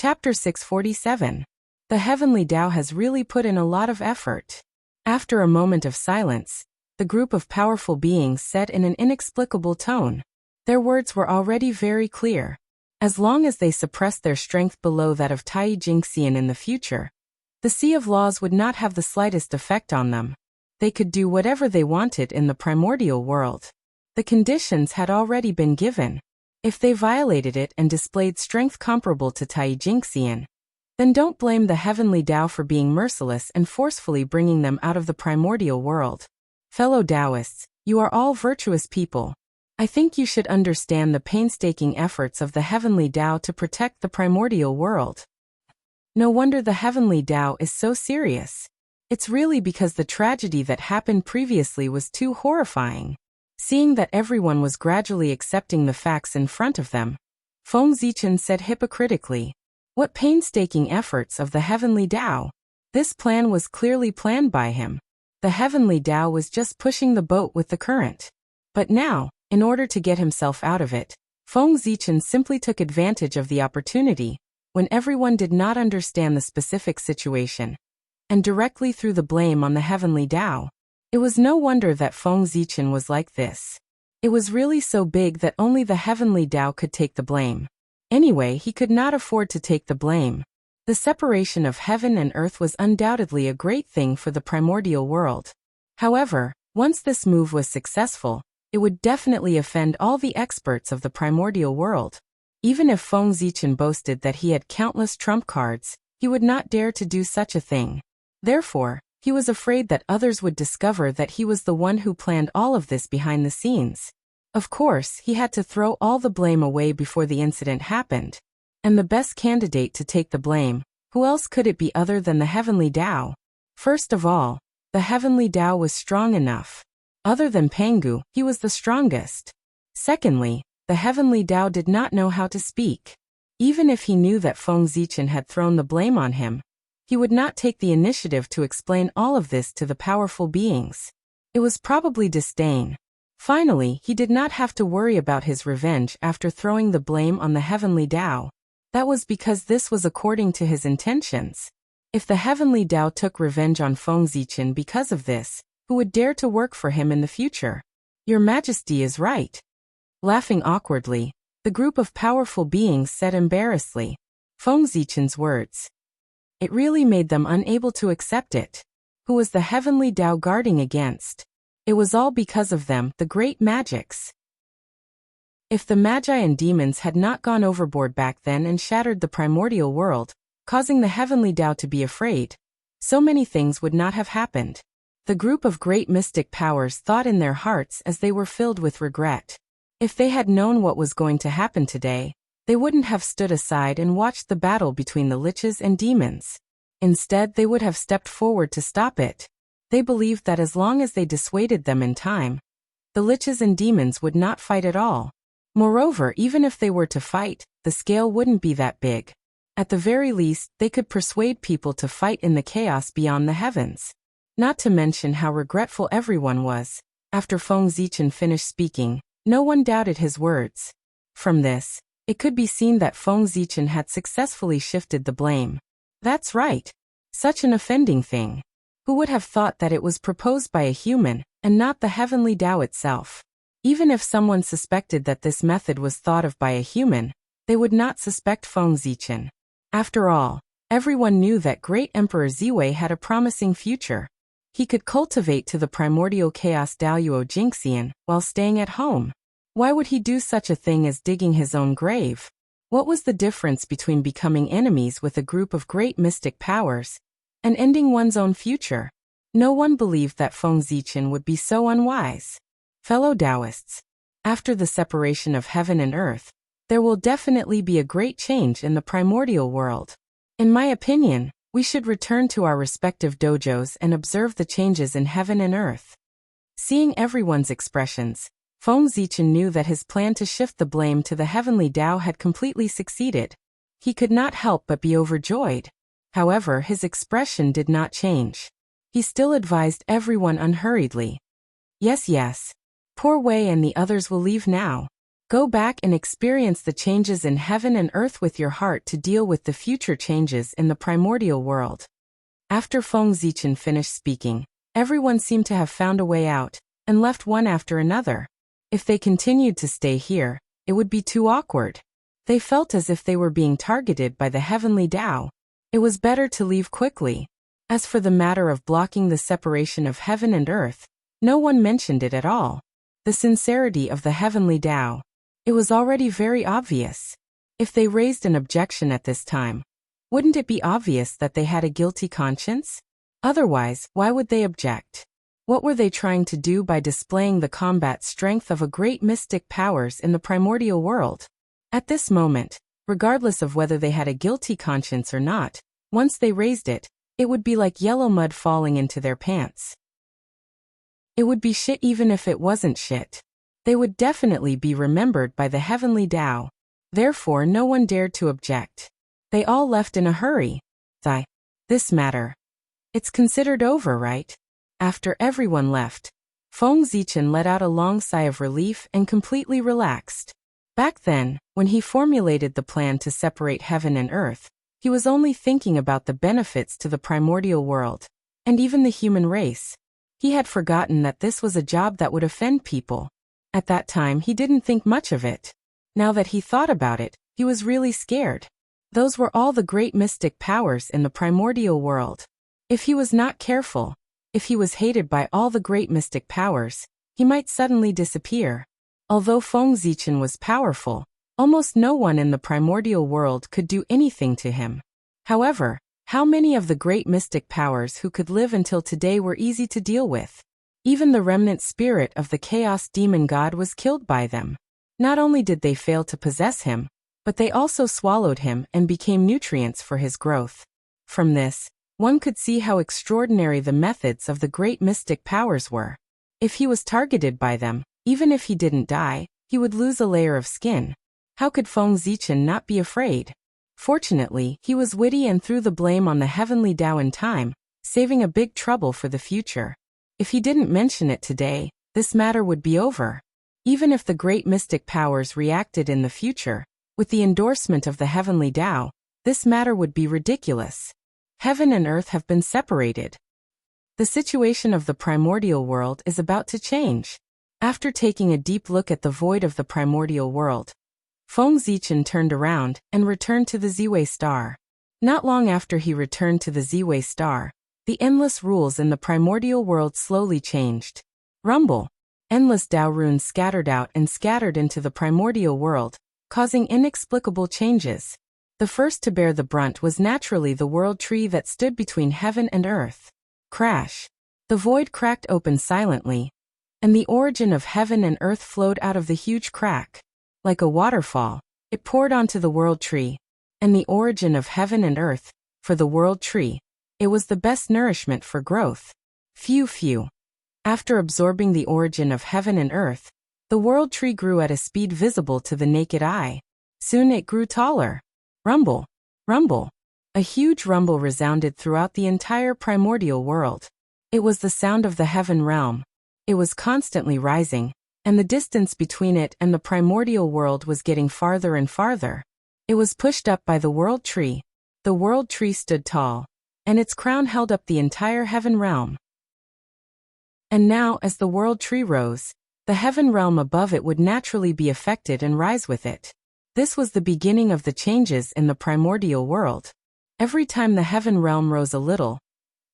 Chapter 647. The Heavenly Tao has really put in a lot of effort. After a moment of silence, the group of powerful beings said in an inexplicable tone. Their words were already very clear. As long as they suppressed their strength below that of Tai Jingxian in the future, the Sea of Laws would not have the slightest effect on them. They could do whatever they wanted in the primordial world. The conditions had already been given. If they violated it and displayed strength comparable to Tai Jingxian, then don't blame the Heavenly Tao for being merciless and forcefully bringing them out of the primordial world. Fellow Taoists, you are all virtuous people. I think you should understand the painstaking efforts of the Heavenly Tao to protect the primordial world. No wonder the Heavenly Tao is so serious. It's really because the tragedy that happened previously was too horrifying. Seeing that everyone was gradually accepting the facts in front of them, Feng Zichen said hypocritically, "What painstaking efforts of the Heavenly Tao! This plan was clearly planned by him. The Heavenly Tao was just pushing the boat with the current. But now, in order to get himself out of it, Feng Zichen simply took advantage of the opportunity, when everyone did not understand the specific situation, and directly threw the blame on the Heavenly Tao. It was no wonder that Feng Zichen was like this. It was really so big that only the Heavenly Tao could take the blame. Anyway, he could not afford to take the blame. The separation of heaven and earth was undoubtedly a great thing for the primordial world. However, once this move was successful, it would definitely offend all the experts of the primordial world. Even if Feng Zichen boasted that he had countless trump cards, he would not dare to do such a thing. Therefore, he was afraid that others would discover that he was the one who planned all of this behind the scenes. Of course, he had to throw all the blame away before the incident happened. And the best candidate to take the blame, who else could it be other than the Heavenly Tao? First of all, the Heavenly Tao was strong enough. Other than Pangu, he was the strongest. Secondly, the Heavenly Tao did not know how to speak. Even if he knew that Feng Zichen had thrown the blame on him, he would not take the initiative to explain all of this to the powerful beings. It was probably disdain. Finally, he did not have to worry about his revenge after throwing the blame on the Heavenly Tao. That was because this was according to his intentions. If the Heavenly Tao took revenge on Feng Zichen because of this, who would dare to work for him in the future? Your Majesty is right. Laughing awkwardly, the group of powerful beings said embarrassedly. Feng Zichen's words. It really made them unable to accept it. Who was the Heavenly Tao guarding against? It was all because of them, the great magics. If the magi and demons had not gone overboard back then and shattered the primordial world, causing the Heavenly Tao to be afraid, so many things would not have happened. The group of great mystic powers thought in their hearts as they were filled with regret. If they had known what was going to happen today, they wouldn't have stood aside and watched the battle between the liches and demons. Instead, they would have stepped forward to stop it. They believed that as long as they dissuaded them in time, the liches and demons would not fight at all. Moreover, even if they were to fight, the scale wouldn't be that big. At the very least, they could persuade people to fight in the chaos beyond the heavens. Not to mention how regretful everyone was. After Feng Zichen finished speaking, no one doubted his words. From this, it could be seen that Feng Zichen had successfully shifted the blame. That's right. Such an offending thing. Who would have thought that it was proposed by a human, and not the Heavenly Tao itself? Even if someone suspected that this method was thought of by a human, they would not suspect Feng Zichen. After all, everyone knew that great Emperor Ziwei had a promising future. He could cultivate to the primordial chaos Daoyuo Jingxian while staying at home. Why would he do such a thing as digging his own grave? What was the difference between becoming enemies with a group of great mystic powers and ending one's own future? No one believed that Feng Zichen would be so unwise. Fellow Taoists, after the separation of heaven and earth, there will definitely be a great change in the primordial world. In my opinion, we should return to our respective dojos and observe the changes in heaven and earth. Seeing everyone's expressions, Feng Zichen knew that his plan to shift the blame to the Heavenly Tao had completely succeeded. He could not help but be overjoyed. However, his expression did not change. He still advised everyone unhurriedly. Yes. Poor Wei and the others will leave now. Go back and experience the changes in heaven and earth with your heart to deal with the future changes in the primordial world. After Feng Zichen finished speaking, everyone seemed to have found a way out, and left one after another. If they continued to stay here, it would be too awkward. They felt as if they were being targeted by the heavenly Tao. It was better to leave quickly. As for the matter of blocking the separation of heaven and earth, no one mentioned it at all. The sincerity of the heavenly Tao. It was already very obvious. If they raised an objection at this time, wouldn't it be obvious that they had a guilty conscience? Otherwise, why would they object? What were they trying to do by displaying the combat strength of a great mystic powers in the primordial world? At this moment, regardless of whether they had a guilty conscience or not, once they raised it, it would be like yellow mud falling into their pants. It would be shit even if it wasn't shit. They would definitely be remembered by the heavenly Tao. Therefore no one dared to object. They all left in a hurry. This matter. It's considered over, right? After everyone left, Feng Zichen let out a long sigh of relief and completely relaxed. Back then, when he formulated the plan to separate heaven and earth, he was only thinking about the benefits to the primordial world, and even the human race. He had forgotten that this was a job that would offend people. At that time he didn't think much of it. Now that he thought about it, he was really scared. Those were all the great mystic powers in the primordial world. If he was not careful, if he was hated by all the great mystic powers, he might suddenly disappear. Although Feng Zichen was powerful, almost no one in the primordial world could do anything to him. However, how many of the great mystic powers who could live until today were easy to deal with? Even the remnant spirit of the chaos demon god was killed by them. Not only did they fail to possess him, but they also swallowed him and became nutrients for his growth. From this, one could see how extraordinary the methods of the great mystic powers were. If he was targeted by them, even if he didn't die, he would lose a layer of skin. How could Feng Zichen not be afraid? Fortunately, he was witty and threw the blame on the heavenly Tao in time, saving a big trouble for the future. If he didn't mention it today, this matter would be over. Even if the great mystic powers reacted in the future, with the endorsement of the heavenly Tao, this matter would be ridiculous. Heaven and earth have been separated. The situation of the primordial world is about to change. After taking a deep look at the void of the primordial world, Feng Zichen turned around and returned to the Ziwei star. Not long after he returned to the Ziwei star, the endless rules in the primordial world slowly changed. Rumble. Endless Tao runes scattered out and scattered into the primordial world, causing inexplicable changes. The first to bear the brunt was naturally the world tree that stood between heaven and earth. Crash. The void cracked open silently, and the origin of heaven and earth flowed out of the huge crack. Like a waterfall, it poured onto the world tree, and the origin of heaven and earth, for the world tree, it was the best nourishment for growth. Phew. After absorbing the origin of heaven and earth, the world tree grew at a speed visible to the naked eye. Soon it grew taller. Rumble. Rumble. A huge rumble resounded throughout the entire primordial world. It was the sound of the heaven realm. It was constantly rising, and the distance between it and the primordial world was getting farther and farther. It was pushed up by the world tree. The world tree stood tall, and its crown held up the entire heaven realm. And now, as the world tree rose, the heaven realm above it would naturally be affected and rise with it. This was the beginning of the changes in the primordial world. Every time the heaven realm rose a little,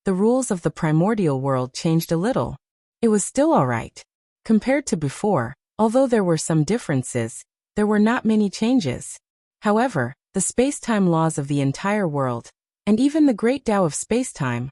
the rules of the primordial world changed a little. It was still alright. Compared to before, although there were some differences, there were not many changes. However, the space-time laws of the entire world, and even the great Tao of space-time,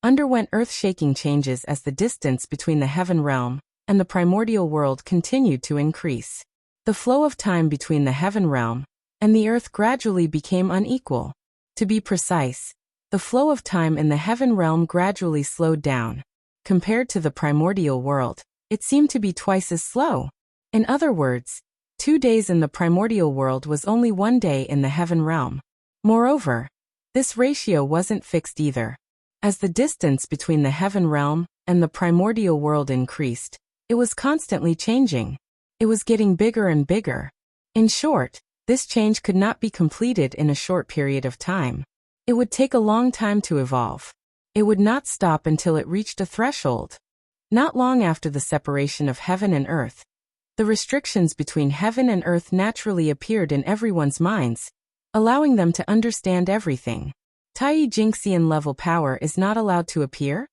underwent earth-shaking changes as the distance between the heaven realm and the primordial world continued to increase. The flow of time between the heaven realm and the earth gradually became unequal. To be precise, the flow of time in the heaven realm gradually slowed down. Compared to the primordial world, it seemed to be twice as slow. In other words, 2 days in the primordial world was only 1 day in the heaven realm. Moreover, this ratio wasn't fixed either. As the distance between the heaven realm and the primordial world increased, it was constantly changing. It was getting bigger and bigger. In short, this change could not be completed in a short period of time. It would take a long time to evolve. It would not stop until it reached a threshold. Not long after the separation of heaven and earth, the restrictions between heaven and earth naturally appeared in everyone's minds, allowing them to understand everything. Tai Jingxian level power is not allowed to appear?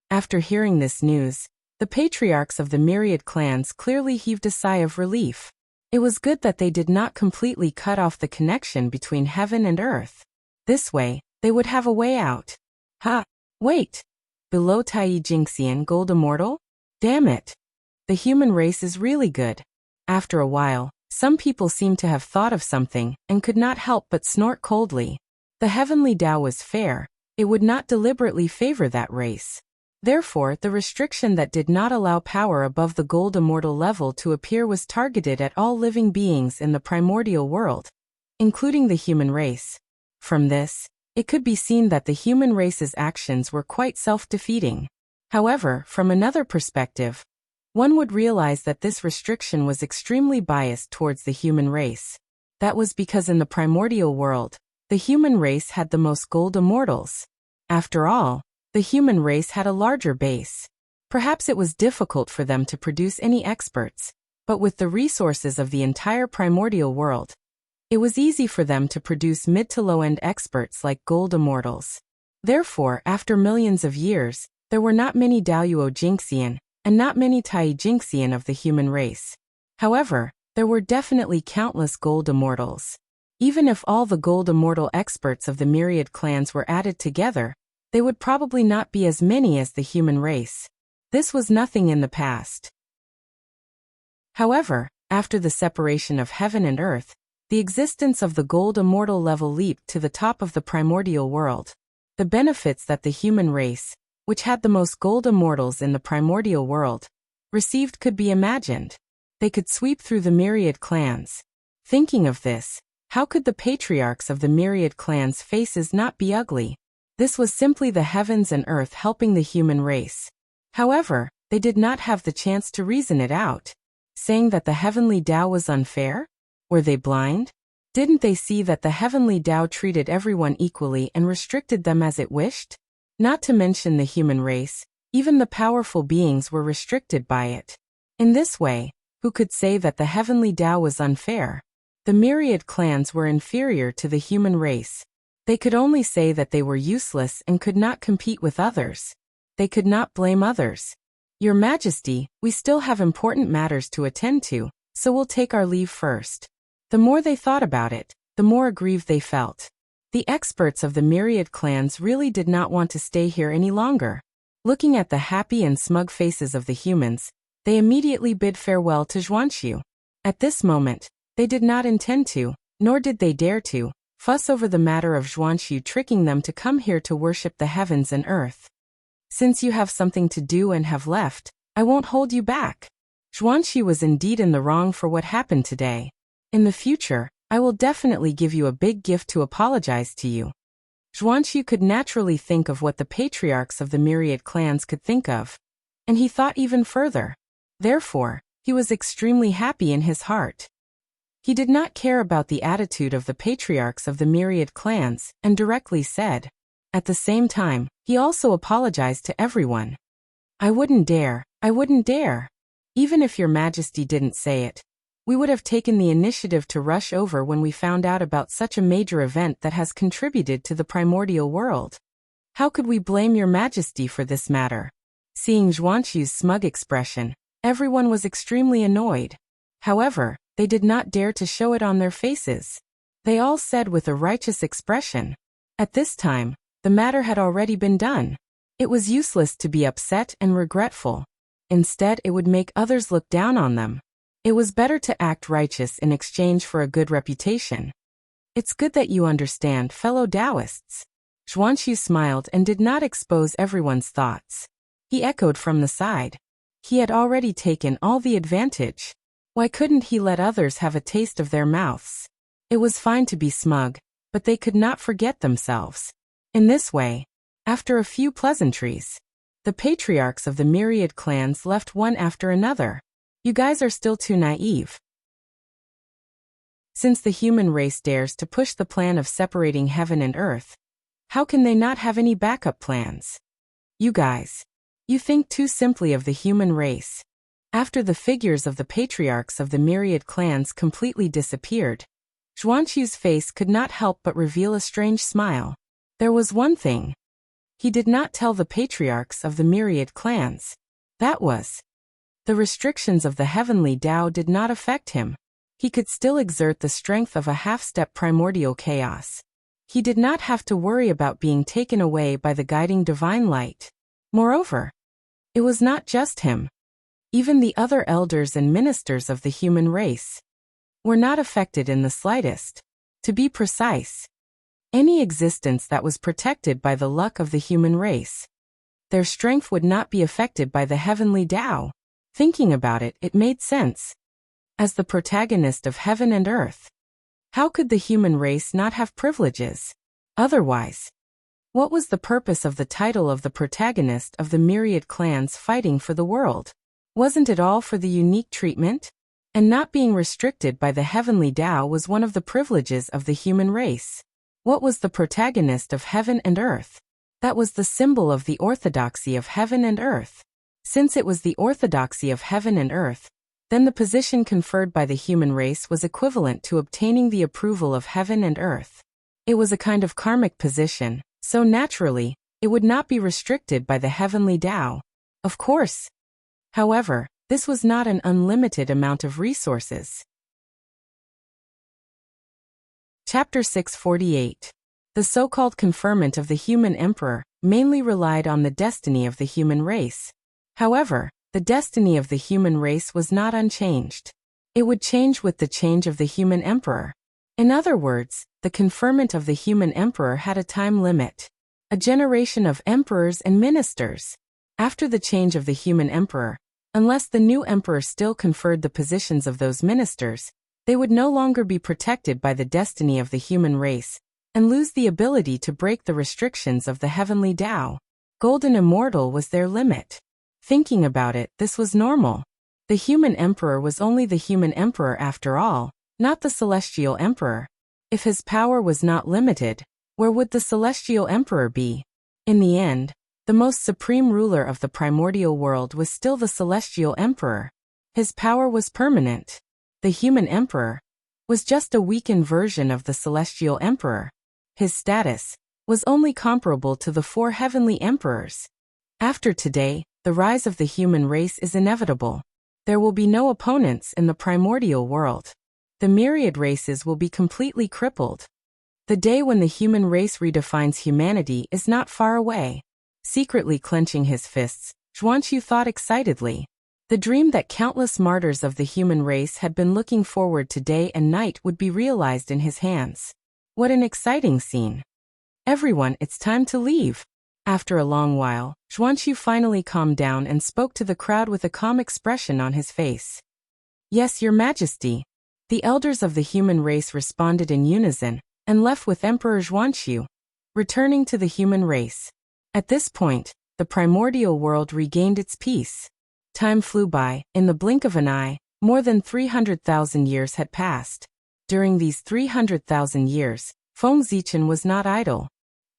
After hearing this news, the patriarchs of the myriad clans clearly heaved a sigh of relief. It was good that they did not completely cut off the connection between heaven and earth. This way, they would have a way out. Ha! Wait! Below Tai Jingxian Gold Immortal? Damn it! The human race is really good. After a while, some people seemed to have thought of something and could not help but snort coldly. The heavenly Tao was fair, it would not deliberately favor that race. Therefore, the restriction that did not allow power above the Gold Immortal level to appear was targeted at all living beings in the primordial world, including the human race. From this, it could be seen that the human race's actions were quite self-defeating. However, from another perspective, one would realize that this restriction was extremely biased towards the human race. That was because in the primordial world, the human race had the most Gold Immortals. After all, the human race had a larger base. Perhaps it was difficult for them to produce any experts, but with the resources of the entire primordial world, it was easy for them to produce mid to low-end experts like Gold Immortals. Therefore, after millions of years, there were not many Daoyuo Jingxian, and not many Tai Jingxian of the human race. However, there were definitely countless Gold Immortals. Even if all the Gold Immortal experts of the myriad clans were added together, they would probably not be as many as the human race. This was nothing in the past. However, after the separation of heaven and earth, the existence of the Gold Immortal level leaped to the top of the primordial world. The benefits that the human race, which had the most Gold Immortals in the primordial world, received could be imagined. They could sweep through the myriad clans. Thinking of this, how could the patriarchs of the myriad clans' faces not be ugly? This was simply the heavens and earth helping the human race. However, they did not have the chance to reason it out. Saying that the heavenly Tao was unfair? Were they blind? Didn't they see that the heavenly Tao treated everyone equally and restricted them as it wished? Not to mention the human race, even the powerful beings were restricted by it. In this way, who could say that the heavenly Tao was unfair? The myriad clans were inferior to the human race. They could only say that they were useless and could not compete with others. They could not blame others. Your Majesty, we still have important matters to attend to, so we'll take our leave first. The more they thought about it, the more aggrieved they felt. The experts of the myriad clans really did not want to stay here any longer. Looking at the happy and smug faces of the humans, they immediately bid farewell to Zhuanxiu. At this moment, they did not intend to, nor did they dare to, fuss over the matter of Zhuanxiu tricking them to come here to worship the heavens and earth. Since you have something to do and have left, I won't hold you back. Zhuanxiu was indeed in the wrong for what happened today. In the future, I will definitely give you a big gift to apologize to you. Zhuanxiu could naturally think of what the patriarchs of the myriad clans could think of, and he thought even further. Therefore, he was extremely happy in his heart. He did not care about the attitude of the patriarchs of the myriad clans, and directly said. At the same time, he also apologized to everyone. I wouldn't dare. Even if your Majesty didn't say it, we would have taken the initiative to rush over when we found out about such a major event that has contributed to the primordial world. How could we blame your Majesty for this matter? Seeing Zhuanxiu's smug expression, everyone was extremely annoyed. However, they did not dare to show it on their faces. They all said with a righteous expression. At this time, the matter had already been done. It was useless to be upset and regretful. Instead, it would make others look down on them. It was better to act righteous in exchange for a good reputation. It's good that you understand, fellow Taoists. Zhuanxiu smiled and did not expose everyone's thoughts. He echoed from the side. He had already taken all the advantage. Why couldn't he let others have a taste of their mouths? It was fine to be smug, but they could not forget themselves. In this way, after a few pleasantries, the patriarchs of the myriad clans left one after another. You guys are still too naive. Since the human race dares to push the plan of separating heaven and earth, how can they not have any backup plans? You guys. You think too simply of the human race. After the figures of the patriarchs of the myriad clans completely disappeared, Zhuanqiu's face could not help but reveal a strange smile. There was one thing. He did not tell the patriarchs of the myriad clans. That was, the restrictions of the heavenly Tao did not affect him. He could still exert the strength of a half-step primordial chaos. He did not have to worry about being taken away by the guiding divine light. Moreover, it was not just him. Even the other elders and ministers of the human race were not affected in the slightest. To be precise, any existence that was protected by the luck of the human race, their strength would not be affected by the heavenly Tao. Thinking about it, it made sense. As the protagonist of heaven and earth, how could the human race not have privileges? Otherwise, what was the purpose of the title of the protagonist of the myriad clans fighting for the world? Wasn't it all for the unique treatment? And not being restricted by the heavenly Tao was one of the privileges of the human race. What was the protagonist of heaven and earth? That was the symbol of the orthodoxy of heaven and earth. Since it was the orthodoxy of heaven and earth, then the position conferred by the human race was equivalent to obtaining the approval of heaven and earth. It was a kind of karmic position, so naturally, it would not be restricted by the heavenly Tao. Of course. However, this was not an unlimited amount of resources. Chapter 648. The so-called conferment of the human emperor mainly relied on the destiny of the human race. However, the destiny of the human race was not unchanged. It would change with the change of the human emperor. In other words, the conferment of the human emperor had a time limit. A generation of emperors and ministers. After the change of the human emperor, unless the new emperor still conferred the positions of those ministers, they would no longer be protected by the destiny of the human race, and lose the ability to break the restrictions of the heavenly Tao. Golden Immortal was their limit. Thinking about it, this was normal. The human emperor was only the human emperor after all, not the celestial emperor. If his power was not limited, where would the celestial emperor be? In the end, the most supreme ruler of the primordial world was still the celestial emperor. His power was permanent. The human emperor was just a weakened version of the celestial emperor. His status was only comparable to the 4 heavenly emperors. After today, the rise of the human race is inevitable. There will be no opponents in the primordial world. The myriad races will be completely crippled. The day when the human race redefines humanity is not far away. Secretly clenching his fists, Zhuanqiu thought excitedly. The dream that countless martyrs of the human race had been looking forward to day and night would be realized in his hands. What an exciting scene. Everyone, it's time to leave. After a long while, Zhuanqiu finally calmed down and spoke to the crowd with a calm expression on his face. Yes, Your Majesty. The elders of the human race responded in unison, and left with Emperor Zhuanqiu, returning to the human race. At this point, the primordial world regained its peace. Time flew by. In the blink of an eye, more than 300,000 years had passed. During these 300,000 years, Feng Zichen was not idle.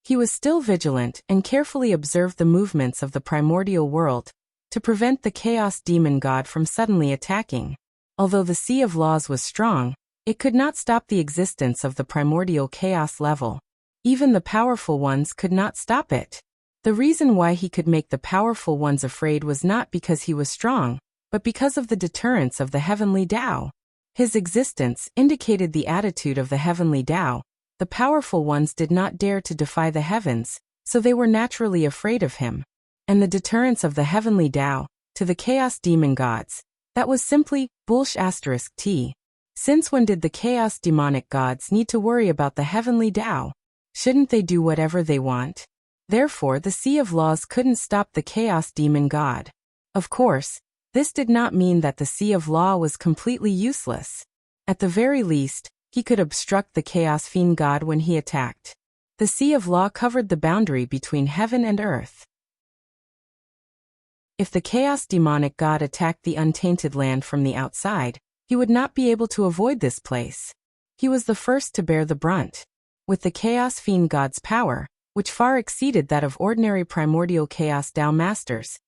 He was still vigilant and carefully observed the movements of the primordial world to prevent the chaos demon god from suddenly attacking. Although the Sea of Laws was strong, it could not stop the existence of the primordial chaos level. Even the powerful ones could not stop it. The reason why he could make the powerful ones afraid was not because he was strong, but because of the deterrence of the heavenly Tao. His existence indicated the attitude of the heavenly Tao. The powerful ones did not dare to defy the heavens, so they were naturally afraid of him. And the deterrence of the heavenly Tao, to the chaos demon gods, that was simply **t. Since when did the chaos demonic gods need to worry about the heavenly Tao? Shouldn't they do whatever they want? Therefore the Sea of Laws couldn't stop the chaos demon god. Of course, this did not mean that the Sea of Law was completely useless. At the very least, he could obstruct the Chaos Fiend God when he attacked. The Sea of Law covered the boundary between heaven and earth. If the chaos demonic god attacked the untainted land from the outside, he would not be able to avoid this place. He was the first to bear the brunt. With the chaos fiend god's power, which far exceeded that of ordinary primordial chaos Tao masters,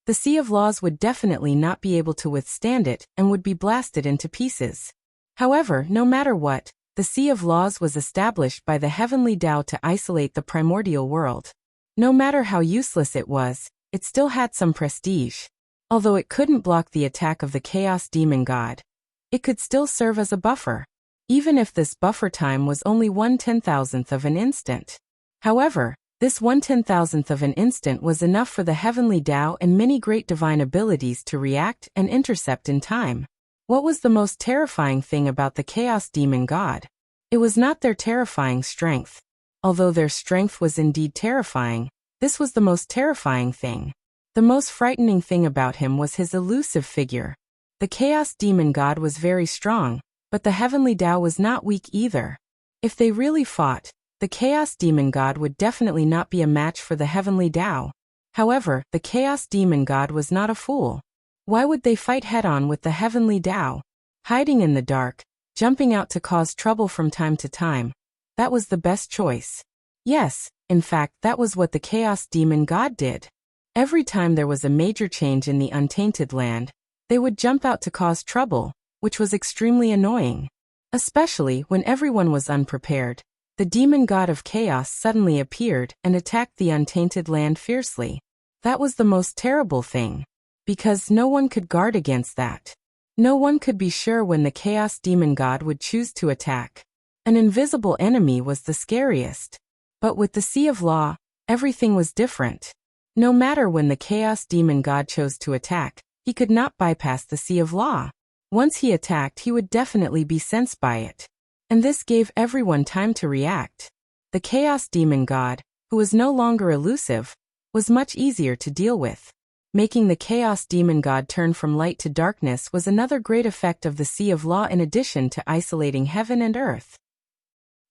the Sea of Laws would definitely not be able to withstand it and would be blasted into pieces. However, no matter what, the Sea of Laws was established by the heavenly Tao to isolate the primordial world. No matter how useless it was, it still had some prestige. Although it couldn't block the attack of the chaos demon god, it could still serve as a buffer, even if this buffer time was only 1/10,000th of an instant. However, this 1/10,000th of an instant was enough for the heavenly Tao and many great divine abilities to react and intercept in time. What was the most terrifying thing about the chaos demon god? It was not their terrifying strength. Although their strength was indeed terrifying, this was the most terrifying thing. The most frightening thing about him was his elusive figure. The chaos demon god was very strong, but the heavenly Tao was not weak either. If they really fought, the chaos demon god would definitely not be a match for the heavenly Tao. However, the chaos demon god was not a fool. Why would they fight head-on with the heavenly Tao? Hiding in the dark, jumping out to cause trouble from time to time, that was the best choice. Yes, in fact, that was what the chaos demon god did. Every time there was a major change in the untainted land, they would jump out to cause trouble, which was extremely annoying. Especially when everyone was unprepared, the demon god of chaos suddenly appeared and attacked the untainted land fiercely. That was the most terrible thing, because no one could guard against that. No one could be sure when the chaos demon god would choose to attack. An invisible enemy was the scariest. But with the Sea of Law, everything was different. No matter when the chaos demon god chose to attack, he could not bypass the Sea of Law. Once he attacked, he would definitely be sensed by it. And this gave everyone time to react. The chaos demon god, who was no longer elusive, was much easier to deal with. Making the chaos demon god turn from light to darkness was another great effect of the Sea of Law in addition to isolating heaven and earth.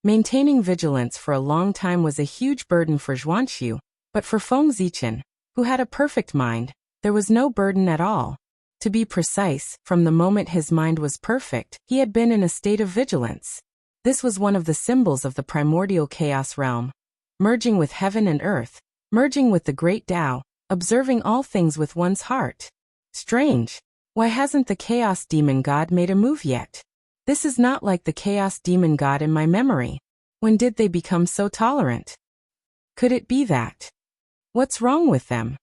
Maintaining vigilance for a long time was a huge burden for Xuanqiu, but for Feng Zichen, who had a perfect mind, there was no burden at all. To be precise, from the moment his mind was perfect, he had been in a state of vigilance. This was one of the symbols of the primordial chaos realm. Merging with heaven and earth, merging with the great Tao, observing all things with one's heart. Strange. Why hasn't the chaos demon god made a move yet? This is not like the chaos demon god in my memory. When did they become so tolerant? Could it be that? What's wrong with them?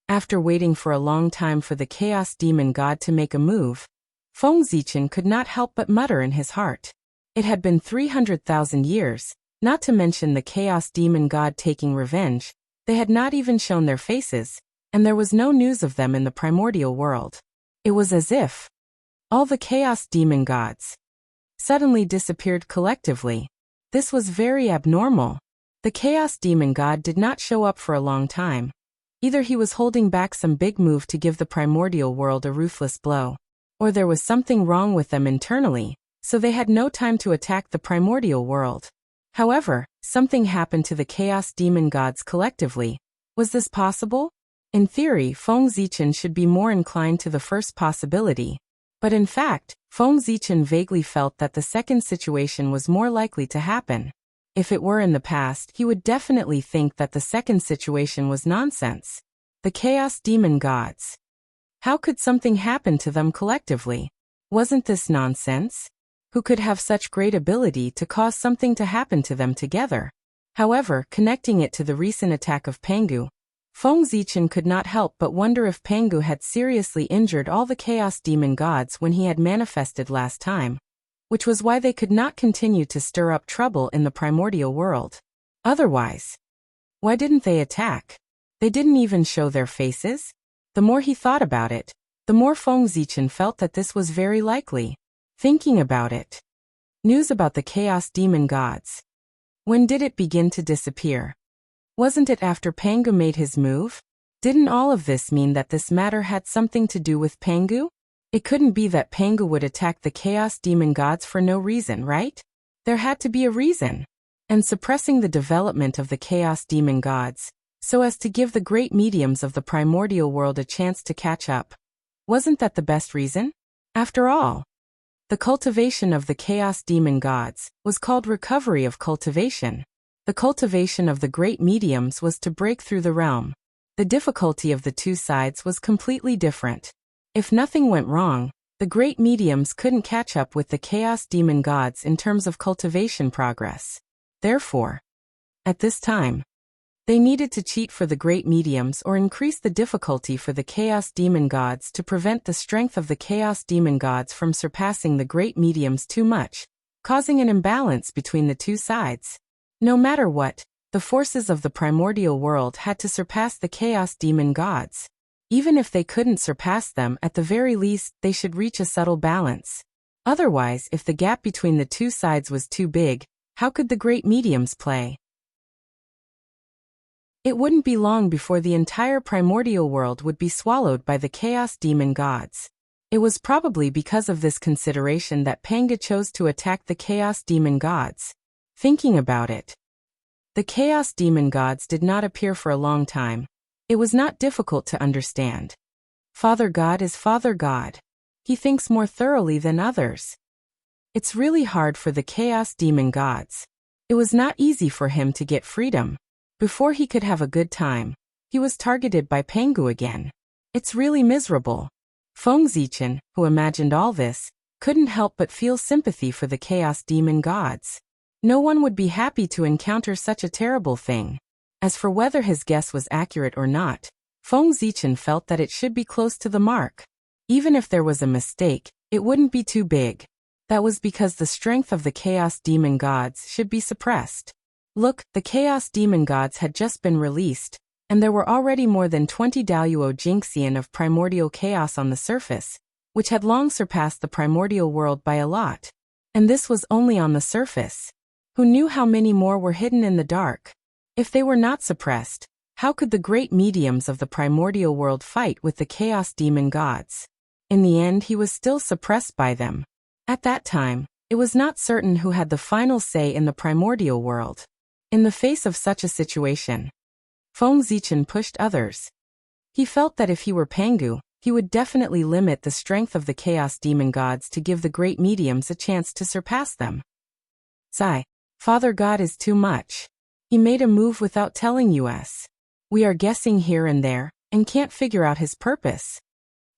After waiting for a long time for the chaos demon god to make a move, Feng Zichen could not help but mutter in his heart. It had been 300,000 years, not to mention the chaos demon god taking revenge. They had not even shown their faces, and there was no news of them in the primordial world. It was as if all the chaos demon gods suddenly disappeared collectively. This was very abnormal. The chaos demon god did not show up for a long time. Either he was holding back some big move to give the primordial world a ruthless blow, or there was something wrong with them internally, so they had no time to attack the primordial world. However, something happened to the chaos demon gods collectively. Was this possible? In theory, Feng Zichen should be more inclined to the first possibility. But in fact, Feng Zichen vaguely felt that the second situation was more likely to happen. If it were in the past, he would definitely think that the second situation was nonsense. The chaos demon gods. How could something happen to them collectively? Wasn't this nonsense? Who could have such great ability to cause something to happen to them together? However, connecting it to the recent attack of Pangu, Feng Zichen could not help but wonder if Pangu had seriously injured all the chaos demon gods when he had manifested last time, which was why they could not continue to stir up trouble in the primordial world. Otherwise, why didn't they attack? They didn't even show their faces? The more he thought about it, the more Feng Zichen felt that this was very likely. Thinking about it. News about the chaos demon gods. When did it begin to disappear? Wasn't it after Pangu made his move? Didn't all of this mean that this matter had something to do with Pangu? It couldn't be that Pangu would attack the chaos demon gods for no reason, right? There had to be a reason. And suppressing the development of the chaos demon gods, so as to give the great mediums of the primordial world a chance to catch up. Wasn't that the best reason? After all, the cultivation of the chaos demon gods was called recovery of cultivation. The cultivation of the great mediums was to break through the realm. The difficulty of the two sides was completely different. If nothing went wrong, the great mediums couldn't catch up with the chaos demon gods in terms of cultivation progress. Therefore, at this time, they needed to cheat for the great mediums or increase the difficulty for the chaos demon gods to prevent the strength of the chaos demon gods from surpassing the great mediums too much, causing an imbalance between the two sides. No matter what, the forces of the primordial world had to surpass the chaos demon gods. Even if they couldn't surpass them, at the very least, they should reach a subtle balance. Otherwise, if the gap between the two sides was too big, how could the great mediums play? It wouldn't be long before the entire primordial world would be swallowed by the chaos demon gods. It was probably because of this consideration that Panga chose to attack the chaos demon gods. Thinking about it, the chaos demon gods did not appear for a long time. It was not difficult to understand. Father God is Father God. He thinks more thoroughly than others. It's really hard for the chaos demon gods. It was not easy for him to get freedom. Before he could have a good time, he was targeted by Pangu again. It's really miserable. Feng Zichen, who imagined all this, couldn't help but feel sympathy for the chaos demon gods. No one would be happy to encounter such a terrible thing. As for whether his guess was accurate or not, Feng Zichen felt that it should be close to the mark. Even if there was a mistake, it wouldn't be too big. That was because the strength of the chaos demon gods should be suppressed. Look, the chaos demon gods had just been released, and there were already more than 20 Daluo Jinxian of primordial chaos on the surface, which had long surpassed the primordial world by a lot. And this was only on the surface. Who knew how many more were hidden in the dark? If they were not suppressed, how could the great mediums of the primordial world fight with the chaos demon gods? In the end, he was still suppressed by them. At that time, it was not certain who had the final say in the primordial world. In the face of such a situation, Feng Zichen pushed others. He felt that if he were Pangu, he would definitely limit the strength of the chaos demon gods to give the great mediums a chance to surpass them. Sigh. Father God is too much. He made a move without telling us. We are guessing here and there, and can't figure out his purpose.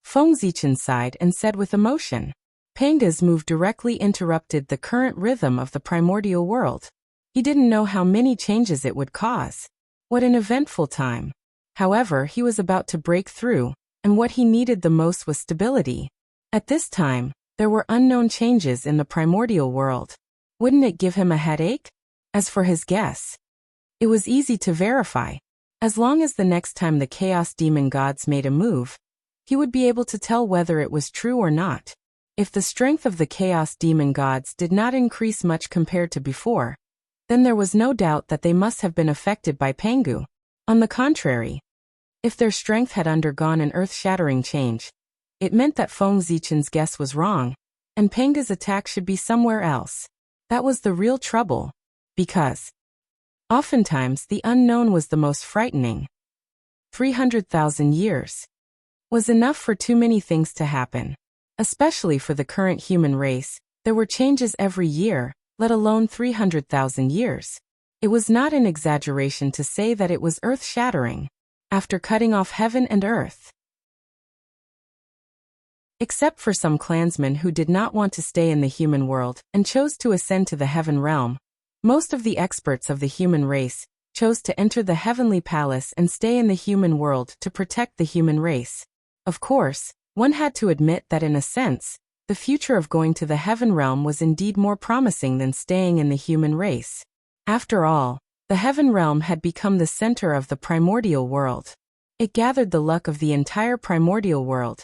Feng Zichen sighed and said with emotion. Panga's move directly interrupted the current rhythm of the primordial world. He didn't know how many changes it would cause. What an eventful time. However, he was about to break through, and what he needed the most was stability. At this time, there were unknown changes in the primordial world. Wouldn't it give him a headache? As for his guess, it was easy to verify. As long as the next time the chaos demon gods made a move, he would be able to tell whether it was true or not. If the strength of the chaos demon gods did not increase much compared to before, then there was no doubt that they must have been affected by Pangu. On the contrary, if their strength had undergone an earth-shattering change, it meant that Feng Zichen's guess was wrong, and Panga's attack should be somewhere else. That was the real trouble, because oftentimes the unknown was the most frightening. 300,000 years was enough for too many things to happen. Especially for the current human race, there were changes every year, let alone 300,000 years. It was not an exaggeration to say that it was earth-shattering. After cutting off heaven and earth, except for some clansmen who did not want to stay in the human world and chose to ascend to the heaven realm, most of the experts of the human race chose to enter the heavenly palace and stay in the human world to protect the human race. Of course, one had to admit that in a sense, the future of going to the heaven realm was indeed more promising than staying in the human race. After all, the heaven realm had become the center of the primordial world. It gathered the luck of the entire primordial world,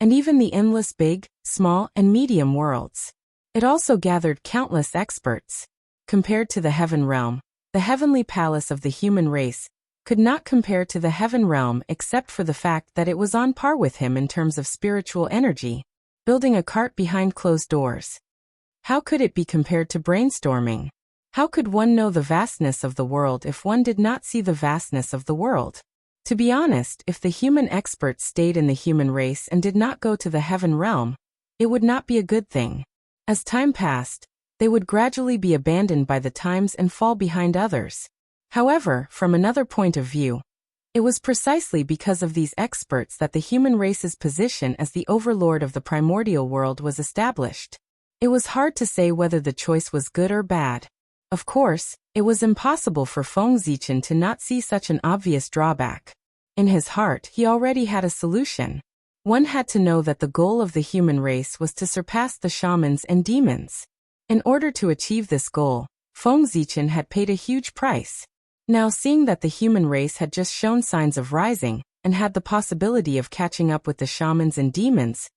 and even the endless big, small, and medium worlds. It also gathered countless experts. Compared to the heaven realm, the heavenly palace of the human race could not compare to the heaven realm except for the fact that it was on par with him in terms of spiritual energy, building a cart behind closed doors. How could it be compared to brainstorming? How could one know the vastness of the world if one did not see the vastness of the world? To be honest, if the human experts stayed in the human race and did not go to the heaven realm, it would not be a good thing. As time passed, they would gradually be abandoned by the times and fall behind others. However, from another point of view, it was precisely because of these experts that the human race's position as the overlord of the primordial world was established. It was hard to say whether the choice was good or bad. Of course, it was impossible for Feng Zichen to not see such an obvious drawback. In his heart, he already had a solution. One had to know that the goal of the human race was to surpass the shamans and demons. In order to achieve this goal, Feng Zichen had paid a huge price. Now, seeing that the human race had just shown signs of rising, and had the possibility of catching up with the shamans and demons,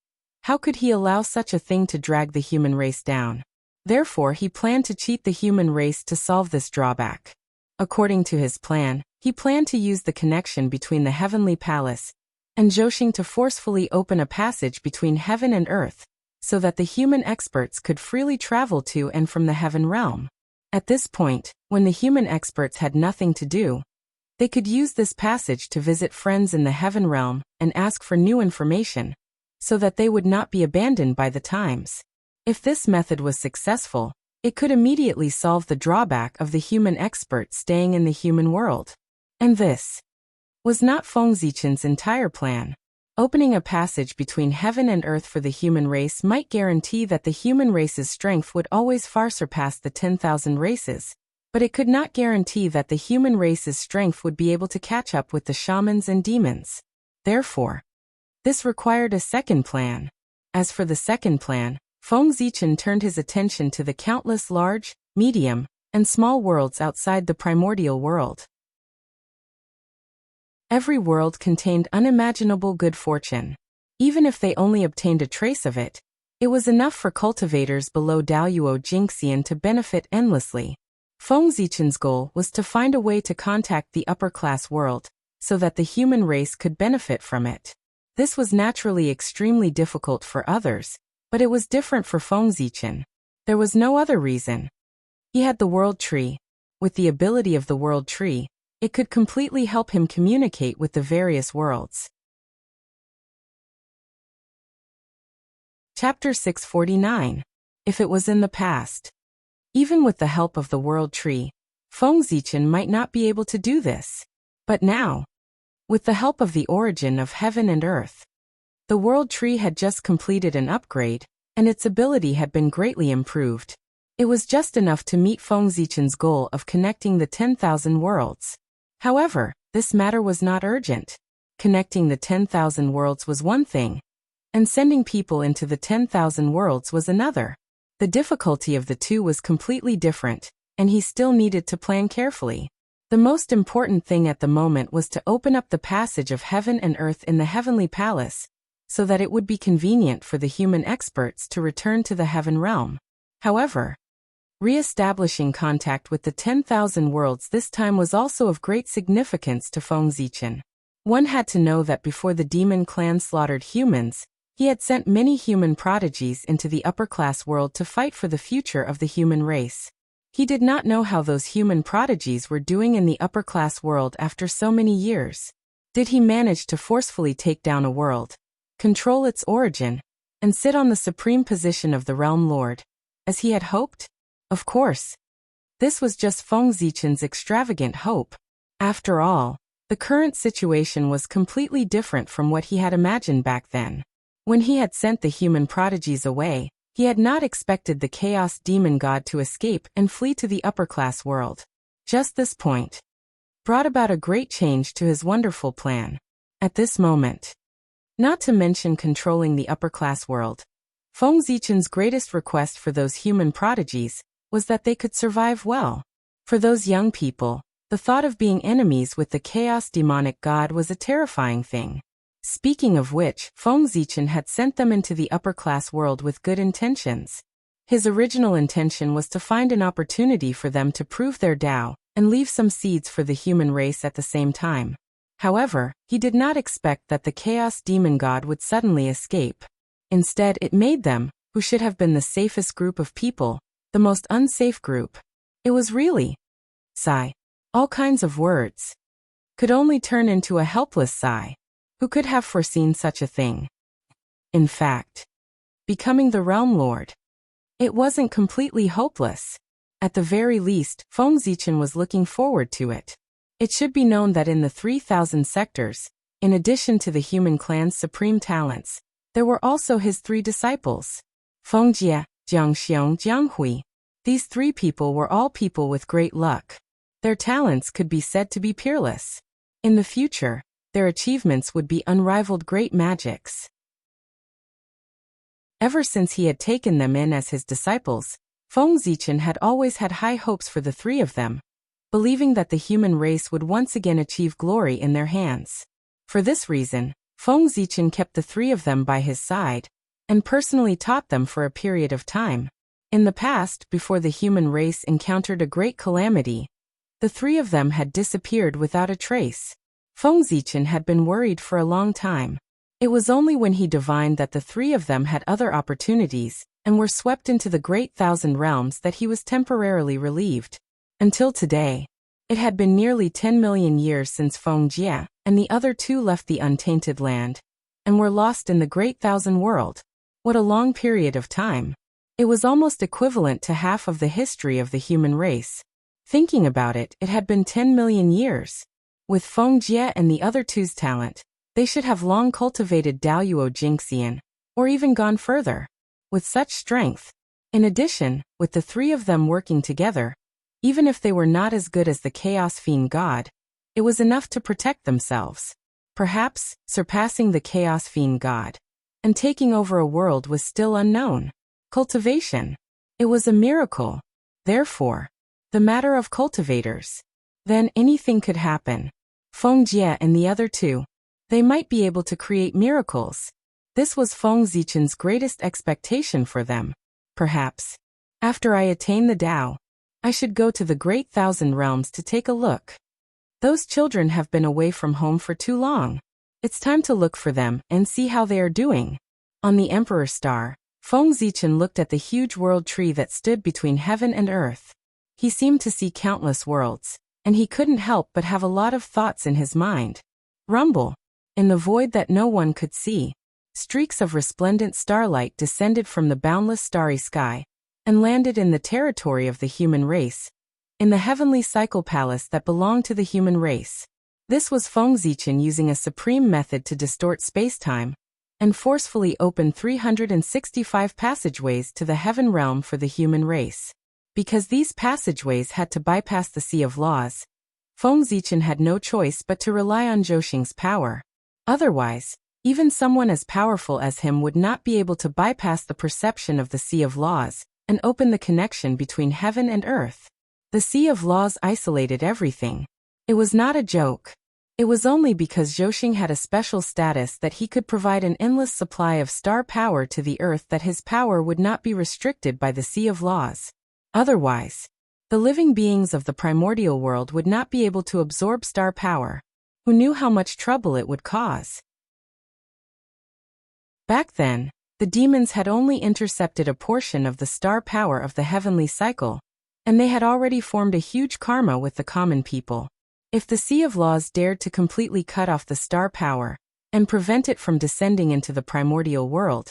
how could he allow such a thing to drag the human race down? Therefore, he planned to cheat the human race to solve this drawback. According to his plan, he planned to use the connection between the heavenly palace and Zhousing to forcefully open a passage between heaven and earth, so that the human experts could freely travel to and from the heaven realm. At this point, when the human experts had nothing to do, they could use this passage to visit friends in the heaven realm and ask for new information, so that they would not be abandoned by the times. If this method was successful, it could immediately solve the drawback of the human experts staying in the human world. And this was not Feng Zichen's entire plan. Opening a passage between heaven and earth for the human race might guarantee that the human race's strength would always far surpass the 10,000 races, but it could not guarantee that the human race's strength would be able to catch up with the shamans and demons. Therefore, this required a second plan. As for the second plan, Feng Zichen turned his attention to the countless large, medium, and small worlds outside the primordial world. Every world contained unimaginable good fortune. Even if they only obtained a trace of it, it was enough for cultivators below Daoyuo Jingxian to benefit endlessly. Feng Zichen's goal was to find a way to contact the upper-class world, so that the human race could benefit from it. This was naturally extremely difficult for others, but it was different for Feng Zichen. There was no other reason. He had the World Tree. With the ability of the World Tree, it could completely help him communicate with the various worlds. Chapter 649. If it was in the past. Even with the help of the World Tree, Feng Zichen might not be able to do this. But now, with the help of the origin of heaven and earth, the World Tree had just completed an upgrade, and its ability had been greatly improved. It was just enough to meet Feng Zichen's goal of connecting the 10,000 worlds. However, this matter was not urgent. Connecting the 10,000 worlds was one thing, and sending people into the 10,000 worlds was another. The difficulty of the two was completely different, and he still needed to plan carefully. The most important thing at the moment was to open up the passage of heaven and earth in the heavenly palace, so that it would be convenient for the human experts to return to the heaven realm. However, re-establishing contact with the 10,000 worlds this time was also of great significance to Feng Zichen. One had to know that before the demon clan slaughtered humans, he had sent many human prodigies into the upper-class world to fight for the future of the human race. He did not know how those human prodigies were doing in the upper-class world after so many years. Did he manage to forcefully take down a world, control its origin, and sit on the supreme position of the Realm Lord, as he had hoped? Of course. This was just Feng Zichen's extravagant hope. After all, the current situation was completely different from what he had imagined back then. When he had sent the human prodigies away, he had not expected the Chaos Demon God to escape and flee to the upper-class world. Just this point brought about a great change to his wonderful plan. At this moment, not to mention controlling the upper-class world, Feng Zichen's greatest request for those human prodigies was that they could survive well. For those young people, the thought of being enemies with the Chaos Demonic God was a terrifying thing. Speaking of which, Feng Zichen had sent them into the upper-class world with good intentions. His original intention was to find an opportunity for them to prove their Tao, and leave some seeds for the human race at the same time. However, he did not expect that the Chaos Demon God would suddenly escape. Instead, it made them, who should have been the safest group of people, the most unsafe group. It was really sigh. All kinds of words could only turn into a helpless sigh. Who could have foreseen such a thing? In fact, becoming the realm lord. It wasn't completely hopeless. At the very least, Feng Zichen was looking forward to it. It should be known that in the 3,000 sectors, in addition to the human clan's supreme talents, there were also his 3 disciples. Feng Jie, Jiang Xiong, Jiang Hui. These 3 people were all people with great luck. Their talents could be said to be peerless. In the future, their achievements would be unrivaled great magics. Ever since he had taken them in as his disciples, Feng Zichen had always had high hopes for the 3 of them, believing that the human race would once again achieve glory in their hands. For this reason, Feng Zichen kept the 3 of them by his side, and personally taught them for a period of time. In the past, before the human race encountered a great calamity, the 3 of them had disappeared without a trace. Feng Zichen had been worried for a long time. It was only when he divined that the 3 of them had other opportunities and were swept into the great 1,000 realms that he was temporarily relieved. Until today, it had been nearly 10 million years since Feng Jie and the other 2 left the untainted land and were lost in the great 1,000 world. What a long period of time. It was almost equivalent to half of the history of the human race. Thinking about it, it had been 10 million years. With Feng Jie and the other 2's talent, they should have long cultivated Daoyuo Jingxian, or even gone further. With such strength, in addition, with the 3 of them working together, even if they were not as good as the Chaos Fiend God, it was enough to protect themselves. Perhaps, surpassing the Chaos Fiend God and taking over a world was still unknown. Cultivation. It was a miracle. Therefore, the matter of cultivators. Then anything could happen. Feng Jie and the other 2. They might be able to create miracles. This was Feng Zichen's greatest expectation for them. Perhaps, after I attain the Tao, I should go to the great 1,000 realms to take a look. Those children have been away from home for too long. It's time to look for them and see how they are doing. On the Emperor Star, Feng Zichen looked at the huge world tree that stood between heaven and earth. He seemed to see countless worlds, and he couldn't help but have a lot of thoughts in his mind. Rumble. In the void that no one could see, streaks of resplendent starlight descended from the boundless starry sky and landed in the territory of the human race, in the heavenly cycle palace that belonged to the human race. This was Feng Zichen using a supreme method to distort space-time and forcefully open 365 passageways to the heaven realm for the human race. Because these passageways had to bypass the Sea of Laws, Feng Zichen had no choice but to rely on Zhouxing's power. Otherwise, even someone as powerful as him would not be able to bypass the perception of the Sea of Laws and open the connection between heaven and earth. The Sea of Laws isolated everything. It was not a joke. It was only because Zhouxing had a special status that he could provide an endless supply of star power to the earth that his power would not be restricted by the Sea of Laws. Otherwise, the living beings of the primordial world would not be able to absorb star power. Who knew how much trouble it would cause? Back then, the demons had only intercepted a portion of the star power of the heavenly cycle, and they had already formed a huge karma with the common people. If the Sea of Laws dared to completely cut off the star power and prevent it from descending into the primordial world,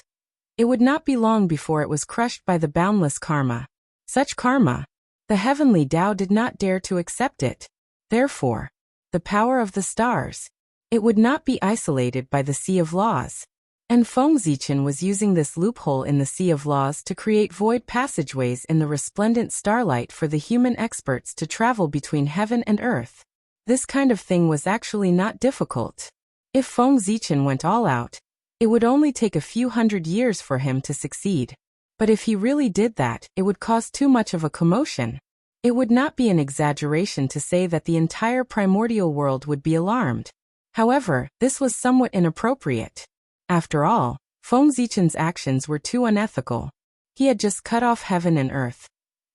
it would not be long before it was crushed by the boundless karma. Such karma, the heavenly Tao did not dare to accept it. Therefore, the power of the stars, it would not be isolated by the Sea of Laws. And Feng Zichen was using this loophole in the Sea of Laws to create void passageways in the resplendent starlight for the human experts to travel between heaven and earth. This kind of thing was actually not difficult. If Feng Zichen went all out, it would only take a few hundred years for him to succeed. But if he really did that, it would cause too much of a commotion. It would not be an exaggeration to say that the entire primordial world would be alarmed. However, this was somewhat inappropriate. After all, Feng Zichen's actions were too unethical. He had just cut off heaven and earth,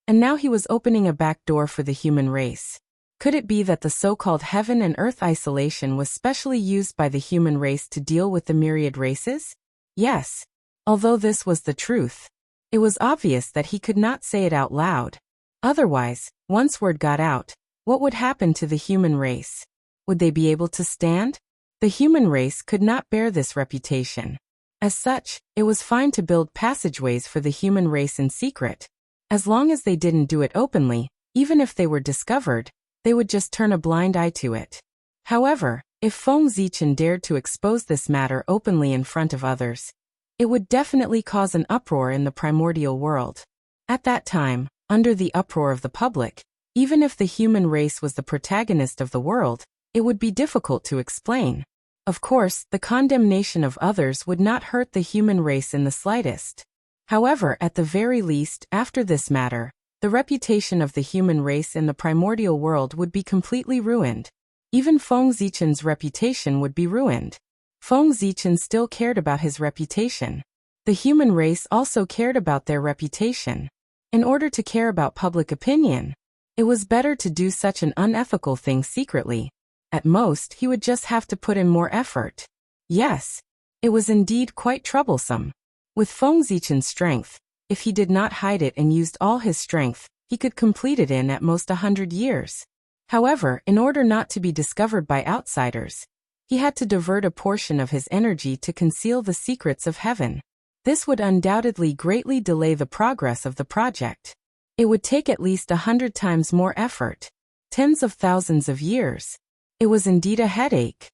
and now he was opening a back door for the human race. Could it be that the so-called heaven and earth isolation was specially used by the human race to deal with the myriad races? Yes. Although this was the truth, it was obvious that he could not say it out loud. Otherwise, once word got out, what would happen to the human race? Would they be able to stand? The human race could not bear this reputation. As such, it was fine to build passageways for the human race in secret. As long as they didn't do it openly, even if they were discovered, they would just turn a blind eye to it. However, if Feng Zichen dared to expose this matter openly in front of others, it would definitely cause an uproar in the primordial world. At that time, under the uproar of the public, even if the human race was the protagonist of the world, it would be difficult to explain. Of course, the condemnation of others would not hurt the human race in the slightest. However, at the very least, after this matter, the reputation of the human race in the primordial world would be completely ruined. Even Feng Zichen's reputation would be ruined. Feng Zichen still cared about his reputation. The human race also cared about their reputation. In order to care about public opinion, it was better to do such an unethical thing secretly. At most, he would just have to put in more effort. Yes, it was indeed quite troublesome. With Feng Zichen's strength, if he did not hide it and used all his strength, he could complete it in at most 100 years. However, in order not to be discovered by outsiders, he had to divert a portion of his energy to conceal the secrets of heaven. This would undoubtedly greatly delay the progress of the project. It would take at least 100 times more effort. Tens of thousands of years. It was indeed a headache.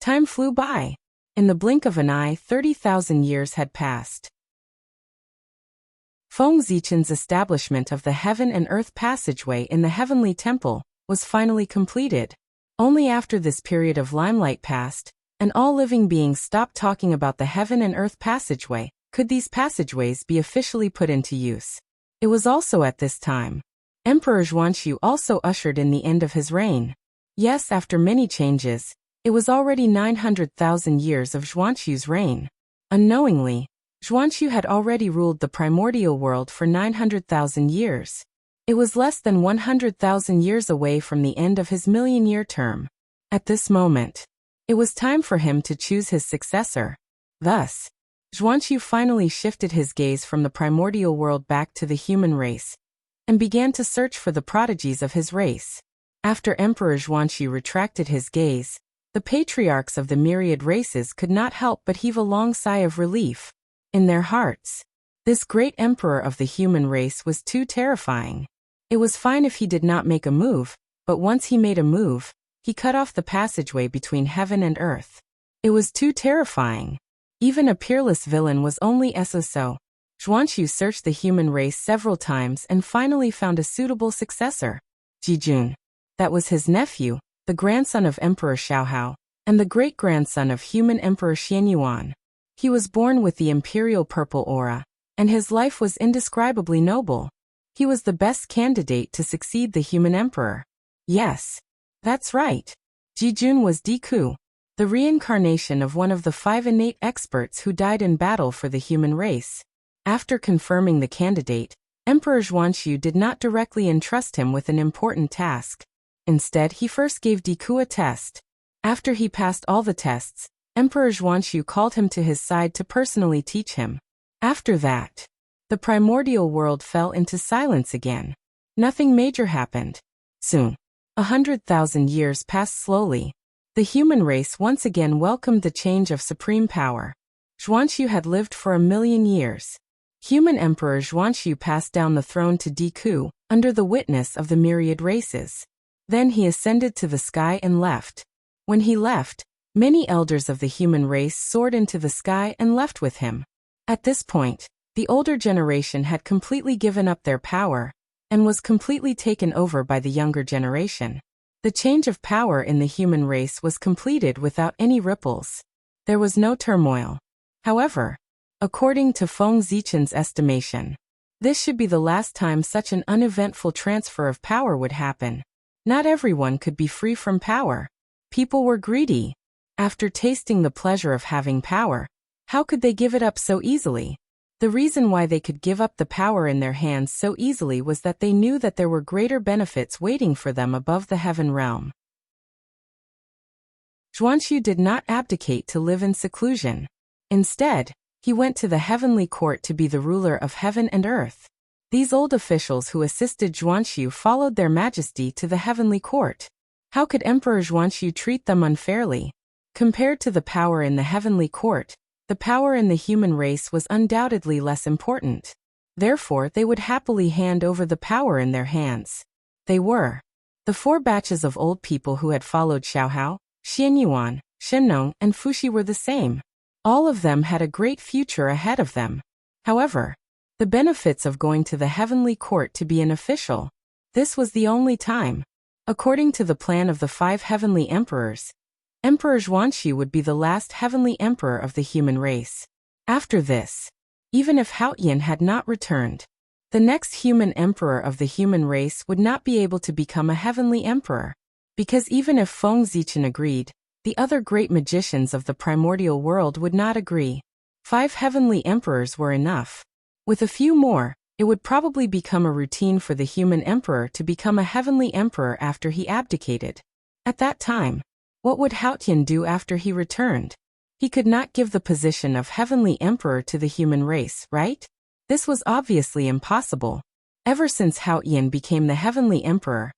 Time flew by. In the blink of an eye, 30,000 years had passed. Feng Zichen's establishment of the heaven and earth passageway in the heavenly temple was finally completed. Only after this period of limelight passed, and all living beings stopped talking about the heaven and earth passageway, could these passageways be officially put into use. It was also at this time Emperor Xuanxu also ushered in the end of his reign. Yes, after many changes, it was already 900,000 years of Xuanxu's reign. Unknowingly, Xuanxu had already ruled the primordial world for 900,000 years. It was less than 100,000 years away from the end of his million-year term. At this moment, it was time for him to choose his successor. Thus, Xuanxu finally shifted his gaze from the primordial world back to the human race, and began to search for the prodigies of his race. After Emperor Xuanxu retracted his gaze, the patriarchs of the myriad races could not help but heave a long sigh of relief. In their hearts, this great emperor of the human race was too terrifying. It was fine if he did not make a move, but once he made a move, he cut off the passageway between heaven and earth. It was too terrifying. Even a peerless villain was only so. Xuanxu searched the human race several times and finally found a suitable successor. Jijun. That was his nephew, the grandson of Emperor Xiaohao, and the great-grandson of human Emperor Xianyuan. He was born with the imperial purple aura, and his life was indescribably noble. He was the best candidate to succeed the human emperor. Yes, that's right. Jijun was Diku, the reincarnation of one of the 5 innate experts who died in battle for the human race. After confirming the candidate, Emperor Xuanxu did not directly entrust him with an important task. Instead, he first gave Diku a test. After he passed all the tests, Emperor Xuanxu called him to his side to personally teach him. After that, the primordial world fell into silence again. Nothing major happened. Soon, 100,000 years passed slowly. The human race once again welcomed the change of supreme power. Xuanxu had lived for 1,000,000 years. Human Emperor Xuanxu passed down the throne to Diku, under the witness of the myriad races. Then he ascended to the sky and left. When he left, many elders of the human race soared into the sky and left with him. At this point, the older generation had completely given up their power, and was completely taken over by the younger generation. The change of power in the human race was completed without any ripples. There was no turmoil. However, according to Feng Zichen's estimation, this should be the last time such an uneventful transfer of power would happen. Not everyone could be free from power. People were greedy. After tasting the pleasure of having power, how could they give it up so easily? The reason why they could give up the power in their hands so easily was that they knew that there were greater benefits waiting for them above the heaven realm. Xuanxu did not abdicate to live in seclusion. Instead, he went to the heavenly court to be the ruler of heaven and earth. These old officials who assisted Zhuanxiu followed their majesty to the heavenly court. How could Emperor Zhuanxiu treat them unfairly? Compared to the power in the heavenly court, the power in the human race was undoubtedly less important. Therefore, they would happily hand over the power in their hands. They were the 4 batches of old people who had followed Xiaohao, Xianyuan, Shennong, and Fuxi were the same. All of them had a great future ahead of them. However, the benefits of going to the heavenly court to be an official, this was the only time. According to the plan of the 5 heavenly emperors, Emperor Zhuanxi would be the last heavenly emperor of the human race. After this, even if Haoyan had not returned, the next human emperor of the human race would not be able to become a heavenly emperor, because even if Feng Zichen agreed, the other great magicians of the primordial world would not agree. 5 heavenly emperors were enough. With a few more, it would probably become a routine for the human emperor to become a heavenly emperor after he abdicated. At that time, what would Haoyan do after he returned? He could not give the position of heavenly emperor to the human race, right? This was obviously impossible. Ever since Haoyan became the heavenly emperor,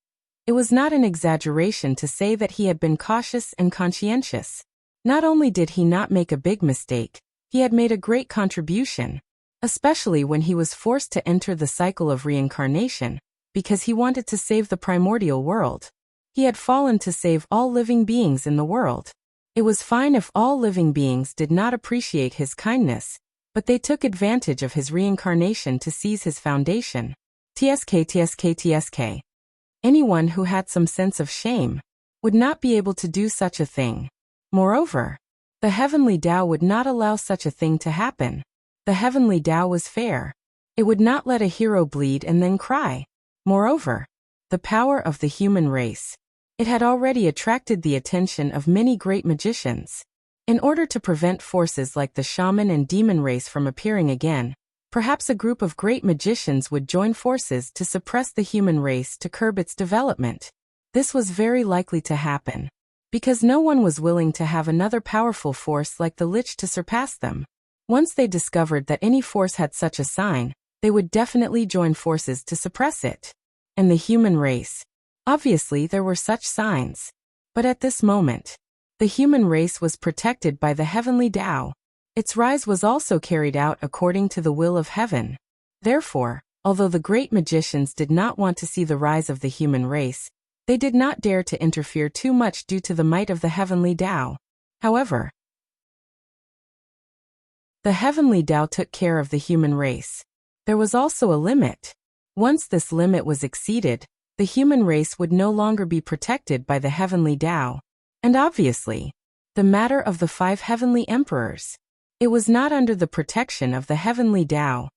it was not an exaggeration to say that he had been cautious and conscientious. Not only did he not make a big mistake, he had made a great contribution, especially when he was forced to enter the cycle of reincarnation, because he wanted to save the primordial world. He had fallen to save all living beings in the world. It was fine if all living beings did not appreciate his kindness, but they took advantage of his reincarnation to seize his foundation. TSK. Anyone who had some sense of shame would not be able to do such a thing. Moreover, the heavenly Tao would not allow such a thing to happen. The heavenly Tao was fair. It would not let a hero bleed and then cry. Moreover, the power of the human race. It had already attracted the attention of many great magicians. In order to prevent forces like the shaman and demon race from appearing again, perhaps a group of great magicians would join forces to suppress the human race to curb its development. This was very likely to happen, because no one was willing to have another powerful force like the Lich to surpass them. Once they discovered that any force had such a sign, they would definitely join forces to suppress it. And the human race. Obviously there were such signs. But at this moment, the human race was protected by the heavenly Tao. Its rise was also carried out according to the will of heaven. Therefore, although the great magicians did not want to see the rise of the human race, they did not dare to interfere too much due to the might of the heavenly Tao. However, the heavenly Tao took care of the human race. There was also a limit. Once this limit was exceeded, the human race would no longer be protected by the heavenly Tao. And obviously, the matter of the 5 heavenly emperors. It was not under the protection of the heavenly Tao.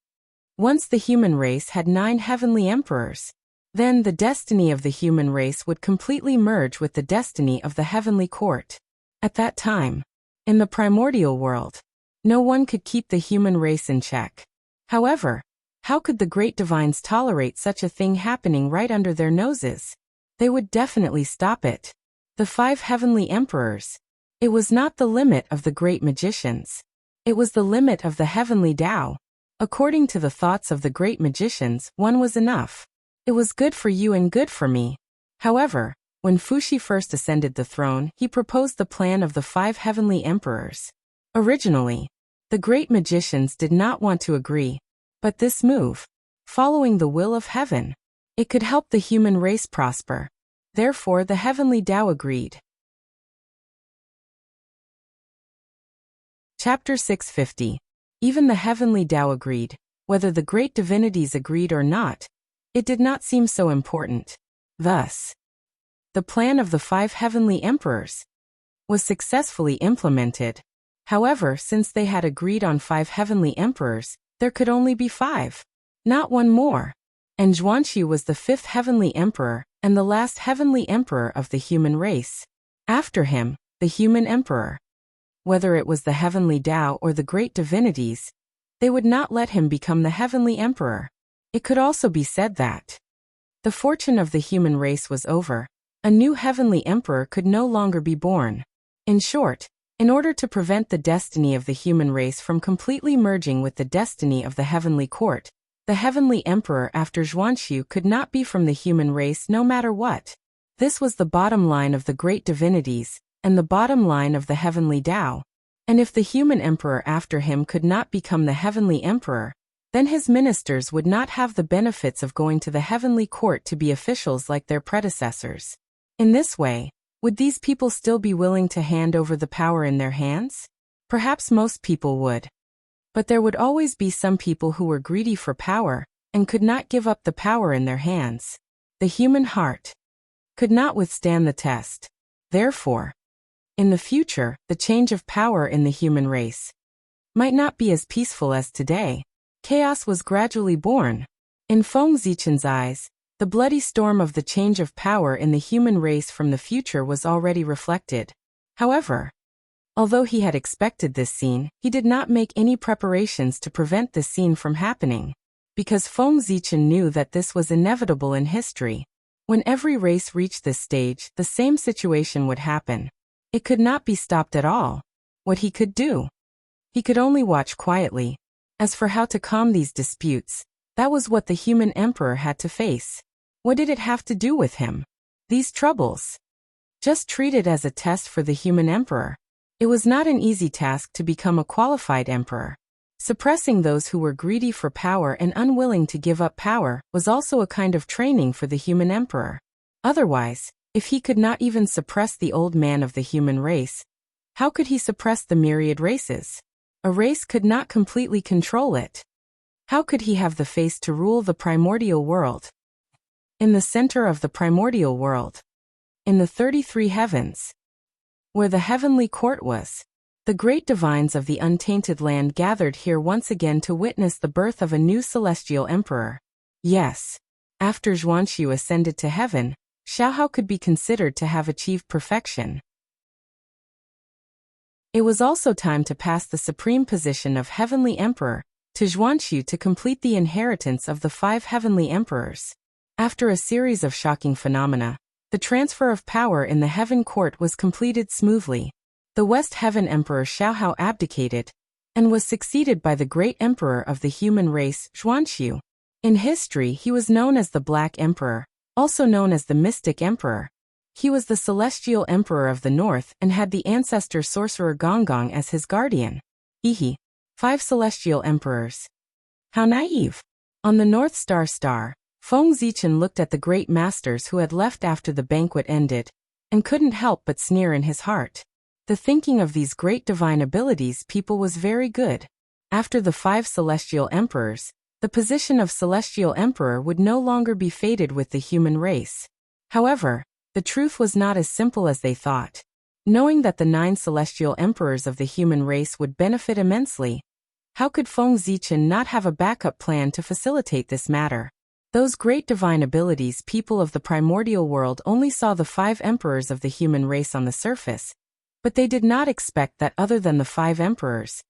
Once the human race had 9 heavenly emperors, then the destiny of the human race would completely merge with the destiny of the heavenly court. At that time, in the primordial world, no one could keep the human race in check. However, how could the great divines tolerate such a thing happening right under their noses? They would definitely stop it. The 5 heavenly emperors. It was not the limit of the great magicians. It was the limit of the heavenly Tao. According to the thoughts of the great magicians, one was enough. It was good for you and good for me. However, when Fuxi first ascended the throne, he proposed the plan of the 5 heavenly emperors. Originally, the great magicians did not want to agree, but this move, following the will of heaven, it could help the human race prosper. Therefore, the heavenly Tao agreed. Chapter 650. Even the heavenly Tao agreed. Whether the great divinities agreed or not, it did not seem so important. Thus, the plan of the 5 heavenly emperors was successfully implemented. However, since they had agreed on 5 heavenly emperors, there could only be 5, not one more. And Zhuanxi was the 5th heavenly emperor and the last heavenly emperor of the human race. After him, the human emperor. Whether it was the heavenly Tao or the great divinities, they would not let him become the heavenly emperor. It could also be said that the fortune of the human race was over. A new heavenly emperor could no longer be born. In short, in order to prevent the destiny of the human race from completely merging with the destiny of the heavenly court, The heavenly emperor after Zhuanxu could not be from the human race no matter what. This was the bottom line of the great divinities, and the bottom line of the heavenly Tao. And if the human emperor after him could not become the heavenly emperor, then his ministers would not have the benefits of going to the heavenly court to be officials like their predecessors. In this way, would these people still be willing to hand over the power in their hands? Perhaps most people would. But there would always be some people who were greedy for power and could not give up the power in their hands. The human heart could not withstand the test. Therefore, in the future, the change of power in the human race might not be as peaceful as today. Chaos was gradually born. In Feng Zichen's eyes, the bloody storm of the change of power in the human race from the future was already reflected. However, although he had expected this scene, he did not make any preparations to prevent this scene from happening. Because Feng Zichen knew that this was inevitable in history. When every race reached this stage, the same situation would happen. It could not be stopped at all. What he could do? He could only watch quietly. As for how to calm these disputes, that was what the human emperor had to face. What did it have to do with him? These troubles? Just treat it as a test for the human emperor. It was not an easy task to become a qualified emperor. Suppressing those who were greedy for power and unwilling to give up power was also a kind of training for the human emperor. Otherwise, if he could not even suppress the old man of the human race, how could he suppress the myriad races? A race could not completely control it. How could he have the face to rule the primordial world? In the center of the primordial world, in the 33 heavens, where the heavenly court was, the great divines of the untainted land gathered here once again to witness the birth of a new celestial emperor. Yes, after Zhuanxu ascended to heaven, Xiaohao could be considered to have achieved perfection. It was also time to pass the supreme position of heavenly emperor to Zhuanxu to complete the inheritance of the 5 heavenly emperors. After a series of shocking phenomena, the transfer of power in the heaven court was completed smoothly. The West Heaven Emperor Xiaohao abdicated and was succeeded by the great emperor of the human race, Zhuanxu. In history, he was known as the Black Emperor, also known as the Mystic Emperor. He was the celestial emperor of the north and had the ancestor sorcerer Gonggong as his guardian. 5 celestial emperors. How naive! On the North Star, Feng Zichen looked at the great masters who had left after the banquet ended, and couldn't help but sneer in his heart. The thinking of these great divine abilities people was very good. After the 5 celestial emperors, the position of celestial emperor would no longer be fated with the human race. However, the truth was not as simple as they thought. Knowing that the 9 celestial emperors of the human race would benefit immensely, how could Feng Zichen not have a backup plan to facilitate this matter? Those great divine abilities people of the primordial world only saw the 5 emperors of the human race on the surface, but they did not expect that other than the 5 emperors,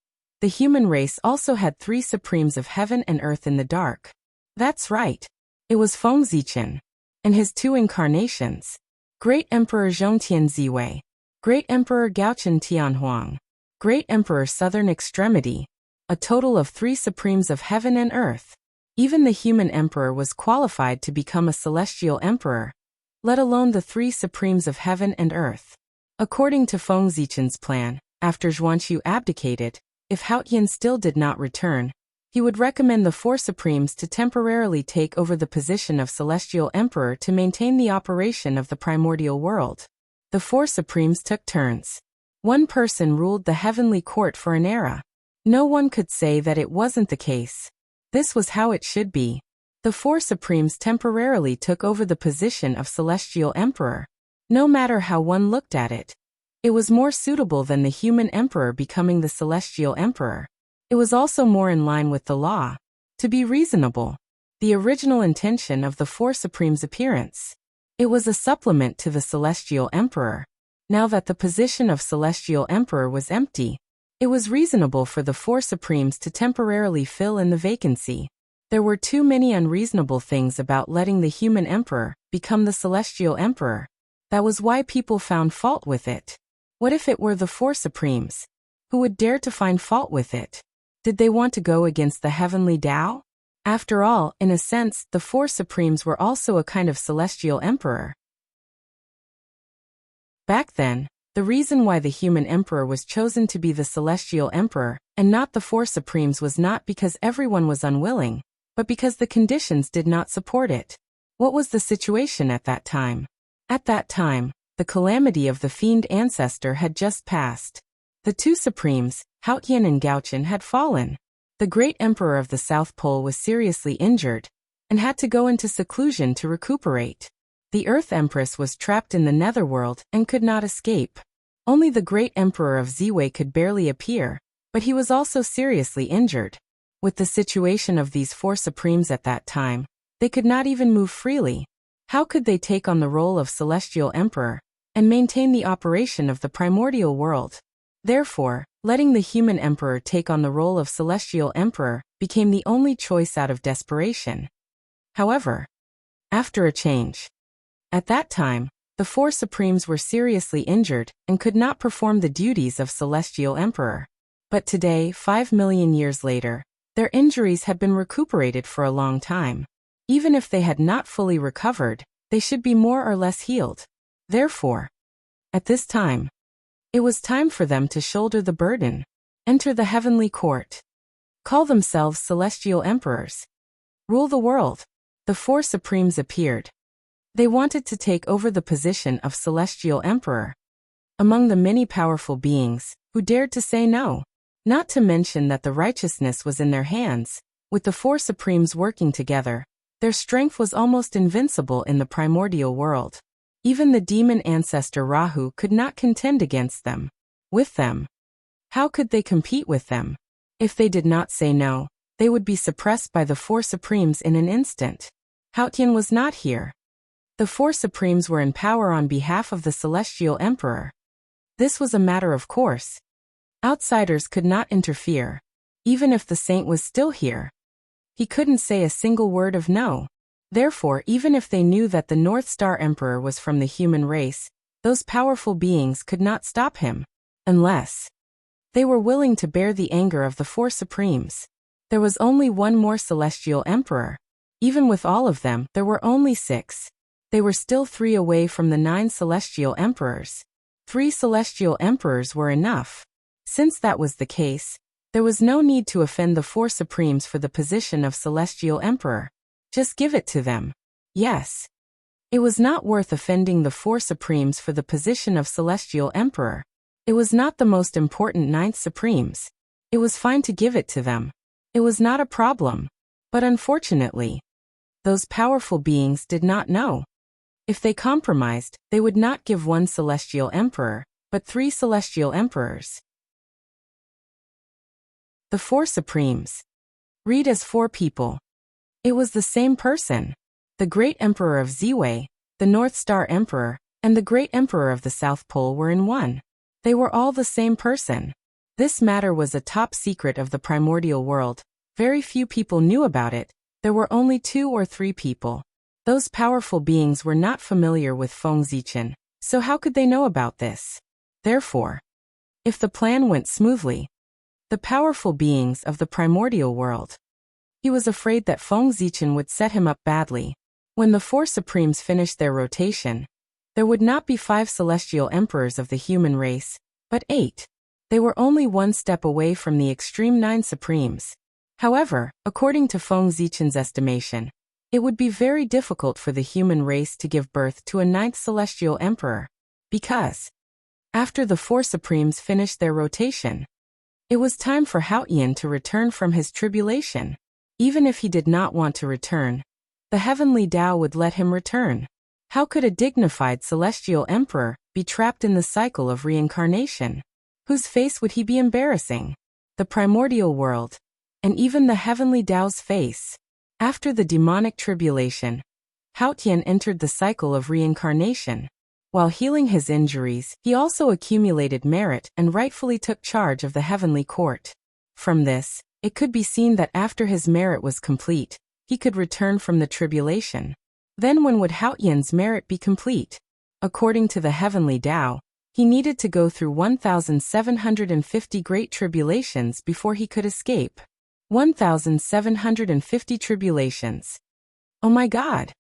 the human race also had 3 supremes of heaven and earth in the dark. That's right. It was Feng Zichen and his 2 incarnations. Great Emperor Zhongtian Ziwei, Great Emperor Gaochen Tianhuang, Great Emperor Southern Extremity, a total of 3 supremes of heaven and earth. Even the human emperor was qualified to become a celestial emperor, let alone the 3 supremes of heaven and earth. According to Feng Zichen's plan, after Zhuanxu abdicated, if Haotian still did not return, he would recommend the 4 supremes to temporarily take over the position of celestial emperor to maintain the operation of the primordial world. The 4 supremes took turns. One person ruled the heavenly court for an era. No one could say that it wasn't the case. This was how it should be. The 4 supremes temporarily took over the position of celestial emperor. No matter how one looked at it, it was more suitable than the human emperor becoming the celestial emperor. It was also more in line with the law. To be reasonable, the original intention of the 4 supremes' appearance. It was a supplement to the celestial emperor. Now that the position of celestial emperor was empty, it was reasonable for the 4 supremes to temporarily fill in the vacancy. There were too many unreasonable things about letting the human emperor become the celestial emperor. That was why people found fault with it. What if it were the 4 supremes? Who would dare to find fault with it? Did they want to go against the heavenly Tao? After all, in a sense, the four supremes were also a kind of celestial emperor. Back then, the reason why the human emperor was chosen to be the celestial emperor and not the four supremes was not because everyone was unwilling, but because the conditions did not support it. What was the situation at that time? At that time, the calamity of the fiend ancestor had just passed. The two supremes, Haotian and Gaochen, had fallen. The great emperor of the South Pole was seriously injured and had to go into seclusion to recuperate. The Earth Empress was trapped in the netherworld and could not escape. Only the great emperor of Ziwei could barely appear, but he was also seriously injured. With the situation of these four supremes at that time, they could not even move freely. How could they take on the role of celestial emperor and maintain the operation of the primordial world? Therefore, letting the human emperor take on the role of celestial emperor became the only choice out of desperation. However, after a change, at that time, the four supremes were seriously injured and could not perform the duties of celestial emperor. But today, 5 million years later, their injuries had been recuperated for a long time. Even if they had not fully recovered, they should be more or less healed. Therefore, at this time, it was time for them to shoulder the burden, enter the heavenly court, call themselves celestial emperors, rule the world. The four supremes appeared. They wanted to take over the position of celestial emperor. Among the many powerful beings who dared to say no, not to mention that the righteousness was in their hands, with the four supremes working together, their strength was almost invincible in the primordial world. Even the demon ancestor Rahu could not contend against them. With them, how could they compete with them? If they did not say no, they would be suppressed by the four supremes in an instant. Haotian was not here. The four supremes were in power on behalf of the celestial emperor. This was a matter of course. Outsiders could not interfere. Even if the saint was still here, he couldn't say a single word of no. Therefore, even if they knew that the North Star Emperor was from the human race, those powerful beings could not stop him, unless they were willing to bear the anger of the four supremes. There was only one more celestial emperor. Even with all of them, there were only 6. They were still 3 away from the 9 celestial emperors. 3 celestial emperors were enough. Since that was the case, there was no need to offend the 4 supremes for the position of celestial emperor. Just give it to them. Yes. It was not worth offending the 4 supremes for the position of celestial emperor. It was not the most important 9th supremes. It was fine to give it to them. It was not a problem. But unfortunately, those powerful beings did not know. If they compromised, they would not give 1 celestial emperor, but 3 celestial emperors. The 4 supremes. Read as 4 people. It was the same person. The great emperor of Ziwei, the North Star Emperor, and the great emperor of the South Pole were in one. They were all the same person. This matter was a top secret of the primordial world. Very few people knew about it. There were only 2 or 3 people. Those powerful beings were not familiar with Feng Zichen, so how could they know about this? Therefore, if the plan went smoothly, the powerful beings of the primordial world, he was afraid that Feng Zichen would set him up badly. When the 4 supremes finished their rotation, there would not be 5 celestial emperors of the human race, but 8. They were only 1 step away from the extreme 9 supremes. However, according to Feng Zichen's estimation, it would be very difficult for the human race to give birth to a 9th celestial emperor, because, after the 4 supremes finished their rotation, it was time for Haotian to return from his tribulation. Even if he did not want to return, the heavenly Tao would let him return. How could a dignified celestial emperor be trapped in the cycle of reincarnation? Whose face would he be embarrassing? The primordial world, and even the heavenly Tao's face. After the demonic tribulation, Haotian entered the cycle of reincarnation. While healing his injuries, he also accumulated merit and rightfully took charge of the heavenly court. From this, it could be seen that after his merit was complete, he could return from the tribulation. Then when would Haotian's merit be complete? According to the heavenly Tao, he needed to go through 1,750 great tribulations before he could escape. 1,750 tribulations. Oh my God!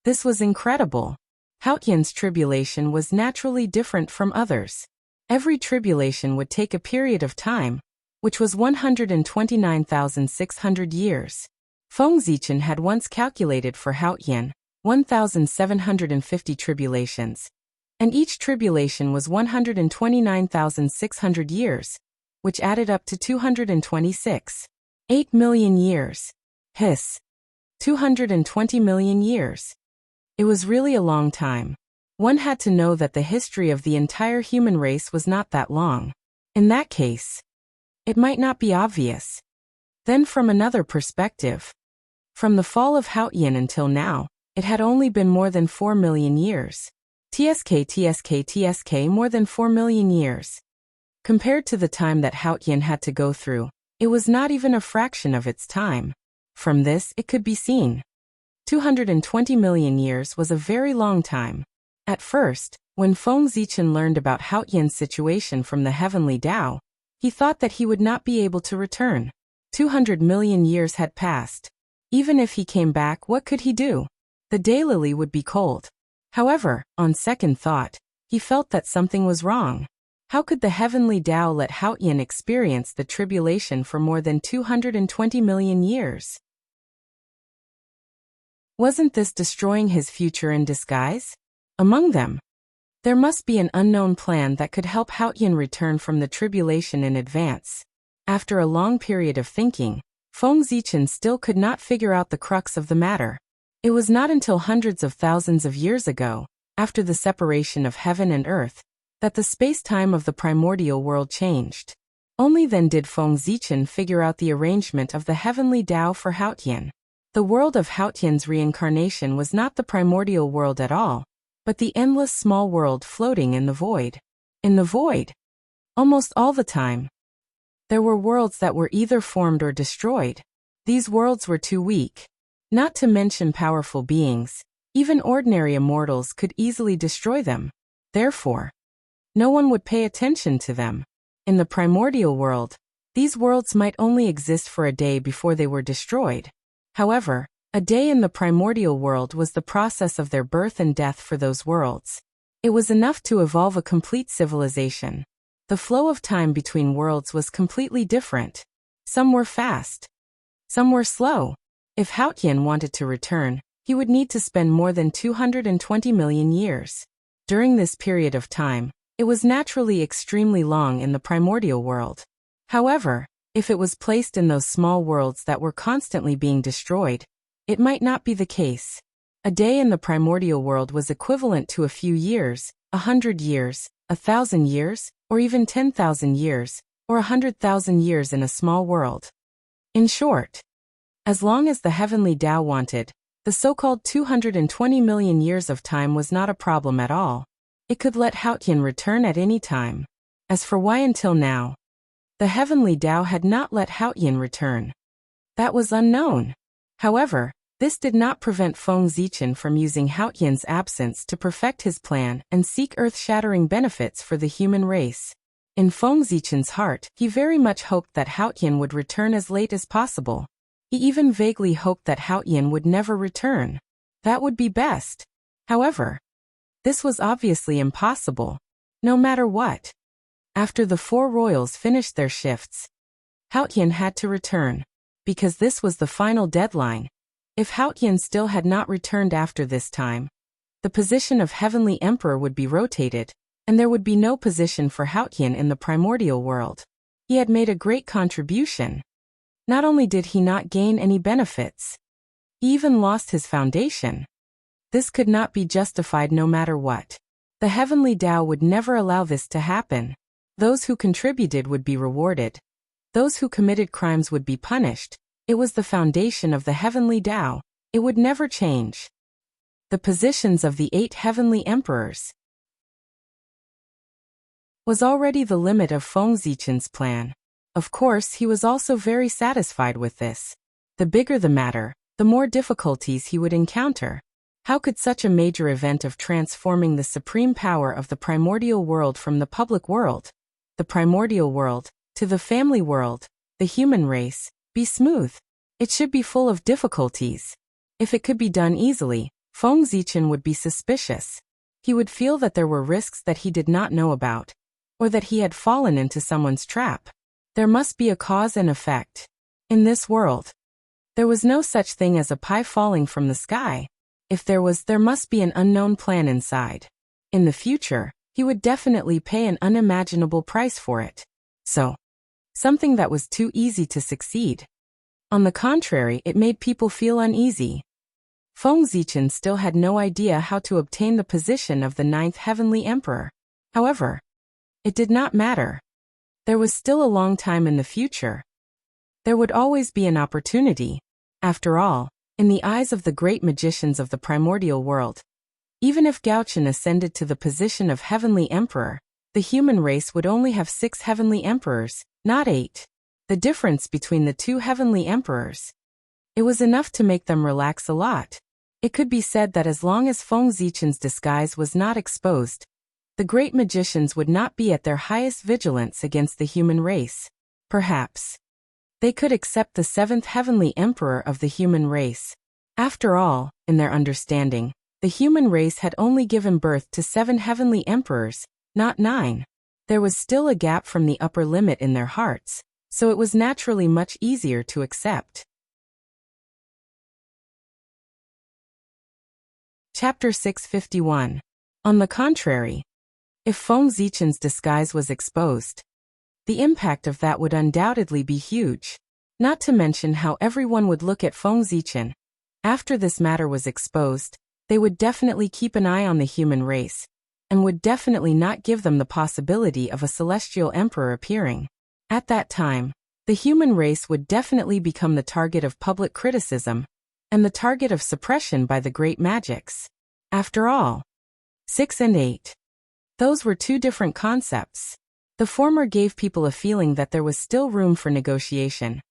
This was incredible. Haotian's tribulation was naturally different from others. Every tribulation would take a period of time, which was 129,600 years. Feng Zichen had once calculated for Haotian 1,750 tribulations, and each tribulation was 129,600 years, which added up to 226. 8 million years. Hiss. 220 million years. It was really a long time. One had to know that the history of the entire human race was not that long. In that case, it might not be obvious. Then from another perspective, from the fall of Haotian until now, it had only been more than 4 million years. TSK more than 4 million years. Compared to the time that Haotian had to go through, it was not even a fraction of its time. From this, it could be seen. 220 million years was a very long time. At first, when Feng Zichen learned about Haotian's situation from the heavenly Tao, he thought that he would not be able to return. 200 million years had passed. Even if he came back, what could he do? The daylily would be cold. However, on second thought, he felt that something was wrong. How could the heavenly Tao let Haotian experience the tribulation for more than 220 million years? Wasn't this destroying his future in disguise? Among them, there must be an unknown plan that could help Haotian return from the tribulation in advance. After a long period of thinking, Feng Zichen still could not figure out the crux of the matter. It was not until hundreds of thousands of years ago, after the separation of heaven and earth, that the space-time of the primordial world changed. Only then did Feng Zichen figure out the arrangement of the heavenly Tao for Haotian. The world of Haotian's reincarnation was not the primordial world at all, but the endless small world floating in the void. In the void, almost all the time, there were worlds that were either formed or destroyed. These worlds were too weak. Not to mention powerful beings, even ordinary immortals could easily destroy them. Therefore, no one would pay attention to them. In the primordial world, these worlds might only exist for a day before they were destroyed. However, a day in the primordial world was the process of their birth and death for those worlds. It was enough to evolve a complete civilization. The flow of time between worlds was completely different. Some were fast. Some were slow. If Haotian wanted to return, he would need to spend more than 220 million years. During this period of time, it was naturally extremely long in the primordial world. However, if it was placed in those small worlds that were constantly being destroyed, it might not be the case. A day in the primordial world was equivalent to a few years, 100 years, 1,000 years, or even 10,000 years, or 100,000 years in a small world. In short, as long as the heavenly Tao wanted, the so-called 220 million years of time was not a problem at all. It could let Haotian return at any time. As for why until now, the heavenly Tao had not let Haotian return, that was unknown. However, this did not prevent Feng Zichen from using Haotian's absence to perfect his plan and seek earth-shattering benefits for the human race. In Feng Zichen's heart, he very much hoped that Haotian would return as late as possible. He even vaguely hoped that Haotian would never return. That would be best. However, this was obviously impossible, no matter what. After the four royals finished their shifts, Haotian had to return, because this was the final deadline. If Haotian still had not returned after this time, the position of Heavenly Emperor would be rotated, and there would be no position for Haotian in the primordial world. He had made a great contribution. Not only did he not gain any benefits, he even lost his foundation. This could not be justified no matter what. The heavenly Tao would never allow this to happen. Those who contributed would be rewarded. Those who committed crimes would be punished. It was the foundation of the heavenly Tao. It would never change. The positions of the 8 heavenly emperors was already the limit of Feng Zichen's plan. Of course, he was also very satisfied with this. The bigger the matter, the more difficulties he would encounter. How could such a major event of transforming the supreme power of the primordial world from the public world, the primordial world, to the family world, the human race, be smooth. It should be full of difficulties. If it could be done easily, Feng Zichen would be suspicious. He would feel that there were risks that he did not know about, or that he had fallen into someone's trap. There must be a cause and effect. In this world, there was no such thing as a pie falling from the sky. If there was, there must be an unknown plan inside. In the future, he would definitely pay an unimaginable price for it. So, something that was too easy to succeed. On the contrary, it made people feel uneasy. Feng Zichen still had no idea how to obtain the position of the 9th Heavenly Emperor. However, it did not matter. There was still a long time in the future. There would always be an opportunity. After all, in the eyes of the great magicians of the primordial world, even if Gao Chen ascended to the position of Heavenly Emperor, the human race would only have 6 Heavenly Emperors, not 8. The difference between the 2 Heavenly Emperors. It was enough to make them relax a lot. It could be said that as long as Feng Zichen's disguise was not exposed, the great magicians would not be at their highest vigilance against the human race. Perhaps they could accept the 7th Heavenly Emperor of the human race. After all, in their understanding, the human race had only given birth to 7 Heavenly Emperors, not 9. There was still a gap from the upper limit in their hearts, so it was naturally much easier to accept. Chapter 651. On the contrary, if Feng Zichen's disguise was exposed, the impact of that would undoubtedly be huge. Not to mention how everyone would look at Feng Zichen. After this matter was exposed, they would definitely keep an eye on the human race, and would definitely not give them the possibility of a celestial emperor appearing. At that time, the human race would definitely become the target of public criticism, and the target of suppression by the great magics. After all, 6 and 8. Those were 2 different concepts. The former gave people a feeling that there was still room for negotiation,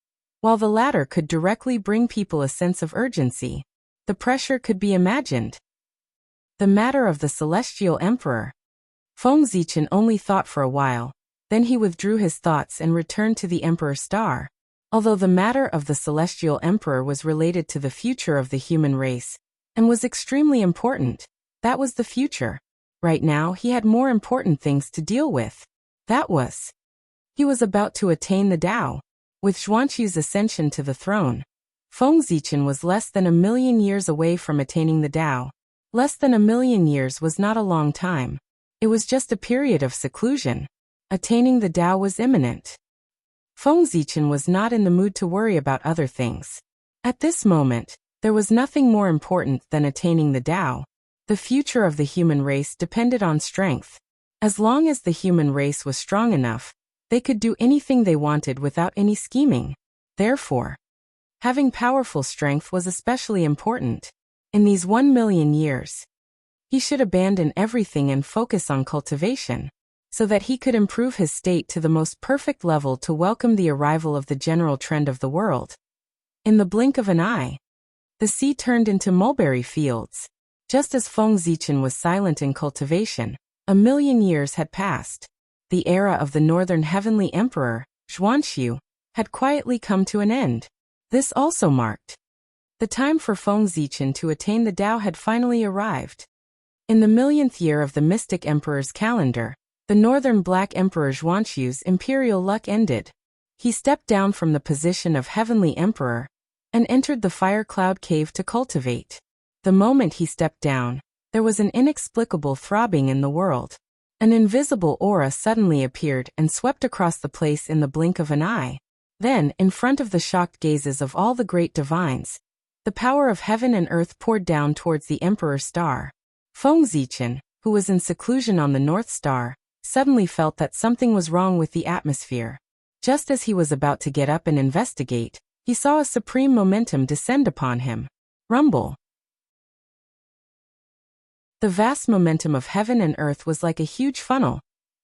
while the latter could directly bring people a sense of urgency. The pressure could be imagined. The matter of the celestial emperor. Feng Zichen only thought for a while, then he withdrew his thoughts and returned to the Emperor Star. Although the matter of the celestial emperor was related to the future of the human race, and was extremely important, that was the future. Right now he had more important things to deal with. He was about to attain the Tao. With Xuanqi's ascension to the throne, Feng Zichen was less than 1,000,000 years away from attaining the Tao. Less than 1,000,000 years was not a long time. It was just a period of seclusion. Attaining the Tao was imminent. Feng Zichen was not in the mood to worry about other things. At this moment, there was nothing more important than attaining the Tao. The future of the human race depended on strength. As long as the human race was strong enough, they could do anything they wanted without any scheming. Therefore, having powerful strength was especially important. In these 1,000,000 years, he should abandon everything and focus on cultivation, so that he could improve his state to the most perfect level to welcome the arrival of the general trend of the world. In the blink of an eye, the sea turned into mulberry fields. Just as Feng Zichen was silent in cultivation, 1,000,000 years had passed. The era of the Northern Heavenly Emperor, Xuanqiu, had quietly come to an end. This also marked the time for Feng Zichen to attain the Tao had finally arrived. In the 1,000,000th year of the Mystic Emperor's calendar, the Northern Black Emperor Xuanqiu's imperial luck ended. He stepped down from the position of Heavenly Emperor and entered the Fire Cloud Cave to cultivate. The moment he stepped down, there was an inexplicable throbbing in the world. An invisible aura suddenly appeared and swept across the place in the blink of an eye. Then, in front of the shocked gazes of all the great divines, the power of heaven and earth poured down towards the Emperor Star. Feng Zichen, who was in seclusion on the North Star, suddenly felt that something was wrong with the atmosphere. Just as he was about to get up and investigate, he saw a supreme momentum descend upon him. Rumble. The vast momentum of heaven and earth was like a huge funnel,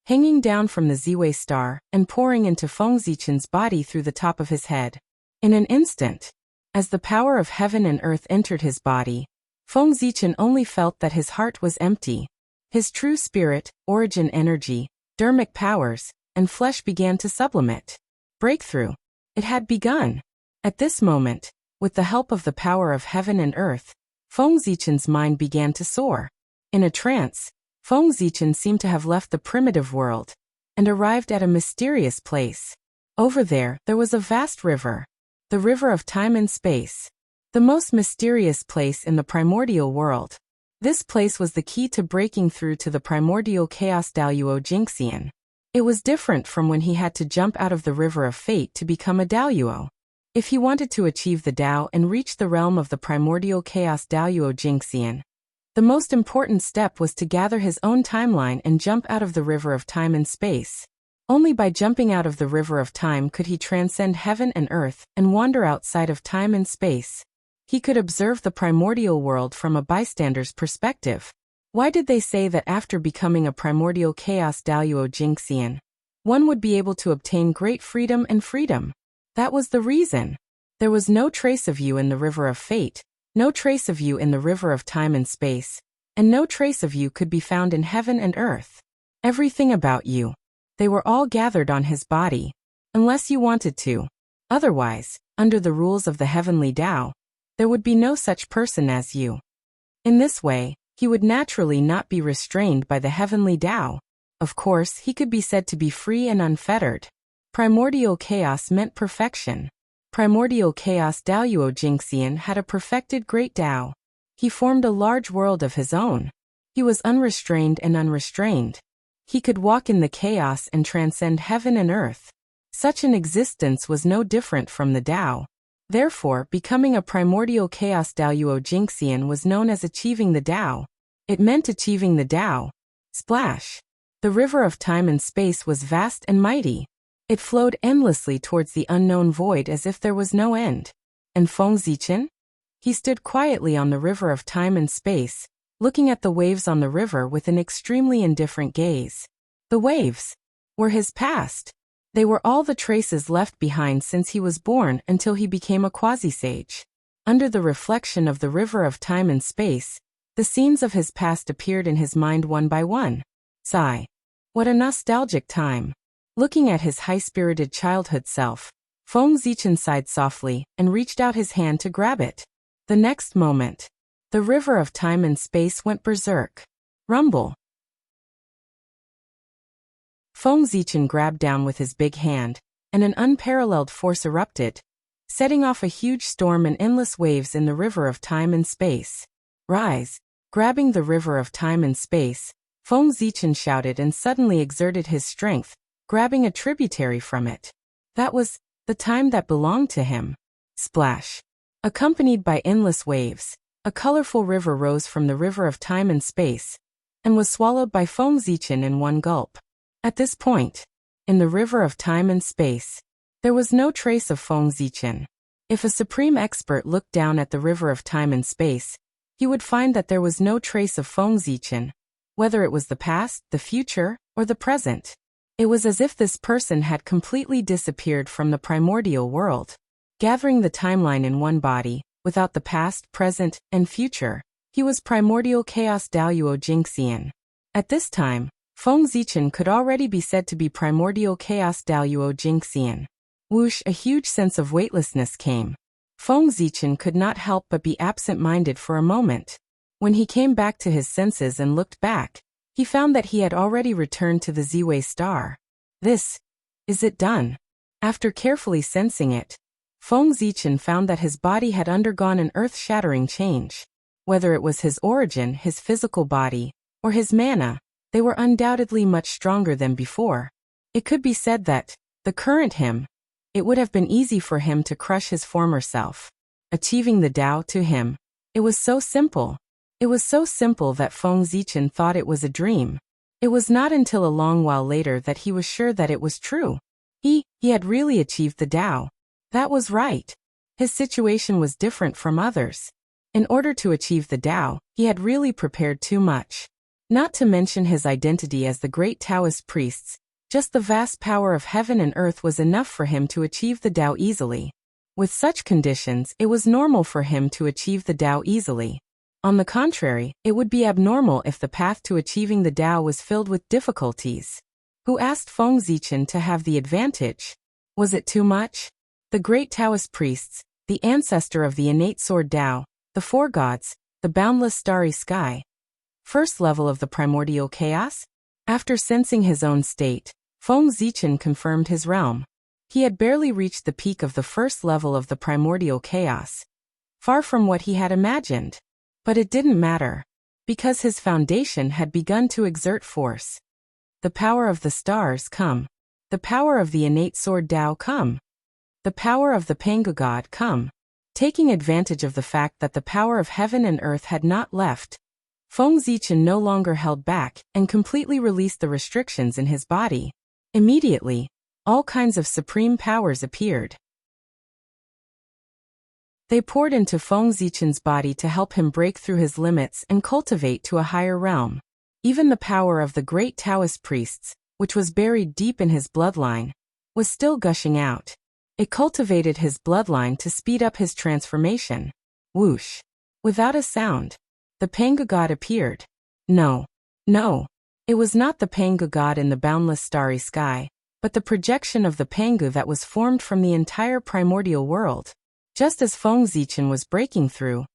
hanging down from the Ziwei star and pouring into Feng Zichen's body through the top of his head. In an instant, as the power of heaven and earth entered his body, Feng Zichen only felt that his heart was empty. His true spirit, origin energy, dermic powers, and flesh began to sublimate. Breakthrough. It had begun. At this moment, with the help of the power of heaven and earth, Feng Zichen's mind began to soar. In a trance, Feng Zichen seemed to have left the primitive world and arrived at a mysterious place. Over there was a vast river, the river of time and space, the most mysterious place in the primordial world. This place was the key to breaking through to the primordial chaos Daoyuo Jingxian. It was different from when he had to jump out of the river of fate to become a Daoyuo. If he wanted to achieve the Dao and reach the realm of the primordial chaos Daoyuo Jingxian, the most important step was to gather his own timeline and jump out of the river of time and space. Only by jumping out of the river of time could he transcend heaven and earth and wander outside of time and space. He could observe the primordial world from a bystander's perspective. Why did they say that after becoming a primordial chaos Daoyuo Jingxian, one would be able to obtain great freedom and freedom? That was the reason. There was no trace of you in the river of fate, no trace of you in the river of time and space, and no trace of you could be found in heaven and earth. Everything about you. They were all gathered on his body, unless you wanted to. Otherwise, under the rules of the heavenly Tao, there would be no such person as you. In this way, he would naturally not be restrained by the heavenly Tao. Of course, he could be said to be free and unfettered. Primordial chaos meant perfection. Primordial chaos Daoyuo Jingxian had a perfected great Tao. He formed a large world of his own. He was unrestrained and unrestrained. He could walk in the chaos and transcend heaven and earth. Such an existence was no different from the Tao. Therefore, becoming a primordial chaos Daoyuo Jingxian was known as achieving the Tao. It meant achieving the Tao. Splash! The river of time and space was vast and mighty. It flowed endlessly towards the unknown void as if there was no end. And Feng Zichen? He stood quietly on the river of time and space, looking at the waves on the river with an extremely indifferent gaze. The waves were his past. They were all the traces left behind since he was born until he became a quasi-sage. Under the reflection of the river of time and space, the scenes of his past appeared in his mind one by one. Sigh. What a nostalgic time. Looking at his high-spirited childhood self, Feng Zichen sighed softly and reached out his hand to grab it. The next moment, the river of time and space went berserk. Rumble. Feng Zichen grabbed down with his big hand, and an unparalleled force erupted, setting off a huge storm and endless waves in the river of time and space. Rise! Grabbing the river of time and space, Feng Zichen shouted and suddenly exerted his strength, grabbing a tributary from it. That was the time that belonged to him. Splash! Accompanied by endless waves, a colorful river rose from the river of time and space, and was swallowed by Feng Zichen in one gulp. At this point, in the river of time and space, there was no trace of Feng Zichen. If a supreme expert looked down at the river of time and space, he would find that there was no trace of Feng Zichen, whether it was the past, the future, or the present. It was as if this person had completely disappeared from the primordial world. Gathering the timeline in one body, without the past, present, and future, he was primordial chaos Daoyuo Jingxian. At this time, Feng Zichen could already be said to be primordial chaos Daoyuo Jingxian. Whoosh! A huge sense of weightlessness came. Feng Zichen could not help but be absent-minded for a moment. When he came back to his senses and looked back, he found that he had already returned to the Ziwei star. Is it done? After carefully sensing it, Feng Zichen found that his body had undergone an earth-shattering change. Whether it was his origin, his physical body, or his mana, they were undoubtedly much stronger than before. It could be said that, the current him, it would have been easy for him to crush his former self. Achieving the Tao to him, it was so simple. It was so simple that Feng Zichen thought it was a dream. It was not until a long while later that he was sure that it was true. He had really achieved the Tao. That was right. His situation was different from others. In order to achieve the Tao, he had really prepared too much. Not to mention his identity as the great Taoist priests, just the vast power of heaven and earth was enough for him to achieve the Tao easily. With such conditions, it was normal for him to achieve the Tao easily. On the contrary, it would be abnormal if the path to achieving the Tao was filled with difficulties. Who asked Feng Zichen to have the advantage? Was it too much? The great Taoist priests, the ancestor of the innate sword Tao, the four gods, the boundless starry sky. First level of the primordial chaos? After sensing his own state, Feng Zichen confirmed his realm. He had barely reached the peak of the first level of the primordial chaos. Far from what he had imagined. But it didn't matter. Because his foundation had begun to exert force. The power of the stars come. The power of the innate sword Tao come. The power of the Panga God come. Taking advantage of the fact that the power of heaven and earth had not left, Feng Zichen no longer held back and completely released the restrictions in his body. Immediately, all kinds of supreme powers appeared. They poured into Feng Zichen's body to help him break through his limits and cultivate to a higher realm. Even the power of the great Taoist priests, which was buried deep in his bloodline, was still gushing out. It cultivated his bloodline to speed up his transformation. Whoosh! Without a sound, the Panga God appeared. No. It was not the Panga God in the boundless starry sky, but the projection of the Panga that was formed from the entire primordial world. Just as Feng Zichen was breaking through,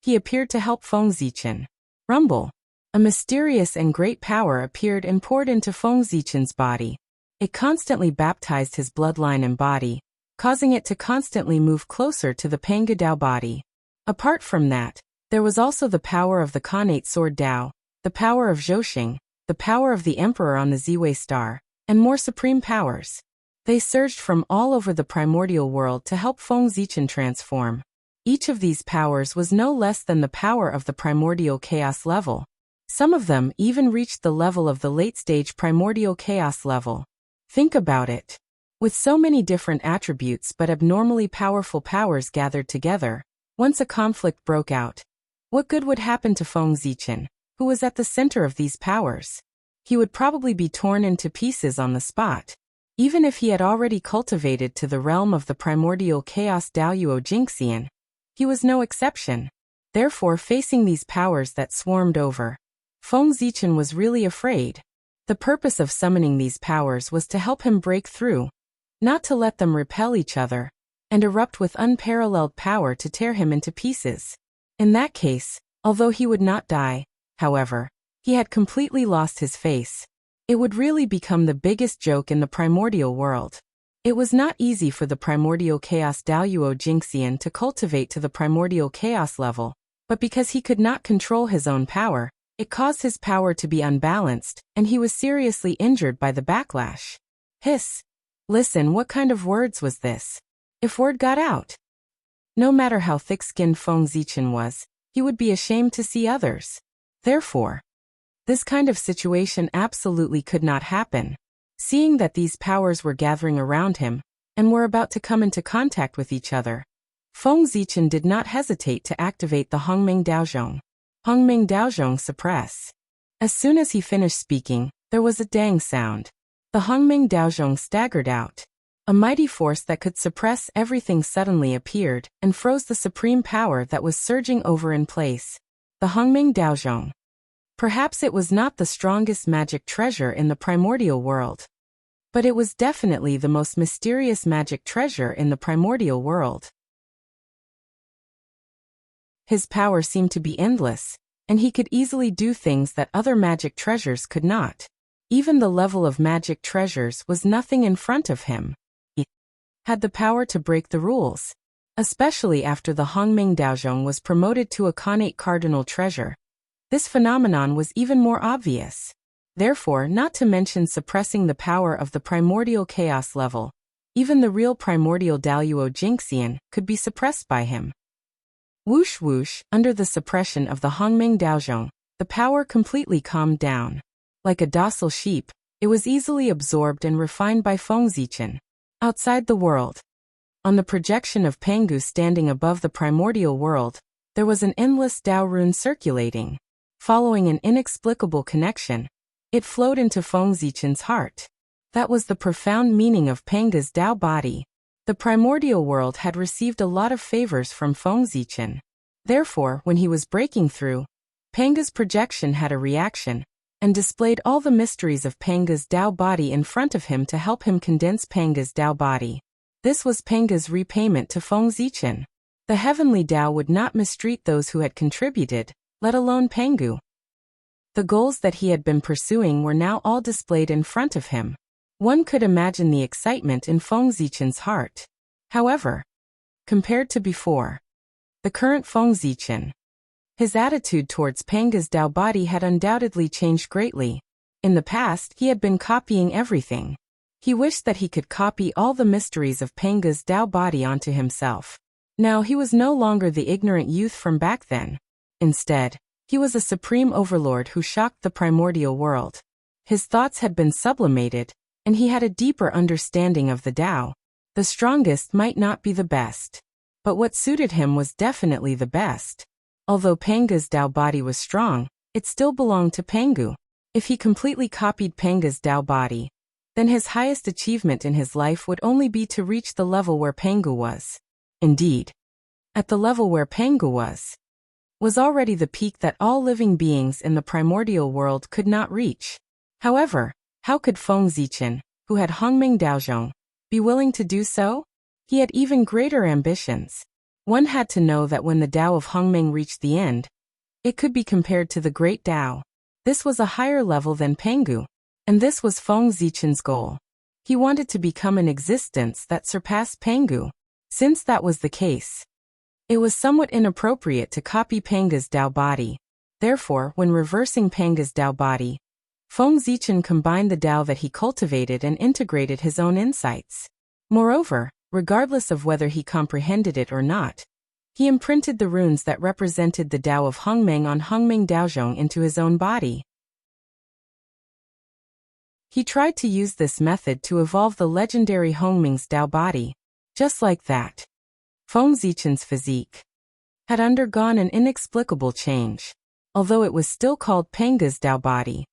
he appeared to help Feng Zichen. Rumble! A mysterious and great power appeared and poured into Feng Zichen's body. It constantly baptized his bloodline and body, causing it to constantly move closer to the Panga Dao body. Apart from that, there was also the power of the Khanate sword Dao, the power of Zhouxing, the power of the Emperor on the Ziwei star, and more supreme powers. They surged from all over the primordial world to help Feng Zichen transform. Each of these powers was no less than the power of the primordial chaos level. Some of them even reached the level of the late-stage primordial chaos level. Think about it. With so many different attributes but abnormally powerful powers gathered together, once a conflict broke out, what good would happen to Feng Zichen, who was at the center of these powers? He would probably be torn into pieces on the spot. Even if he had already cultivated to the realm of the primordial chaos Daoyuo Jingxian, he was no exception. Therefore, facing these powers that swarmed over, Feng Zichen was really afraid. The purpose of summoning these powers was to help him break through, not to let them repel each other, and erupt with unparalleled power to tear him into pieces. In that case, although he would not die, however, he had completely lost his face. It would really become the biggest joke in the primordial world. It was not easy for the primordial chaos Daoyuo Jingxian to cultivate to the primordial chaos level, but because he could not control his own power, it caused his power to be unbalanced, and he was seriously injured by the backlash. Hiss! Listen, what kind of words was this? If word got out, no matter how thick-skinned Feng Zichen was, he would be ashamed to see others. Therefore, this kind of situation absolutely could not happen. Seeing that these powers were gathering around him, and were about to come into contact with each other, Feng Zichen did not hesitate to activate the Hongming Daozhong. Hongming Daozhong suppress. As soon as he finished speaking, there was a dang sound. The Hongming Daozhong staggered out. A mighty force that could suppress everything suddenly appeared and froze the supreme power that was surging over in place. The Hongming Daozhong. Perhaps it was not the strongest magic treasure in the primordial world, but it was definitely the most mysterious magic treasure in the primordial world. His power seemed to be endless, and he could easily do things that other magic treasures could not. Even the level of magic treasures was nothing in front of him. He had the power to break the rules, especially after the Hongming Daozhong was promoted to a Khanate cardinal treasure. This phenomenon was even more obvious. Therefore, not to mention suppressing the power of the primordial chaos level, even the real primordial Daoyuo Jingxian could be suppressed by him. Whoosh whoosh, under the suppression of the Hongming Daozhong, the power completely calmed down. Like a docile sheep, it was easily absorbed and refined by Feng Zichen. Outside the world, on the projection of Pangu standing above the primordial world, there was an endless Dao rune circulating. Following an inexplicable connection, it flowed into Feng Zichen's heart. That was the profound meaning of Panga's Dao body. The primordial world had received a lot of favors from Feng Zichen. Therefore, when he was breaking through, Panga's projection had a reaction, and displayed all the mysteries of Panga's Dao body in front of him to help him condense Panga's Dao body. This was Penga's repayment to Feng Zichen. The heavenly Tao would not mistreat those who had contributed, let alone Pengu. The goals that he had been pursuing were now all displayed in front of him. One could imagine the excitement in Feng Zichen's heart. However, compared to before, the current Feng Zichen, his attitude towards Penga's Tao body had undoubtedly changed greatly. In the past, he had been copying everything. He wished that he could copy all the mysteries of Penga's Tao body onto himself. Now he was no longer the ignorant youth from back then. Instead, he was a supreme overlord who shocked the primordial world. His thoughts had been sublimated, and he had a deeper understanding of the Tao. The strongest might not be the best, but what suited him was definitely the best. Although Penga's Tao body was strong, it still belonged to Pengu. If he completely copied Penga's Tao body, then his highest achievement in his life would only be to reach the level where Pengu was. Indeed, at the level where Pengu was already the peak that all living beings in the primordial world could not reach. However, how could Feng Zichen, who had Hongming Daozhong, be willing to do so? He had even greater ambitions. One had to know that when the Tao of Hongming reached the end, it could be compared to the great Tao. This was a higher level than Pengu, and this was Feng Zichen's goal. He wanted to become an existence that surpassed Pengu. Since that was the case, it was somewhat inappropriate to copy Penga's Tao body. Therefore, when reversing Penga's Tao body, Feng Zichen combined the Tao that he cultivated and integrated his own insights. Moreover, regardless of whether he comprehended it or not, he imprinted the runes that represented the Tao of Hongmeng on Hongmeng Daozhong into his own body. He tried to use this method to evolve the legendary Hongmeng's Tao body. Just like that, Feng Zichen's physique had undergone an inexplicable change, although it was still called Penga's Tao body.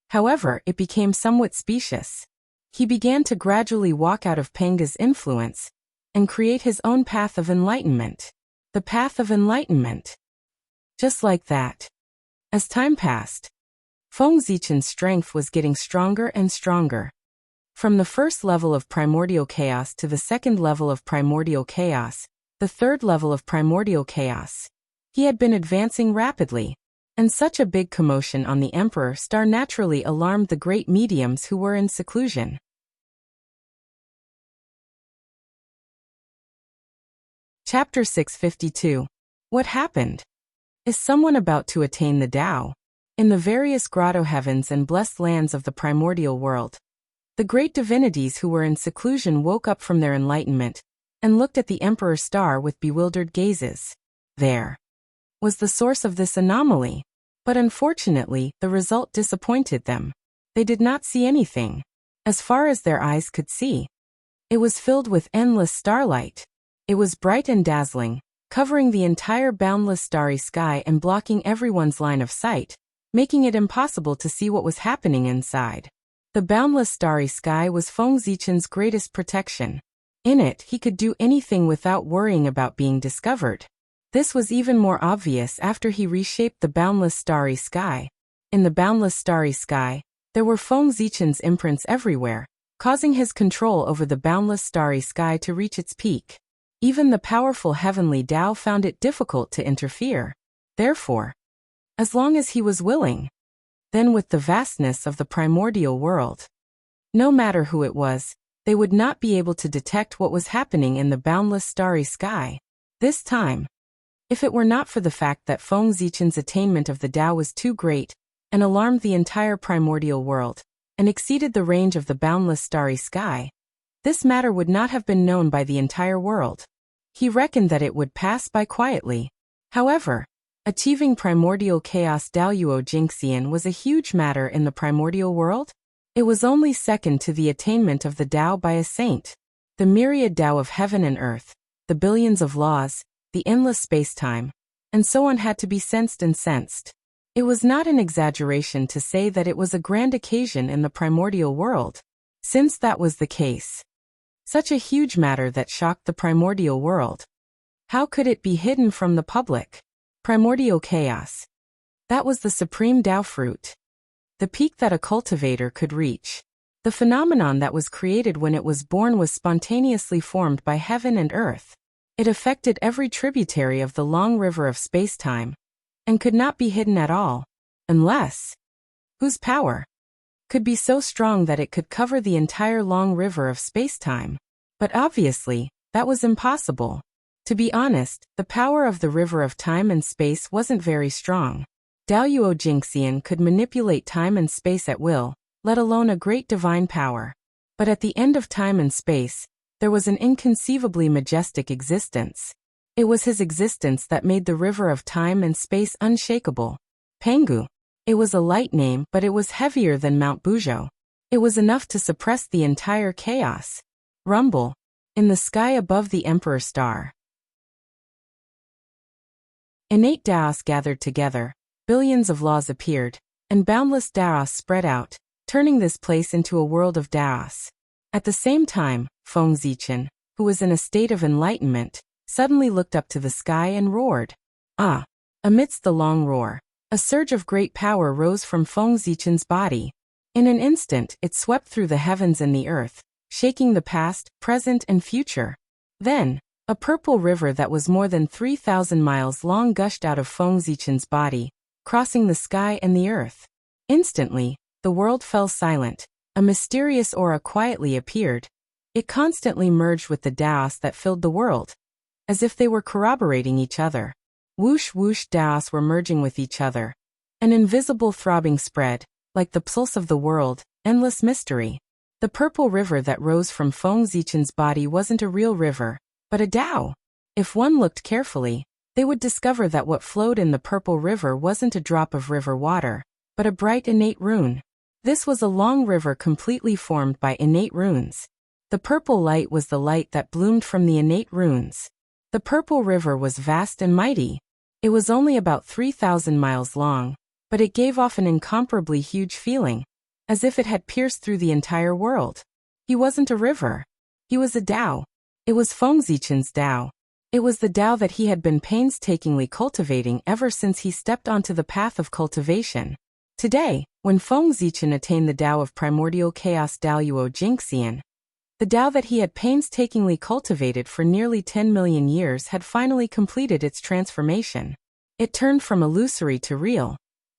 However, it became somewhat specious. He began to gradually walk out of Penga's influence and create his own path of enlightenment. The path of enlightenment. Just like that. As time passed, Feng Zichen's strength was getting stronger and stronger. From the first level of primordial chaos to the second level of primordial chaos, the third level of primordial chaos, he had been advancing rapidly, and such a big commotion on the Emperor Star naturally alarmed the great mediums who were in seclusion. Chapter 652. What happened? Is someone about to attain the Tao? In the various grotto heavens and blessed lands of the primordial world, the great divinities who were in seclusion woke up from their enlightenment and looked at the Emperor Star with bewildered gazes. There was the source of this anomaly, but unfortunately, the result disappointed them. They did not see anything. As far as their eyes could see, it was filled with endless starlight. It was bright and dazzling, covering the entire boundless starry sky and blocking everyone's line of sight, making it impossible to see what was happening inside. The boundless starry sky was Feng Zichen's greatest protection. In it, he could do anything without worrying about being discovered. This was even more obvious after he reshaped the boundless starry sky. In the boundless starry sky, there were Feng Zichen's imprints everywhere, causing his control over the boundless starry sky to reach its peak. Even the powerful heavenly Tao found it difficult to interfere. Therefore, as long as he was willing, then with the vastness of the primordial world, no matter who it was, they would not be able to detect what was happening in the boundless starry sky. This time, if it were not for the fact that Feng Zichen's attainment of the Tao was too great and alarmed the entire primordial world, and exceeded the range of the boundless starry sky, this matter would not have been known by the entire world. He reckoned that it would pass by quietly. However, achieving primordial chaos Daoyuo Jingxian was a huge matter in the primordial world. It was only second to the attainment of the Tao by a saint. The myriad Tao of heaven and earth, the billions of laws, the endless space-time, and so on had to be sensed and sensed. It was not an exaggeration to say that it was a grand occasion in the primordial world. Since that was the case, such a huge matter that shocked the primordial world, how could it be hidden from the public? Primordial chaos. That was the supreme Tao fruit. The peak that a cultivator could reach. The phenomenon that was created when it was born was spontaneously formed by heaven and earth. It affected every tributary of the long river of space-time, and could not be hidden at all, unless whose power could be so strong that it could cover the entire long river of space-time. But obviously, that was impossible. To be honest, the power of the river of time and space wasn't very strong. Daoyuo Jingxian could manipulate time and space at will, let alone a great divine power. But at the end of time and space, there was an inconceivably majestic existence. It was his existence that made the river of time and space unshakable. Pangu. It was a light name, but it was heavier than Mount Buzhou. It was enough to suppress the entire chaos. Rumble. In the sky above the Emperor Star. Innate Daos gathered together, billions of laws appeared, and boundless Daos spread out, turning this place into a world of Daos. At the same time, Feng Zichen, who was in a state of enlightenment, suddenly looked up to the sky and roared. Ah! Amidst the long roar, a surge of great power rose from Feng Zichen's body. In an instant, it swept through the heavens and the earth, shaking the past, present, and future. Then, a purple river that was more than 3,000 miles long gushed out of Feng Zichen's body, crossing the sky and the earth. Instantly, the world fell silent. A mysterious aura quietly appeared. It constantly merged with the Daos that filled the world, as if they were corroborating each other. Whoosh whoosh Daos were merging with each other. An invisible throbbing spread, like the pulse of the world, endless mystery. The purple river that rose from Feng Zichen's body wasn't a real river, but a Dao. If one looked carefully, they would discover that what flowed in the purple river wasn't a drop of river water, but a bright innate rune. This was a long river completely formed by innate runes. The purple light was the light that bloomed from the innate runes. The purple river was vast and mighty. It was only about 3,000 miles long, but it gave off an incomparably huge feeling, as if it had pierced through the entire world. He wasn't a river. He was a Dao. It was Feng Zichen's Dao. It was the Dao that he had been painstakingly cultivating ever since he stepped onto the path of cultivation. Today, when Feng Zichen attained the Dao of primordial chaos Daoyuo Jingxian, the Dao that he had painstakingly cultivated for nearly 10 million years had finally completed its transformation. It turned from illusory to real,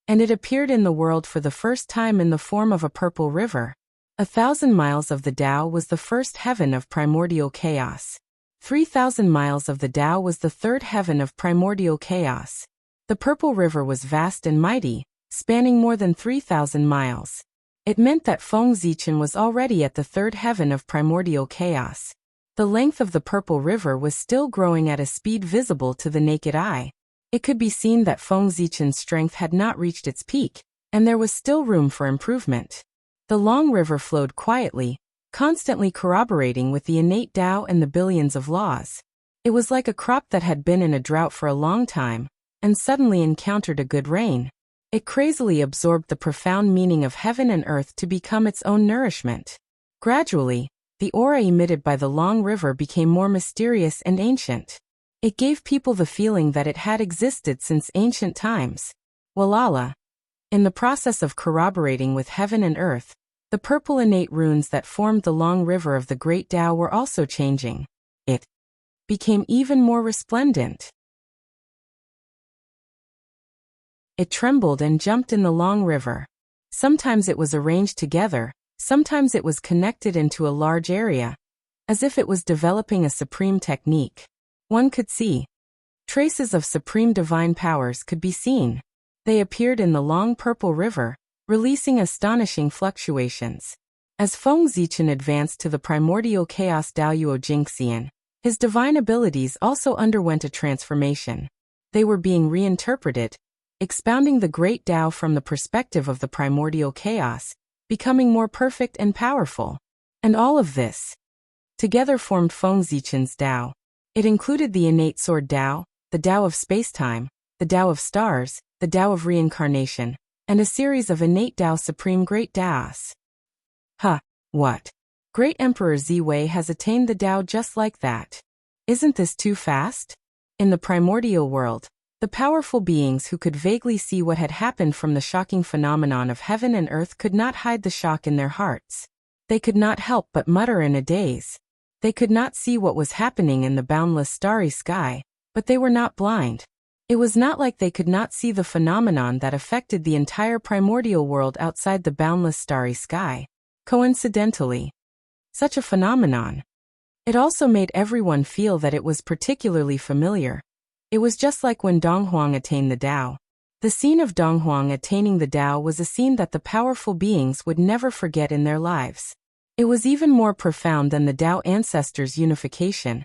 and it appeared in the world for the first time in the form of a purple river. 1,000 miles of the Dao was the first heaven of primordial chaos. 3,000 miles of the Dao was the third heaven of primordial chaos. The purple river was vast and mighty, spanning more than 3,000 miles. It meant that Feng Zichen was already at the third heaven of primordial chaos. The length of the purple river was still growing at a speed visible to the naked eye. It could be seen that Feng Zichen's strength had not reached its peak, and there was still room for improvement. The long river flowed quietly, constantly corroborating with the innate Dao and the billions of laws. It was like a crop that had been in a drought for a long time, and suddenly encountered a good rain. It crazily absorbed the profound meaning of heaven and earth to become its own nourishment. Gradually, the aura emitted by the long river became more mysterious and ancient. It gave people the feeling that it had existed since ancient times. Walala. In the process of corroborating with heaven and earth, the purple innate runes that formed the long river of the great Dao were also changing. It became even more resplendent. It trembled and jumped in the long river. Sometimes it was arranged together, sometimes it was connected into a large area, as if it was developing a supreme technique. One could see. Traces of supreme divine powers could be seen. They appeared in the long purple river, releasing astonishing fluctuations. As Feng Zichen advanced to the primordial chaos Daoyuo Jingxian, his divine abilities also underwent a transformation. They were being reinterpreted, expounding the great Dao from the perspective of the primordial chaos, becoming more perfect and powerful. And all of this together formed Feng Zichen's Dao. It included the innate sword Dao, the Dao of spacetime, the Dao of stars, the Dao of reincarnation, and a series of innate Dao supreme great Daos. What? Great Emperor Ziwei has attained the Dao just like that. Isn't this too fast? In the primordial world, the powerful beings who could vaguely see what had happened from the shocking phenomenon of heaven and earth could not hide the shock in their hearts. They could not help but mutter in a daze. They could not see what was happening in the boundless starry sky, but they were not blind. It was not like they could not see the phenomenon that affected the entire primordial world outside the boundless starry sky. Coincidentally, such a phenomenon. It also made everyone feel that it was particularly familiar. It was just like when Donghuang attained the Tao. The scene of Donghuang attaining the Tao was a scene that the powerful beings would never forget in their lives. It was even more profound than the Tao ancestors' unification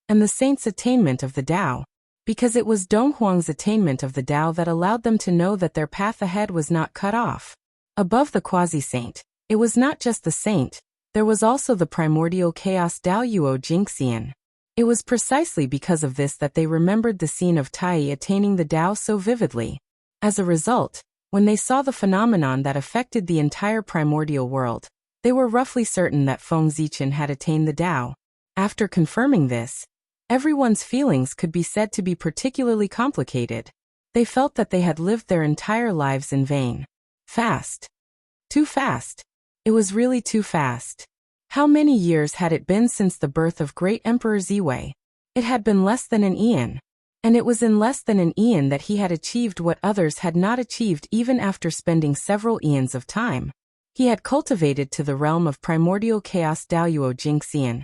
and the saints' attainment of the Tao, because it was Donghuang's attainment of the Tao that allowed them to know that their path ahead was not cut off. Above the quasi-saint, it was not just the saint, there was also the primordial chaos Tao Yuo Jingxian. It was precisely because of this that they remembered the scene of Tai attaining the Tao so vividly. As a result, when they saw the phenomenon that affected the entire primordial world, they were roughly certain that Feng Zichen had attained the Tao. After confirming this, everyone's feelings could be said to be particularly complicated. They felt that they had lived their entire lives in vain. Fast. Too fast. It was really too fast. How many years had it been since the birth of great Emperor Ziwei? It had been less than an eon. And it was in less than an eon that he had achieved what others had not achieved even after spending several eons of time. He had cultivated to the realm of primordial chaos Daoyuo Jingxian,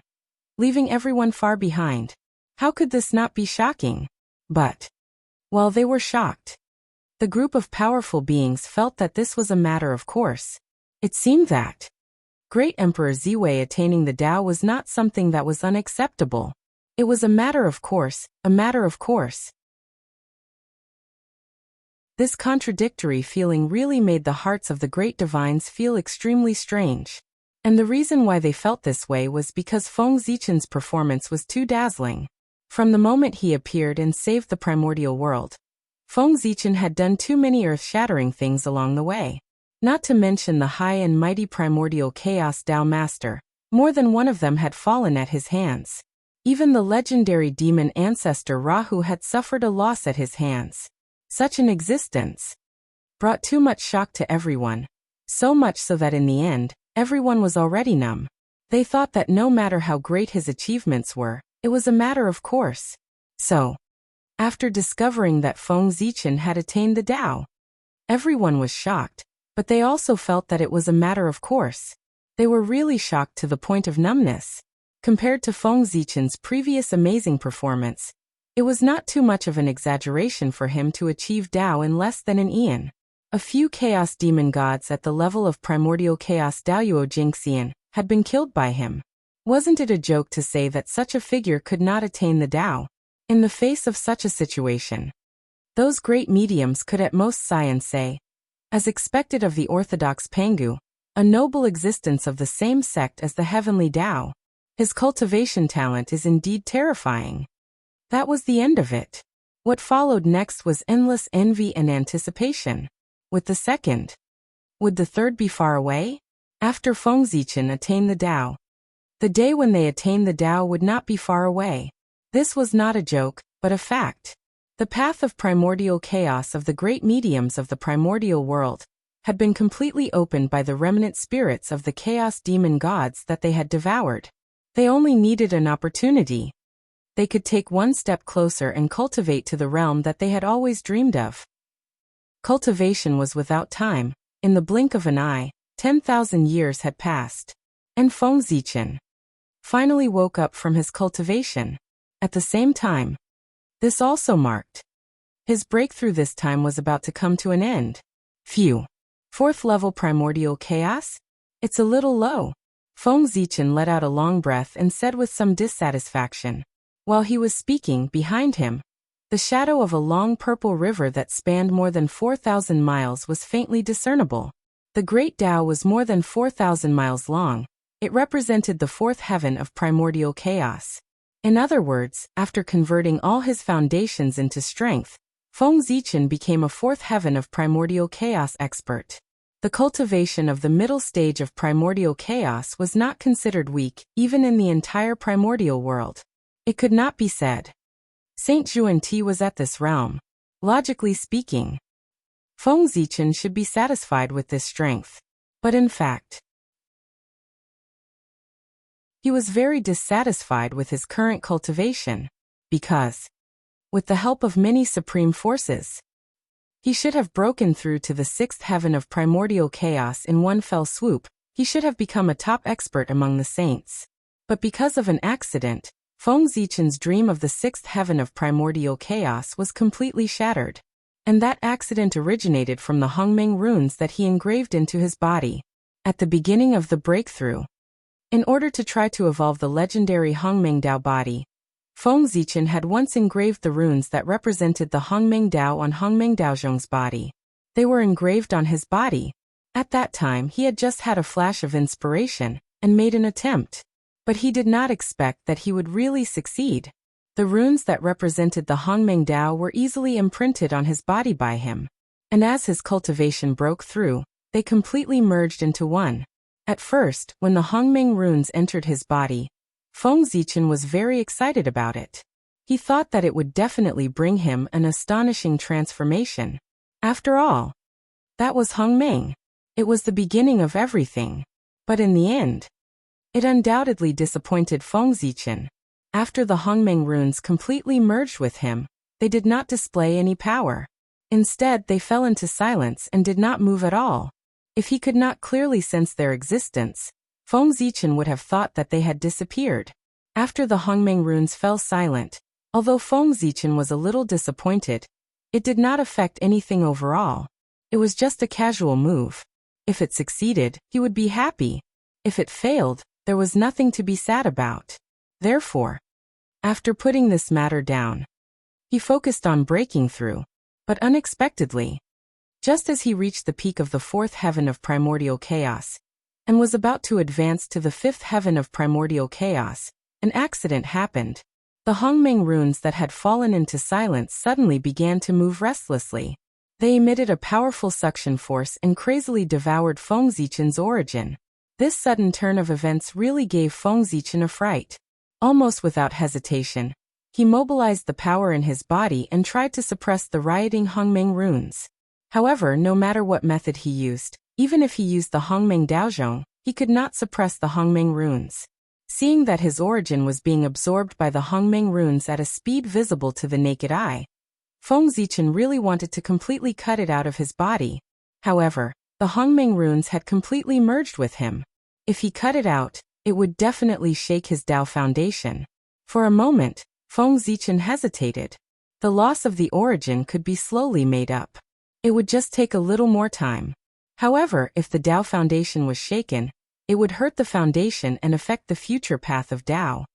leaving everyone far behind. How could this not be shocking? But, while they were shocked, the group of powerful beings felt that this was a matter of course. It seemed that Great Emperor Ziwei attaining the Tao was not something that was unacceptable. It was a matter of course, a matter of course. This contradictory feeling really made the hearts of the great divines feel extremely strange. And the reason why they felt this way was because Feng Zichen's performance was too dazzling. From the moment he appeared and saved the primordial world, Feng Zichen had done too many earth-shattering things along the way. Not to mention the high and mighty primordial chaos Tao Master. More than one of them had fallen at his hands. Even the legendary demon ancestor Rahu had suffered a loss at his hands. Such an existence brought too much shock to everyone. So much so that in the end, everyone was already numb. They thought that no matter how great his achievements were, it was a matter of course. So, after discovering that Feng Zichen had attained the Tao, everyone was shocked, but they also felt that it was a matter of course. They were really shocked to the point of numbness. Compared to Feng Zichen's previous amazing performance, it was not too much of an exaggeration for him to achieve Tao in less than an eon. A few chaos demon gods at the level of primordial chaos Daoyuo Jingxian had been killed by him. Wasn't it a joke to say that such a figure could not attain the Tao? In the face of such a situation, those great mediums could at most sigh and say, as expected of the orthodox Pangu, a noble existence of the same sect as the heavenly Tao. His cultivation talent is indeed terrifying. That was the end of it. What followed next was endless envy and anticipation. With the second, would the third be far away? After Feng Zichen attained the Tao, the day when they attained the Tao would not be far away. This was not a joke, but a fact. The path of primordial chaos of the great mediums of the primordial world had been completely opened by the remnant spirits of the chaos demon gods that they had devoured. They only needed an opportunity. They could take one step closer and cultivate to the realm that they had always dreamed of. Cultivation was without time. In the blink of an eye, 10,000 years had passed. And Feng Zichen finally woke up from his cultivation. At the same time, this also marked his breakthrough. This time was about to come to an end. Phew. Fourth level primordial chaos? It's a little low. Feng Zichen let out a long breath and said with some dissatisfaction. While he was speaking, behind him, the shadow of a long purple river that spanned more than 4,000 miles was faintly discernible. The Great Tao was more than 4,000 miles long. It represented the fourth heaven of primordial chaos. In other words, after converting all his foundations into strength, Feng Zichen became a fourth heaven of primordial chaos expert. The cultivation of the middle stage of primordial chaos was not considered weak, even in the entire primordial world. It could not be said. Saint Zhuan-Ti was at this realm. Logically speaking, Feng Zichen should be satisfied with this strength. But in fact, He was very dissatisfied with his current cultivation, because, with the help of many supreme forces, he should have broken through to the sixth heaven of primordial chaos in one fell swoop. He should have become a top expert among the saints. But because of an accident, Feng Zichen's dream of the sixth heaven of primordial chaos was completely shattered. And that accident originated from the Hongmeng runes that he engraved into his body at the beginning of the breakthrough. In order to try to evolve the legendary Hongmeng Dao body, Feng Zichen had once engraved the runes that represented the Hongmeng Dao on Hongmeng Daozhong's body. They were engraved on his body. At that time he had just had a flash of inspiration and made an attempt. But he did not expect that he would really succeed. The runes that represented the Hongmeng Dao were easily imprinted on his body by him. And as his cultivation broke through, they completely merged into one. At first, when the Hongmeng runes entered his body, Feng Zichen was very excited about it. He thought that it would definitely bring him an astonishing transformation. After all, that was Hongmeng. It was the beginning of everything. But in the end, it undoubtedly disappointed Feng Zichen. After the Hongmeng runes completely merged with him, they did not display any power. Instead, they fell into silence and did not move at all. If he could not clearly sense their existence, Feng Zichen would have thought that they had disappeared. After the Hongmeng runes fell silent, although Feng Zichen was a little disappointed, it did not affect anything overall. It was just a casual move. If it succeeded, he would be happy. If it failed, there was nothing to be sad about. Therefore, after putting this matter down, he focused on breaking through. But unexpectedly, just as he reached the peak of the fourth heaven of primordial chaos, and was about to advance to the fifth heaven of primordial chaos, an accident happened. The Hongmeng runes that had fallen into silence suddenly began to move restlessly. They emitted a powerful suction force and crazily devoured Feng Zichen's origin. This sudden turn of events really gave Feng Zichen a fright. Almost without hesitation, he mobilized the power in his body and tried to suppress the rioting Hongmeng runes. However, no matter what method he used, even if he used the Hongmeng Daozhong, he could not suppress the Hongmeng runes. Seeing that his origin was being absorbed by the Hongmeng runes at a speed visible to the naked eye, Feng Zichen really wanted to completely cut it out of his body. However, the Hongmeng runes had completely merged with him. If he cut it out, it would definitely shake his Dao foundation. For a moment, Feng Zichen hesitated. The loss of the origin could be slowly made up. It would just take a little more time. However, if the Dao foundation was shaken, it would hurt the foundation and affect the future path of Dao.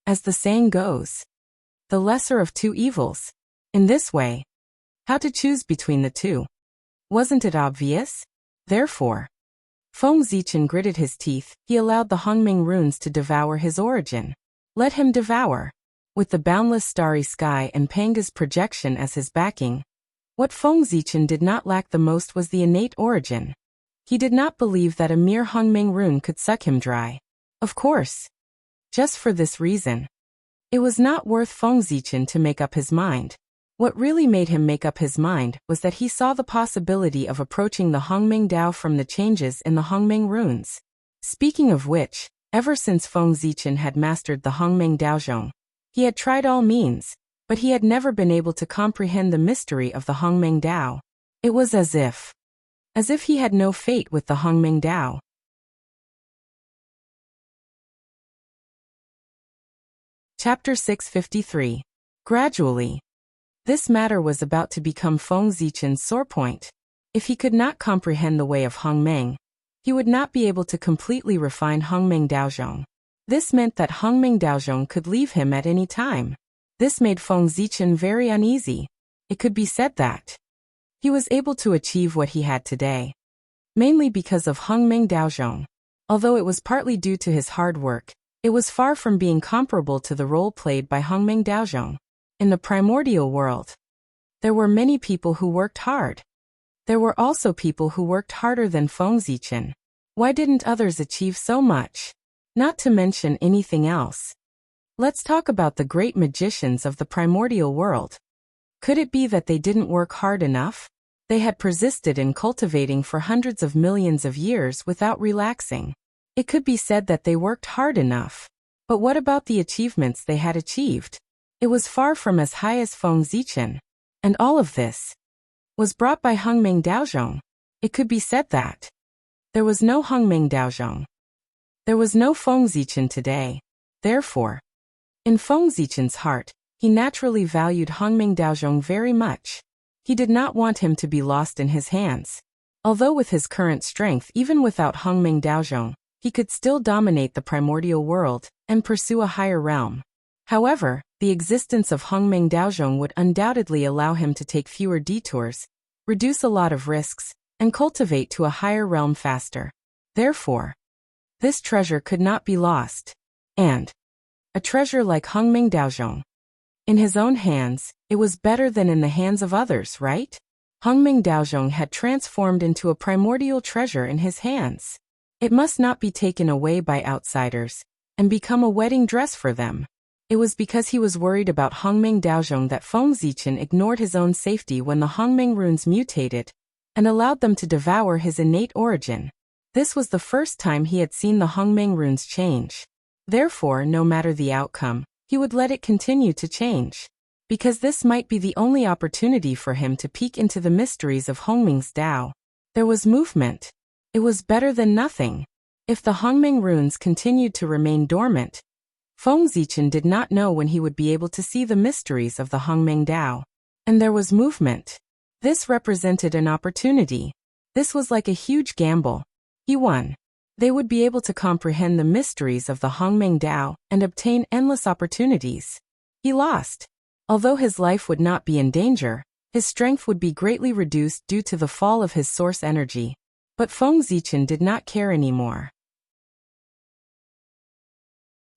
As the saying goes, the lesser of two evils. In this way, how to choose between the two? Wasn't it obvious? Therefore, Feng Zichen gritted his teeth. He allowed the Hongmeng runes to devour his origin. Let him devour. With the boundless starry sky and Panga's projection as his backing, what Feng Zichen did not lack the most was the innate origin. He did not believe that a mere Hongmeng rune could suck him dry. Of course. Just for this reason, it was not worth Feng Zichen to make up his mind. What really made him make up his mind was that he saw the possibility of approaching the Hongmeng Dao from the changes in the Hongmeng runes. Speaking of which, ever since Feng Zichen had mastered the Hongmeng Daozhong, he had tried all means, but he had never been able to comprehend the mystery of the Hongmeng Dao. It was as if he had no fate with the Hongmeng Dao. Chapter 653. Gradually, this matter was about to become Feng Zichen's sore point. If he could not comprehend the way of Hongmeng, he would not be able to completely refine Hongmeng Daozhong. This meant that Hongmeng Daozhong could leave him at any time. This made Feng Zichen very uneasy. It could be said that he was able to achieve what he had today, mainly because of Hongmeng Daozhong. Although it was partly due to his hard work, it was far from being comparable to the role played by Hongmeng Daozhong. In the primordial world, there were many people who worked hard. There were also people who worked harder than Feng Zichen. Why didn't others achieve so much? Not to mention anything else. Let's talk about the great magicians of the primordial world. Could it be that they didn't work hard enough? They had persisted in cultivating for hundreds of millions of years without relaxing. It could be said that they worked hard enough. But what about the achievements they had achieved? It was far from as high as Feng Zichen. And all of this was brought by Hongming Daozhong. It could be said that there was no Hongming Daozhong. There was no Feng Zichen today. Therefore, in Feng Zichen's heart, he naturally valued Hongming Daozhong very much. He did not want him to be lost in his hands. Although with his current strength, even without Hongming Daozhong, he could still dominate the primordial world and pursue a higher realm. However, the existence of Hongming Daozhong would undoubtedly allow him to take fewer detours, reduce a lot of risks, and cultivate to a higher realm faster. Therefore, this treasure could not be lost. And a treasure like Hongming Daozhong, in his own hands, it was better than in the hands of others, right? Hongming Daozhong had transformed into a primordial treasure in his hands. It must not be taken away by outsiders and become a wedding dress for them. It was because he was worried about Hongming Daozhong that Feng Zichen ignored his own safety when the Hongming runes mutated and allowed them to devour his innate origin. This was the first time he had seen the Hongming runes change. Therefore, no matter the outcome, he would let it continue to change. Because this might be the only opportunity for him to peek into the mysteries of Hongming's Tao. There was movement. It was better than nothing. If the Hongming runes continued to remain dormant, Feng Zichen did not know when he would be able to see the mysteries of the Hongming Tao. And there was movement. This represented an opportunity. This was like a huge gamble. He won. They would be able to comprehend the mysteries of the Hongming Tao and obtain endless opportunities. He lost. Although his life would not be in danger, his strength would be greatly reduced due to the fall of his source energy. But Feng Zichen did not care anymore.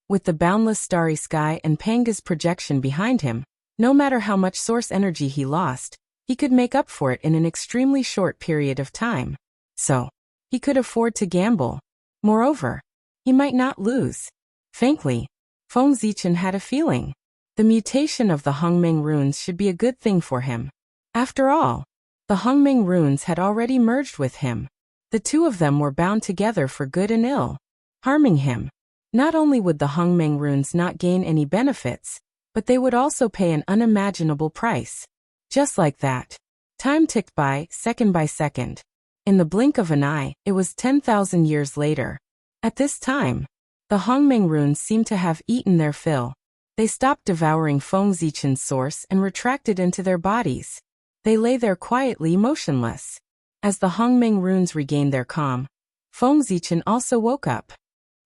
With the boundless starry sky and Panga's projection behind him, no matter how much source energy he lost, he could make up for it in an extremely short period of time. So, he could afford to gamble. Moreover, he might not lose. Faintly, Feng Zichen had a feeling. The mutation of the Hongming runes should be a good thing for him. After all, the Hongming runes had already merged with him. The two of them were bound together for good and ill, harming him. Not only would the Hongming runes not gain any benefits, but they would also pay an unimaginable price. Just like that, time ticked by second. In the blink of an eye, it was 10,000 years later. At this time, the Hongming runes seemed to have eaten their fill. They stopped devouring Feng Zichen's source and retracted into their bodies. They lay there quietly motionless. As the Hongming runes regained their calm, Feng Zichen also woke up.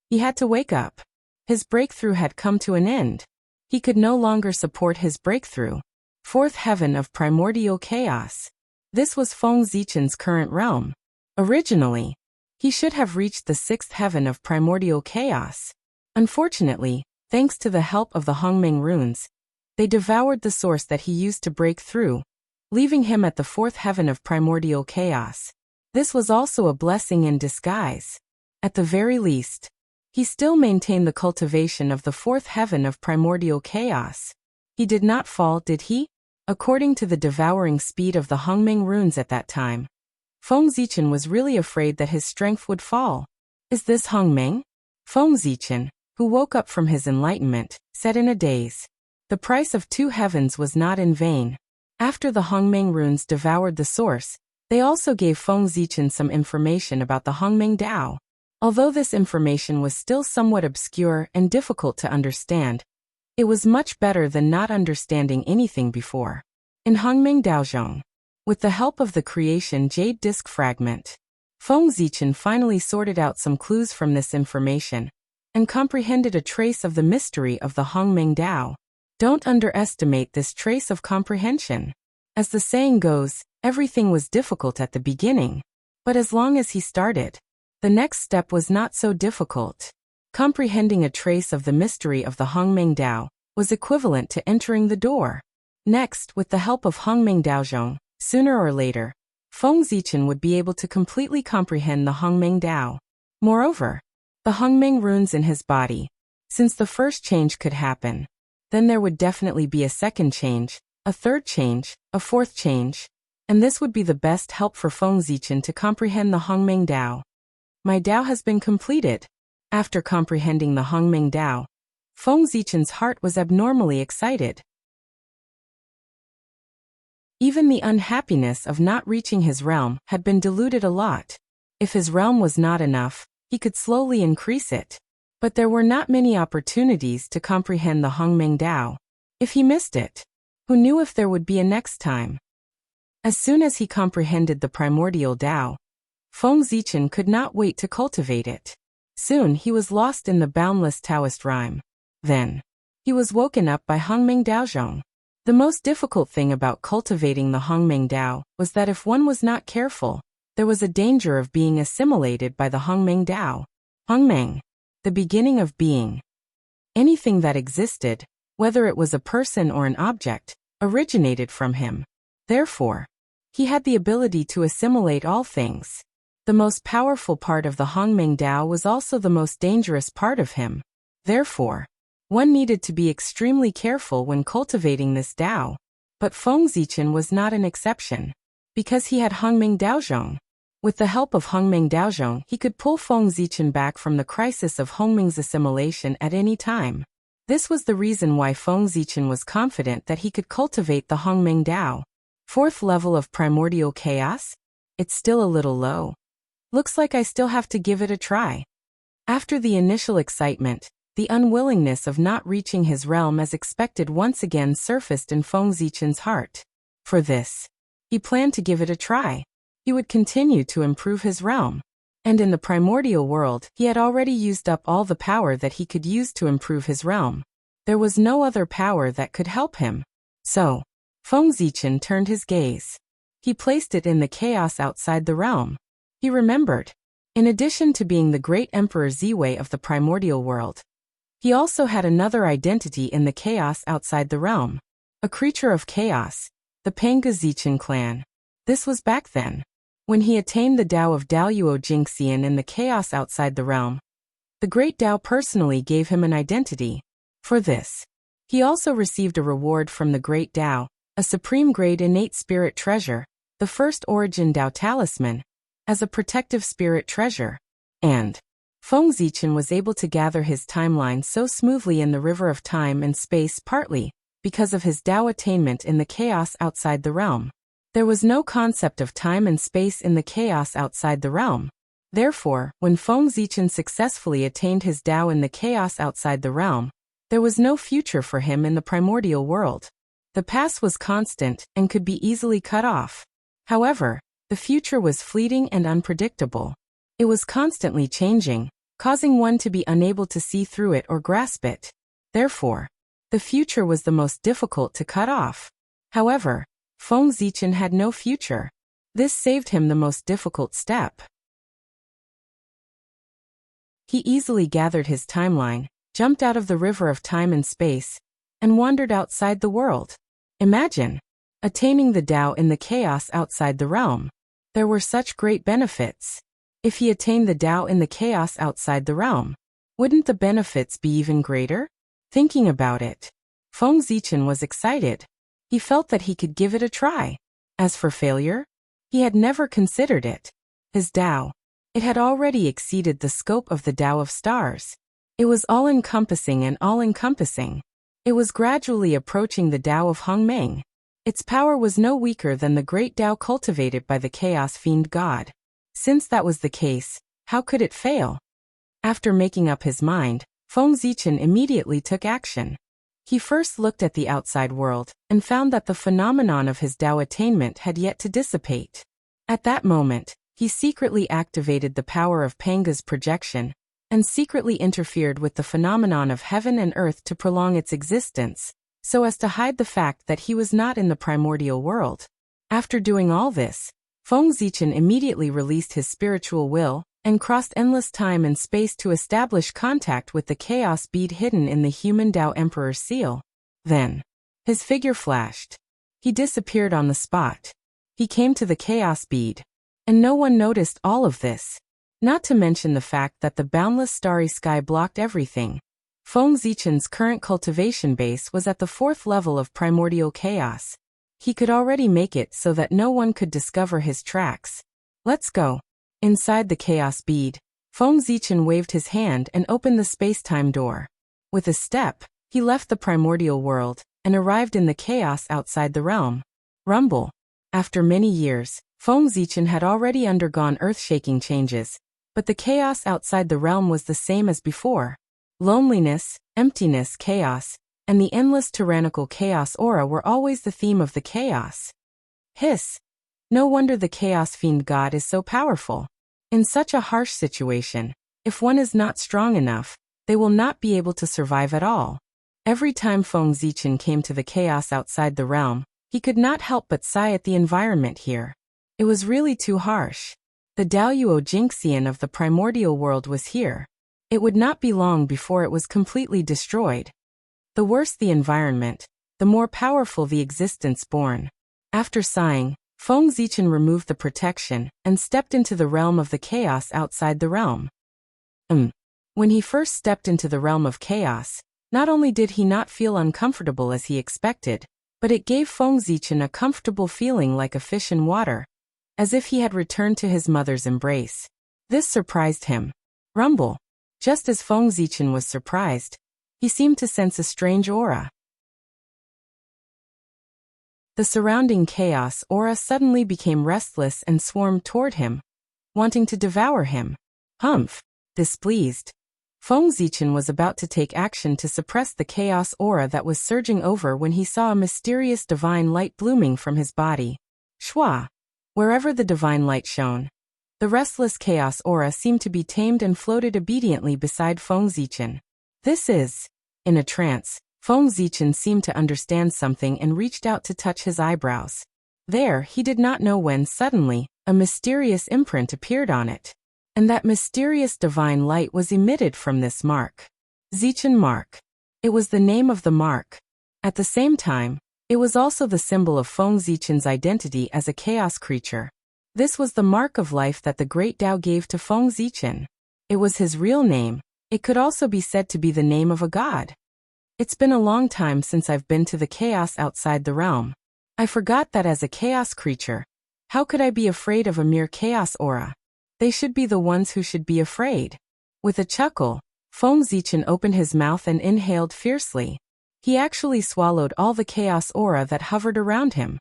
He had to wake up. His breakthrough had come to an end. He could no longer support his breakthrough. Fourth heaven of primordial chaos. This was Feng Zichen's current realm. Originally, he should have reached the sixth heaven of primordial chaos. Unfortunately, thanks to the help of the Hongming runes, they devoured the source that he used to break through, leaving him at the fourth heaven of primordial chaos. This was also a blessing in disguise. At the very least, he still maintained the cultivation of the fourth heaven of primordial chaos. He did not fall, did he? According to the devouring speed of the Hongming runes at that time, Feng Zichen was really afraid that his strength would fall. Is this Hongming? Feng Zichen, who woke up from his enlightenment, said in a daze. The price of 2 heavens was not in vain. After the Hongming runes devoured the source, they also gave Feng Zichen some information about the Hongming Tao. Although this information was still somewhat obscure and difficult to understand, it was much better than not understanding anything before. In Hongming Daozhong, with the help of the creation Jade Disk Fragment, Feng Zichen finally sorted out some clues from this information and comprehended a trace of the mystery of the Hongming Tao. Don't underestimate this trace of comprehension. As the saying goes, everything was difficult at the beginning. But as long as he started, the next step was not so difficult. Comprehending a trace of the mystery of the Hongming Tao was equivalent to entering the door. Next, with the help of Hongming Daozhong, sooner or later, Feng Zichen would be able to completely comprehend the Hongming Tao. Moreover, the Hongming runes in his body. Since the first change could happen, then there would definitely be a second change, a third change, a fourth change, and this would be the best help for Feng Zichen to comprehend the Hongming Tao. My Tao has been completed. After comprehending the Hongming Dao, Feng Zichen's heart was abnormally excited. Even the unhappiness of not reaching his realm had been diluted a lot. If his realm was not enough, he could slowly increase it. But there were not many opportunities to comprehend the Hongming Dao. If he missed it, who knew if there would be a next time? As soon as he comprehended the primordial Dao, Feng Zichen could not wait to cultivate it. Soon he was lost in the boundless Taoist rhyme. Then, he was woken up by Hongming Daozhong. The most difficult thing about cultivating the Hongming Dao was that if one was not careful, there was a danger of being assimilated by the Hongming Dao. Hongming, the beginning of being. Anything that existed, whether it was a person or an object, originated from him. Therefore, he had the ability to assimilate all things. The most powerful part of the Hongming Dao was also the most dangerous part of him. Therefore, one needed to be extremely careful when cultivating this Dao. But Feng Zichen was not an exception. Because he had Hongming Daozhong. With the help of Hongming Daozhong, he could pull Feng Zichen back from the crisis of Hongming's assimilation at any time. This was the reason why Feng Zichen was confident that he could cultivate the Hongming Dao. Fourth level of primordial chaos? It's still a little low. Looks like I still have to give it a try. After the initial excitement, the unwillingness of not reaching his realm as expected once again surfaced in Feng Zichen's heart. For this, he planned to give it a try. He would continue to improve his realm. And in the primordial world, he had already used up all the power that he could use to improve his realm. There was no other power that could help him. So, Feng Zichen turned his gaze. He placed it in the chaos outside the realm. He remembered. In addition to being the great Emperor Ziwei of the primordial world, he also had another identity in the chaos outside the realm. A creature of chaos, the Panga Zichen clan. This was back then, when he attained the Dao of Daoyuo Jingxian in the chaos outside the realm. The great Dao personally gave him an identity. For this, he also received a reward from the great Dao, a supreme grade innate spirit treasure, the first origin Dao talisman, as a protective spirit treasure. And Feng Zichen was able to gather his timeline so smoothly in the river of time and space partly because of his Dao attainment in the chaos outside the realm. There was no concept of time and space in the chaos outside the realm. Therefore, when Feng Zichen successfully attained his Dao in the chaos outside the realm, there was no future for him in the primordial world. The past was constant and could be easily cut off. However, the future was fleeting and unpredictable. It was constantly changing, causing one to be unable to see through it or grasp it. Therefore, the future was the most difficult to cut off. However, Feng Zichen had no future. This saved him the most difficult step. He easily gathered his timeline, jumped out of the river of time and space, and wandered outside the world. Imagine attaining the Dao in the chaos outside the realm. There were such great benefits. If he attained the Dao in the chaos outside the realm, wouldn't the benefits be even greater? Thinking about it, Feng Zichen was excited. He felt that he could give it a try. As for failure, he had never considered it. His Dao, it had already exceeded the scope of the Dao of stars. It was all-encompassing and all-encompassing. It was gradually approaching the Dao of Hongming. Its power was no weaker than the great Dao cultivated by the Chaos Fiend God. Since that was the case, how could it fail? After making up his mind, Feng Zichen immediately took action. He first looked at the outside world and found that the phenomenon of his Dao attainment had yet to dissipate. At that moment, he secretly activated the power of Panga's projection and secretly interfered with the phenomenon of heaven and earth to prolong its existence, so as to hide the fact that he was not in the primordial world. After doing all this, Feng Zichen immediately released his spiritual will and crossed endless time and space to establish contact with the chaos bead hidden in the human Dao Emperor's seal. Then, his figure flashed. He disappeared on the spot. He came to the chaos bead. And no one noticed all of this. Not to mention the fact that the boundless starry sky blocked everything. Feng Zichen's current cultivation base was at the 4th level of primordial chaos. He could already make it so that no one could discover his tracks. Let's go. Inside the chaos bead, Feng Zichen waved his hand and opened the space-time door. With a step, he left the primordial world and arrived in the chaos outside the realm. Rumble. After many years, Feng Zichen had already undergone earth-shaking changes, but the chaos outside the realm was the same as before. Loneliness, emptiness, chaos, and the endless tyrannical chaos aura were always the theme of the chaos. Hiss. No wonder the chaos fiend god is so powerful. In such a harsh situation, if one is not strong enough, they will not be able to survive at all. Every time Feng Zichen came to the chaos outside the realm, he could not help but sigh at the environment here. It was really too harsh. The Daoyuo Jinxian of the primordial world was here. It would not be long before it was completely destroyed. The worse the environment, the more powerful the existence born. After sighing, Feng Zichen removed the protection and stepped into the realm of the chaos outside the realm. When he first stepped into the realm of chaos, not only did he not feel uncomfortable as he expected, but it gave Feng Zichen a comfortable feeling like a fish in water, as if he had returned to his mother's embrace. This surprised him. Rumble. Just as Feng Zichen was surprised, he seemed to sense a strange aura. The surrounding chaos aura suddenly became restless and swarmed toward him, wanting to devour him. Humph! Displeased, Feng Zichen was about to take action to suppress the chaos aura that was surging over when he saw a mysterious divine light blooming from his body. Shwa! Wherever the divine light shone, the restless chaos aura seemed to be tamed and floated obediently beside Feng Zichen. This is... In a trance, Feng Zichen seemed to understand something and reached out to touch his eyebrows. There, he did not know when suddenly, a mysterious imprint appeared on it. And that mysterious divine light was emitted from this mark. Zichen mark. It was the name of the mark. At the same time, it was also the symbol of Feng Zichen's identity as a chaos creature. This was the mark of life that the Great Tao gave to Feng Zichen. It was his real name. It could also be said to be the name of a god. It's been a long time since I've been to the chaos outside the realm. I forgot that as a chaos creature, how could I be afraid of a mere chaos aura? They should be the ones who should be afraid. With a chuckle, Feng Zichen opened his mouth and inhaled fiercely. He actually swallowed all the chaos aura that hovered around him.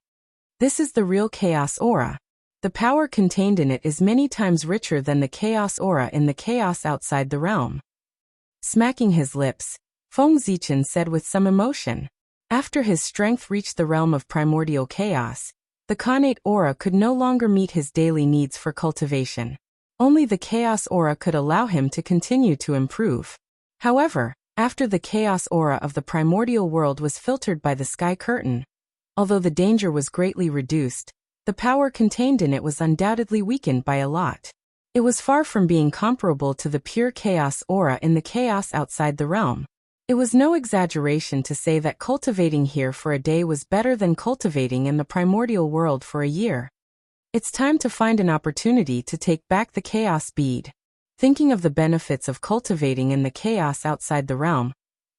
This is the real chaos aura. The power contained in it is many times richer than the chaos aura in the chaos outside the realm. Smacking his lips, Feng Zichen said with some emotion. After his strength reached the realm of primordial chaos, the connate aura could no longer meet his daily needs for cultivation. Only the chaos aura could allow him to continue to improve. However, after the chaos aura of the primordial world was filtered by the sky curtain, although the danger was greatly reduced, the power contained in it was undoubtedly weakened by a lot. It was far from being comparable to the pure chaos aura in the chaos outside the realm. It was no exaggeration to say that cultivating here for a day was better than cultivating in the primordial world for a year. It's time to find an opportunity to take back the chaos bead. Thinking of the benefits of cultivating in the chaos outside the realm,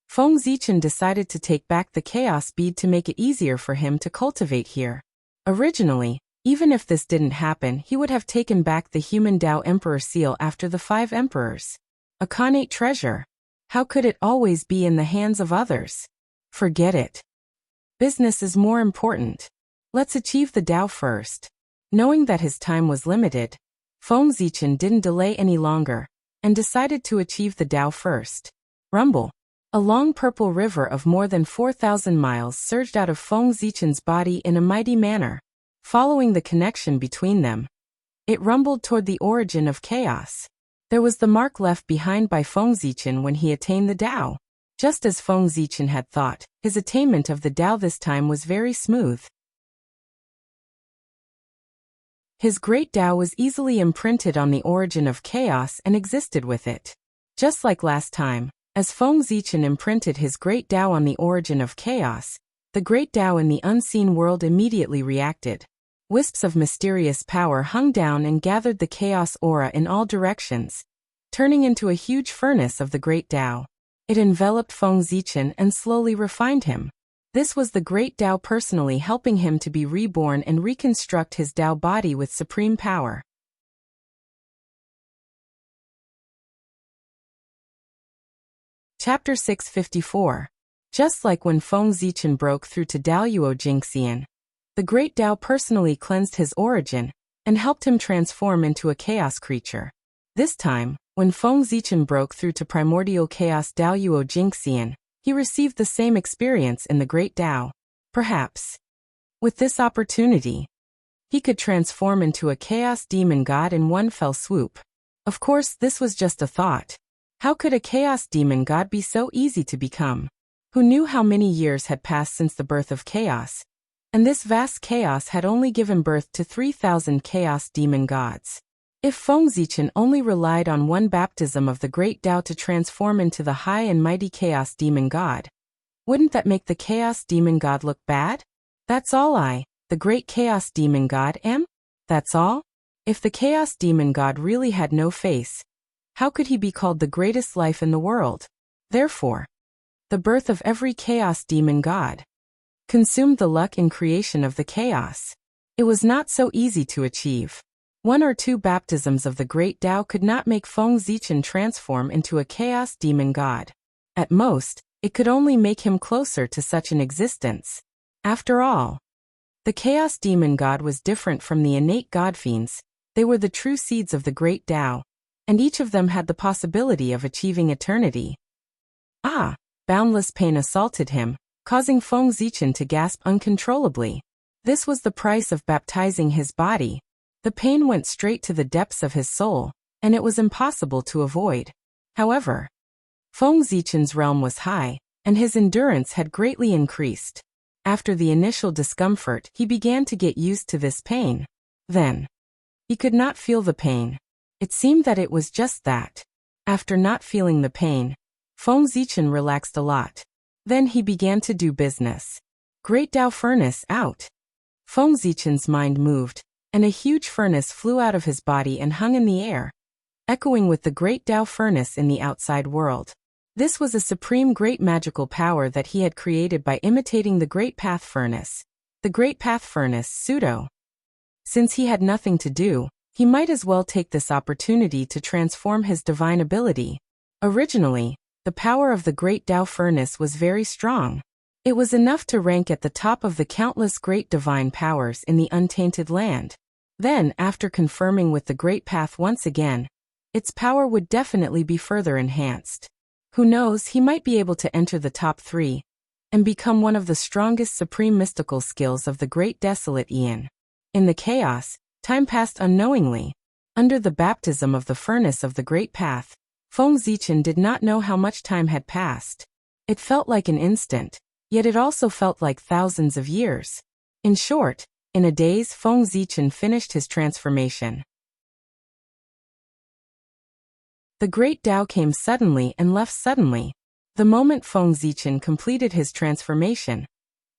Feng Zichen decided to take back the chaos bead to make it easier for him to cultivate here. Originally, even if this didn't happen, he would have taken back the human Tao Emperor seal after the 5 emperors. A connate treasure. How could it always be in the hands of others? Forget it. Business is more important. Let's achieve the Tao first. Knowing that his time was limited, Feng Zichen didn't delay any longer, and decided to achieve the Tao first. Rumble. A long purple river of more than 4,000 miles surged out of Feng Zichen's body in a mighty manner. Following the connection between them, it rumbled toward the origin of chaos. There was the mark left behind by Feng Zichen when he attained the Tao. Just as Feng Zichen had thought, his attainment of the Tao this time was very smooth. His great Tao was easily imprinted on the origin of chaos and existed with it. Just like last time, as Feng Zichen imprinted his great Tao on the origin of chaos, the great Tao in the unseen world immediately reacted. Wisps of mysterious power hung down and gathered the chaos aura in all directions, turning into a huge furnace of the great Tao. It enveloped Feng Zichen and slowly refined him. This was the great Tao personally helping him to be reborn and reconstruct his Tao body with supreme power. Chapter 654. Just like when Feng Zichen broke through to Daoyuo Jingxian, the great Tao personally cleansed his origin and helped him transform into a chaos creature. This time, when Feng Zichen broke through to primordial chaos Daoyuo Jingxian, he received the same experience in the great Tao. Perhaps, with this opportunity, he could transform into a chaos demon god in one fell swoop. Of course, this was just a thought. How could a chaos demon god be so easy to become? Who knew how many years had passed since the birth of chaos? And this vast chaos had only given birth to 3,000 chaos demon gods. If Feng Zichen only relied on one baptism of the great Tao to transform into the high and mighty chaos demon god, wouldn't that make the chaos demon god look bad? That's all I, the great chaos demon god, am? That's all? If the chaos demon god really had no face, how could he be called the greatest life in the world? Therefore, the birth of every chaos demon god consumed the luck in creation of the chaos. It was not so easy to achieve. One or two baptisms of the great Tao could not make Feng Zichen transform into a chaos demon god. At most, it could only make him closer to such an existence. After all, the chaos demon god was different from the innate godfiends. They were the true seeds of the great Tao, and each of them had the possibility of achieving eternity. Ah! Boundless pain assaulted him, causing Feng Zichen to gasp uncontrollably. This was the price of baptizing his body. The pain went straight to the depths of his soul, and it was impossible to avoid. However, Feng Zichen's realm was high, and his endurance had greatly increased. After the initial discomfort, he began to get used to this pain. Then, he could not feel the pain. It seemed that it was just that. After not feeling the pain, Feng Zichen relaxed a lot. Then he began to do business. Great Tao furnace out. Feng Zichen's mind moved, and a huge furnace flew out of his body and hung in the air, echoing with the great Tao furnace in the outside world. This was a supreme great magical power that he had created by imitating the Great Path Furnace. The Great Path Furnace, pseudo. Since he had nothing to do, he might as well take this opportunity to transform his divine ability. Originally, the power of the Great Tao Furnace was very strong. It was enough to rank at the top of the countless great divine powers in the untainted land. Then, after confirming with the Great Path once again, its power would definitely be further enhanced. Who knows, he might be able to enter the top 3 and become one of the strongest supreme mystical skills of the Great Desolate Aeon. In the chaos, time passed unknowingly. Under the baptism of the furnace of the Great Path, Feng Zichen did not know how much time had passed. It felt like an instant, yet it also felt like thousands of years. In short, in a daze, Feng Zichen finished his transformation. The great Tao came suddenly and left suddenly. The moment Feng Zichen completed his transformation,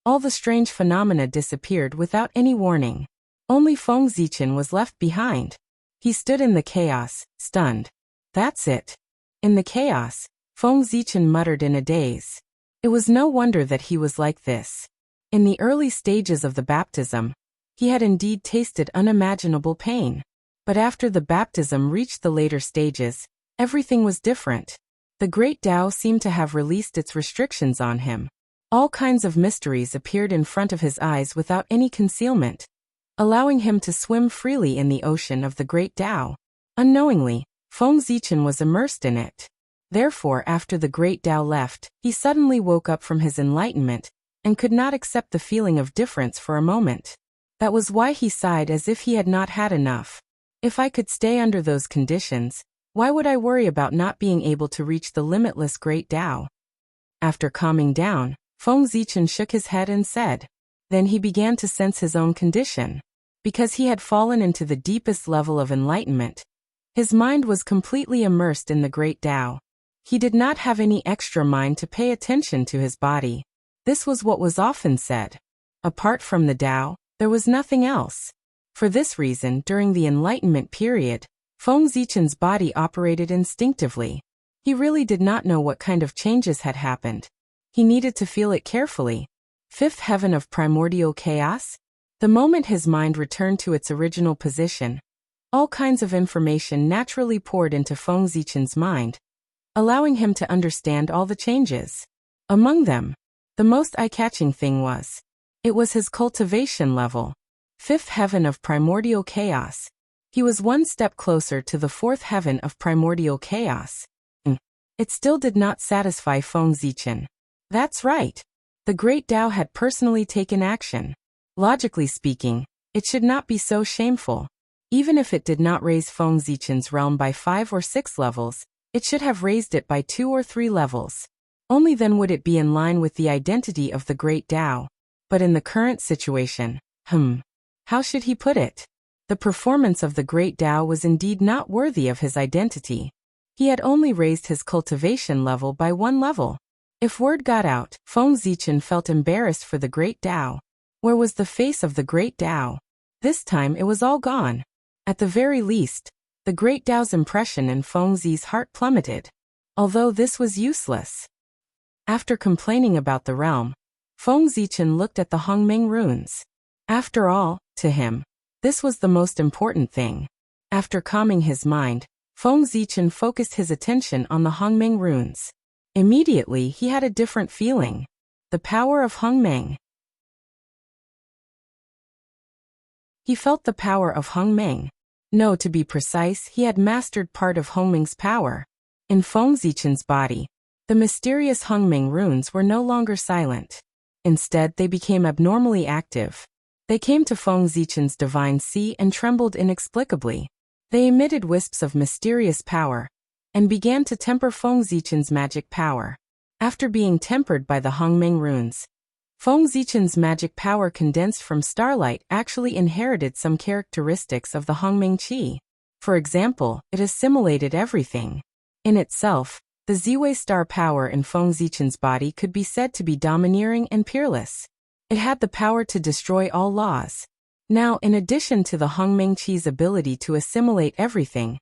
all the strange phenomena disappeared without any warning. Only Feng Zichen was left behind. He stood in the chaos, stunned. That's it. In the chaos, Feng Zichen muttered in a daze. It was no wonder that he was like this. In the early stages of the baptism, he had indeed tasted unimaginable pain. But after the baptism reached the later stages, everything was different. The great Tao seemed to have released its restrictions on him. All kinds of mysteries appeared in front of his eyes without any concealment, allowing him to swim freely in the ocean of the great Tao. Unknowingly, Feng Zichen was immersed in it. Therefore, after the great Tao left, he suddenly woke up from his enlightenment and could not accept the feeling of difference for a moment. That was why he sighed as if he had not had enough. If I could stay under those conditions, why would I worry about not being able to reach the limitless great Tao? After calming down, Feng Zichen shook his head and said. Then he began to sense his own condition. Because he had fallen into the deepest level of enlightenment, his mind was completely immersed in the great Tao. He did not have any extra mind to pay attention to his body. This was what was often said. Apart from the Tao, there was nothing else. For this reason, during the enlightenment period, Feng Zichen's body operated instinctively. He really did not know what kind of changes had happened. He needed to feel it carefully. Fifth heaven of primordial chaos? The moment his mind returned to its original position, all kinds of information naturally poured into Feng Zichen's mind. allowing him to understand all the changes. Among them, the most eye-catching thing was, it was his cultivation level. Fifth heaven of primordial chaos. He was one step closer to the fourth heaven of primordial chaos. It still did not satisfy Feng Zichen. That's right. The Great Tao had personally taken action. Logically speaking, it should not be so shameful. Even if it did not raise Feng Zichen's realm by 5 or 6 levels, it should have raised it by 2 or 3 levels. Only then would it be in line with the identity of the Great Tao. But in the current situation, how should he put it? The performance of the Great Tao was indeed not worthy of his identity. He had only raised his cultivation level by 1 level. If word got out, Feng Zichen felt embarrassed for the Great Tao. Where was the face of the Great Tao? This time it was all gone. At the very least, the Great Tao's impression in Feng Zi's heart plummeted. Although this was useless. After complaining about the realm, Feng Zichen looked at the Hongming runes. After all, to him, this was the most important thing. After calming his mind, Feng Zichen focused his attention on the Hongming runes. Immediately he had a different feeling. The power of Hongming. He felt the power of Hongming. No, to be precise, he had mastered part of Hongming's power. In Feng Zichen's body, the mysterious Hongming runes were no longer silent. Instead, they became abnormally active. They came to Feng Zichen's divine sea and trembled inexplicably. They emitted wisps of mysterious power, and began to temper Feng Zichen's magic power. After being tempered by the Hongming runes, Feng Zichen's magic power condensed from starlight actually inherited some characteristics of the Hongming Qi. For example, it assimilated everything. In itself, the Ziwei star power in Feng Zichen's body could be said to be domineering and peerless. It had the power to destroy all laws. Now, in addition to the Hongming Qi's ability to assimilate everything,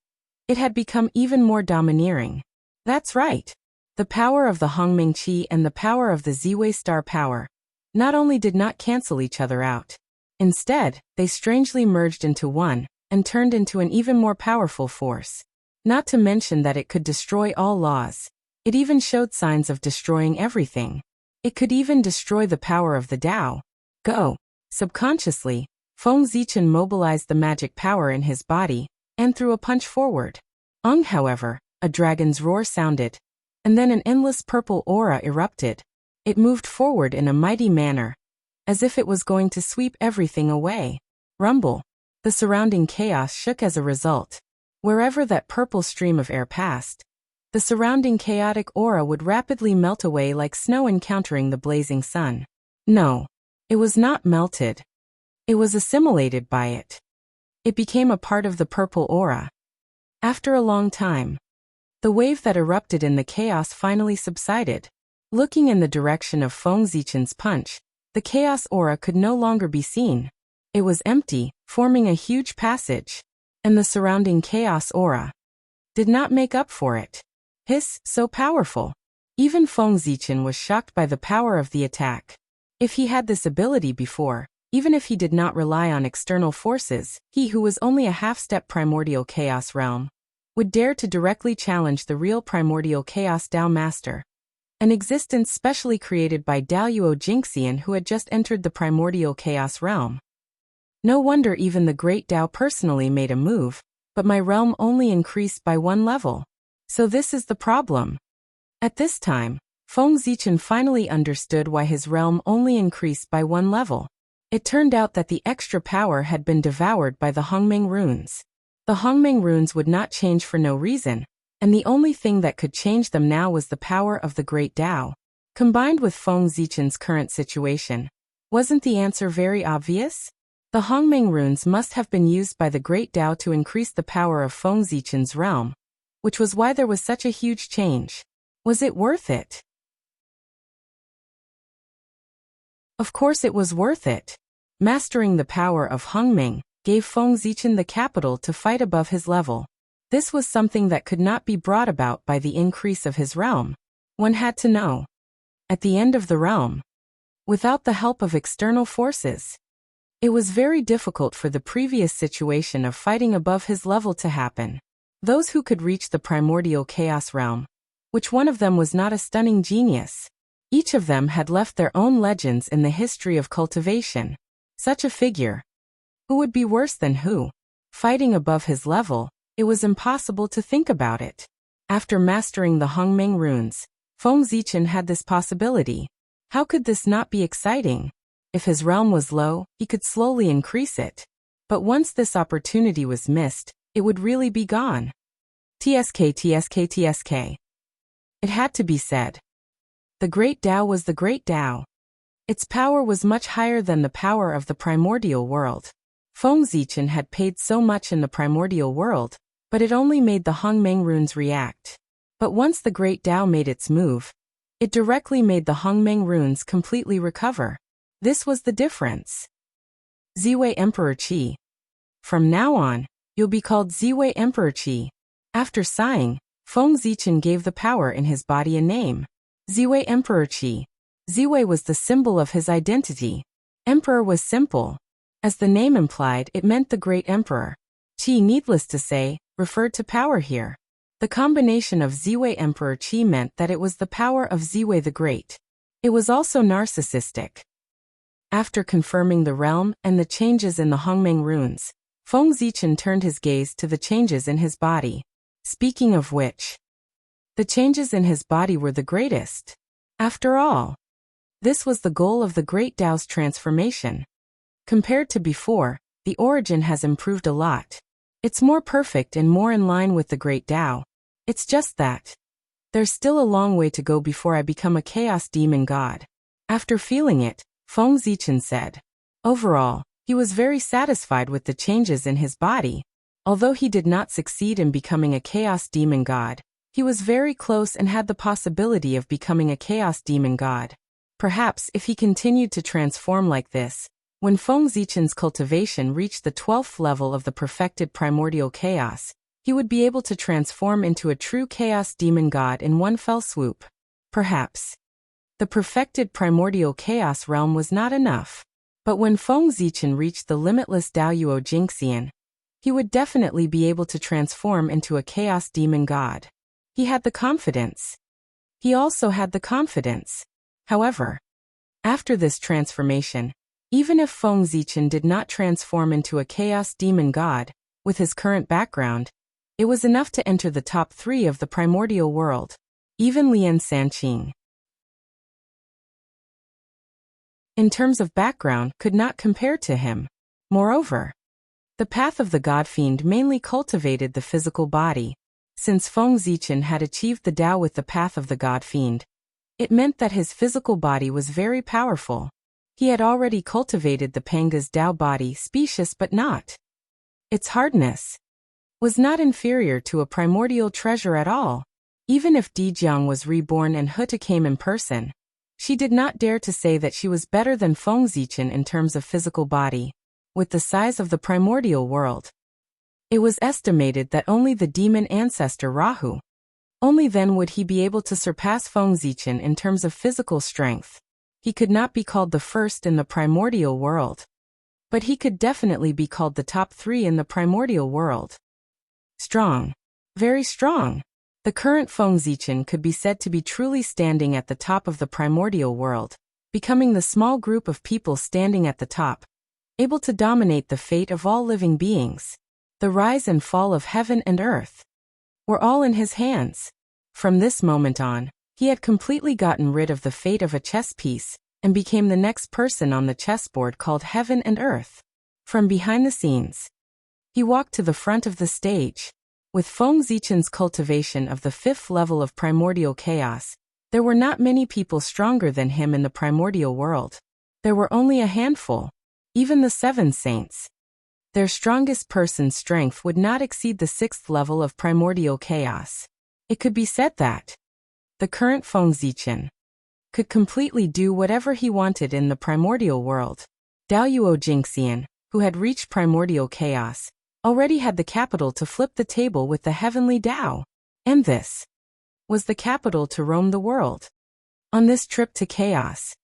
it had become even more domineering. That's right. The power of the Hongming Qi and the power of the Ziwei star power not only did not cancel each other out. Instead, they strangely merged into one, and turned into an even more powerful force. Not to mention that it could destroy all laws. It even showed signs of destroying everything. It could even destroy the power of the Tao. Go. Subconsciously, Feng Zichen mobilized the magic power in his body, and threw a punch forward. However, a dragon's roar sounded, and then an endless purple aura erupted. It moved forward in a mighty manner, as if it was going to sweep everything away. Rumble. The surrounding chaos shook as a result. Wherever that purple stream of air passed, the surrounding chaotic aura would rapidly melt away like snow encountering the blazing sun. No, it was not melted. It was assimilated by it. It became a part of the purple aura. After a long time, the wave that erupted in the chaos finally subsided. Looking in the direction of Feng Zichen's punch, the chaos aura could no longer be seen. It was empty, forming a huge passage. And the surrounding chaos aura did not make up for it. Hiss, so powerful. Even Feng Zichen was shocked by the power of the attack. If he had this ability before, even if he did not rely on external forces, he who was only a half-step primordial chaos realm would dare to directly challenge the real primordial chaos Tao Master, an existence specially created by Daoyuo Jingxian who had just entered the primordial chaos realm. No wonder even the Great Tao personally made a move, but my realm only increased by 1 level. So this is the problem. At this time, Feng Zichen finally understood why his realm only increased by 1 level. It turned out that the extra power had been devoured by the Hongming runes. The Hongming runes would not change for no reason, and the only thing that could change them now was the power of the Great Tao. Combined with Feng Zichen's current situation, wasn't the answer very obvious? The Hongming runes must have been used by the Great Tao to increase the power of Feng Zichen's realm, which was why there was such a huge change. Was it worth it? Of course it was worth it. Mastering the power of Hongming gave Feng Zichen the capital to fight above his level. This was something that could not be brought about by the increase of his realm. One had to know. At the end of the realm, without the help of external forces, it was very difficult for the previous situation of fighting above his level to happen. Those who could reach the primordial chaos realm Which one of them was not a stunning genius? Each of them had left their own legends in the history of cultivation. Such a figure. Who would be worse than who? Fighting above his level, it was impossible to think about it. After mastering the Hongmeng runes, Feng Zichen had this possibility. How could this not be exciting? If his realm was low, he could slowly increase it. But once this opportunity was missed, it would really be gone. TSK. It had to be said. The Great Tao was the Great Tao. Its power was much higher than the power of the primordial world. Feng Zichen had paid so much in the primordial world, but it only made the Hongmeng runes react. But once the Great Tao made its move, it directly made the Hongmeng runes completely recover. This was the difference. Ziwei Emperor Qi. From now on, you'll be called Ziwei Emperor Qi. After sighing, Feng Zichen gave the power in his body a name. Ziwei Emperor Qi. Ziwei was the symbol of his identity. Emperor was simple. As the name implied, it meant the great emperor. Qi, needless to say, referred to power here. The combination of Ziwei Emperor Qi meant that it was the power of Ziwei the Great. It was also narcissistic. After confirming the realm and the changes in the Hongmeng runes, Feng Zichen turned his gaze to the changes in his body. Speaking of which, the changes in his body were the greatest. After all, this was the goal of the Great Tao's transformation. Compared to before, the origin has improved a lot. It's more perfect and more in line with the Great Tao. It's just that there's still a long way to go before I become a chaos demon god. After feeling it, Feng Zichen said. Overall, he was very satisfied with the changes in his body. Although he did not succeed in becoming a chaos demon god, he was very close and had the possibility of becoming a chaos demon god. Perhaps if he continued to transform like this, when Feng Zichen's cultivation reached the 12th level of the perfected primordial chaos, he would be able to transform into a true chaos demon god in one fell swoop. Perhaps the perfected primordial chaos realm was not enough. But when Feng Zichen reached the limitless Daoyuo Jingxian, he would definitely be able to transform into a chaos demon god. He had the confidence. He also had the confidence. However, after this transformation, even if Feng Zichen did not transform into a chaos demon god, with his current background, it was enough to enter the top 3 of the primordial world. Even Lian Sanqing, in terms of background, could not compare to him. Moreover, the path of the God Fiend mainly cultivated the physical body. Since Feng Zichen had achieved the Tao with the path of the God Fiend, it meant that his physical body was very powerful. He had already cultivated the Panga's Tao body, specious but not. Its hardness was not inferior to a primordial treasure at all. Even if Dijiang was reborn and Huta came in person, she did not dare to say that she was better than Feng Zichen in terms of physical body. With the size of the primordial world, it was estimated that only the demon ancestor Rahu, only then would he be able to surpass Feng Zichen in terms of physical strength. He could not be called the first in the primordial world, but he could definitely be called the top 3 in the primordial world. Strong. Very strong. The current Feng Zichen could be said to be truly standing at the top of the primordial world, becoming the small group of people standing at the top, able to dominate the fate of all living beings. The rise and fall of heaven and earth were all in his hands. From this moment on, he had completely gotten rid of the fate of a chess piece, and became the next person on the chessboard called heaven and earth. From behind the scenes, he walked to the front of the stage. With Feng Zichen's cultivation of the 5th level of primordial chaos, there were not many people stronger than him in the primordial world. There were only a handful. Even the 7 saints, their strongest person's strength would not exceed the 6th level of primordial chaos. It could be said that the current Feng Zichen could completely do whatever he wanted in the primordial world. Daoyuo Jingxian, who had reached primordial chaos, already had the capital to flip the table with the heavenly Tao. And this was the capital to roam the world. On this trip to chaos,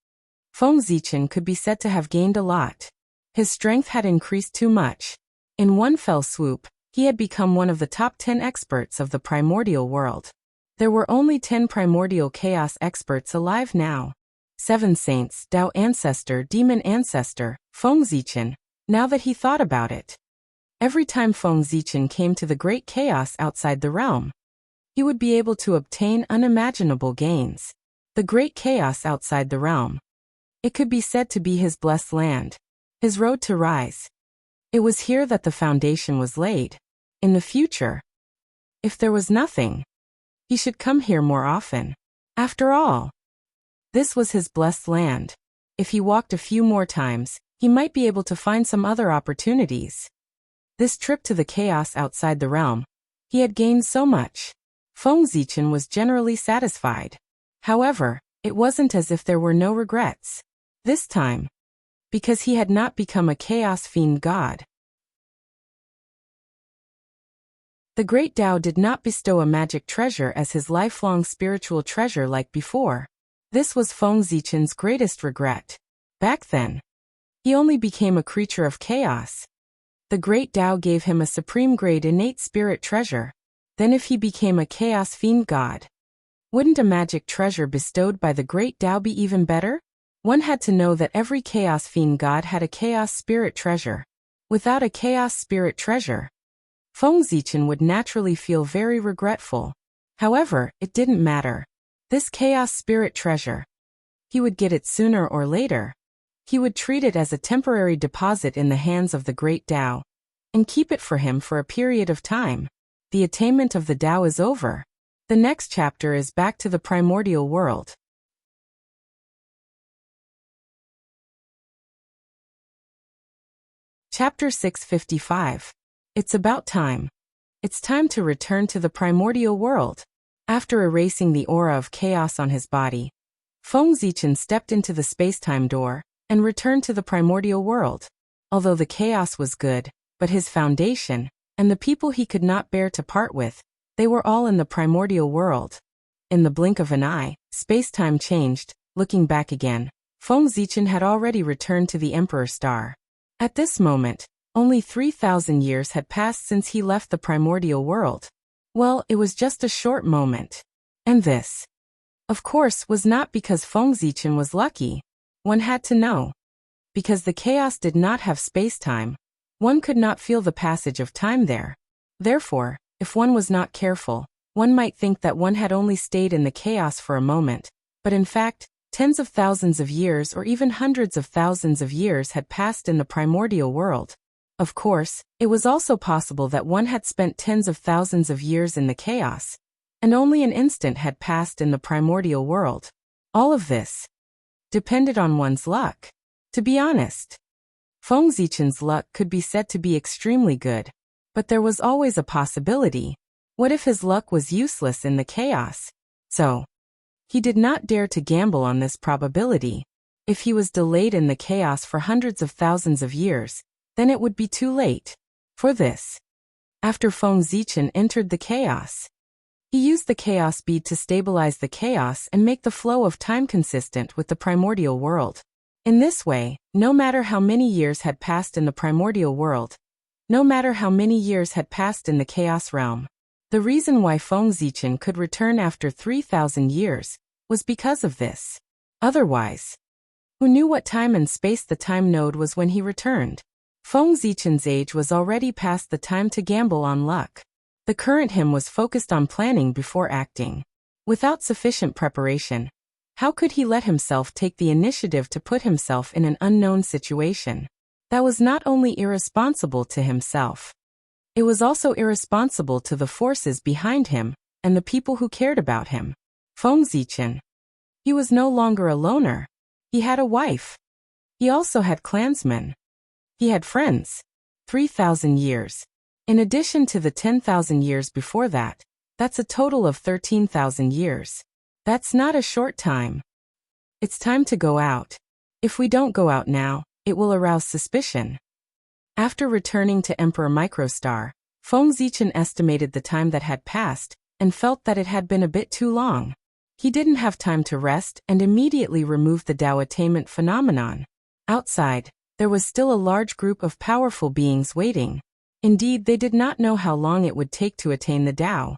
Feng Zichen could be said to have gained a lot. His strength had increased too much. In one fell swoop, he had become one of the top 10 experts of the primordial world. There were only 10 primordial chaos experts alive now. 7 saints, Tao ancestor, demon ancestor, Feng Zichen. Now that he thought about it. Every time Feng Zichen came to the great chaos outside the realm, he would be able to obtain unimaginable gains. The great chaos outside the realm. It could be said to be his blessed land. His road to rise. It was here that the foundation was laid. In the future, if there was nothing, he should come here more often. After all, this was his blessed land. If he walked a few more times, he might be able to find some other opportunities. This trip to the chaos outside the realm, he had gained so much. Feng Zichen was generally satisfied. However, it wasn't as if there were no regrets. This time, because he had not become a chaos fiend god. The great Tao did not bestow a magic treasure as his lifelong spiritual treasure like before. This was Feng Zichen's greatest regret. Back then, he only became a creature of chaos. The great Tao gave him a supreme grade innate spirit treasure. Then if he became a chaos fiend god, wouldn't a magic treasure bestowed by the great Tao be even better? One had to know that every chaos fiend god had a chaos spirit treasure. Without a chaos spirit treasure, Feng Zichen would naturally feel very regretful. However, it didn't matter. This chaos spirit treasure, he would get it sooner or later. He would treat it as a temporary deposit in the hands of the great Tao, and keep it for him for a period of time. The attainment of the Tao is over. The next chapter is back to the primordial world. Chapter 655. It's about time. It's time to return to the primordial world. After erasing the aura of chaos on his body, Feng Zichen stepped into the space-time door and returned to the primordial world. Although the chaos was good, but his foundation, and the people he could not bear to part with, they were all in the primordial world. In the blink of an eye, space-time changed. Looking back again, Feng Zichen had already returned to the Emperor Star. At this moment, only 3,000 years had passed since he left the primordial world. Well, it was just a short moment. And this, of course, was not because Feng Zichen was lucky. One had to know. Because the chaos did not have space-time, one could not feel the passage of time there. Therefore, if one was not careful, one might think that one had only stayed in the chaos for a moment, but in fact, tens of thousands of years or even hundreds of thousands of years had passed in the primordial world. Of course, it was also possible that one had spent tens of thousands of years in the chaos, and only an instant had passed in the primordial world. All of this depended on one's luck. To be honest, Feng Zichen's luck could be said to be extremely good, but there was always a possibility. What if his luck was useless in the chaos? So, he did not dare to gamble on this probability. If he was delayed in the chaos for hundreds of thousands of years, then it would be too late. For this, after Feng Zichen entered the chaos, he used the chaos bead to stabilize the chaos and make the flow of time consistent with the primordial world. In this way, no matter how many years had passed in the primordial world, no matter how many years had passed in the chaos realm, the reason why Feng Zichen could return after 3,000 years was because of this. Otherwise, who knew what time and space the time node was when he returned? Feng Zichen's age was already past the time to gamble on luck. The current him was focused on planning before acting. Without sufficient preparation, how could he let himself take the initiative to put himself in an unknown situation? That was not only irresponsible to himself. It was also irresponsible to the forces behind him and the people who cared about him. Feng Zichen. He was no longer a loner. He had a wife. He also had clansmen. He had friends. 3,000 years. In addition to the 10,000 years before that, that's a total of 13,000 years. That's not a short time. It's time to go out. If we don't go out now, it will arouse suspicion. After returning to Emperor Microstar, Feng Zichen estimated the time that had passed and felt that it had been a bit too long. He didn't have time to rest and immediately removed the Tao attainment phenomenon. Outside, there was still a large group of powerful beings waiting. Indeed, they did not know how long it would take to attain the Tao.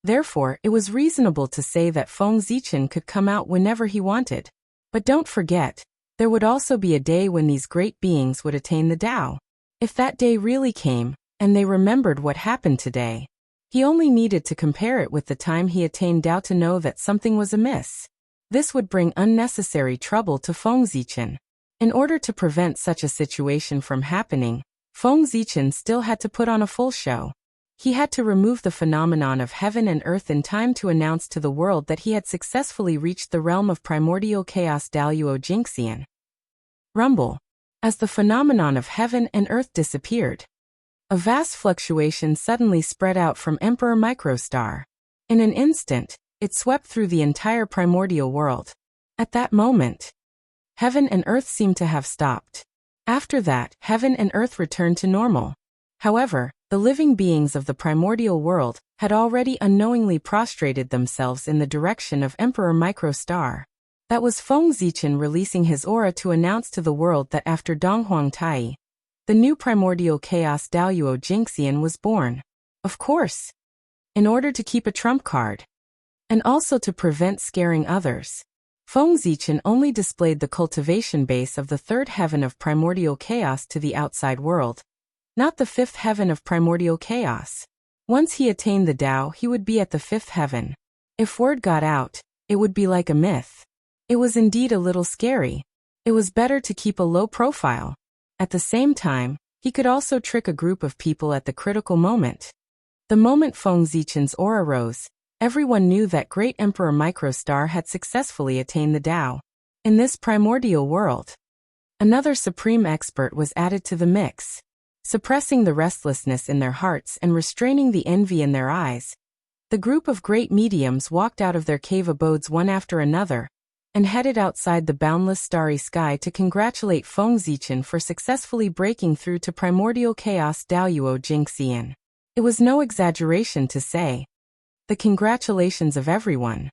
Therefore, it was reasonable to say that Feng Zichen could come out whenever he wanted. But don't forget, there would also be a day when these great beings would attain the Tao. If that day really came, and they remembered what happened today, he only needed to compare it with the time he attained Tao to know that something was amiss. This would bring unnecessary trouble to Feng Zichen. In order to prevent such a situation from happening, Feng Zichen still had to put on a full show. He had to remove the phenomenon of heaven and earth in time to announce to the world that he had successfully reached the realm of primordial chaos Daluo Jingxian. Rumble. As the phenomenon of heaven and earth disappeared, a vast fluctuation suddenly spread out from Emperor Microstar. In an instant, it swept through the entire primordial world. At that moment, heaven and earth seemed to have stopped. After that, heaven and earth returned to normal. However, the living beings of the primordial world had already unknowingly prostrated themselves in the direction of Emperor Microstar. That was Feng Zichen releasing his aura to announce to the world that after Donghuang Tai, the new primordial chaos Daluo Jingxian was born. Of course, in order to keep a trump card, and also to prevent scaring others, Feng Zichen only displayed the cultivation base of the third heaven of primordial chaos to the outside world, not the fifth heaven of primordial chaos. Once he attained the Tao, he would be at the fifth heaven. If word got out, it would be like a myth. It was indeed a little scary. It was better to keep a low profile. At the same time, he could also trick a group of people at the critical moment. The moment Feng Zichen's aura rose, everyone knew that great Emperor Microstar had successfully attained the Tao. In this primordial world, another supreme expert was added to the mix. Suppressing the restlessness in their hearts and restraining the envy in their eyes, the group of great mediums walked out of their cave abodes one after another, and headed outside the boundless starry sky to congratulate Feng Zichen for successfully breaking through to primordial chaos Daluo Jingxian. It was no exaggeration to say, the congratulations of everyone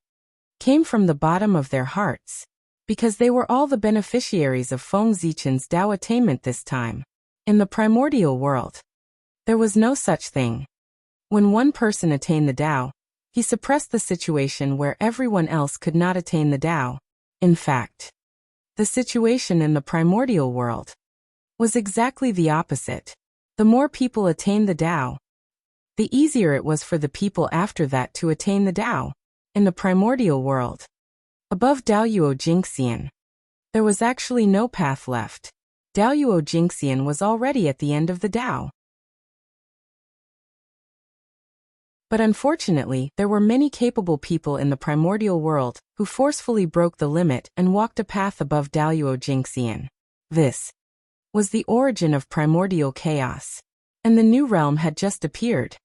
came from the bottom of their hearts, because they were all the beneficiaries of Feng Zichen's Tao attainment this time. In the primordial world, there was no such thing. When one person attained the Tao, he suppressed the situation where everyone else could not attain the Tao. In fact, the situation in the primordial world was exactly the opposite. The more people attained the Tao, the easier it was for the people after that to attain the Tao. In the primordial world, above Daluo Jingxian, there was actually no path left. Daluo Jingxian was already at the end of the Tao. But unfortunately, there were many capable people in the primordial world who forcefully broke the limit and walked a path above Daluo Jingxian. This was the origin of primordial chaos, and the new realm had just appeared.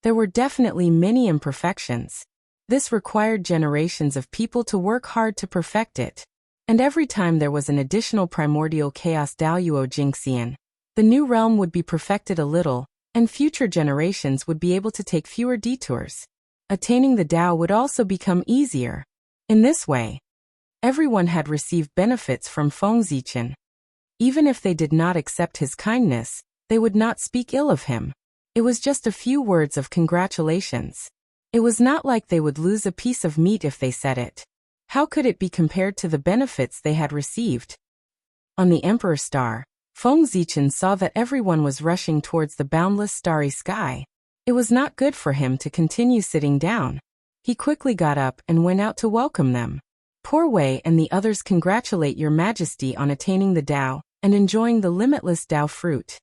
There were definitely many imperfections. This required generations of people to work hard to perfect it. And every time there was an additional primordial chaos Daluo Jingxian, the new realm would be perfected a little, and future generations would be able to take fewer detours. Attaining the Tao would also become easier. In this way, everyone had received benefits from Feng Zichen. Even if they did not accept his kindness, they would not speak ill of him. It was just a few words of congratulations. It was not like they would lose a piece of meat if they said it. How could it be compared to the benefits they had received? On the Emperor Star, Feng Zichen saw that everyone was rushing towards the boundless starry sky. It was not good for him to continue sitting down. He quickly got up and went out to welcome them. Poor Wei and the others congratulate Your Majesty on attaining the Tao and enjoying the limitless Tao fruit.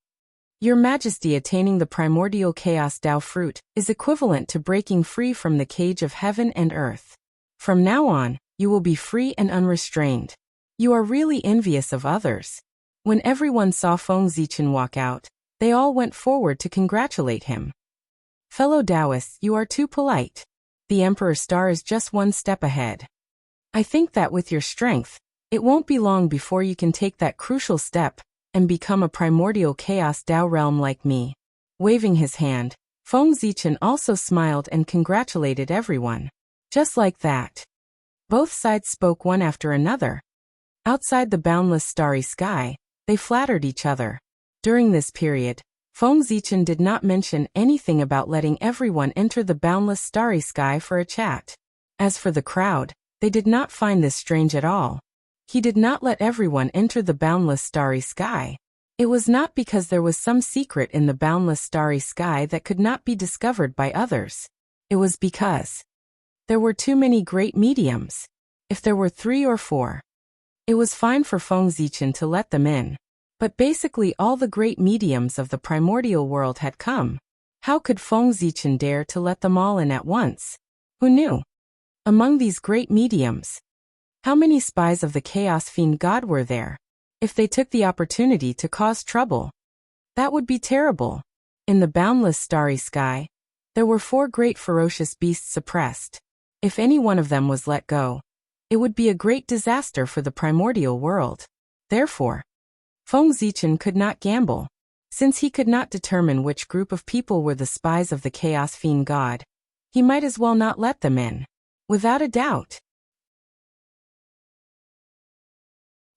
Your Majesty attaining the primordial chaos Tao fruit is equivalent to breaking free from the cage of heaven and earth. From now on, you will be free and unrestrained. You are really envious of others. When everyone saw Feng Zichen walk out, they all went forward to congratulate him. Fellow Taoists, you are too polite. The Emperor Star is just one step ahead. I think that with your strength, it won't be long before you can take that crucial step and become a primordial chaos Tao realm like me. Waving his hand, Feng Zichen also smiled and congratulated everyone. Just like that, both sides spoke one after another. Outside the boundless starry sky, they flattered each other. During this period, Feng Zichen did not mention anything about letting everyone enter the boundless starry sky for a chat. As for the crowd, they did not find this strange at all. He did not let everyone enter the boundless starry sky. It was not because there was some secret in the boundless starry sky that could not be discovered by others. It was because there were too many great mediums. If there were 3 or 4, it was fine for Feng Zichen to let them in. But basically all the great mediums of the primordial world had come. How could Feng Zichen dare to let them all in at once? Who knew? Among these great mediums, how many spies of the Chaos Fiend God were there? If they took the opportunity to cause trouble, that would be terrible. In the boundless starry sky, there were 4 great ferocious beasts suppressed. If any one of them was let go, it would be a great disaster for the primordial world. Therefore, Feng Zichen could not gamble. Since he could not determine which group of people were the spies of the Chaos Fiend God, he might as well not let them in. Without a doubt,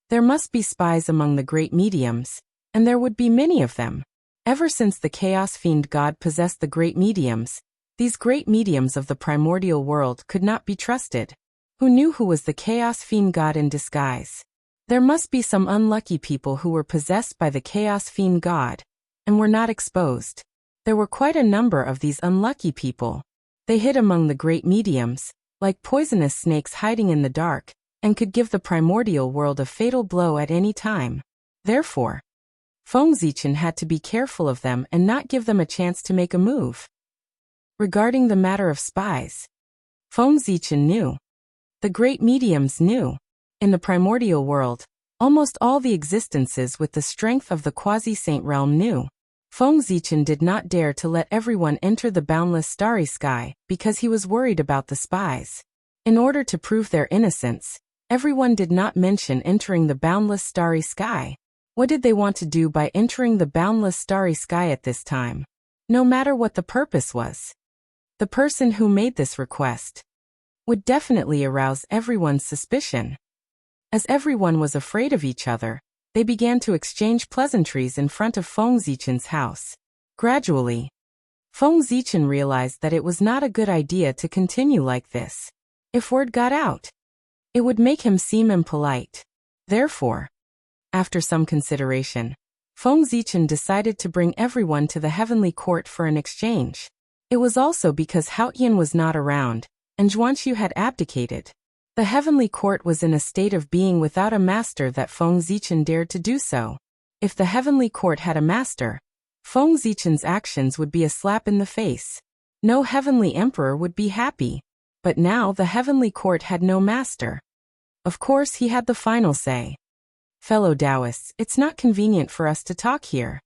there must be spies among the great mediums, and there would be many of them. Ever since the Chaos Fiend God possessed the great mediums, these great mediums of the primordial world could not be trusted. Who knew who was the Chaos Fiend God in disguise? There must be some unlucky people who were possessed by the Chaos Fiend God, and were not exposed. There were quite a number of these unlucky people. They hid among the great mediums, like poisonous snakes hiding in the dark, and could give the primordial world a fatal blow at any time. Therefore, Feng Zichen had to be careful of them and not give them a chance to make a move. Regarding the matter of spies, Feng Zichen knew. The great mediums knew. In the primordial world, almost all the existences with the strength of the quasi-saint realm knew. Feng Zichen did not dare to let everyone enter the boundless starry sky because he was worried about the spies. In order to prove their innocence, everyone did not mention entering the boundless starry sky. What did they want to do by entering the boundless starry sky at this time? No matter what the purpose was, the person who made this request would definitely arouse everyone's suspicion. As everyone was afraid of each other, they began to exchange pleasantries in front of Feng Zichen's house. Gradually, Feng Zichen realized that it was not a good idea to continue like this. If word got out, it would make him seem impolite. Therefore, after some consideration, Feng Zichen decided to bring everyone to the heavenly court for an exchange. It was also because Haotian was not around, and Zhuanqiu had abdicated. The heavenly court was in a state of being without a master that Feng Zichen dared to do so. If the heavenly court had a master, Feng Zichen's actions would be a slap in the face. No heavenly emperor would be happy. But now the heavenly court had no master. Of course he had the final say. Fellow Taoists, it's not convenient for us to talk here.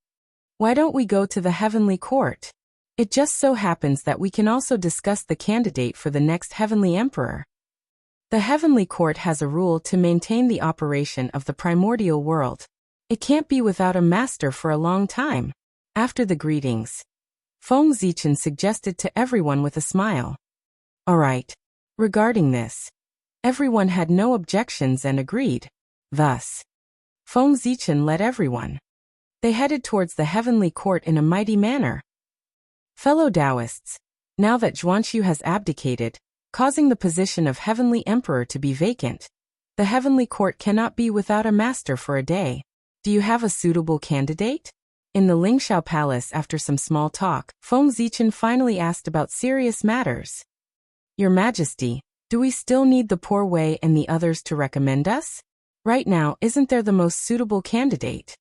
Why don't we go to the heavenly court? It just so happens that we can also discuss the candidate for the next heavenly emperor. The heavenly court has a rule to maintain the operation of the primordial world. It can't be without a master for a long time. After the greetings, Feng Zichen suggested to everyone with a smile. All right. Regarding this, everyone had no objections and agreed. Thus, Feng Zichen led everyone. They headed towards the heavenly court in a mighty manner. Fellow Taoists, now that Zhuanqiu has abdicated, causing the position of heavenly emperor to be vacant, the heavenly court cannot be without a master for a day. Do you have a suitable candidate? In the Lingxiao Palace, after some small talk, Feng Zichen finally asked about serious matters. Your Majesty, do we still need the poor Wei and the others to recommend us? Right now, isn't there the most suitable candidate?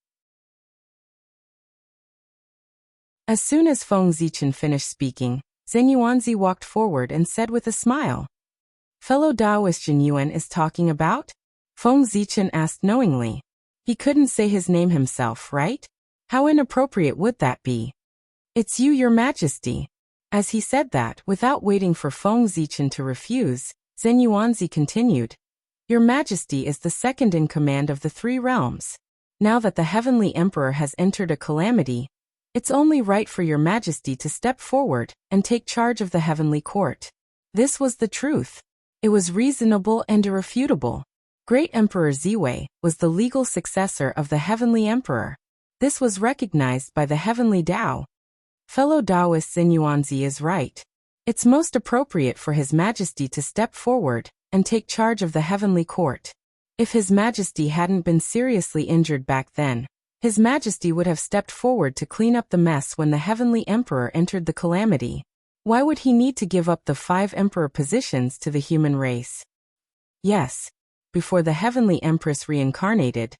As soon as Feng Zichen finished speaking, Zheng Yuanzi walked forward and said with a smile, Fellow Taoist Zhen Yuan is talking about? Feng Zichen asked knowingly. He couldn't say his name himself, right? How inappropriate would that be? It's you, Your Majesty. As he said that, without waiting for Feng Zichen to refuse, Zheng Yuanzi continued, Your Majesty is the second in command of the 3 realms. Now that the heavenly emperor has entered a calamity, it's only right for Your Majesty to step forward and take charge of the heavenly court. This was the truth. It was reasonable and irrefutable. Great Emperor Ziwei was the legal successor of the heavenly emperor. This was recognized by the heavenly Tao. Fellow Taoist Xinyuanzi is right. It's most appropriate for His Majesty to step forward and take charge of the heavenly court. If His Majesty hadn't been seriously injured back then, His Majesty would have stepped forward to clean up the mess when the heavenly emperor entered the calamity. Why would he need to give up the 5 emperor positions to the human race? Yes, before the heavenly empress reincarnated,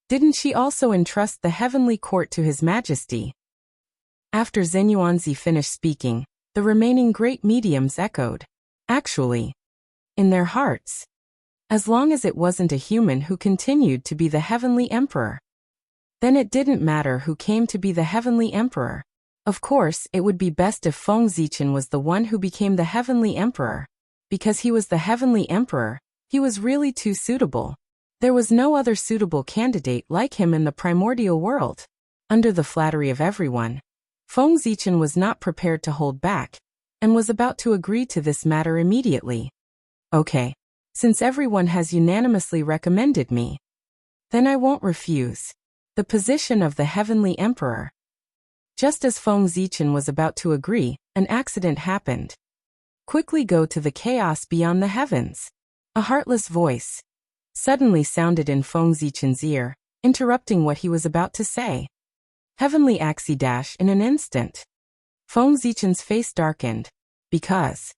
didn't she also entrust the heavenly court to His Majesty? After Xinyuanzi finished speaking, the remaining great mediums echoed, actually, in their hearts. As long as it wasn't a human who continued to be the heavenly emperor, then it didn't matter who came to be the heavenly emperor. Of course, it would be best if Feng Zichen was the one who became the heavenly emperor. Because he was the heavenly emperor, he was really too suitable. There was no other suitable candidate like him in the primordial world. Under the flattery of everyone, Feng Zichen was not prepared to hold back, and was about to agree to this matter immediately. Okay. Since everyone has unanimously recommended me, then I won't refuse the position of the heavenly emperor. Just as Feng Zichen was about to agree, an accident happened. Quickly go to the chaos beyond the heavens. A heartless voice suddenly sounded in Feng Zichen's ear, interrupting what he was about to say. Heavenly Axie in an instant. Feng Zichen's face darkened, because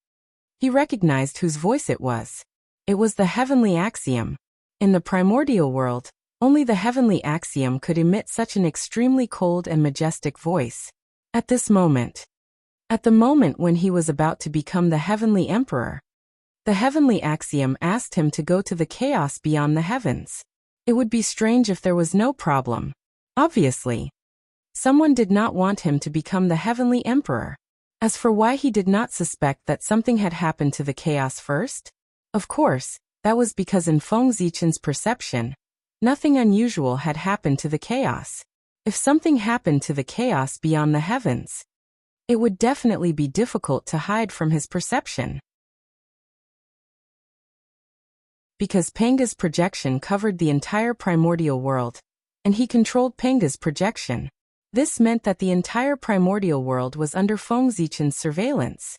he recognized whose voice it was. It was the heavenly axiom. In the primordial world, only the heavenly axiom could emit such an extremely cold and majestic voice. At this moment, at the moment when he was about to become the heavenly emperor, the heavenly axiom asked him to go to the chaos beyond the heavens. It would be strange if there was no problem. Obviously, someone did not want him to become the heavenly emperor. As for why he did not suspect that something had happened to the chaos first, of course, that was because in Feng Zichen's perception, nothing unusual had happened to the chaos. If something happened to the chaos beyond the heavens, it would definitely be difficult to hide from his perception. Because Panga's projection covered the entire primordial world, and he controlled Panga's projection, this meant that the entire primordial world was under Feng Zichen's surveillance.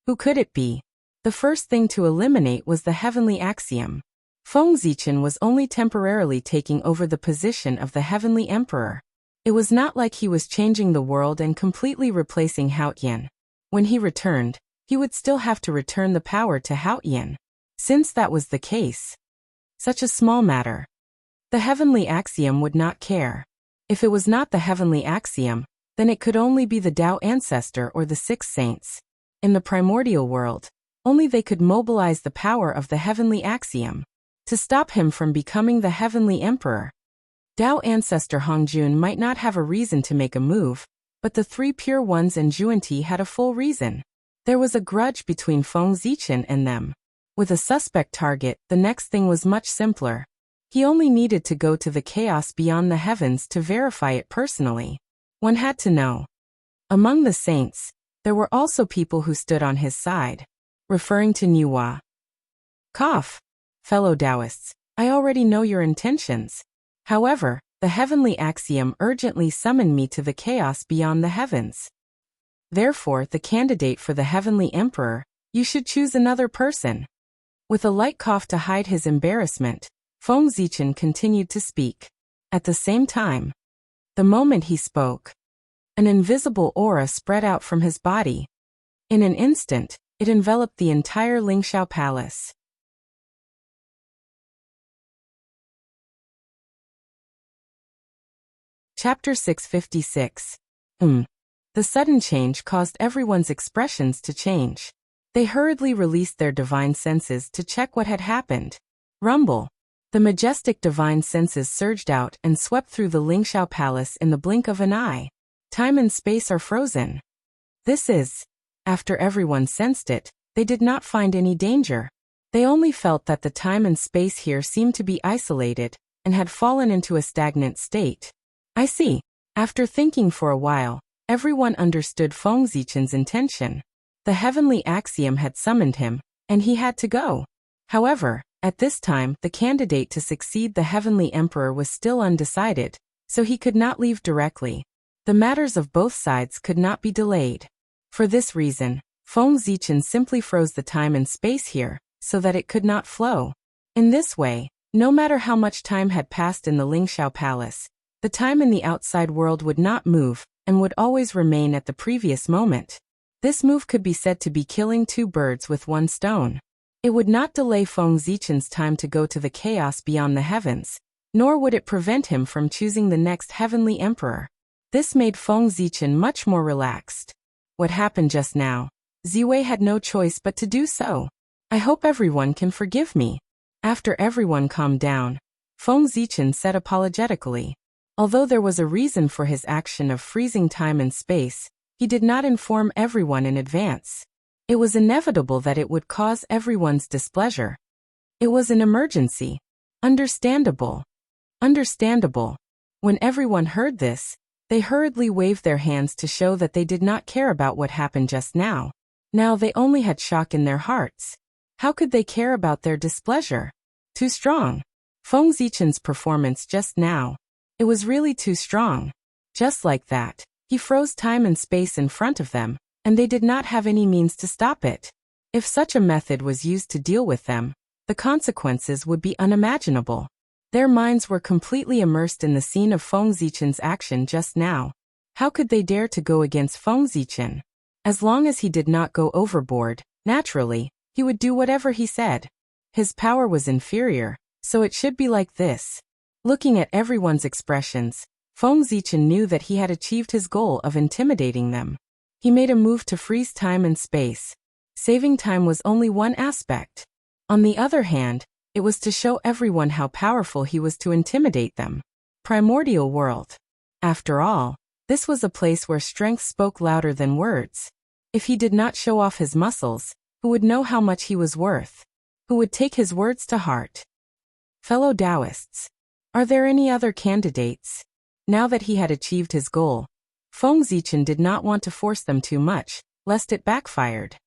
Who could it be? The first thing to eliminate was the heavenly axiom. Feng Zichen was only temporarily taking over the position of the heavenly emperor. It was not like he was changing the world and completely replacing Haotian. When he returned, he would still have to return the power to Haotian. Since that was the case, such a small matter, the heavenly axiom would not care. If it was not the heavenly axiom, then it could only be the Tao ancestor or the 6 saints. In the primordial world, only they could mobilize the power of the heavenly axiom to stop him from becoming the heavenly emperor. Tao ancestor Hongjun might not have a reason to make a move, but the 3 pure ones and Juanti had a full reason. There was a grudge between Feng Zichen and them. With a suspect target, the next thing was much simpler. He only needed to go to the chaos beyond the heavens to verify it personally. One had to know. Among the saints, there were also people who stood on his side. Referring to Nuwa. Cough. Fellow Taoists, I already know your intentions. However, the heavenly axiom urgently summoned me to the chaos beyond the heavens. Therefore, the candidate for the heavenly emperor, you should choose another person. With a light cough to hide his embarrassment, Feng Zichen continued to speak. At the same time, the moment he spoke, an invisible aura spread out from his body. In an instant, it enveloped the entire Lingxiao Palace. Chapter 656. The sudden change caused everyone's expressions to change. They hurriedly released their divine senses to check what had happened. Rumble. The majestic divine senses surged out and swept through the Lingxiao Palace in the blink of an eye. Time and space are frozen. This is. After everyone sensed it, they did not find any danger. They only felt that the time and space here seemed to be isolated, and had fallen into a stagnant state. I see. After thinking for a while, everyone understood Feng Zichen's intention. The heavenly axiom had summoned him, and he had to go. However, at this time, the candidate to succeed the heavenly emperor was still undecided, so he could not leave directly. The matters of both sides could not be delayed. For this reason, Feng Zichen simply froze the time and space here, so that it could not flow. In this way, no matter how much time had passed in the Lingxiao Palace, the time in the outside world would not move, and would always remain at the previous moment. This move could be said to be killing two birds with one stone. It would not delay Feng Zichen's time to go to the chaos beyond the heavens, nor would it prevent him from choosing the next heavenly emperor. This made Feng Zichen much more relaxed. What happened just now? Ziwei had no choice but to do so. I hope everyone can forgive me. After everyone calmed down, Feng Zichen said apologetically. Although there was a reason for his action of freezing time and space, he did not inform everyone in advance. It was inevitable that it would cause everyone's displeasure. It was an emergency. Understandable. Understandable. When everyone heard this, they hurriedly waved their hands to show that they did not care about what happened just now. Now they only had shock in their hearts. How could they care about their displeasure? Too strong. Feng Zichen's performance just now. It was really too strong. Just like that, he froze time and space in front of them, and they did not have any means to stop it. If such a method was used to deal with them, the consequences would be unimaginable. Their minds were completely immersed in the scene of Feng Zichen's action just now. How could they dare to go against Feng Zichen? As long as he did not go overboard, naturally, he would do whatever he said. His power was inferior, so it should be like this. Looking at everyone's expressions, Feng Zichen knew that he had achieved his goal of intimidating them. He made a move to freeze time and space. Saving time was only one aspect. On the other hand, it was to show everyone how powerful he was to intimidate them. Primordial world. After all, this was a place where strength spoke louder than words. If he did not show off his muscles, who would know how much he was worth? Who would take his words to heart? Fellow Taoists, are there any other candidates? Now that he had achieved his goal, Feng Zichen did not want to force them too much, lest it backfired.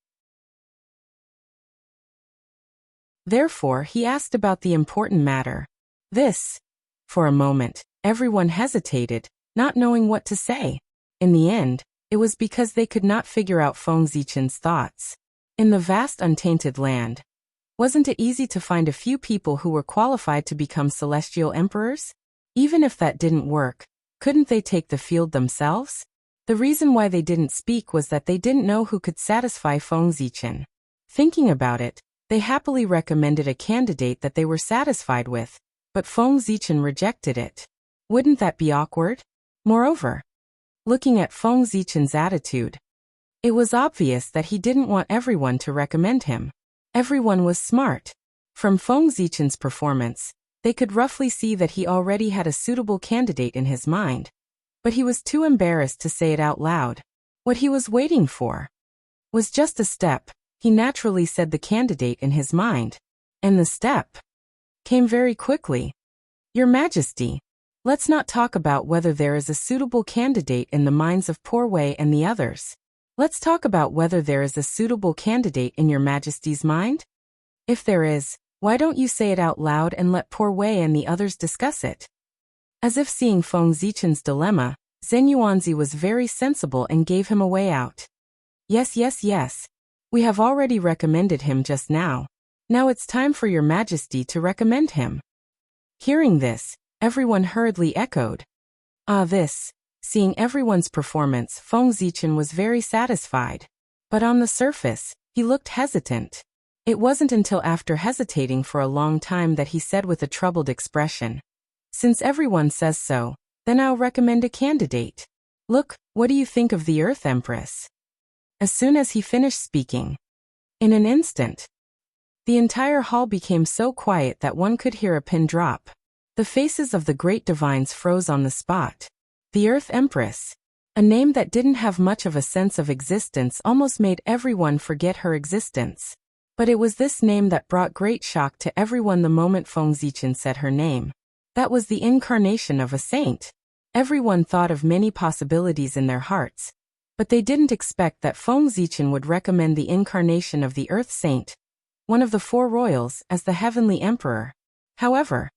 Therefore, he asked about the important matter. This. For a moment, everyone hesitated, not knowing what to say. In the end, it was because they could not figure out Feng Zichen's thoughts. In the vast untainted land, wasn't it easy to find a few people who were qualified to become celestial emperors? Even if that didn't work, couldn't they take the field themselves? The reason why they didn't speak was that they didn't know who could satisfy Feng Zichen. Thinking about it, they happily recommended a candidate that they were satisfied with, but Feng Zichen rejected it. Wouldn't that be awkward? Moreover, looking at Feng Zichen's attitude, it was obvious that he didn't want everyone to recommend him. Everyone was smart. From Feng Zichen's performance, they could roughly see that he already had a suitable candidate in his mind. But he was too embarrassed to say it out loud. What he was waiting for was just a step. He naturally said the candidate in his mind. And the step came very quickly. Your Majesty, let's not talk about whether there is a suitable candidate in the minds of Poor Wei and the others. Let's talk about whether there is a suitable candidate in your Majesty's mind. If there is, why don't you say it out loud and let Poor Wei and the others discuss it? As if seeing Feng Zichen's dilemma, Zhen Yuanzi was very sensible and gave him a way out. Yes, yes, yes. We have already recommended him just now. Now it's time for your Majesty to recommend him. Hearing this, everyone hurriedly echoed. This. Seeing everyone's performance, Feng Zichen was very satisfied. But on the surface, he looked hesitant. It wasn't until after hesitating for a long time that he said with a troubled expression, "Since everyone says so, then I'll recommend a candidate. Look, what do you think of the Earth Empress?" As soon as he finished speaking, in an instant, the entire hall became so quiet that one could hear a pin drop. The faces of the great divines froze on the spot. The Earth Empress, a name that didn't have much of a sense of existence, almost made everyone forget her existence. But it was this name that brought great shock to everyone the moment Feng Zichen said her name. That was the incarnation of a saint. Everyone thought of many possibilities in their hearts, but they didn't expect that Feng Zichen would recommend the incarnation of the Earth Saint, one of the four royals, as the Heavenly Emperor. However,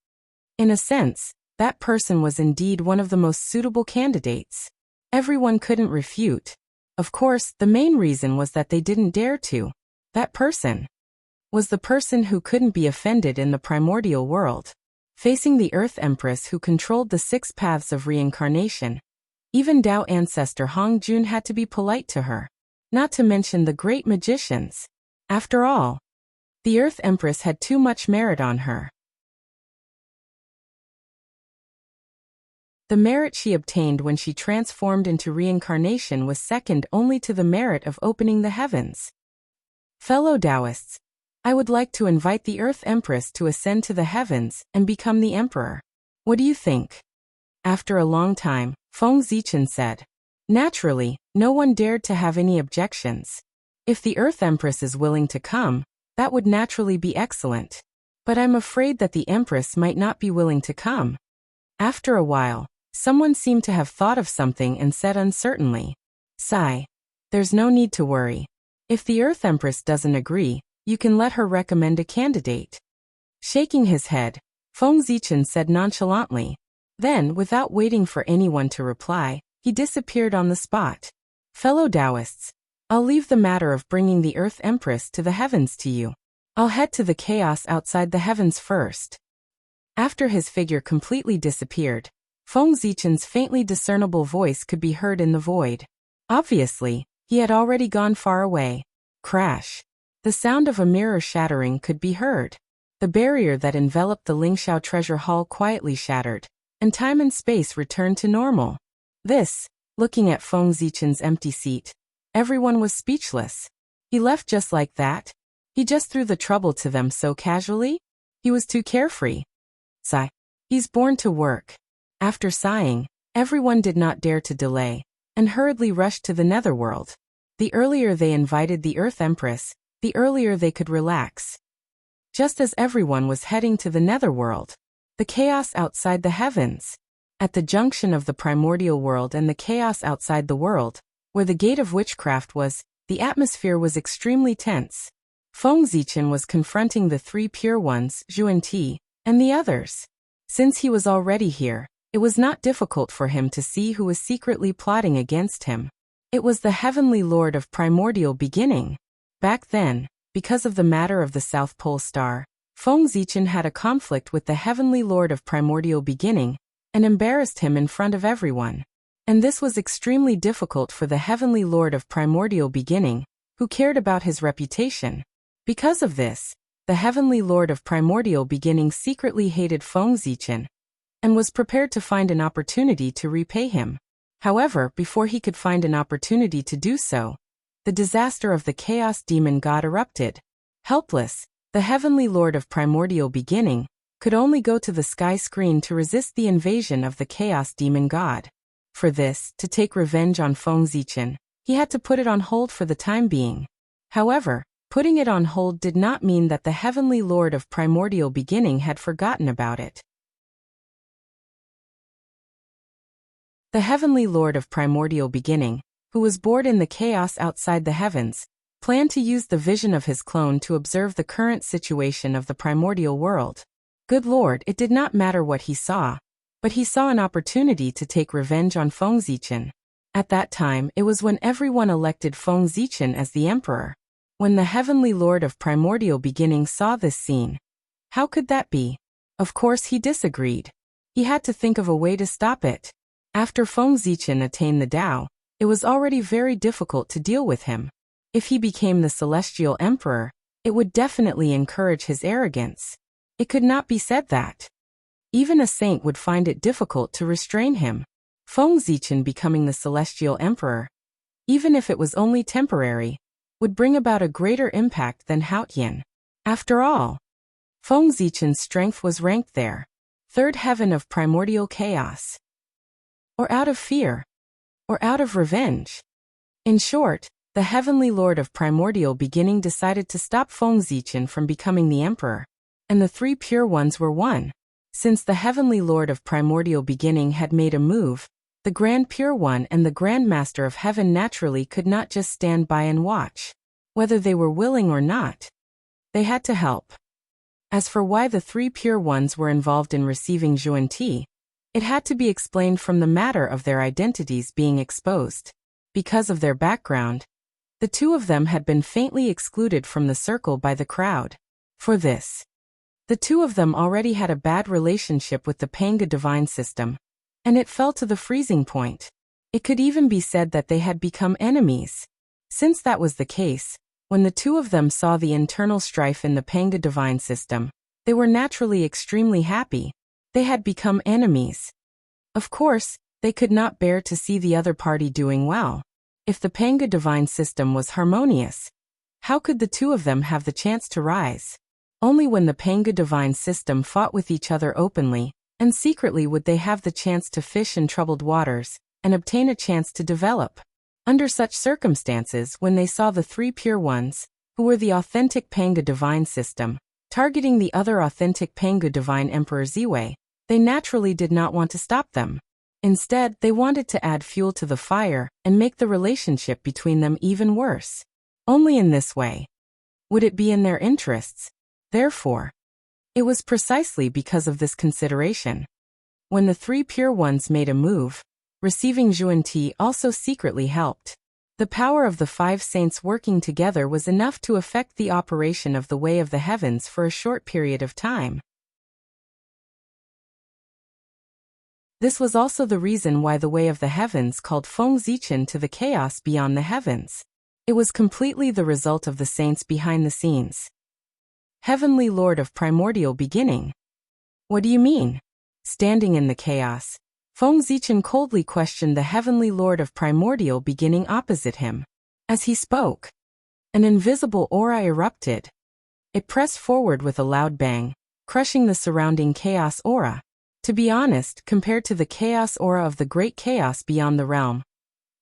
in a sense, that person was indeed one of the most suitable candidates. Everyone couldn't refute. Of course, the main reason was that they didn't dare to. That person was the person who couldn't be offended in the primordial world. Facing the Earth Empress who controlled the 6 paths of reincarnation, even Tao ancestor Hong Jun had to be polite to her. Not to mention the great magicians. After all, the Earth Empress had too much merit on her. The merit she obtained when she transformed into reincarnation was second only to the merit of opening the heavens. Fellow Taoists, I would like to invite the Earth Empress to ascend to the heavens and become the Emperor. What do you think? After a long time, Feng Zichen said. Naturally, no one dared to have any objections. If the Earth Empress is willing to come, that would naturally be excellent. But I'm afraid that the Empress might not be willing to come. After a while, someone seemed to have thought of something and said uncertainly, "Sigh. There's no need to worry. If the Earth Empress doesn't agree, you can let her recommend a candidate." Shaking his head, Feng Zichen said nonchalantly. Then, without waiting for anyone to reply, he disappeared on the spot. Fellow Taoists, I'll leave the matter of bringing the Earth Empress to the heavens to you. I'll head to the chaos outside the heavens first. After his figure completely disappeared, Feng Zichen's faintly discernible voice could be heard in the void. Obviously, he had already gone far away. Crash. The sound of a mirror shattering could be heard. The barrier that enveloped the Lingxiao treasure hall quietly shattered, and time and space returned to normal. Looking at Feng Zichen's empty seat, everyone was speechless. He left just like that? He just threw the trouble to them so casually? He was too carefree. Sigh. He's born to work. After sighing, everyone did not dare to delay, and hurriedly rushed to the netherworld. The earlier they invited the Earth Empress, the earlier they could relax. Just as everyone was heading to the netherworld, the chaos outside the heavens, at the junction of the primordial world and the chaos outside the world, where the gate of witchcraft was, the atmosphere was extremely tense. Feng Zichen was confronting the 3 pure ones, Zhuan-Ti, and the others. Since he was already here, it was not difficult for him to see who was secretly plotting against him. It was the Heavenly Lord of Primordial Beginning. Back then, because of the matter of the South Pole Star, Feng Zichen had a conflict with the Heavenly Lord of Primordial Beginning, and embarrassed him in front of everyone. And this was extremely difficult for the Heavenly Lord of Primordial Beginning, who cared about his reputation. Because of this, the Heavenly Lord of Primordial Beginning secretly hated Feng Zichen, and was prepared to find an opportunity to repay him. However, before he could find an opportunity to do so, the disaster of the Chaos Demon God erupted. Helpless, the Heavenly Lord of Primordial Beginning could only go to the sky screen to resist the invasion of the Chaos Demon God. For this, to take revenge on Feng Zichen, he had to put it on hold for the time being. However, putting it on hold did not mean that the Heavenly Lord of Primordial Beginning had forgotten about it. The Heavenly Lord of Primordial Beginning, who was bored in the chaos outside the heavens, planned to use the vision of his clone to observe the current situation of the primordial world. Good Lord, it did not matter what he saw, but he saw an opportunity to take revenge on Feng Zichen. At that time, it was when everyone elected Feng Zichen as the emperor. When the Heavenly Lord of Primordial Beginning saw this scene, how could that be? Of course he disagreed. He had to think of a way to stop it. After Feng Zichen attained the Tao, it was already very difficult to deal with him. If he became the Celestial Emperor, it would definitely encourage his arrogance. It could not be said that even a saint would find it difficult to restrain him. Feng Zichen becoming the Celestial Emperor, even if it was only temporary, would bring about a greater impact than Haotian. After all, Feng Zichen's strength was ranked there, 3rd heaven of primordial chaos. Or out of fear, or out of revenge. In short, the Heavenly Lord of Primordial Beginning decided to stop Feng Zichen from becoming the emperor, and the 3 pure ones were one. Since the Heavenly Lord of Primordial Beginning had made a move, the Grand Pure One and the Grand Master of Heaven naturally could not just stand by and watch. Whether they were willing or not, they had to help. As for why the 3 pure ones were involved in receiving Zhuan-Ti, It had to be explained from the matter of their identities being exposed. Because of their background, the two of them had been faintly excluded from the circle by the crowd. For this, the two of them already had a bad relationship with the Panga divine system, and it fell to the freezing point. It could even be said that they had become enemies. Since that was the case, when the two of them saw the internal strife in the Panga divine system, they were naturally extremely happy. They had become enemies. Of course, they could not bear to see the other party doing well. If the Panga divine system was harmonious, how could the two of them have the chance to rise? Only when the Panga divine system fought with each other openly and secretly would they have the chance to fish in troubled waters and obtain a chance to develop. Under such circumstances, when they saw the three pure ones, who were the authentic Panga divine system, targeting the other authentic Panga divine Emperor Ziwei, they naturally did not want to stop them. Instead, they wanted to add fuel to the fire and make the relationship between them even worse. Only in this way would it be in their interests. Therefore, it was precisely because of this consideration. When the three pure ones made a move, receiving Xuanti also secretly helped. The power of the five saints working together was enough to affect the operation of the Way of the Heavens for a short period of time. This was also the reason why the Way of the Heavens called Feng Zichen to the chaos beyond the heavens. It was completely the result of the saints behind the scenes. Heavenly Lord of Primordial Beginning. What do you mean? Standing in the chaos, Feng Zichen coldly questioned the Heavenly Lord of Primordial Beginning opposite him. As he spoke, an invisible aura erupted. It pressed forward with a loud bang, crushing the surrounding chaos aura. To be honest, compared to the chaos aura of the great chaos beyond the realm,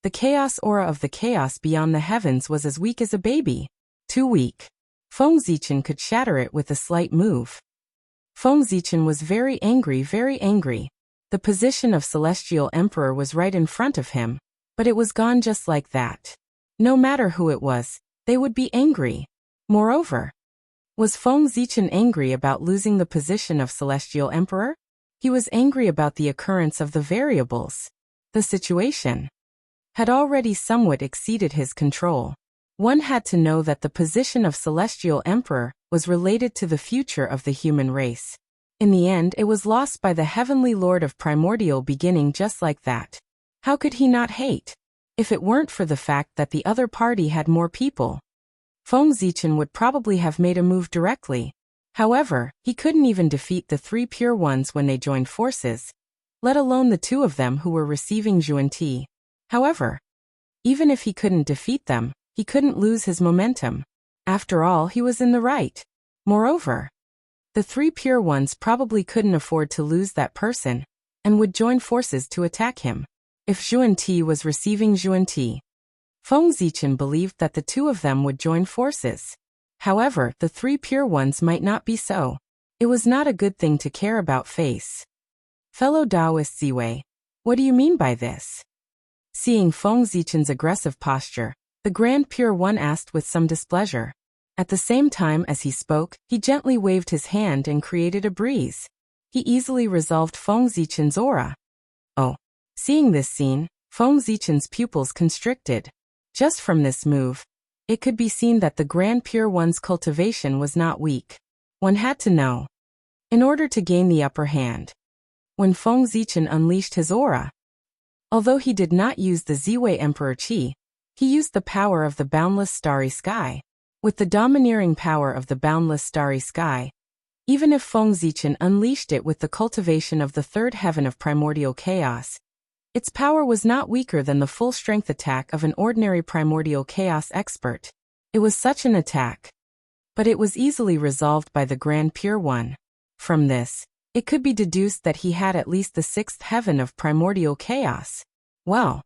the chaos aura of the chaos beyond the heavens was as weak as a baby. Too weak. Feng Zichen could shatter it with a slight move. Feng Zichen was very angry, very angry. The position of Celestial Emperor was right in front of him, but it was gone just like that. No matter who it was, they would be angry. Moreover, was Feng Zichen angry about losing the position of Celestial Emperor? He was angry about the occurrence of the variables. The situation had already somewhat exceeded his control. One had to know that the position of Celestial Emperor was related to the future of the human race. In the end, it was lost by the Heavenly Lord of Primordial Beginning just like that. How could he not hate? If it weren't for the fact that the other party had more people, Feng Zichen would probably have made a move directly. However, he couldn't even defeat the three pure ones when they joined forces, let alone the two of them who were receiving Xuanti. However, even if he couldn't defeat them, he couldn't lose his momentum. After all, he was in the right. Moreover, the three pure ones probably couldn't afford to lose that person, and would join forces to attack him. If Xuanti was receiving Xuanti, Feng Zichen believed that the two of them would join forces. However, the three pure ones might not be so. It was not a good thing to care about face. Fellow Taoist Ziwei, what do you mean by this? Seeing Feng Zichen's aggressive posture, the Grand Pure One asked with some displeasure. At the same time as he spoke, he gently waved his hand and created a breeze. He easily resolved Feng Zichen's aura. Oh. Seeing this scene, Feng Zichen's pupils constricted. Just from this move, it could be seen that the Grand Pure One's cultivation was not weak. One had to know. In order to gain the upper hand, when Feng Zichen unleashed his aura, although he did not use the Ziwei Emperor Qi, he used the power of the boundless starry sky. With the domineering power of the boundless starry sky, even if Feng Zichen unleashed it with the cultivation of the third heaven of primordial chaos, its power was not weaker than the full-strength attack of an ordinary primordial chaos expert. It was such an attack, but it was easily resolved by the Grand Pure One. From this, it could be deduced that he had at least the sixth heaven of primordial chaos. Well,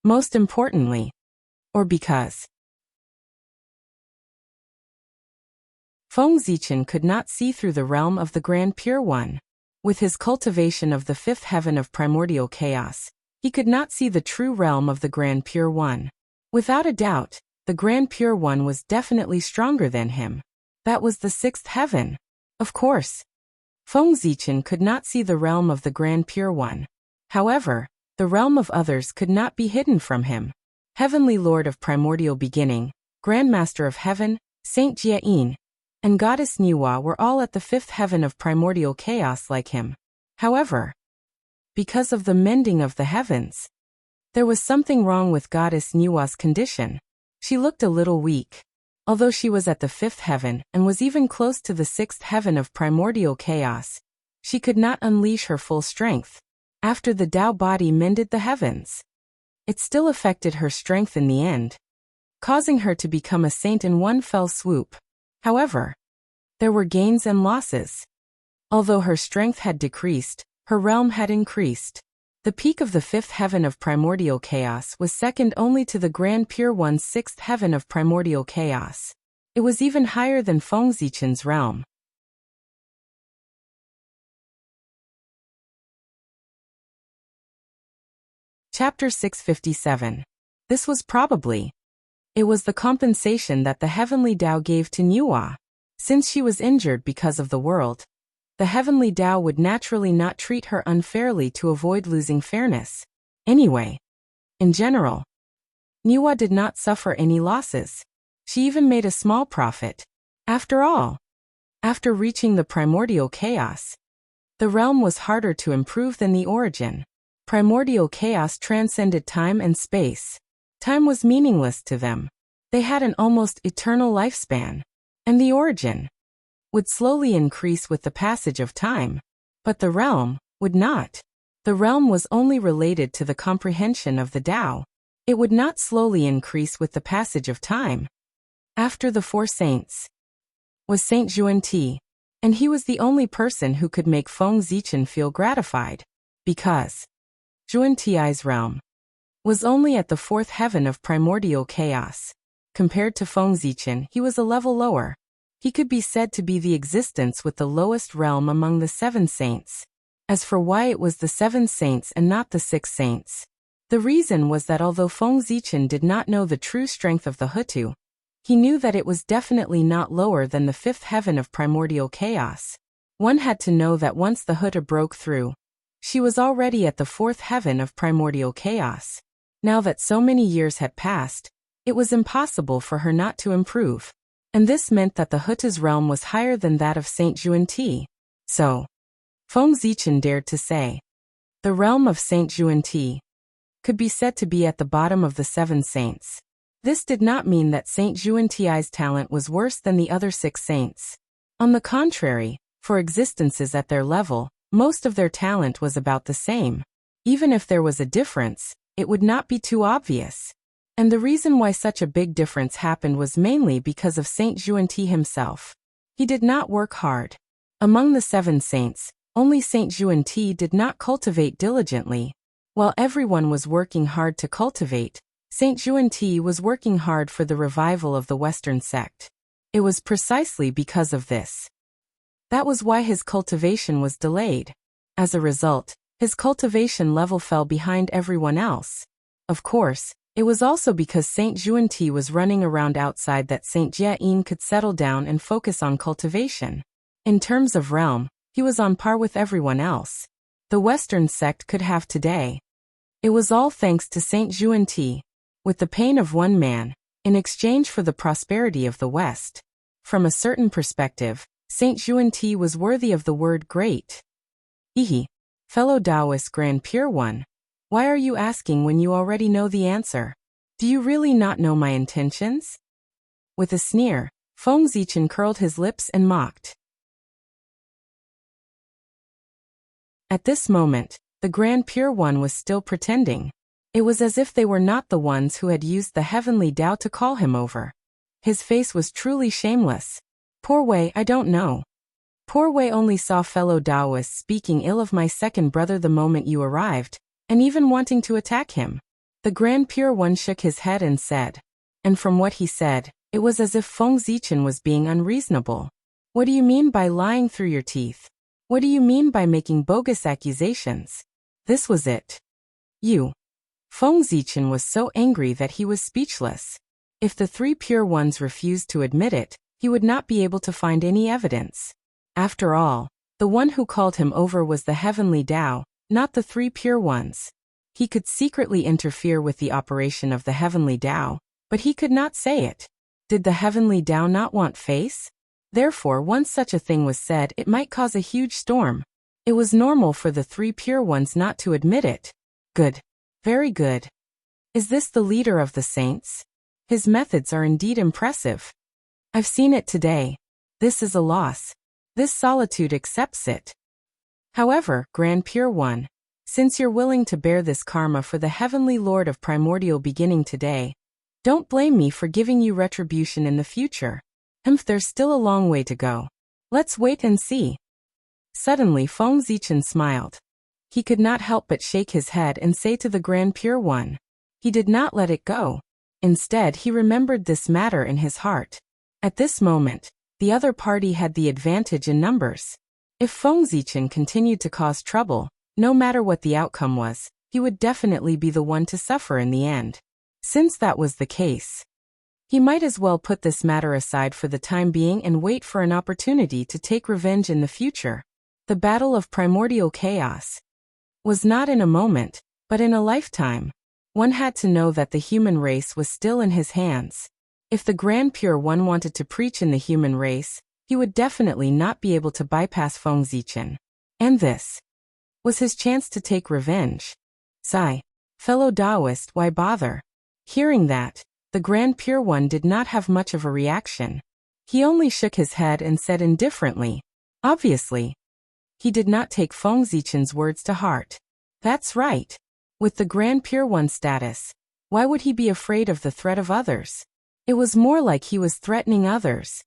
most importantly, or because Feng Zichen could not see through the realm of the Grand Pure One. With his cultivation of the fifth heaven of primordial chaos, he could not see the true realm of the Grand Pure One. Without a doubt, the Grand Pure One was definitely stronger than him. That was the sixth heaven. Of course, Feng Zichen could not see the realm of the Grand Pure One. However, the realm of others could not be hidden from him. Heavenly Lord of Primordial Beginning, Grandmaster of Heaven, Saint Jia-in, and Goddess Nuwa were all at the fifth heaven of primordial chaos like him. However, because of the mending of the heavens, there was something wrong with Goddess Nuwa's condition. She looked a little weak. Although she was at the fifth heaven and was even close to the sixth heaven of primordial chaos, she could not unleash her full strength. After the Tao body mended the heavens, it still affected her strength in the end, causing her to become a saint in one fell swoop. However, there were gains and losses. Although her strength had decreased, her realm had increased. The peak of the fifth heaven of primordial chaos was second only to the Grand Pure One's sixth heaven of primordial chaos. It was even higher than Feng Zichen's realm. Chapter 657. This was probably. It was the compensation that the heavenly Tao gave to Nuwa. Since she was injured because of the world, the heavenly Tao would naturally not treat her unfairly to avoid losing fairness. Anyway, in general, Nuwa did not suffer any losses. She even made a small profit. After all, after reaching the primordial chaos, the realm was harder to improve than the origin. Primordial chaos transcended time and space. Time was meaningless to them. They had an almost eternal lifespan. And the origin would slowly increase with the passage of time. But the realm would not. The realm was only related to the comprehension of the Tao. It would not slowly increase with the passage of time. After the four saints was Saint Xuanti, and he was the only person who could make Feng Zichen feel gratified, because Xuanti's realm was only at the fourth heaven of primordial chaos. Compared to Feng Zichen, he was a level lower. He could be said to be the existence with the lowest realm among the seven saints. As for why it was the seven saints and not the six saints, the reason was that although Feng Zichen did not know the true strength of the Hutu, he knew that it was definitely not lower than the fifth heaven of primordial chaos. One had to know that once the Hutu broke through, she was already at the fourth heaven of primordial chaos. Now that so many years had passed, it was impossible for her not to improve. And this meant that the Hutu's realm was higher than that of Saint Xuanti. So, Feng Zichen dared to say, the realm of Saint Xuanti could be said to be at the bottom of the seven saints. This did not mean that Saint Xuanti's talent was worse than the other six saints. On the contrary, for existences at their level, most of their talent was about the same. Even if there was a difference, it would not be too obvious. And the reason why such a big difference happened was mainly because of Saint Xuanti himself. He did not work hard. Among the seven saints, only Saint Xuanti did not cultivate diligently. While everyone was working hard to cultivate, Saint Xuanti was working hard for the revival of the Western sect. It was precisely because of this. That was why his cultivation was delayed. As a result, his cultivation level fell behind everyone else. Of course, it was also because Saint Xuanti was running around outside that Saint Jia-in could settle down and focus on cultivation. In terms of realm, he was on par with everyone else. The Western sect could have today. It was all thanks to Saint Xuanti, with the pain of one man, in exchange for the prosperity of the West. From a certain perspective, Saint Xuanti was worthy of the word great. Ehe, fellow Taoist Grand Pure One, why are you asking when you already know the answer? Do you really not know my intentions? With a sneer, Feng Zichen curled his lips and mocked. At this moment, the Grand Pure One was still pretending. It was as if they were not the ones who had used the heavenly Tao to call him over. His face was truly shameless. Poor Wei, I don't know. Poor Wei only saw fellow Taoists speaking ill of my second brother the moment you arrived, and even wanting to attack him. The Grand Pure One shook his head and said. And from what he said, it was as if Feng Zichen was being unreasonable. What do you mean by lying through your teeth? What do you mean by making bogus accusations? This was it. You. Feng Zichen was so angry that he was speechless. If the three pure ones refused to admit it, he would not be able to find any evidence. After all, The one who called him over was the heavenly Tao, not the three pure ones. He could secretly interfere with the operation of the heavenly Tao, but he could not say it. Did the heavenly Tao not want face? Therefore, once such a thing was said, it might cause a huge storm. It was normal for the three pure ones not to admit it. Good. Very good. Is this the leader of the saints? His methods are indeed impressive. I've seen it today. This is a loss. This solitude accepts it. However, Grand Pure One, since you're willing to bear this karma for the Heavenly Lord of Primordial beginning today, don't blame me for giving you retribution in the future. There's still a long way to go. Let's wait and see. Suddenly Feng Zichen smiled. He could not help but shake his head and say to the Grand Pure One. He did not let it go. Instead, he remembered this matter in his heart. At this moment, the other party had the advantage in numbers. If Feng Zichen continued to cause trouble, no matter what the outcome was, he would definitely be the one to suffer in the end. Since that was the case, he might as well put this matter aside for the time being and wait for an opportunity to take revenge in the future. The battle of primordial chaos was not in a moment, but in a lifetime. One had to know that the human race was still in his hands. If the Grand Pure One wanted to preach in the human race, he would definitely not be able to bypass Feng Zichen. And this was his chance to take revenge. Sigh. Fellow Taoist, why bother? Hearing that, the Grand Pure One did not have much of a reaction. He only shook his head and said indifferently. Obviously, he did not take Feng Zichen's words to heart. That's right. With the Grand Pure One status, why would he be afraid of the threat of others? It was more like he was threatening others.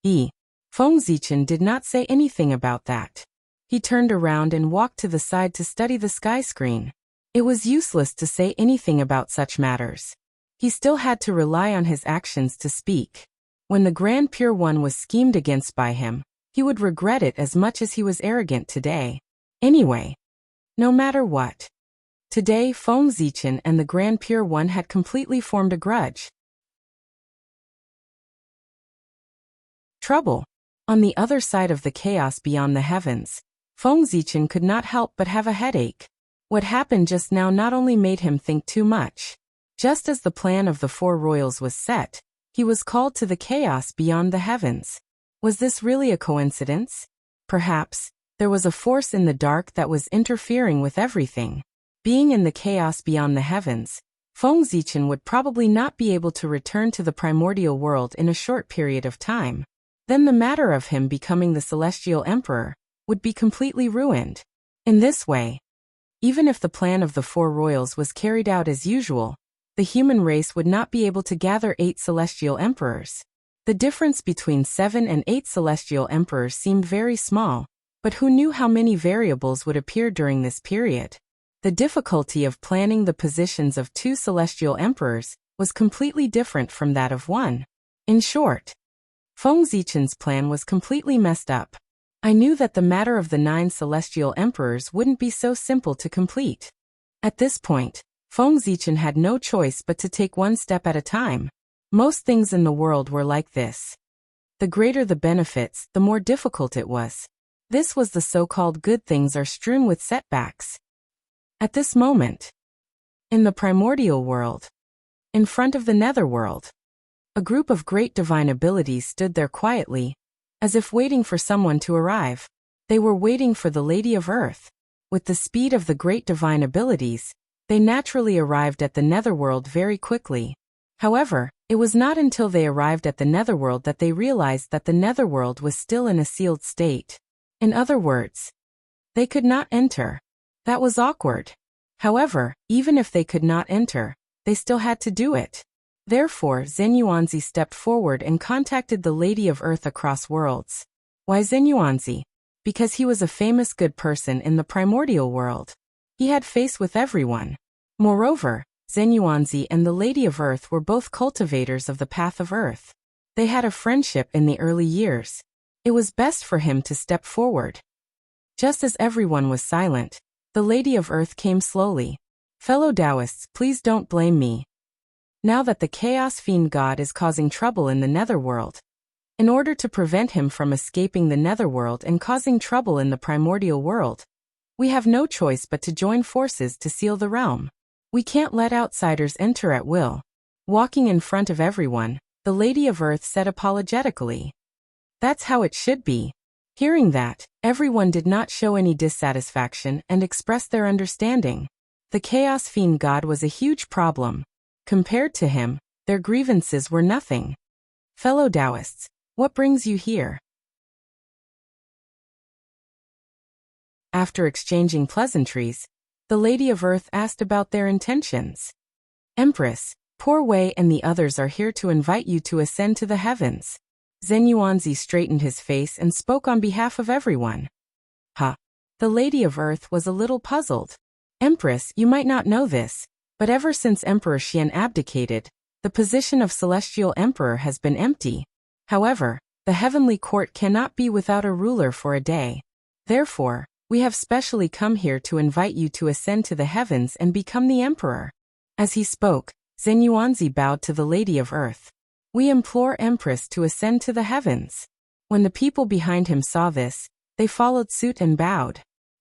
Feng Zichen did not say anything about that. He turned around and walked to the side to study the sky screen. It was useless to say anything about such matters. He still had to rely on his actions to speak. When the Grand Pure One was schemed against by him, he would regret it as much as he was arrogant today. Anyway, no matter what, today Feng Zichen and the Grand Pure One had completely formed a grudge. Trouble. On the other side of the chaos beyond the heavens, Feng Zichen could not help but have a headache. What happened just now not only made him think too much. Just as the plan of the four royals was set, he was called to the chaos beyond the heavens. Was this really a coincidence? Perhaps there was a force in the dark that was interfering with everything. Being in the chaos beyond the heavens, Feng Zichen would probably not be able to return to the primordial world in a short period of time. Then the matter of him becoming the celestial emperor would be completely ruined. In this way, even if the plan of the four royals was carried out as usual, the human race would not be able to gather 8 celestial emperors. The difference between 7 and 8 celestial emperors seemed very small, but who knew how many variables would appear during this period? The difficulty of planning the positions of 2 celestial emperors was completely different from that of 1. In short, Feng Zichen's plan was completely messed up. I knew that the matter of the 9 celestial emperors wouldn't be so simple to complete. At this point, Feng Zichen had no choice but to take one step at a time. Most things in the world were like this. The greater the benefits, the more difficult it was. This was the so-called good things are strewn with setbacks. At this moment, in the primordial world, in front of the netherworld, a group of great divine abilities stood there quietly, as if waiting for someone to arrive. They were waiting for the Lady of Earth. With the speed of the great divine abilities, they naturally arrived at the netherworld very quickly. However, it was not until they arrived at the netherworld that they realized that the netherworld was still in a sealed state. In other words, they could not enter. That was awkward. However, even if they could not enter, they still had to do it. Therefore, Zenyuanzi stepped forward and contacted the Lady of Earth across worlds. Why Zenyuanzi? Because he was a famous good person in the primordial world. He had face with everyone. Moreover, Zenyuanzi and the Lady of Earth were both cultivators of the path of Earth. They had a friendship in the early years. It was best for him to step forward. Just as everyone was silent, the Lady of Earth came slowly. Fellow Taoists, please don't blame me. Now that the Chaos Fiend God is causing trouble in the netherworld, In order to prevent him from escaping the netherworld and causing trouble in the primordial world, we have no choice but to join forces to seal the realm. We can't let outsiders enter at will. Walking in front of everyone, the Lady of Earth said apologetically. That's how it should be. Hearing that, everyone did not show any dissatisfaction and expressed their understanding. The Chaos Fiend God was a huge problem. Compared to him, their grievances were nothing. Fellow Taoists, what brings you here? After exchanging pleasantries, the Lady of Earth asked about their intentions. Empress, Poor Wei and the others are here to invite you to ascend to the heavens. Zhen Yuanzi straightened his face and spoke on behalf of everyone. The Lady of Earth was a little puzzled. Empress, you might not know this, but ever since Emperor Xian abdicated, the position of Celestial Emperor has been empty. However, the heavenly court cannot be without a ruler for a day. Therefore, we have specially come here to invite you to ascend to the heavens and become the emperor. As he spoke, Zhen Yuanzi bowed to the Lady of Earth. We implore Empress to ascend to the heavens. When the people behind him saw this, they followed suit and bowed.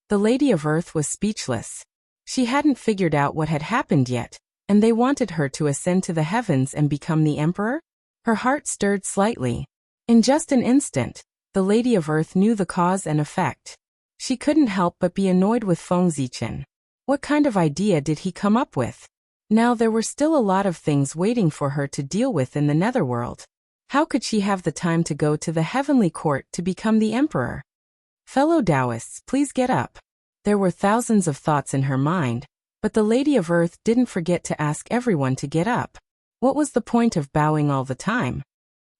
The Lady of Earth was speechless. She hadn't figured out what had happened yet, and they wanted her to ascend to the heavens and become the emperor? Her heart stirred slightly. In just an instant, the Lady of Earth knew the cause and effect. She couldn't help but be annoyed with Feng Zichen. What kind of idea did he come up with? Now there were still a lot of things waiting for her to deal with in the netherworld. How could she have the time to go to the heavenly court to become the emperor? Fellow Taoists, please get up. There were thousands of thoughts in her mind, but the Lady of Earth didn't forget to ask everyone to get up. What was the point of bowing all the time?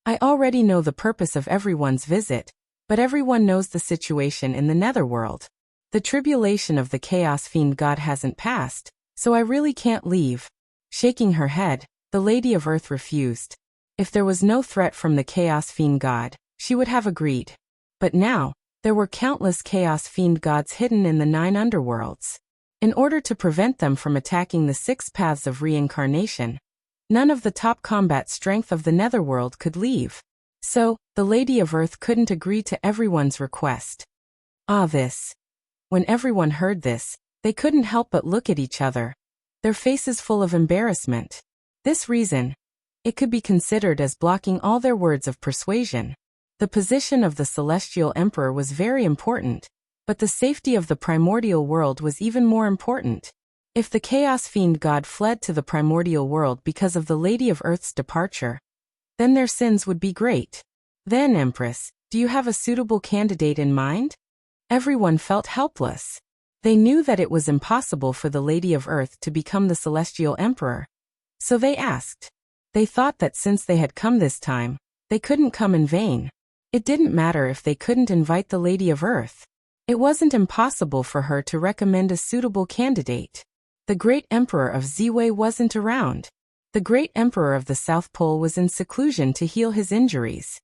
I already know the purpose of everyone's visit, but everyone knows the situation in the netherworld. The tribulation of the Chaos Fiend God hasn't passed, so I really can't leave. Shaking her head, the Lady of Earth refused. If there was no threat from the Chaos Fiend God, she would have agreed. But now, there were countless Chaos Fiend gods hidden in the 9 underworlds. In order to prevent them from attacking the 6 paths of reincarnation, none of the top combat strength of the netherworld could leave. So, the Lady of Earth couldn't agree to everyone's request. This. When everyone heard this, they couldn't help but look at each other, their faces full of embarrassment. This reason, it could be considered as blocking all their words of persuasion. The position of the Celestial Emperor was very important, but the safety of the primordial world was even more important. If the Chaos Fiend God fled to the primordial world because of the Lady of Earth's departure, then their sins would be great. Then, Empress, do you have a suitable candidate in mind? Everyone felt helpless. They knew that it was impossible for the Lady of Earth to become the Celestial Emperor. So they asked. They thought that since they had come this time, they couldn't come in vain. It didn't matter if they couldn't invite the Lady of Earth. It wasn't impossible for her to recommend a suitable candidate. The great Emperor of Ziwei wasn't around. The great Emperor of the South Pole was in seclusion to heal his injuries.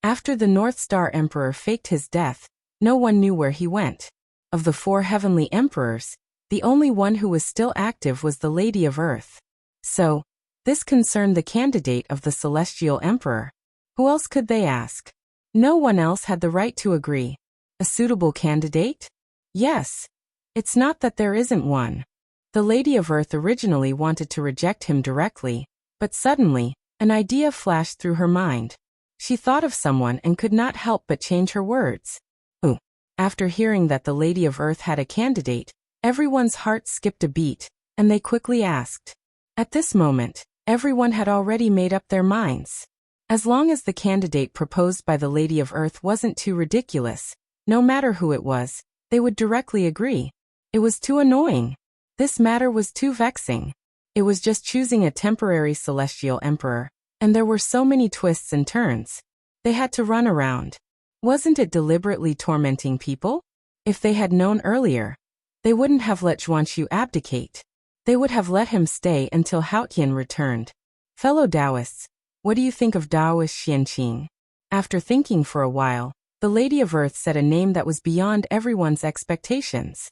After the North Star Emperor faked his death, no one knew where he went. Of the 4 heavenly emperors, the only one who was still active was the Lady of Earth. So, this concerned the candidate of the Celestial Emperor. Who else could they ask? No one else had the right to agree. A suitable candidate? Yes. It's not that there isn't one. The Lady of Earth originally wanted to reject him directly, but suddenly, an idea flashed through her mind. She thought of someone and could not help but change her words. Who? After hearing that the Lady of Earth had a candidate, everyone's heart skipped a beat, and they quickly asked. At this moment, everyone had already made up their minds. As long as the candidate proposed by the Lady of Earth wasn't too ridiculous, no matter who it was, they would directly agree. It was too annoying. This matter was too vexing. It was just choosing a temporary Celestial Emperor, and there were so many twists and turns. They had to run around. Wasn't it deliberately tormenting people? If they had known earlier, they wouldn't have let Zhuanshu abdicate. They would have let him stay until Haotian returned. Fellow Taoists, what do you think of Taoist Xianqing? After thinking for a while, the Lady of Earth said a name that was beyond everyone's expectations.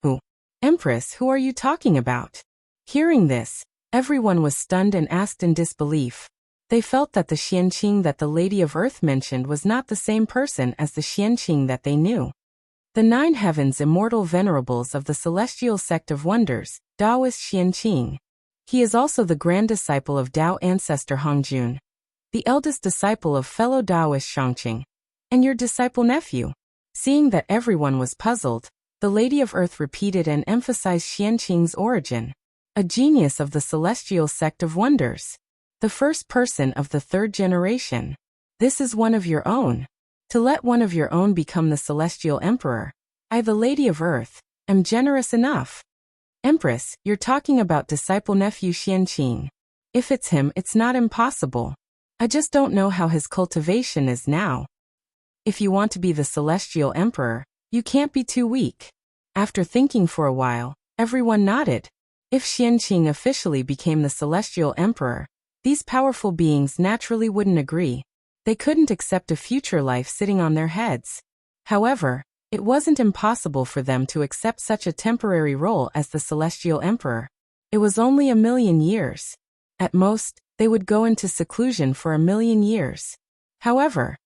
Who? Empress, who are you talking about? Hearing this, Everyone was stunned and asked in disbelief. They felt that the Xianqing that the Lady of Earth mentioned was not the same person as the Xianqing that they knew. The 9 heavens immortal venerables of the celestial sect of wonders, Taoist Xianqing. He is also the grand disciple of Tao ancestor Hongjun, the eldest disciple of fellow Taoist Shangqing, and your disciple nephew. Seeing that everyone was puzzled, the Lady of Earth repeated and emphasized Xianqing's origin. A genius of the celestial sect of wonders. The first person of the 3rd generation. This is one of your own. To let one of your own become the celestial emperor. I, the Lady of Earth, am generous enough. Empress, you're talking about disciple nephew Xianqing. If it's him, it's not impossible. I just don't know how his cultivation is now. If you want to be the celestial emperor, you can't be too weak. After thinking for a while, everyone nodded. If Xianqing officially became the celestial emperor, these powerful beings naturally wouldn't agree. They couldn't accept a future life sitting on their heads. However, it wasn't impossible for them to accept such a temporary role as the celestial emperor. It was only 1,000,000 years. At most, they would go into seclusion for 1,000,000 years. However,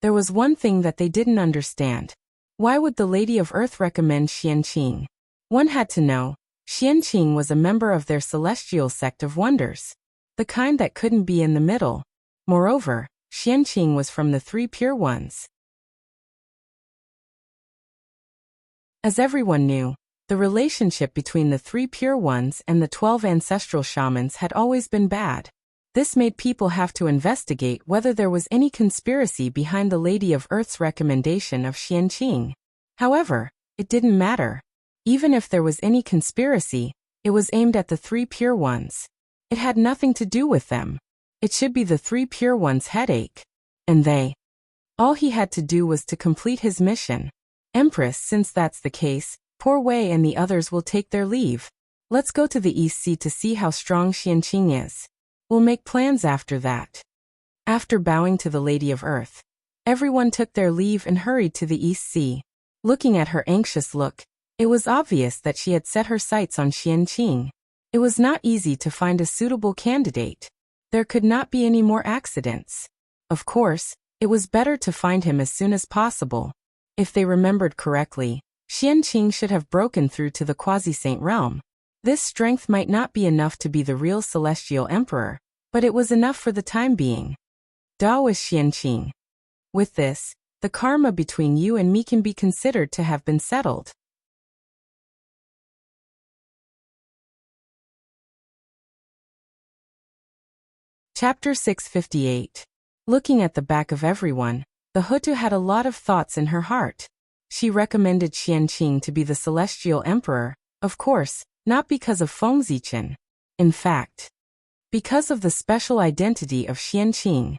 there was one thing that they didn't understand. Why would the Lady of Earth recommend Xianqing? One had to know. Xianqing was a member of their celestial sect of wonders. The kind that couldn't be in the middle. Moreover, Xianqing was from the 3 pure ones. As everyone knew, the relationship between the 3 pure ones and the 12 ancestral shamans had always been bad. This made people have to investigate whether there was any conspiracy behind the Lady of Earth's recommendation of Xianqing. However, it didn't matter. Even if there was any conspiracy, it was aimed at the 3 pure ones. It had nothing to do with them. It should be the 3 pure ones' headache. And all he had to do was to complete his mission. Empress, since that's the case, poor Wei and the others will take their leave. Let's go to the East Sea to see how strong Xianqing is. We'll make plans after that. After bowing to the Lady of Earth, everyone took their leave and hurried to the East Sea. Looking at her anxious look, it was obvious that she had set her sights on Xianqing. It was not easy to find a suitable candidate. There could not be any more accidents. Of course, it was better to find him as soon as possible. If they remembered correctly, Xianqing should have broken through to the quasi-saint realm. This strength might not be enough to be the real celestial emperor, but it was enough for the time being. Taoist Xianqing. With this, the karma between you and me can be considered to have been settled. Chapter 658. Looking at the back of everyone, the Hutu had a lot of thoughts in her heart. She recommended Xianqing to be the celestial emperor, of course, not because of Fengzichen. In fact, because of the special identity of Xianqing.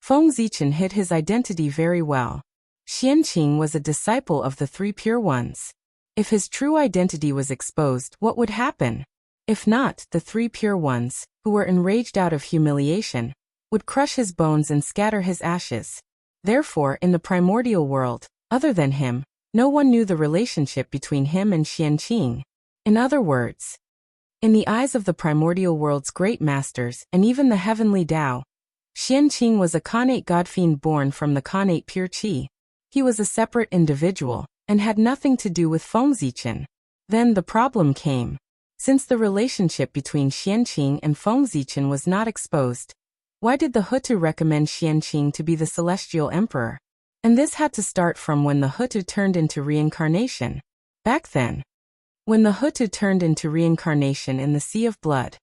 Fengzichen hid his identity very well. Xianqing was a disciple of the 3 pure ones. If his true identity was exposed, what would happen? If not, the 3 pure ones, who were enraged out of humiliation, would crush his bones and scatter his ashes. Therefore, in the primordial world, other than him, no one knew the relationship between him and Xianqing. In other words, in the eyes of the primordial world's great masters and even the heavenly Tao, Xianqing was a Khanate godfiend born from the Khanate pure Qi. He was a separate individual and had nothing to do with Fengzichen. Then the problem came. Since the relationship between Xianqing and Fengzichen was not exposed, why did the Hutu recommend Xianqing to be the celestial emperor? And this had to start from when the Hutu turned into reincarnation. Back then, when the Hutu turned into reincarnation in the Sea of Blood,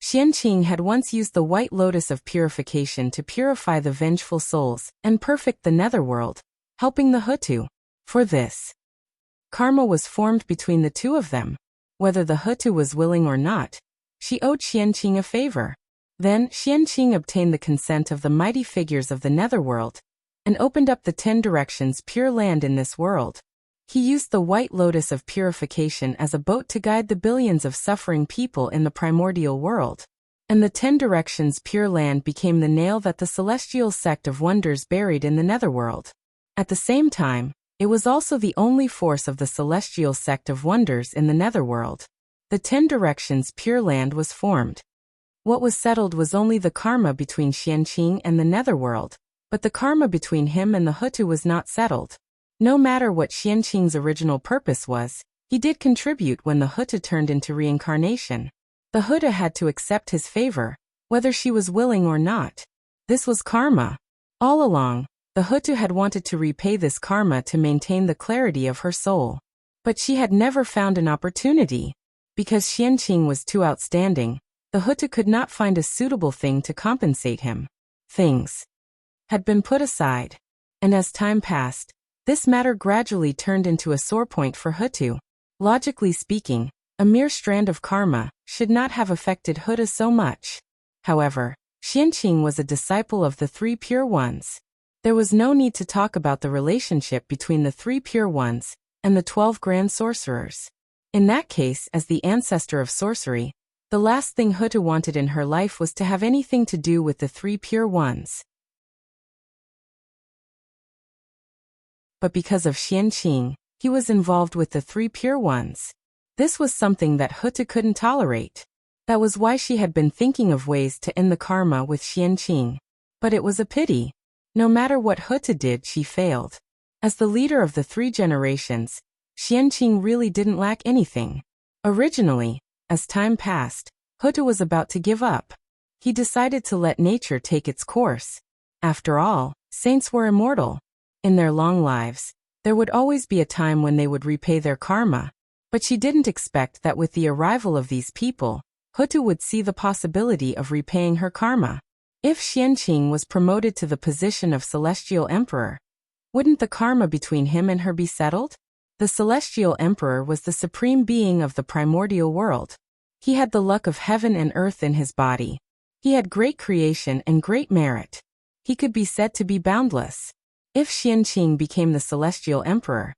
Xianqing had once used the white lotus of purification to purify the vengeful souls and perfect the netherworld, helping the Hutu. For this, karma was formed between the two of them. Whether the Hutu was willing or not, she owed Xianqing a favor. Then Xianqing obtained the consent of the mighty figures of the netherworld and opened up the 10 directions pure land in this world. He used the white lotus of purification as a boat to guide the billions of suffering people in the primordial world. And the 10 directions pure land became the nail that the celestial sect of wonders buried in the netherworld. At the same time, it was also the only force of the celestial sect of wonders in the netherworld. The 10 directions Pure Land was formed. What was settled was only the karma between Xianqing and the netherworld, but the karma between him and the Hutu was not settled. No matter what Xianqing's original purpose was, he did contribute when the Hutu turned into reincarnation. The Hutu had to accept his favor, whether she was willing or not. This was karma. All along, the Hutu had wanted to repay this karma to maintain the clarity of her soul. But she had never found an opportunity. Because Xianqing was too outstanding, the Hutu could not find a suitable thing to compensate him. Things had been put aside. And as time passed, this matter gradually turned into a sore point for Hutu. Logically speaking, a mere strand of karma should not have affected Hutu so much. However, Xianqing was a disciple of the 3 Pure Ones. There was no need to talk about the relationship between the 3 Pure Ones and the 12 Grand Sorcerers. In that case, as the ancestor of sorcery, the last thing Hutu wanted in her life was to have anything to do with the 3 Pure Ones. But because of Xianqing, he was involved with the 3 Pure Ones. This was something that Hutu couldn't tolerate. That was why she had been thinking of ways to end the karma with Xianqing. But it was a pity. No matter what Hutu did, she failed. As the leader of the 3 generations, Xianqing really didn't lack anything. Originally, as time passed, Hutu was about to give up. He decided to let nature take its course. After all, saints were immortal. In their long lives, there would always be a time when they would repay their karma. But she didn't expect that with the arrival of these people, Hutu would see the possibility of repaying her karma. If Xianqing was promoted to the position of Celestial Emperor, wouldn't the karma between him and her be settled? The Celestial Emperor was the supreme being of the primordial world. He had the luck of heaven and earth in his body. He had great creation and great merit. He could be said to be boundless. If Xianqing became the Celestial Emperor,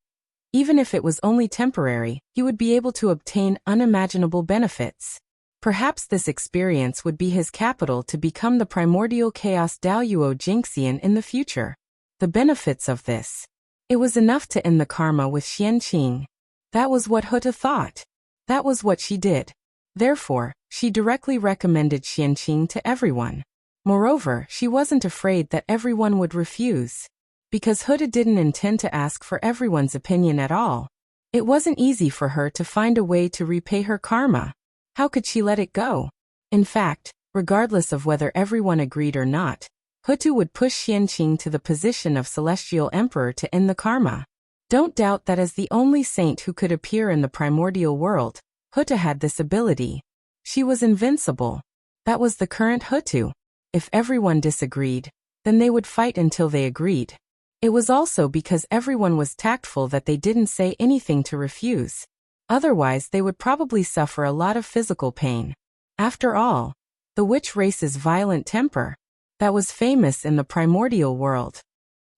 even if it was only temporary, he would be able to obtain unimaginable benefits. Perhaps this experience would be his capital to become the primordial chaos Daoyuo Jinxian in the future. The benefits of this. It was enough to end the karma with Xianqing. That was what Hutu thought. That was what she did. Therefore, she directly recommended Xianqing to everyone. Moreover, she wasn't afraid that everyone would refuse. Because Hutu didn't intend to ask for everyone's opinion at all. It wasn't easy for her to find a way to repay her karma. How could she let it go? In fact, regardless of whether everyone agreed or not, Hutu would push Xianqing to the position of Celestial Emperor to end the karma. Don't doubt that as the only saint who could appear in the primordial world, Hutu had this ability. She was invincible. That was the current Hutu. If everyone disagreed, then they would fight until they agreed. It was also because everyone was tactful that they didn't say anything to refuse. Otherwise, they would probably suffer a lot of physical pain. After all, the witch race's violent temper, that was famous in the primordial world.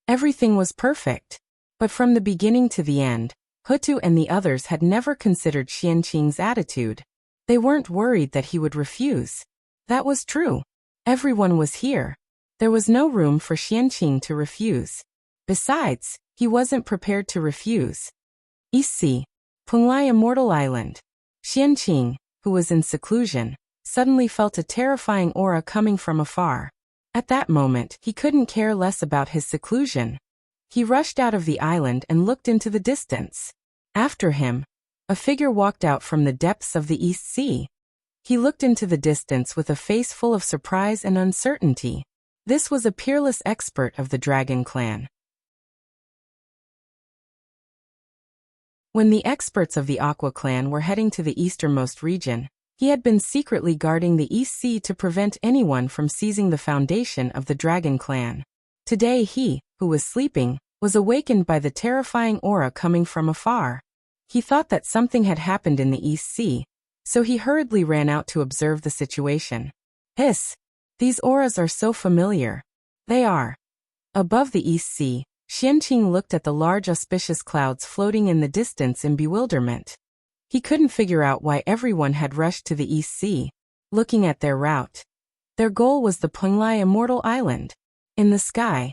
Everything was perfect. But from the beginning to the end, Hutu and the others had never considered Xianqing's attitude. They weren't worried that he would refuse. That was true. Everyone was here. There was no room for Xianqing to refuse. Besides, he wasn't prepared to refuse. Isi, Penglai Immortal Island. Xianqing, who was in seclusion, suddenly felt a terrifying aura coming from afar. At that moment, he couldn't care less about his seclusion. He rushed out of the island and looked into the distance. After him, a figure walked out from the depths of the East Sea. He looked into the distance with a face full of surprise and uncertainty. This was a peerless expert of the Dragon Clan. When the experts of the Aqua Clan were heading to the easternmost region, he had been secretly guarding the East Sea to prevent anyone from seizing the foundation of the Dragon Clan. Today he, who was sleeping, was awakened by the terrifying aura coming from afar. He thought that something had happened in the East Sea, so he hurriedly ran out to observe the situation. Hiss! These auras are so familiar. They are. Above the East Sea, Xianqing looked at the large auspicious clouds floating in the distance in bewilderment. He couldn't figure out why everyone had rushed to the East Sea. Looking at their route, their goal was the Penglai Immortal Island. In the sky,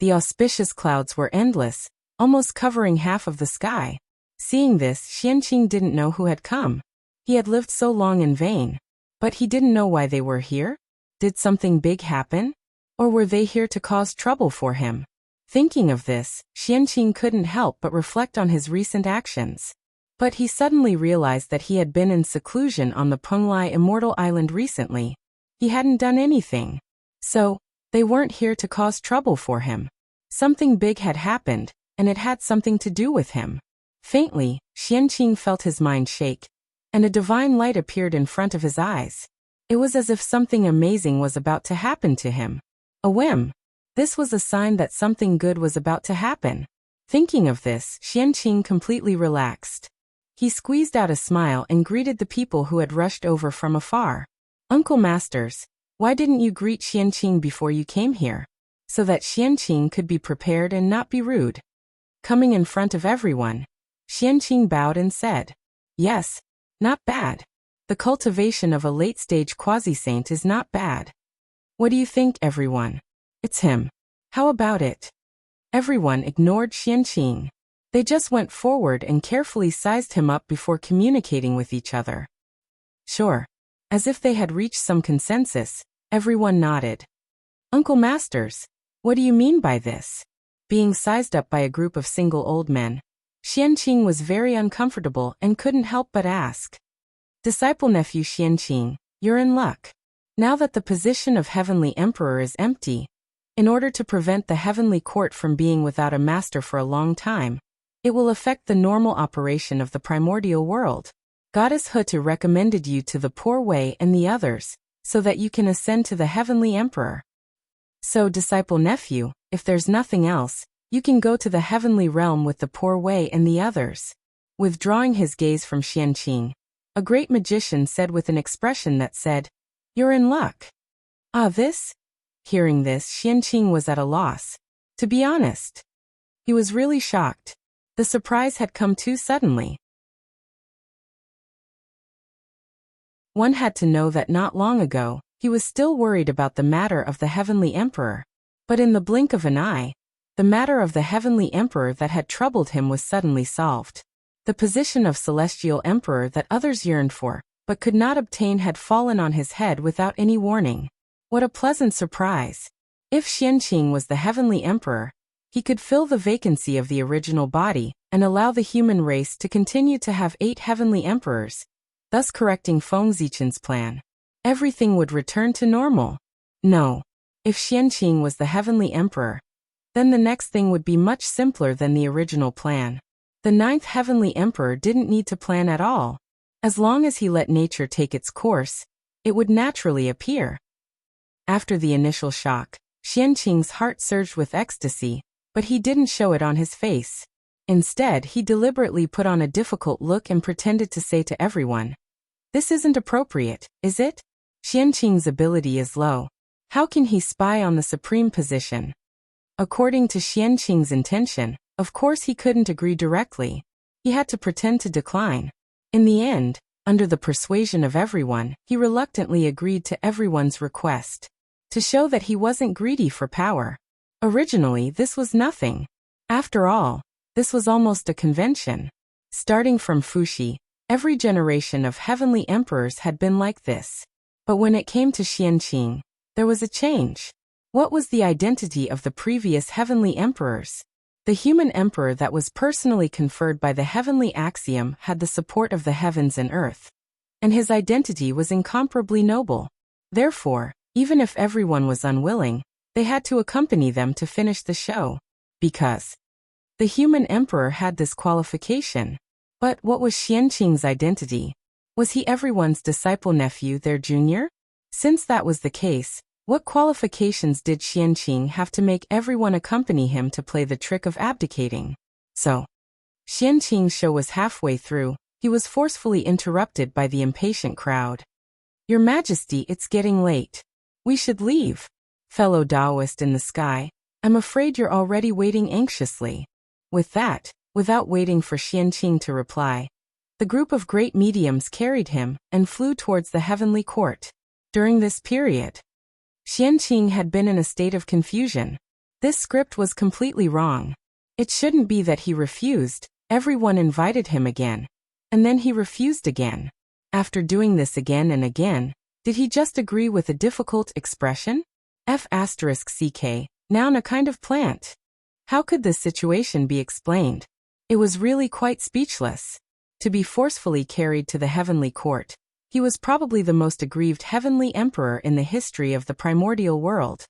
the auspicious clouds were endless, almost covering half of the sky. Seeing this, Xianqing didn't know who had come. He had lived so long in vain. But he didn't know why they were here? Did something big happen? Or were they here to cause trouble for him? Thinking of this, Xianqing couldn't help but reflect on his recent actions. But he suddenly realized that he had been in seclusion on the Penglai Immortal Island recently. He hadn't done anything. So, they weren't here to cause trouble for him. Something big had happened, and it had something to do with him. Faintly, Xianqing felt his mind shake, and a divine light appeared in front of his eyes. It was as if something amazing was about to happen to him. A whim. This was a sign that something good was about to happen. Thinking of this, Xianqing completely relaxed. He squeezed out a smile and greeted the people who had rushed over from afar. Uncle Masters, why didn't you greet Xianqing before you came here? So that Xianqing could be prepared and not be rude. Coming in front of everyone, Xianqing bowed and said, "Yes, not bad. The cultivation of a late-stage quasi-saint is not bad. What do you think, everyone? It's him. How about it?" Everyone ignored Xianqing. They just went forward and carefully sized him up before communicating with each other. Sure. As if they had reached some consensus, everyone nodded. Uncle Masters, what do you mean by this? Being sized up by a group of single old men, Xianqing was very uncomfortable and couldn't help but ask. Disciple nephew Xianqing, you're in luck. Now that the position of Heavenly Emperor is empty, in order to prevent the Heavenly Court from being without a master for a long time, it will affect the normal operation of the primordial world. Goddess Hutu recommended you to the Poor Way and the others, so that you can ascend to the Heavenly Emperor. So, disciple nephew, if there's nothing else, you can go to the Heavenly Realm with the Poor Way and the others. Withdrawing his gaze from Xianqing, a great magician said with an expression that said, "You're in luck." Ah, this? Hearing this, Xianqing was at a loss. To be honest, he was really shocked. The surprise had come too suddenly. One had to know that not long ago, he was still worried about the matter of the Heavenly Emperor. But in the blink of an eye, the matter of the Heavenly Emperor that had troubled him was suddenly solved. The position of Celestial Emperor that others yearned for, but could not obtain, had fallen on his head without any warning. What a pleasant surprise! If Xianqing was the Heavenly Emperor, he could fill the vacancy of the original body and allow the human race to continue to have 8 Heavenly Emperors, thus correcting Feng Zichen's plan. Everything would return to normal. No. If Xianqing was the Heavenly Emperor, then the next thing would be much simpler than the original plan. The 9th Heavenly Emperor didn't need to plan at all. As long as he let nature take its course, it would naturally appear. After the initial shock, Xianqing's heart surged with ecstasy, but he didn't show it on his face. Instead, he deliberately put on a difficult look and pretended to say to everyone, "This isn't appropriate, is it? Xianqing's ability is low. How can he spy on the supreme position?" According to Xianqing's intention, of course he couldn't agree directly. He had to pretend to decline. In the end, under the persuasion of everyone, he reluctantly agreed to everyone's request, to show that he wasn't greedy for power. Originally, this was nothing. After all, this was almost a convention. Starting from Fuxi, every generation of Heavenly Emperors had been like this. But when it came to Xianqing, there was a change. What was the identity of the previous Heavenly Emperors? The human emperor that was personally conferred by the heavenly axiom had the support of the heavens and earth. And his identity was incomparably noble. Therefore, even if everyone was unwilling, they had to accompany them to finish the show. Because the human emperor had this qualification. But what was Xianqing's identity? Was he everyone's disciple nephew, their junior? Since that was the case, what qualifications did Xianqing have to make everyone accompany him to play the trick of abdicating? So, Xianqing's show was halfway through. He was forcefully interrupted by the impatient crowd. "Your Majesty, it's getting late. We should leave." Fellow Taoist in the sky, I'm afraid you're already waiting anxiously. With that, without waiting for Xianqing to reply, the group of great mediums carried him and flew towards the heavenly court. During this period, Xianqing had been in a state of confusion. This script was completely wrong. It shouldn't be that he refused. Everyone invited him again. And then he refused again. After doing this again and again, did he just agree with a difficult expression? F***ck, noun a kind of plant. How could this situation be explained? It was really quite speechless. To be forcefully carried to the heavenly court, he was probably the most aggrieved heavenly emperor in the history of the primordial world.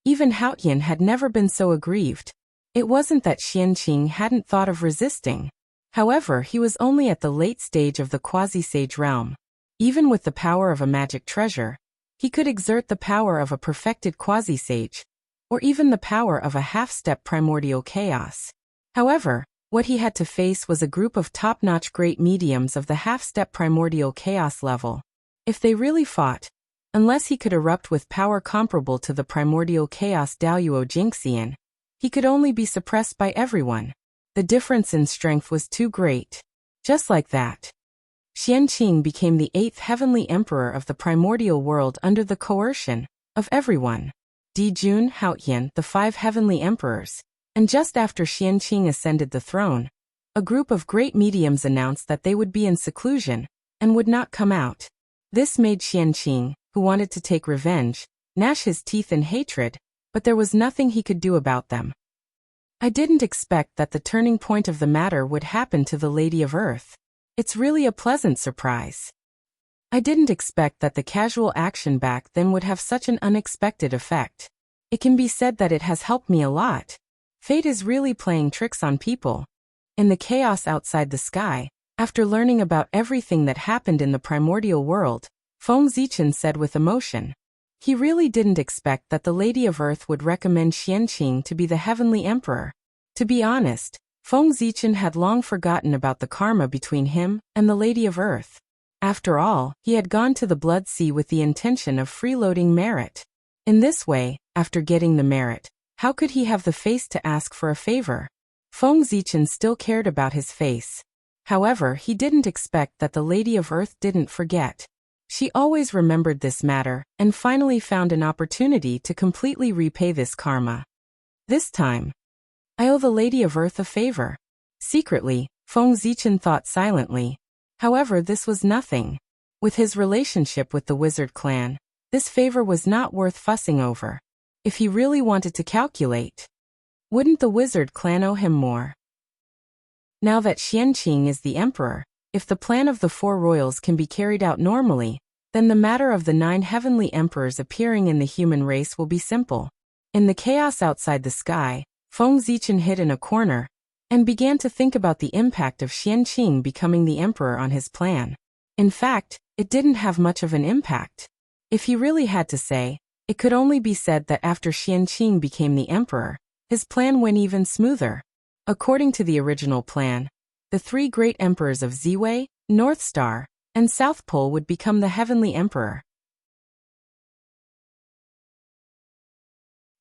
Even Haotian had never been so aggrieved. It wasn't that Xianqing hadn't thought of resisting. However, he was only at the late stage of the quasi-sage realm. Even with the power of a magic treasure, he could exert the power of a perfected quasi-sage, or even the power of a half-step primordial chaos. However, what he had to face was a group of top-notch great mediums of the half-step primordial chaos level. If they really fought, unless he could erupt with power comparable to the primordial chaos Daoyuo Jingxian, he could only be suppressed by everyone. The difference in strength was too great. Just like that, Xianqing became the 8th heavenly emperor of the primordial world under the coercion of everyone. Dijun, Haotian, the 5 heavenly emperors. And just after Xianqing ascended the throne, a group of great mediums announced that they would be in seclusion and would not come out. This made Xianqing, who wanted to take revenge, gnash his teeth in hatred, but there was nothing he could do about them. I didn't expect that the turning point of the matter would happen to the Lady of Earth. It's really a pleasant surprise. I didn't expect that the casual action back then would have such an unexpected effect. It can be said that it has helped me a lot. Fate is really playing tricks on people. In the chaos outside the sky, after learning about everything that happened in the primordial world, Feng Zichen said with emotion. He really didn't expect that the Lady of Earth would recommend Xianqing to be the heavenly emperor. To be honest, Feng Zichen had long forgotten about the karma between him and the Lady of Earth. After all, he had gone to the Blood Sea with the intention of freeloading merit. In this way, after getting the merit, how could he have the face to ask for a favor? Feng Zichen still cared about his face. However, he didn't expect that the Lady of Earth didn't forget. She always remembered this matter and finally found an opportunity to completely repay this karma. This time, I owe the Lady of Earth a favor. Secretly, Feng Zichen thought silently. However, this was nothing. With his relationship with the wizard clan, this favor was not worth fussing over. If he really wanted to calculate, wouldn't the wizard clan owe him more? Now that Xianqing is the emperor, if the plan of the 4 royals can be carried out normally, then the matter of the 9 heavenly emperors appearing in the human race will be simple. In the chaos outside the sky, Feng Zichen hid in a corner and began to think about the impact of Xianqing becoming the emperor on his plan. In fact, it didn't have much of an impact. If he really had to say, it could only be said that after Xianqing became the emperor, his plan went even smoother. According to the original plan, the 3 great emperors of Ziwei, North Star, and South Pole would become the heavenly emperor.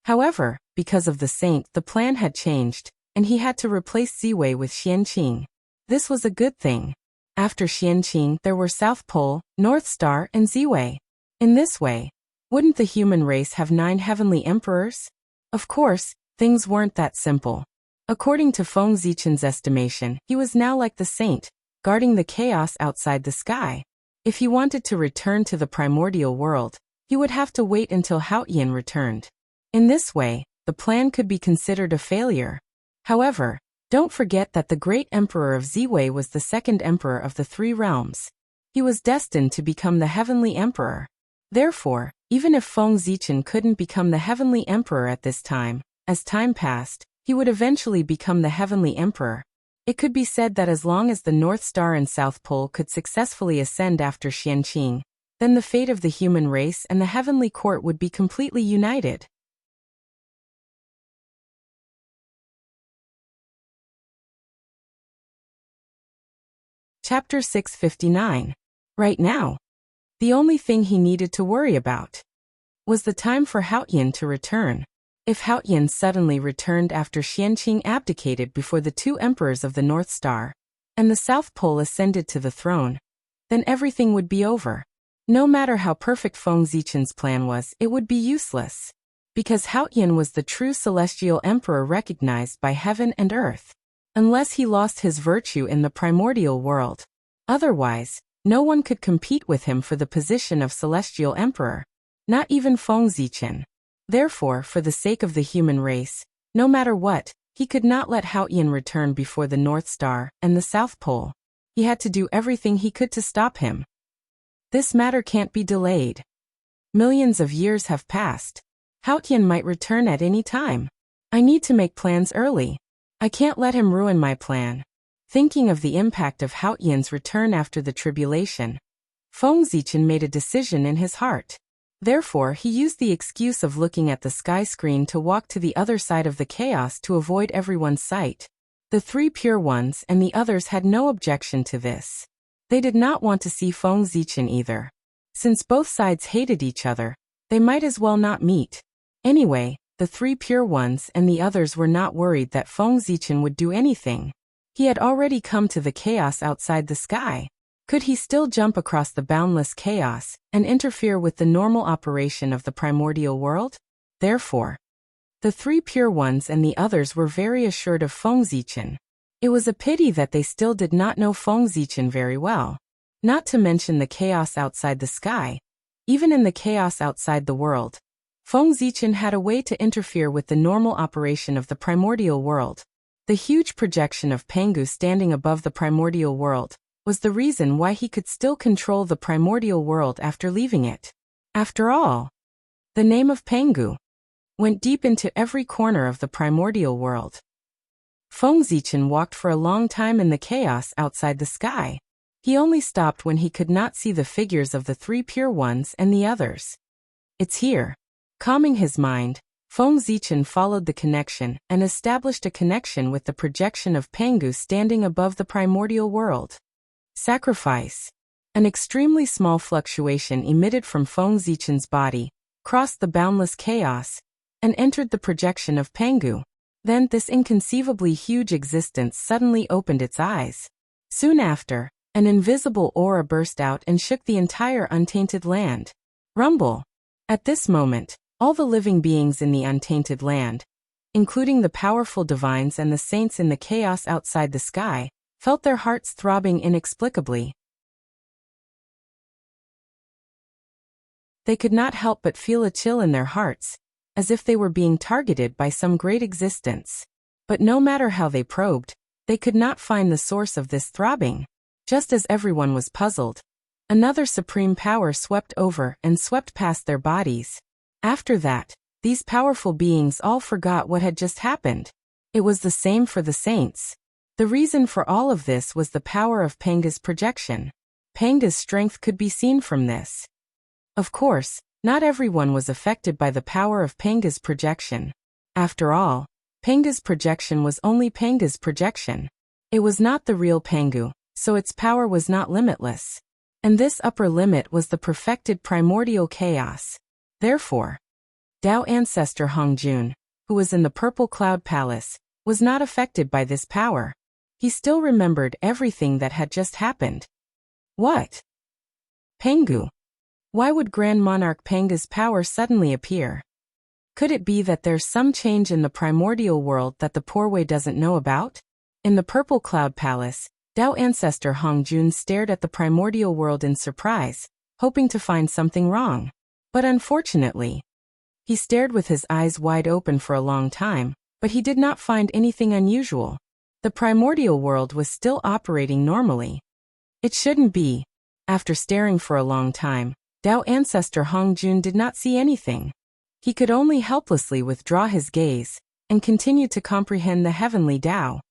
However, because of the saint, the plan had changed, and he had to replace Ziwei with Xianqing. This was a good thing. After Xianqing, there were South Pole, North Star, and Ziwei. In this way, wouldn't the human race have 9 heavenly emperors? Of course, things weren't that simple. According to Feng Zichen's estimation, he was now like the saint, guarding the chaos outside the sky. If he wanted to return to the primordial world, he would have to wait until Haotian returned. In this way, the plan could be considered a failure. However, don't forget that the great emperor of Ziwei was the 2nd emperor of the 3 realms. He was destined to become the heavenly emperor. Therefore, even if Feng Zichen couldn't become the heavenly emperor at this time, as time passed, he would eventually become the heavenly emperor. It could be said that as long as the North Star and South Pole could successfully ascend after Xianqing, then the fate of the human race and the heavenly court would be completely united. Chapter 659. Right now, the only thing he needed to worry about was the time for Haotian to return. If Haotian suddenly returned after Xianqing abdicated before the 2 emperors of the North Star, and the South Pole ascended to the throne, then everything would be over. No matter how perfect Feng Zichen's plan was, it would be useless. Because Haotian was the true celestial emperor recognized by heaven and earth. unless he lost his virtue in the primordial world. Otherwise, no one could compete with him for the position of celestial emperor, not even Feng Zichen. Therefore, for the sake of the human race, no matter what, he could not let Haoyan return before the North Star and the South Pole. He had to do everything he could to stop him. This matter can't be delayed. Millions of years have passed. Haoyan might return at any time. I need to make plans early. I can't let him ruin my plan. Thinking of the impact of Haoyan's return after the tribulation, Feng Zichen made a decision in his heart. Therefore, he used the excuse of looking at the sky screen to walk to the other side of the chaos to avoid everyone's sight. The three pure ones and the others had no objection to this. They did not want to see Feng Zichen either. Since both sides hated each other, they might as well not meet. Anyway, the three pure ones and the others were not worried that Feng Zichen would do anything. He had already come to the chaos outside the sky. Could he still jump across the boundless chaos and interfere with the normal operation of the primordial world? Therefore, the three pure ones and the others were very assured of Feng Zichen. It was a pity that they still did not know Feng Zichen very well. Not to mention the chaos outside the sky. Even in the chaos outside the world, Feng Zichen had a way to interfere with the normal operation of the primordial world. The huge projection of Pengu standing above the primordial world was the reason why he could still control the primordial world after leaving it. After all, the name of Pengu went deep into every corner of the primordial world. Feng Zichen walked for a long time in the chaos outside the sky. He only stopped when he could not see the figures of the three pure ones and the others. It's here. Calming his mind, Feng Zichen followed the connection and established a connection with the projection of Pengu standing above the primordial world. Sacrifice. An extremely small fluctuation emitted from Feng Zichen's body, crossed the boundless chaos, and entered the projection of Pengu. Then this inconceivably huge existence suddenly opened its eyes. Soon after, an invisible aura burst out and shook the entire untainted land. Rumble. At this moment, all the living beings in the untainted land, including the powerful divines and the saints in the chaos outside the sky, felt their hearts throbbing inexplicably. They could not help but feel a chill in their hearts, as if they were being targeted by some great existence. But no matter how they probed, they could not find the source of this throbbing. Just as everyone was puzzled, another supreme power swept over and swept past their bodies. After that, these powerful beings all forgot what had just happened. It was the same for the saints. The reason for all of this was the power of Pengu's projection. Pengu's strength could be seen from this. Of course, not everyone was affected by the power of Pengu's projection. After all, Pengu's projection was only Pengu's projection. It was not the real Pengu, so its power was not limitless. And this upper limit was the perfected primordial chaos. Therefore, Tao ancestor Hongjun, who was in the Purple Cloud Palace, was not affected by this power. He still remembered everything that had just happened. What? Pengu. Why would Grand Monarch Pengu's power suddenly appear? Could it be that there's some change in the primordial world that the Porway doesn't know about? In the Purple Cloud Palace, Tao ancestor Hongjun stared at the primordial world in surprise, hoping to find something wrong. But unfortunately, he stared with his eyes wide open for a long time, but he did not find anything unusual. The primordial world was still operating normally. It shouldn't be. After staring for a long time, Tao ancestor Hongjun did not see anything. He could only helplessly withdraw his gaze and continue to comprehend the heavenly Tao.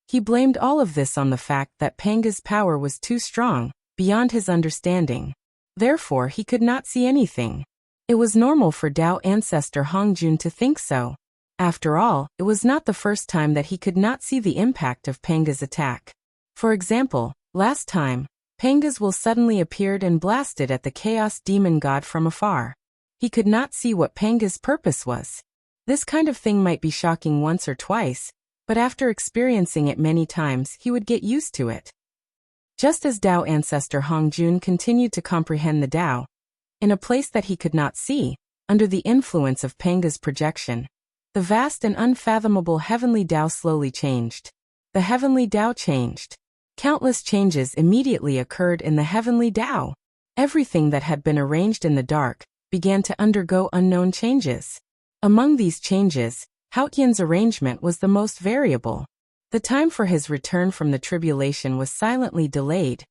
He blamed all of this on the fact that Pengu's power was too strong, beyond his understanding. Therefore, he could not see anything. It was normal for Tao ancestor Hongjun to think so. After all, it was not the first time that he could not see the impact of Pengu's attack. For example, last time, Pengu's will suddenly appeared and blasted at the chaos demon god from afar. He could not see what Pengu's purpose was. This kind of thing might be shocking once or twice, but after experiencing it many times he would get used to it. Just as Tao ancestor Hongjun continued to comprehend the Tao, in a place that he could not see, under the influence of Pengu's projection, the vast and unfathomable heavenly Tao slowly changed. the heavenly Tao changed. Countless changes immediately occurred in the heavenly Tao. Everything that had been arranged in the dark began to undergo unknown changes. Among these changes, Haotian's arrangement was the most variable. The time for his return from the tribulation was silently delayed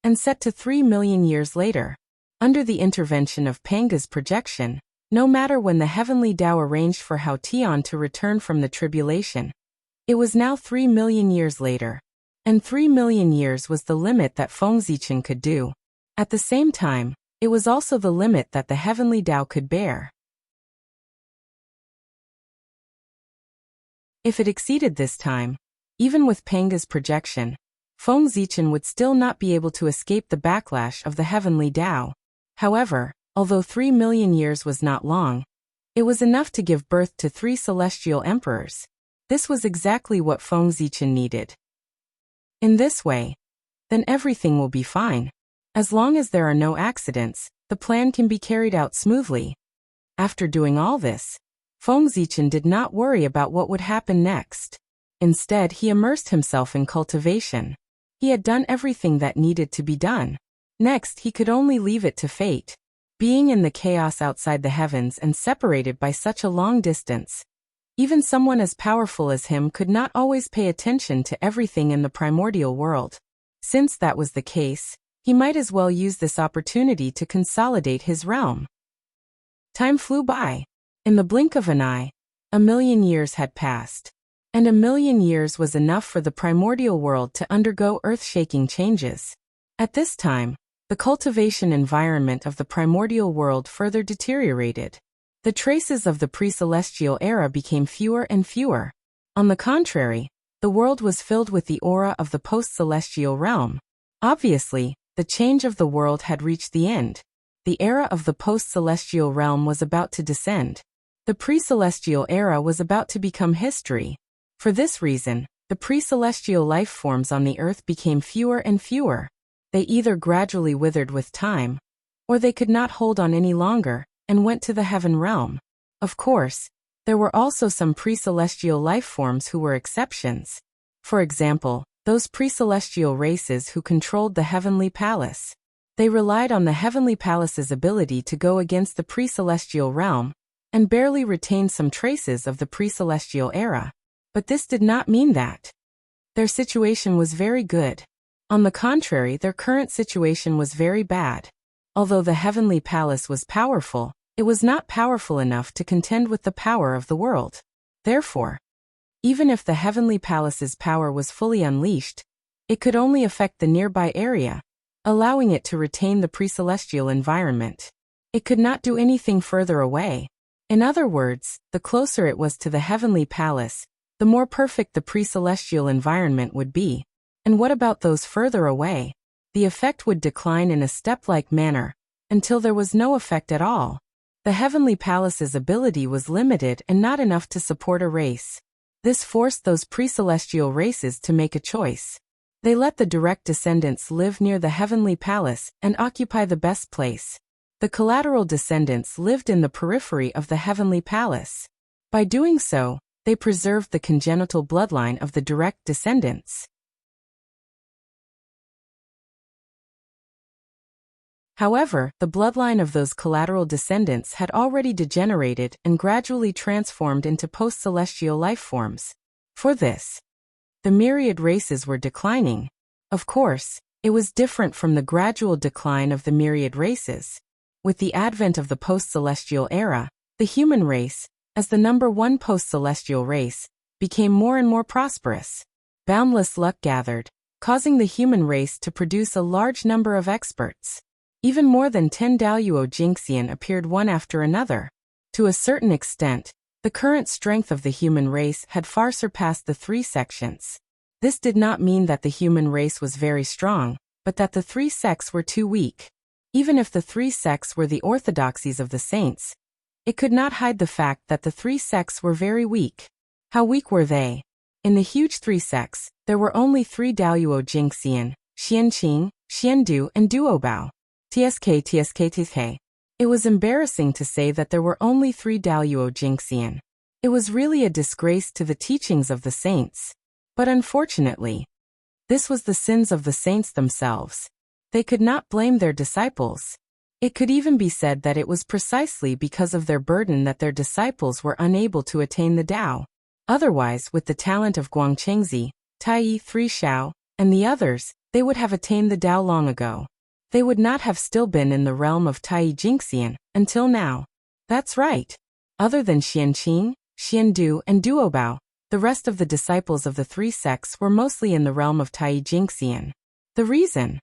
and set to 3 million years later. Under the intervention of Panga's projection, no matter when the heavenly Tao arranged for Haotian to return from the tribulation, it was now 3 million years later, and 3 million years was the limit that Fengzichen could do. At the same time, it was also the limit that the heavenly Tao could bear. If it exceeded this time, even with Panga's projection, Fengzichen would still not be able to escape the backlash of the heavenly Tao. However, although 3 million years was not long, it was enough to give birth to 3 celestial emperors. This was exactly what Fengzichen needed. In this way, then everything will be fine. As long as there are no accidents, the plan can be carried out smoothly. After doing all this, Fengzichen did not worry about what would happen next. Instead, he immersed himself in cultivation. He had done everything that needed to be done. Next, he could only leave it to fate. Being in the chaos outside the heavens and separated by such a long distance, even someone as powerful as him could not always pay attention to everything in the primordial world. Since that was the case, he might as well use this opportunity to consolidate his realm. Time flew by. In the blink of an eye, 1 million years had passed. And 1 million years was enough for the primordial world to undergo earth-shaking changes. At this time, the cultivation environment of the primordial world further deteriorated. The traces of the pre-celestial era became fewer and fewer. On the contrary, the world was filled with the aura of the post-celestial realm. Obviously, the change of the world had reached the end. The era of the post-celestial realm was about to descend. The pre-celestial era was about to become history. For this reason, the pre-celestial life forms on the earth became fewer and fewer. They either gradually withered with time, or they could not hold on any longer, and went to the heaven realm. Of course, there were also some pre-celestial life forms who were exceptions. For example, those pre-celestial races who controlled the heavenly palace. They relied on the heavenly palace's ability to go against the pre-celestial realm, and barely retained some traces of the pre-celestial era. But this did not mean that their situation was very good. On the contrary, their current situation was very bad. Although the heavenly palace was powerful, it was not powerful enough to contend with the power of the world. Therefore, even if the heavenly palace's power was fully unleashed, it could only affect the nearby area, allowing it to retain the pre-celestial environment. It could not do anything further away. In other words, the closer it was to the heavenly palace, the more perfect the pre-celestial environment would be. And what about those further away? The effect would decline in a step-like manner, until there was no effect at all. The heavenly palace's ability was limited and not enough to support a race. This forced those pre-celestial races to make a choice. They let the direct descendants live near the heavenly palace and occupy the best place. The collateral descendants lived in the periphery of the heavenly palace. By doing so, they preserved the congenital bloodline of the direct descendants. However, the bloodline of those collateral descendants had already degenerated and gradually transformed into post-celestial life forms. For this, the myriad races were declining. Of course, it was different from the gradual decline of the myriad races. With the advent of the post-celestial era, the human race, as the number one post-celestial race, became more and more prosperous. Boundless luck gathered, causing the human race to produce a large number of experts. Even more than 10 Daluo Jingxian appeared one after another. To a certain extent, the current strength of the human race had far surpassed the 3 sections. This did not mean that the human race was very strong, but that the 3 sects were too weak. Even if the 3 sects were the orthodoxies of the saints, it could not hide the fact that the 3 sects were very weak. How weak were they? In the huge 3 sects, there were only 3 Daluo Jingxian, Xianqing, Xiandu, and Duobao. TSK. It was embarrassing to say that there were only 3 Daluo Jingxian. It was really a disgrace to the teachings of the saints. But unfortunately, this was the sins of the saints themselves. They could not blame their disciples. It could even be said that it was precisely because of their burden that their disciples were unable to attain the Tao. Otherwise, with the talent of Guangchengzi, Taiyi 3 Xiao, and the others, they would have attained the Tao long ago. They would not have still been in the realm of Taiyi Jingxian until now. That's right. Other than Xianqing, Xiandu, and Duobao, the rest of the disciples of the three sects were mostly in the realm of Taiyi Jingxian. The reason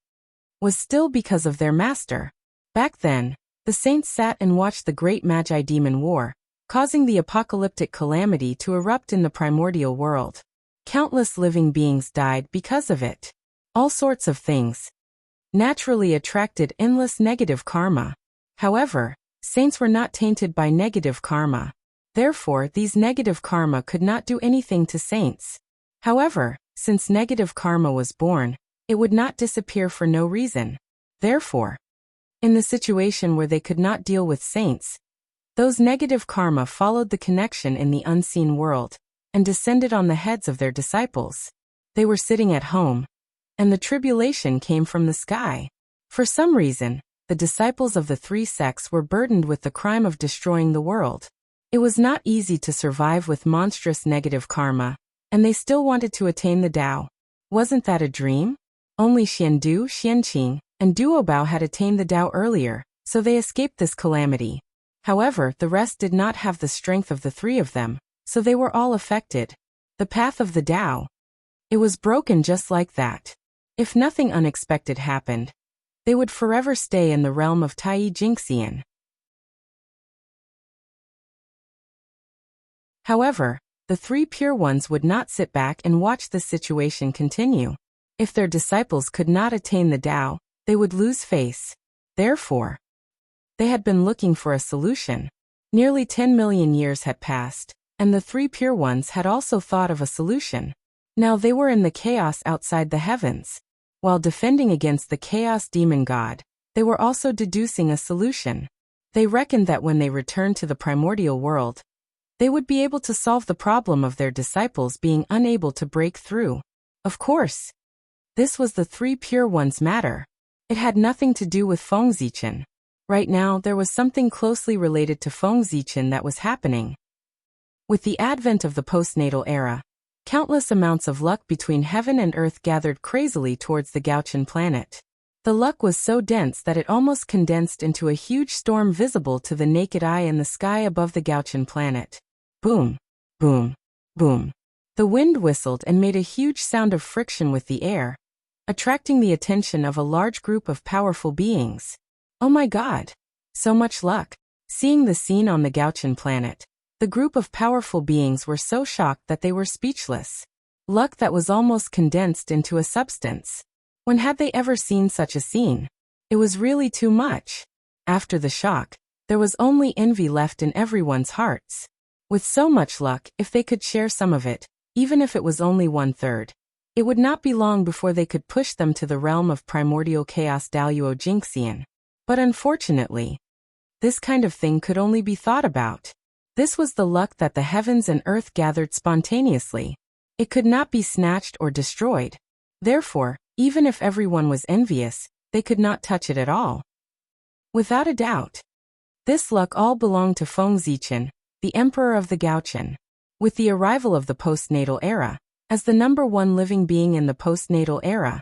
was still because of their master. Back then, the saints sat and watched the great Magi demon war, causing the apocalyptic calamity to erupt in the primordial world. Countless living beings died because of it. All sorts of things naturally attracted endless negative karma. However, saints were not tainted by negative karma. Therefore, these negative karma could not do anything to saints. However, since negative karma was born, it would not disappear for no reason. Therefore, in the situation where they could not deal with saints, those negative karma followed the connection in the unseen world and descended on the heads of their disciples. They were sitting at home, and the tribulation came from the sky. For some reason, the disciples of the three sects were burdened with the crime of destroying the world. It was not easy to survive with monstrous negative karma, and they still wanted to attain the Tao. Wasn't that a dream? Only Xiandu, Xianqing, and Duobao had attained the Tao earlier, so they escaped this calamity. However, the rest did not have the strength of the three of them, so they were all affected. The path of the Tao. It was broken just like that. If nothing unexpected happened, they would forever stay in the realm of Taiyi Jingxian. However, the three pure ones would not sit back and watch this situation continue. If their disciples could not attain the Tao, they would lose face. Therefore, they had been looking for a solution. Nearly 10 million years had passed, and the three pure ones had also thought of a solution. Now they were in the chaos outside the heavens. While defending against the chaos demon god, they were also deducing a solution. They reckoned that when they returned to the primordial world, they would be able to solve the problem of their disciples being unable to break through. Of course, this was the three pure ones' matter. It had nothing to do with Fengzichen. Right now, there was something closely related to Fengzichen that was happening. With the advent of the postnatal era, countless amounts of luck between heaven and earth gathered crazily towards the Gauchan planet. The luck was so dense that it almost condensed into a huge storm visible to the naked eye in the sky above the Gauchan planet. Boom, boom, boom. The wind whistled and made a huge sound of friction with the air, attracting the attention of a large group of powerful beings. Oh my God! So much luck! Seeing the scene on the Gauchan planet, the group of powerful beings were so shocked that they were speechless. Luck that was almost condensed into a substance. When had they ever seen such a scene? It was really too much. After the shock, there was only envy left in everyone's hearts. With so much luck, if they could share some of it, even if it was only 1/3, it would not be long before they could push them to the realm of primordial chaos Daluo Jingxian. But unfortunately, this kind of thing could only be thought about. This was the luck that the heavens and earth gathered spontaneously. It could not be snatched or destroyed. Therefore, even if everyone was envious, they could not touch it at all. Without a doubt, this luck all belonged to Fengzichen, the emperor of the Gauchan. With the arrival of the postnatal era, as the number one living being in the postnatal era,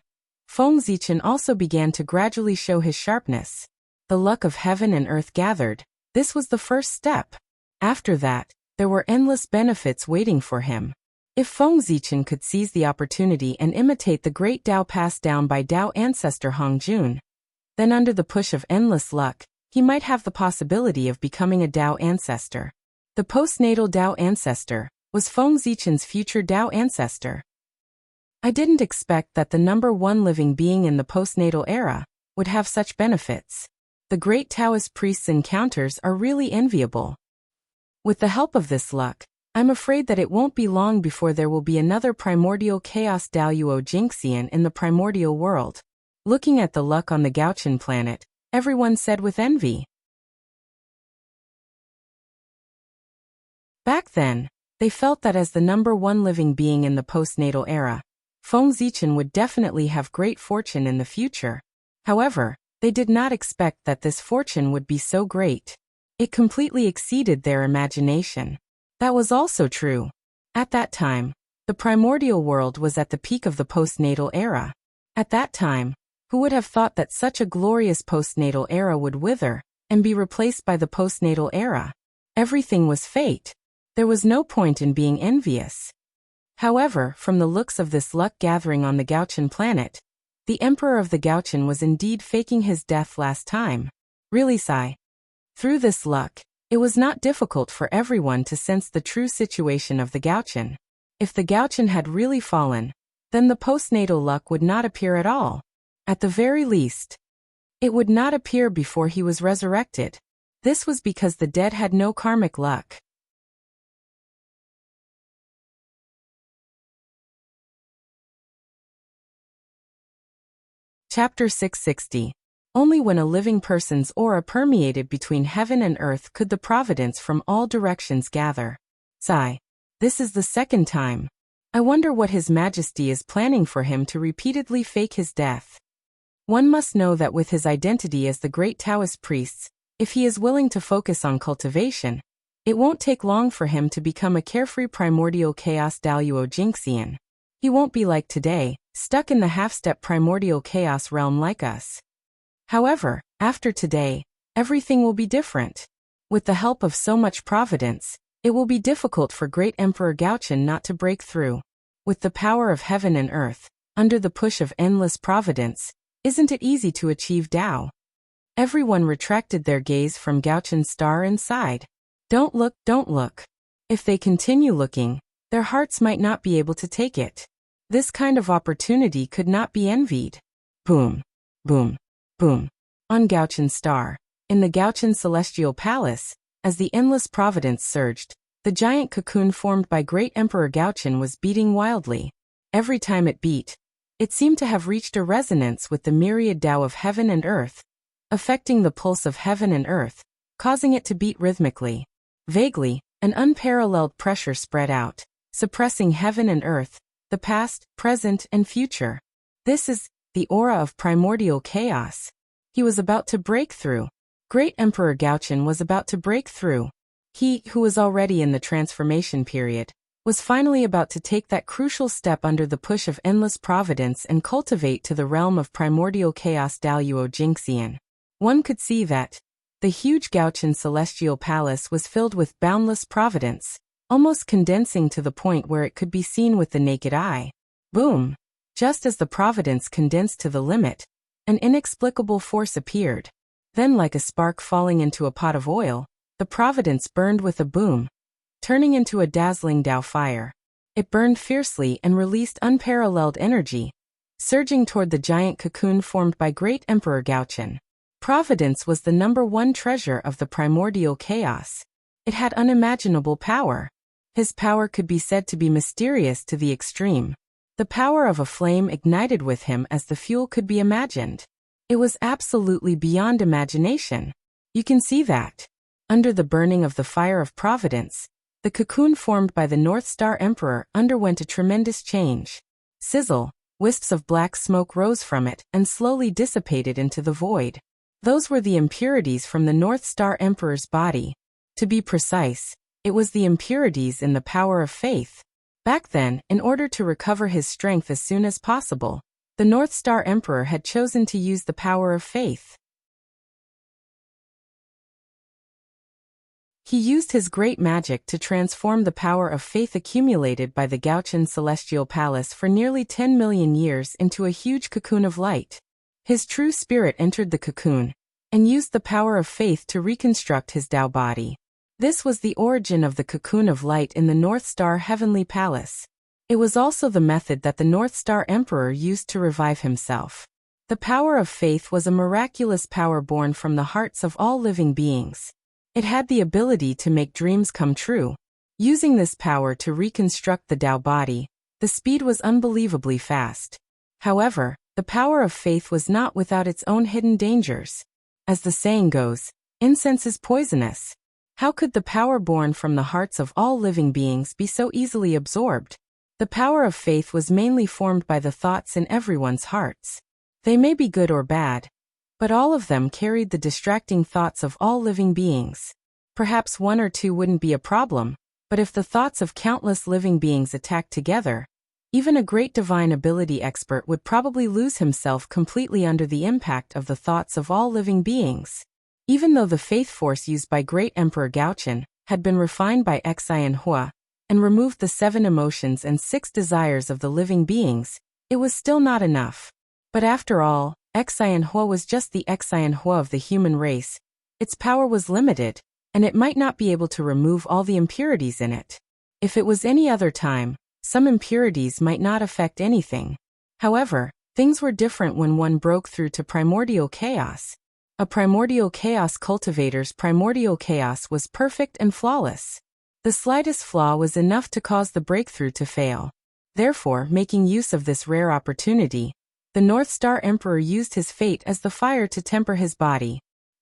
Fengzichen also began to gradually show his sharpness. The luck of heaven and earth gathered. This was the first step. After that, there were endless benefits waiting for him. If Fengzichen could seize the opportunity and imitate the great Tao passed down by Tao ancestor Hongjun, then under the push of endless luck, he might have the possibility of becoming a Tao ancestor. The postnatal Tao ancestor was Fengzichen's future Tao ancestor. I didn't expect that the number one living being in the postnatal era would have such benefits. The great Taoist priest's encounters are really enviable. With the help of this luck, I'm afraid that it won't be long before there will be another primordial chaos Daluo Jingxian in the primordial world. Looking at the luck on the Gauchan planet, everyone said with envy. Back then, They felt that as the number one living being in the postnatal era, Feng Zichen would definitely have great fortune in the future. However, they did not expect that this fortune would be so great. It completely exceeded their imagination. That was also true. At that time, the primordial world was at the peak of the postnatal era. At that time, who would have thought that such a glorious postnatal era would wither and be replaced by the postnatal era? Everything was fate. There was no point in being envious. However, from the looks of this luck gathering on the Gauchan planet, the Emperor of the Gauchan was indeed faking his death last time. Really, Sai? Through this luck, it was not difficult for everyone to sense the true situation of the Gauchan. If the Gauchan had really fallen, then the postnatal luck would not appear at all. At the very least, it would not appear before he was resurrected. This was because the dead had no karmic luck. Chapter 660. Only when a living person's aura permeated between heaven and earth could the providence from all directions gather. Sigh. This is the second time. I wonder what His Majesty is planning for him to repeatedly fake his death. One must know that with his identity as the great Taoist priest, if he is willing to focus on cultivation, it won't take long for him to become a carefree primordial chaos Daluo Jinxian. He won't be like today, stuck in the half-step primordial chaos realm like us. However, after today, everything will be different. With the help of so much providence, it will be difficult for great Emperor Gauchan not to break through. With the power of heaven and earth, under the push of endless providence, isn't it easy to achieve Tao? Everyone retracted their gaze from Gauchan's star and sighed. Don't look, don't look. If they continue looking, their hearts might not be able to take it. This kind of opportunity could not be envied. Boom, boom, boom. On Gauchan's star, in the Gauchan celestial palace, as the endless providence surged, the giant cocoon formed by great Emperor Gauchan was beating wildly. Every time it beat, it seemed to have reached a resonance with the myriad Tao of heaven and earth, affecting the pulse of heaven and earth, causing it to beat rhythmically. Vaguely, an unparalleled pressure spread out, suppressing heaven and earth, the past, present, and future. This is the aura of primordial chaos. He was about to break through. Great Emperor Gauchan was about to break through. He, who was already in the transformation period, was finally about to take that crucial step under the push of endless providence and cultivate to the realm of primordial chaos Daluo Jinxian. One could see that the huge Gauchan celestial palace was filled with boundless providence, almost condensing to the point where it could be seen with the naked eye. Boom! Just as the providence condensed to the limit, an inexplicable force appeared. Then, like a spark falling into a pot of oil, the providence burned with a boom, turning into a dazzling Tao fire. It burned fiercely and released unparalleled energy, surging toward the giant cocoon formed by great Emperor Gauchan. Providence was the number one treasure of the primordial chaos. It had unimaginable power. His power could be said to be mysterious to the extreme. The power of a flame ignited with him as the fuel could be imagined. It was absolutely beyond imagination. You can see that. Under the burning of the fire of providence, the cocoon formed by the North Star Emperor underwent a tremendous change. Sizzle, wisps of black smoke rose from it and slowly dissipated into the void. Those were the impurities from the North Star Emperor's body. To be precise, it was the impurities in the power of faith. Back then, in order to recover his strength as soon as possible, the North Star Emperor had chosen to use the power of faith. He used his great magic to transform the power of faith accumulated by the Gauchan celestial palace for nearly 10 million years into a huge cocoon of light. His true spirit entered the cocoon and used the power of faith to reconstruct his Tao body. This was the origin of the cocoon of light in the North Star Heavenly Palace. It was also the method that the North Star Emperor used to revive himself. The power of faith was a miraculous power born from the hearts of all living beings. It had the ability to make dreams come true. Using this power to reconstruct the Tao body, the speed was unbelievably fast. However, the power of faith was not without its own hidden dangers. As the saying goes, incense is poisonous. How could the power born from the hearts of all living beings be so easily absorbed? The power of faith was mainly formed by the thoughts in everyone's hearts. They may be good or bad, but all of them carried the distracting thoughts of all living beings. Perhaps one or two wouldn't be a problem, but if the thoughts of countless living beings attacked together, even a great divine ability expert would probably lose himself completely under the impact of the thoughts of all living beings. Even though the faith force used by great Emperor Gaochen had been refined by Xian Hua and removed the 7 emotions and 6 desires of the living beings, it was still not enough. But after all, Xian Hua was just the Xian Hua of the human race. Its power was limited, and it might not be able to remove all the impurities in it. If it was any other time, some impurities might not affect anything. However, things were different when one broke through to primordial chaos. A primordial chaos cultivator's primordial chaos was perfect and flawless. The slightest flaw was enough to cause the breakthrough to fail. Therefore, making use of this rare opportunity, the North Star Emperor used his fate as the fire to temper his body.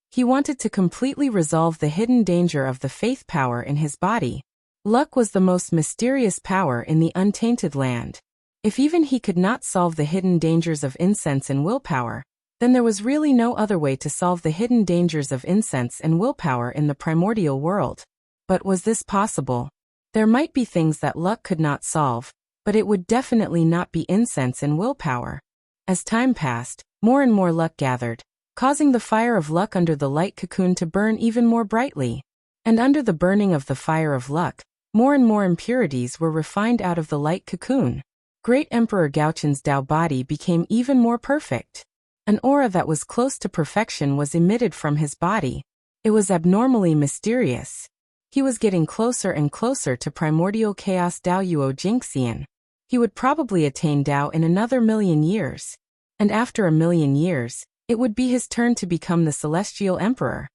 He wanted to completely resolve the hidden danger of the faith power in his body. Luck was the most mysterious power in the untainted land. If even he could not solve the hidden dangers of incense and willpower, then there was really no other way to solve the hidden dangers of incense and willpower in the primordial world. But was this possible? There might be things that luck could not solve, but it would definitely not be incense and willpower. As time passed, more and more luck gathered, causing the fire of luck under the light cocoon to burn even more brightly. And under the burning of the fire of luck, more and more impurities were refined out of the light cocoon. Great Emperor Gaochen's Tao body became even more perfect. An aura that was close to perfection was emitted from his body. It was abnormally mysterious. He was getting closer and closer to primordial chaos Tao Yuo Jingxian. He would probably attain Tao in another 1,000,000 years. And after 1,000,000 years, it would be his turn to become the Celestial Emperor.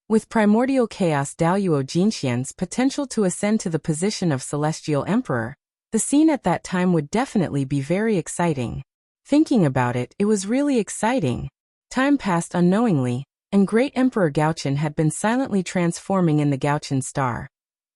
With primordial chaos Tao Yuo Jingxian's potential to ascend to the position of Celestial Emperor, the scene at that time would definitely be very exciting. Thinking about it, it was really exciting. Time passed unknowingly, and Great Emperor Gaochen had been silently transforming in the Gaochen star,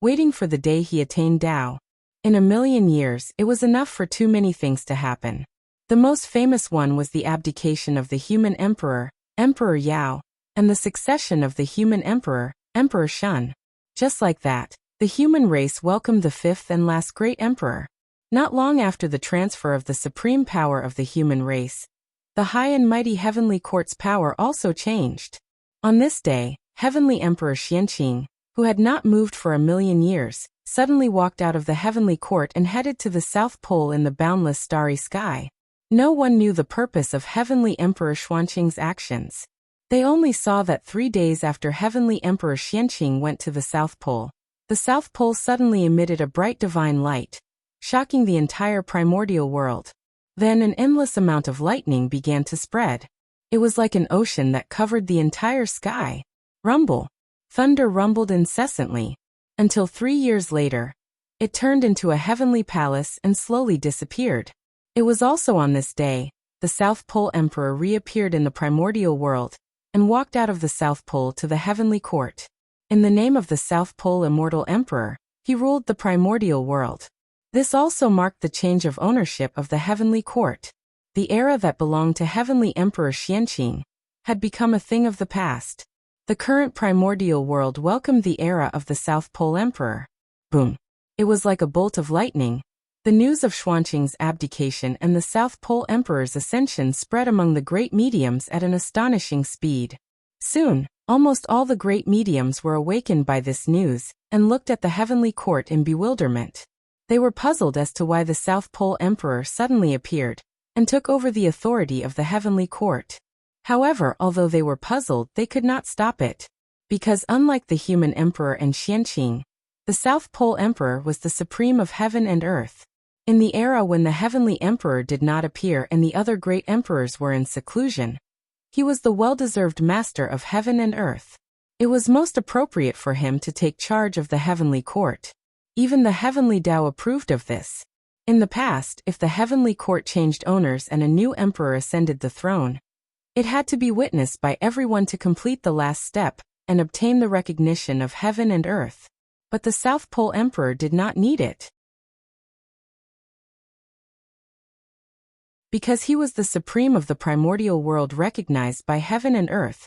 waiting for the day he attained Tao. In 1,000,000 years, it was enough for too many things to happen. The most famous one was the abdication of the human emperor, Emperor Yao, and the succession of the human emperor, Emperor Shun. Just like that, the human race welcomed the 5th and last great emperor. Not long after the transfer of the supreme power of the human race, the high and mighty heavenly court's power also changed. On this day, Heavenly Emperor Xianqing, who had not moved for 1,000,000 years, suddenly walked out of the heavenly court and headed to the South Pole in the boundless starry sky. No one knew the purpose of Heavenly Emperor Xuanqing's actions. They only saw that 3 days after Heavenly Emperor Xianqing went to the South Pole, the South Pole suddenly emitted a bright divine light, shocking the entire primordial world. Then an endless amount of lightning began to spread. It was like an ocean that covered the entire sky. Rumble. Thunder rumbled incessantly, until 3 years later, it turned into a heavenly palace and slowly disappeared. It was also on this day, the South Pole Emperor reappeared in the primordial world, and walked out of the South Pole to the heavenly court. In the name of the South Pole Immortal Emperor, he ruled the primordial world. This also marked the change of ownership of the heavenly court. The era that belonged to Heavenly Emperor Xianqing had become a thing of the past. The current primordial world welcomed the era of the South Pole Emperor. Boom! It was like a bolt of lightning. The news of Xuanqing's abdication and the South Pole Emperor's ascension spread among the great mediums at an astonishing speed. Soon, almost all the great mediums were awakened by this news, and looked at the heavenly court in bewilderment. They were puzzled as to why the South Pole Emperor suddenly appeared, and took over the authority of the heavenly court. However, although they were puzzled, they could not stop it. Because unlike the human emperor and Xianqing, the South Pole Emperor was the supreme of heaven and earth. In the era when the heavenly emperor did not appear and the other great emperors were in seclusion, he was the well-deserved master of heaven and earth. It was most appropriate for him to take charge of the heavenly court. Even the heavenly Tao approved of this. In the past, if the heavenly court changed owners and a new emperor ascended the throne, It had to be witnessed by everyone to complete the last step and obtain the recognition of heaven and earth. But the South Pole Emperor did not need it. Because he was the supreme of the primordial world recognized by heaven and earth.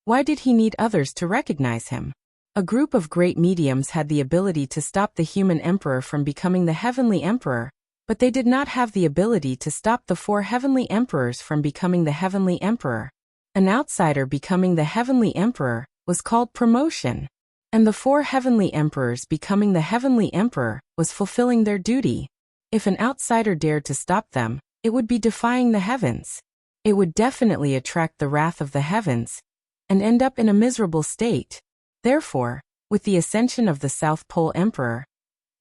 Why did he need others to recognize him? A group of great mediums had the ability to stop the human emperor from becoming the heavenly emperor, but they did not have the ability to stop the 4 heavenly emperors from becoming the heavenly emperor. An outsider becoming the heavenly emperor was called promotion, and the 4 heavenly emperors becoming the heavenly emperor was fulfilling their duty. If an outsider dared to stop them, it would be defying the heavens. It would definitely attract the wrath of the heavens and end up in a miserable state. Therefore, with the ascension of the South Pole Emperor,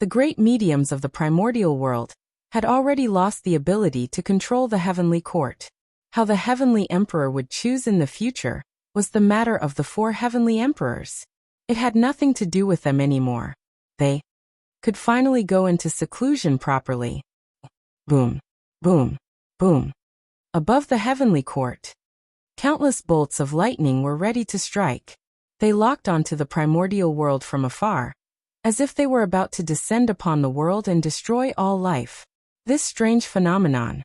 the great mediums of the primordial world had already lost the ability to control the heavenly court. How the heavenly emperor would choose in the future was the matter of the 4 heavenly emperors. It had nothing to do with them anymore. They could finally go into seclusion properly. Boom, boom, boom. Above the heavenly court, countless bolts of lightning were ready to strike. They locked onto the primordial world from afar, as if they were about to descend upon the world and destroy all life. This strange phenomenon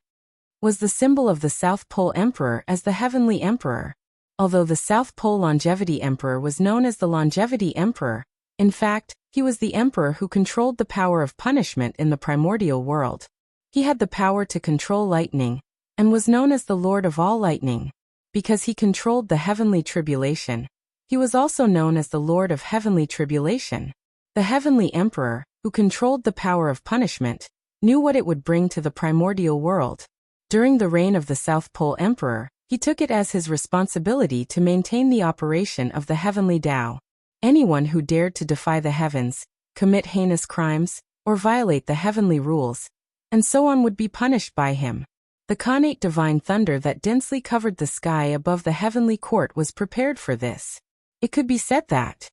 was the symbol of the South Pole Emperor as the heavenly emperor. Although the South Pole Longevity Emperor was known as the Longevity Emperor, in fact, he was the emperor who controlled the power of punishment in the primordial world. He had the power to control lightning, and was known as the Lord of all lightning. Because he controlled the heavenly tribulation, he was also known as the Lord of heavenly tribulation. The heavenly emperor, who controlled the power of punishment, knew what it would bring to the primordial world. During the reign of the South Pole Emperor, he took it as his responsibility to maintain the operation of the heavenly Tao. Anyone who dared to defy the heavens, commit heinous crimes, or violate the heavenly rules, and so on would be punished by him. The connate divine thunder that densely covered the sky above the heavenly court was prepared for this. It could be said that,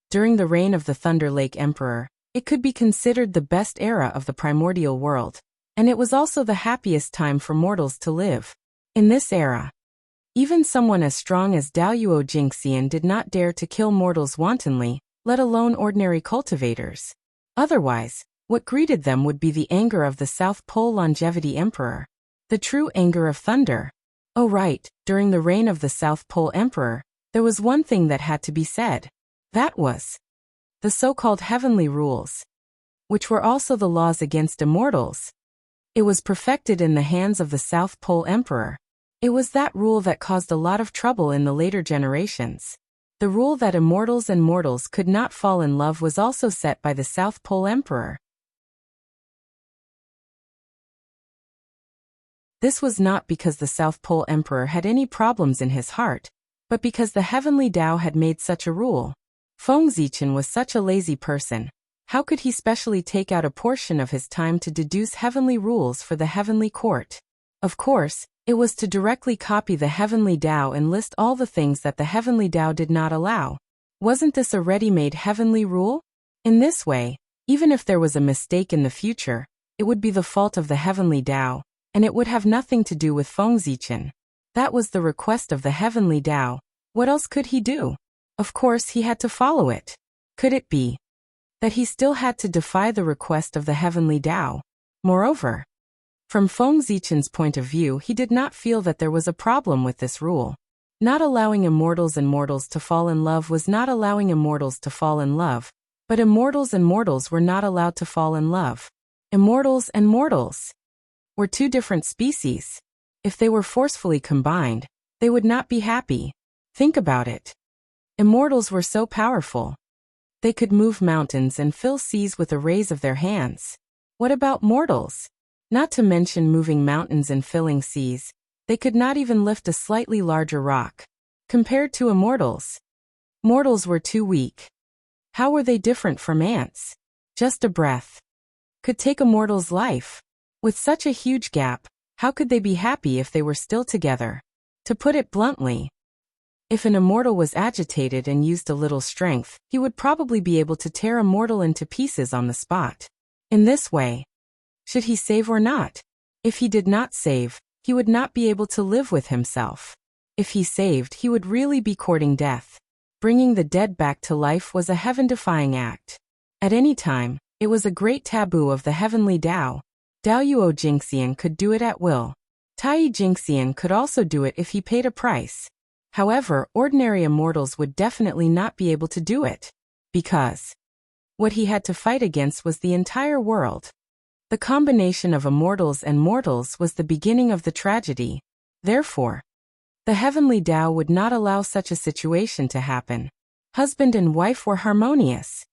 during the reign of the Thunder Lake Emperor, it could be considered the best era of the primordial world, and it was also the happiest time for mortals to live. In this era, even someone as strong as Daoyuo Jingxian did not dare to kill mortals wantonly, let alone ordinary cultivators. Otherwise, what greeted them would be the anger of the South Pole Longevity Emperor. The true anger of thunder. Oh right, during the reign of the South Pole Emperor, there was one thing that had to be said. That was the so-called heavenly rules, which were also the laws against immortals. It was perfected in the hands of the South Pole Emperor. It was that rule that caused a lot of trouble in the later generations. The rule that immortals and mortals could not fall in love was also set by the South Pole Emperor. This was not because the South Pole Emperor had any problems in his heart, but because the heavenly Tao had made such a rule. Feng Zichen was such a lazy person. How could he specially take out a portion of his time to deduce heavenly rules for the heavenly court? Of course, it was to directly copy the heavenly Tao and list all the things that the heavenly Tao did not allow. Wasn't this a ready-made heavenly rule? In this way, even if there was a mistake in the future, it would be the fault of the heavenly Tao, and it would have nothing to do with Feng Zichen. That was the request of the heavenly Tao. What else could he do? Of course he had to follow it. Could it be that he still had to defy the request of the heavenly Tao? Moreover, from Feng Zichen's point of view, he did not feel that there was a problem with this rule. Not allowing immortals and mortals to fall in love was not allowing immortals to fall in love, but immortals and mortals were not allowed to fall in love. Immortals and mortals were two different species. If they were forcefully combined, they would not be happy. Think about it. Immortals were so powerful. They could move mountains and fill seas with a raise of their hands. What about mortals? Not to mention moving mountains and filling seas, they could not even lift a slightly larger rock. Compared to immortals, mortals were too weak. How were they different from ants? Just a breath could take a mortal's life. With such a huge gap, how could they be happy if they were still together? To put it bluntly, if an immortal was agitated and used a little strength, he would probably be able to tear a mortal into pieces on the spot. In this way, should he save or not? If he did not save, he would not be able to live with himself. If he saved, he would really be courting death. Bringing the dead back to life was a heaven-defying act. At any time, it was a great taboo of the heavenly Tao. Daoyuo Jingxian could do it at will. Tai Jingxian could also do it if he paid a price. However, ordinary immortals would definitely not be able to do it. Because what he had to fight against was the entire world. The combination of immortals and mortals was the beginning of the tragedy. Therefore, the heavenly Tao would not allow such a situation to happen. Husband and wife were harmonious.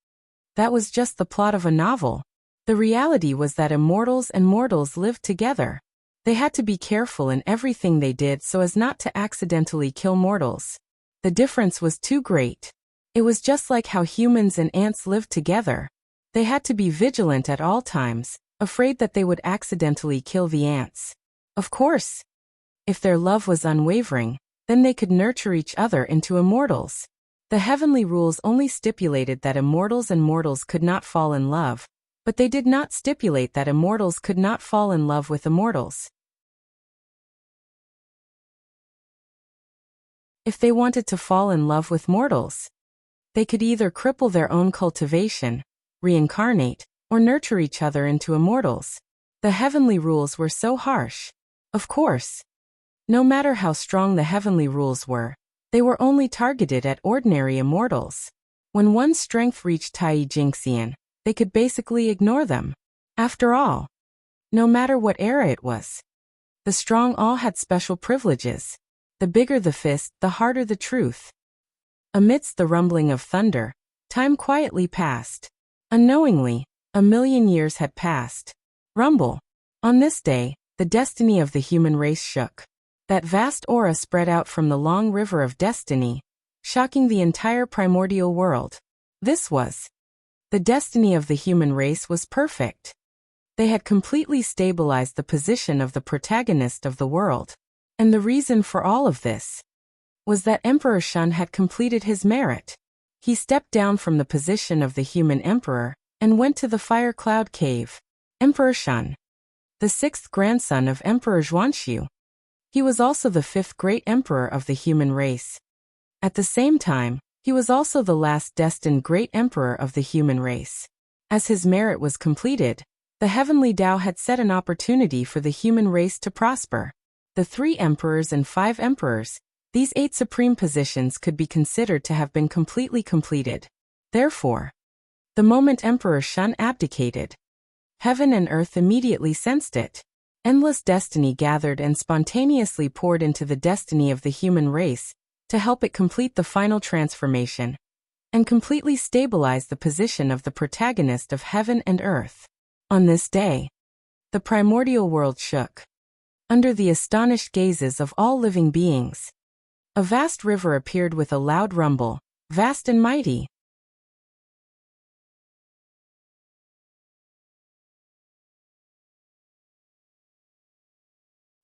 That was just the plot of a novel. The reality was that immortals and mortals lived together. They had to be careful in everything they did so as not to accidentally kill mortals. The difference was too great. It was just like how humans and ants lived together. They had to be vigilant at all times, afraid that they would accidentally kill the ants. Of course, if their love was unwavering, then they could nurture each other into immortals. The heavenly rules only stipulated that immortals and mortals could not fall in love, but they did not stipulate that immortals could not fall in love with immortals. If they wanted to fall in love with mortals, they could either cripple their own cultivation, reincarnate, or nurture each other into immortals. The heavenly rules were so harsh. Of course, no matter how strong the heavenly rules were, they were only targeted at ordinary immortals. When one's strength reached Tai Jingxian, they could basically ignore them. After all, no matter what era it was, the strong all had special privileges. The bigger the fist, the harder the truth. Amidst the rumbling of thunder, time quietly passed. Unknowingly, 1,000,000 years had passed. Rumble. On this day, the destiny of the human race shook. That vast aura spread out from the long river of destiny, shocking the entire primordial world. This was the destiny of the human race was perfect. They had completely stabilized the position of the protagonist of the world. And the reason for all of this was that Emperor Shun had completed his merit. He stepped down from the position of the human emperor and went to the Fire Cloud Cave. Emperor Shun, the 6th grandson of Emperor Xuanxiu. He was also the 5th great emperor of the human race. At the same time, he was also the last destined great emperor of the human race. As his merit was completed, the heavenly Tao had set an opportunity for the human race to prosper. The 3 emperors and 5 emperors, these 8 supreme positions could be considered to have been completely completed. Therefore, the moment Emperor Shun abdicated, heaven and earth immediately sensed it. Endless destiny gathered and spontaneously poured into the destiny of the human race to help it complete the final transformation and completely stabilize the position of the protagonist of heaven and earth. On this day, the primordial world shook. Under the astonished gazes of all living beings, a vast river appeared with a loud rumble, vast and mighty.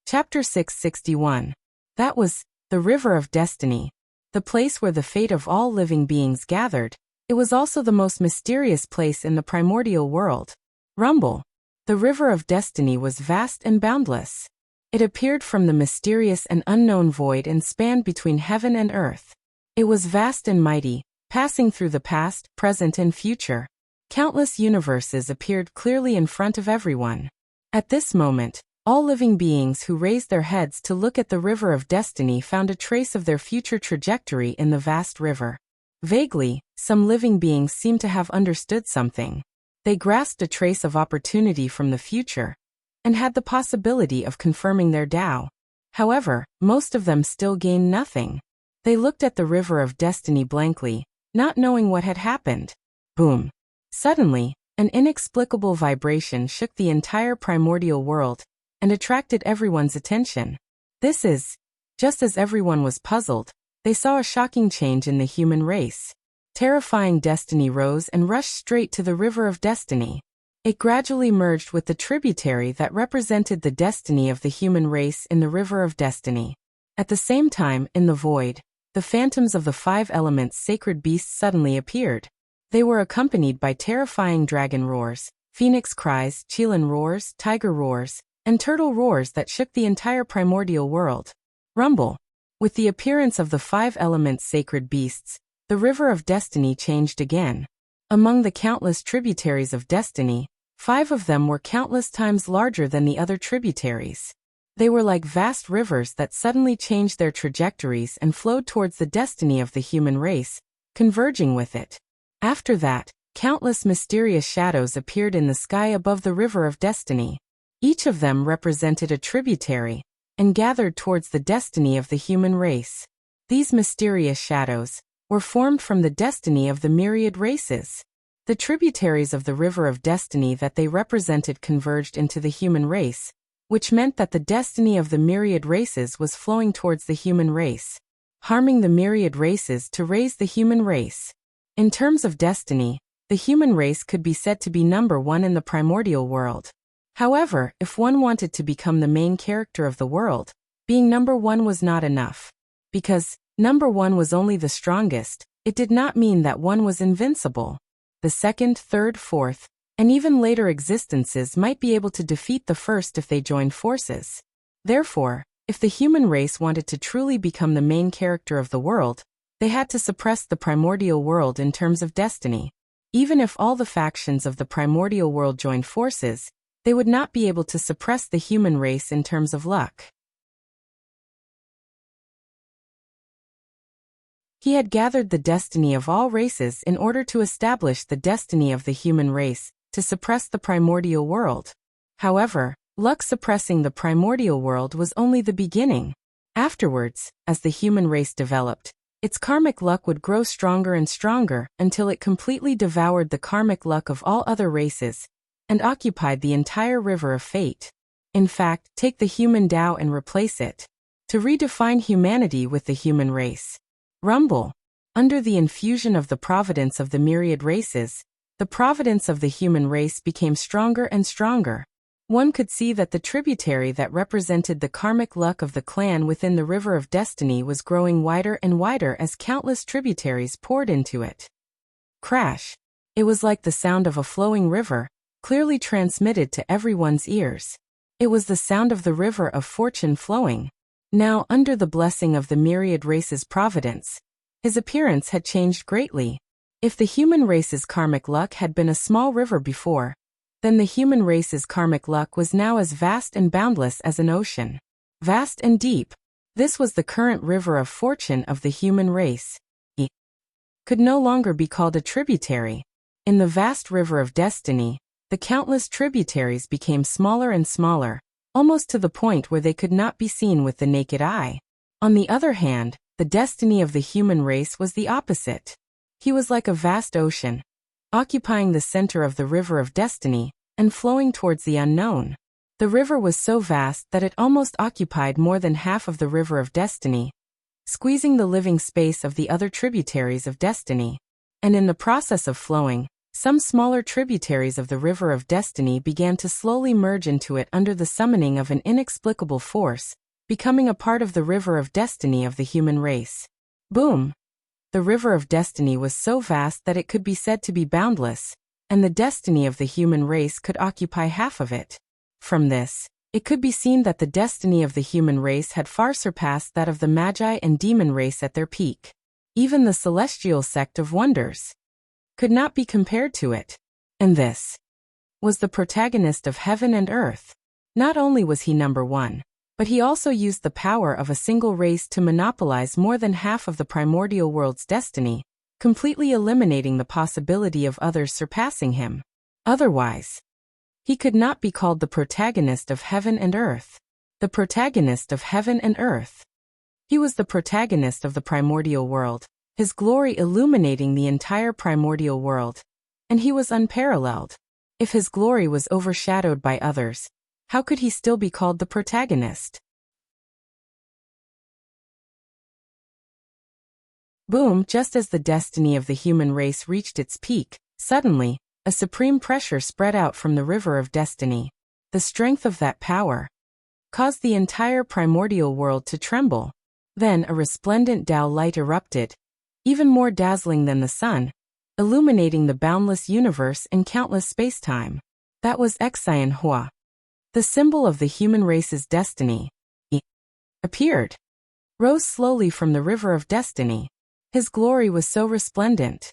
Chapter 661. That was the River of Destiny, the place where the fate of all living beings gathered. It was also the most mysterious place in the primordial world. Rumble. The River of Destiny was vast and boundless. It appeared from the mysterious and unknown void and spanned between heaven and earth. It was vast and mighty, passing through the past, present, and future. Countless universes appeared clearly in front of everyone. At this moment, all living beings who raised their heads to look at the River of Destiny found a trace of their future trajectory in the vast river. Vaguely, some living beings seemed to have understood something. They grasped a trace of opportunity from the future and had the possibility of confirming their Tao. However, most of them still gained nothing. They looked at the River of Destiny blankly, not knowing what had happened. Boom! Suddenly, an inexplicable vibration shook the entire primordial world and attracted everyone's attention. This is, just as everyone was puzzled, they saw a shocking change in the human race. Terrifying destiny rose and rushed straight to the River of Destiny. It gradually merged with the tributary that represented the destiny of the human race in the River of Destiny. At the same time, in the void, the phantoms of the 5 elements sacred beasts suddenly appeared. They were accompanied by terrifying dragon roars, phoenix cries, qilin roars, tiger roars, and turtle roars that shook the entire primordial world. Rumble. With the appearance of the 5 elements sacred beasts, the river of destiny changed again. Among the countless tributaries of destiny, 5 of them were countless times larger than the other tributaries. They were like vast rivers that suddenly changed their trajectories and flowed towards the destiny of the human race, converging with it. After that, countless mysterious shadows appeared in the sky above the river of destiny. Each of them represented a tributary, and gathered towards the destiny of the human race. These mysterious shadows were formed from the destiny of the myriad races. The tributaries of the river of destiny that they represented converged into the human race, which meant that the destiny of the myriad races was flowing towards the human race, harming the myriad races to raise the human race. In terms of destiny, the human race could be said to be number 1 in the primordial world. However, if one wanted to become the main character of the world, being number 1 was not enough. Because number 1 was only the strongest, it did not mean that one was invincible. The second, third, fourth, and even later existences might be able to defeat the first if they joined forces. Therefore, if the human race wanted to truly become the main character of the world, they had to suppress the primordial world in terms of destiny. Even if all the factions of the primordial world joined forces, they would not be able to suppress the human race in terms of luck. He had gathered the destiny of all races in order to establish the destiny of the human race, to suppress the primordial world. However, luck suppressing the primordial world was only the beginning. Afterwards, as the human race developed, its karmic luck would grow stronger and stronger until it completely devoured the karmic luck of all other races, and occupied the entire river of fate. In fact, take the human Tao and replace it. To redefine humanity with the human race. Rumble. Under the infusion of the providence of the myriad races, the providence of the human race became stronger and stronger. One could see that the tributary that represented the karmic luck of the clan within the river of destiny was growing wider and wider as countless tributaries poured into it. Crash. It was like the sound of a flowing river, clearly transmitted to everyone's ears. It was the sound of the river of fortune flowing. Now, under the blessing of the myriad race's providence, his appearance had changed greatly. If the human race's karmic luck had been a small river before, then the human race's karmic luck was now as vast and boundless as an ocean. Vast and deep. This was the current river of fortune of the human race. It could no longer be called a tributary. In the vast river of destiny, the countless tributaries became smaller and smaller, almost to the point where they could not be seen with the naked eye. On the other hand, the destiny of the human race was the opposite. He was like a vast ocean, occupying the center of the river of destiny, and flowing towards the unknown. The river was so vast that it almost occupied more than half of the river of destiny, squeezing the living space of the other tributaries of destiny. And in the process of flowing, some smaller tributaries of the river of destiny began to slowly merge into it under the summoning of an inexplicable force, becoming a part of the river of destiny of the human race. Boom! The river of destiny was so vast that it could be said to be boundless, and the destiny of the human race could occupy half of it. From this, it could be seen that the destiny of the human race had far surpassed that of the Magi and demon race at their peak. Even the celestial sect of wonders could not be compared to it. And this was the protagonist of heaven and earth. Not only was he number 1, but he also used the power of a single race to monopolize more than half of the primordial world's destiny, completely eliminating the possibility of others surpassing him. Otherwise, he could not be called the protagonist of heaven and earth. The protagonist of heaven and earth. He was the protagonist of the primordial world, his glory illuminating the entire primordial world. And he was unparalleled. If his glory was overshadowed by others, how could he still be called the protagonist? Boom! Just as the destiny of the human race reached its peak, suddenly, a supreme pressure spread out from the river of destiny. The strength of that power caused the entire primordial world to tremble. Then a resplendent Tao light erupted, even more dazzling than the sun, illuminating the boundless universe and countless spacetime. That was Xian Hua. The symbol of the human race's destiny. It appeared. rose slowly from the river of destiny. His glory was so resplendent.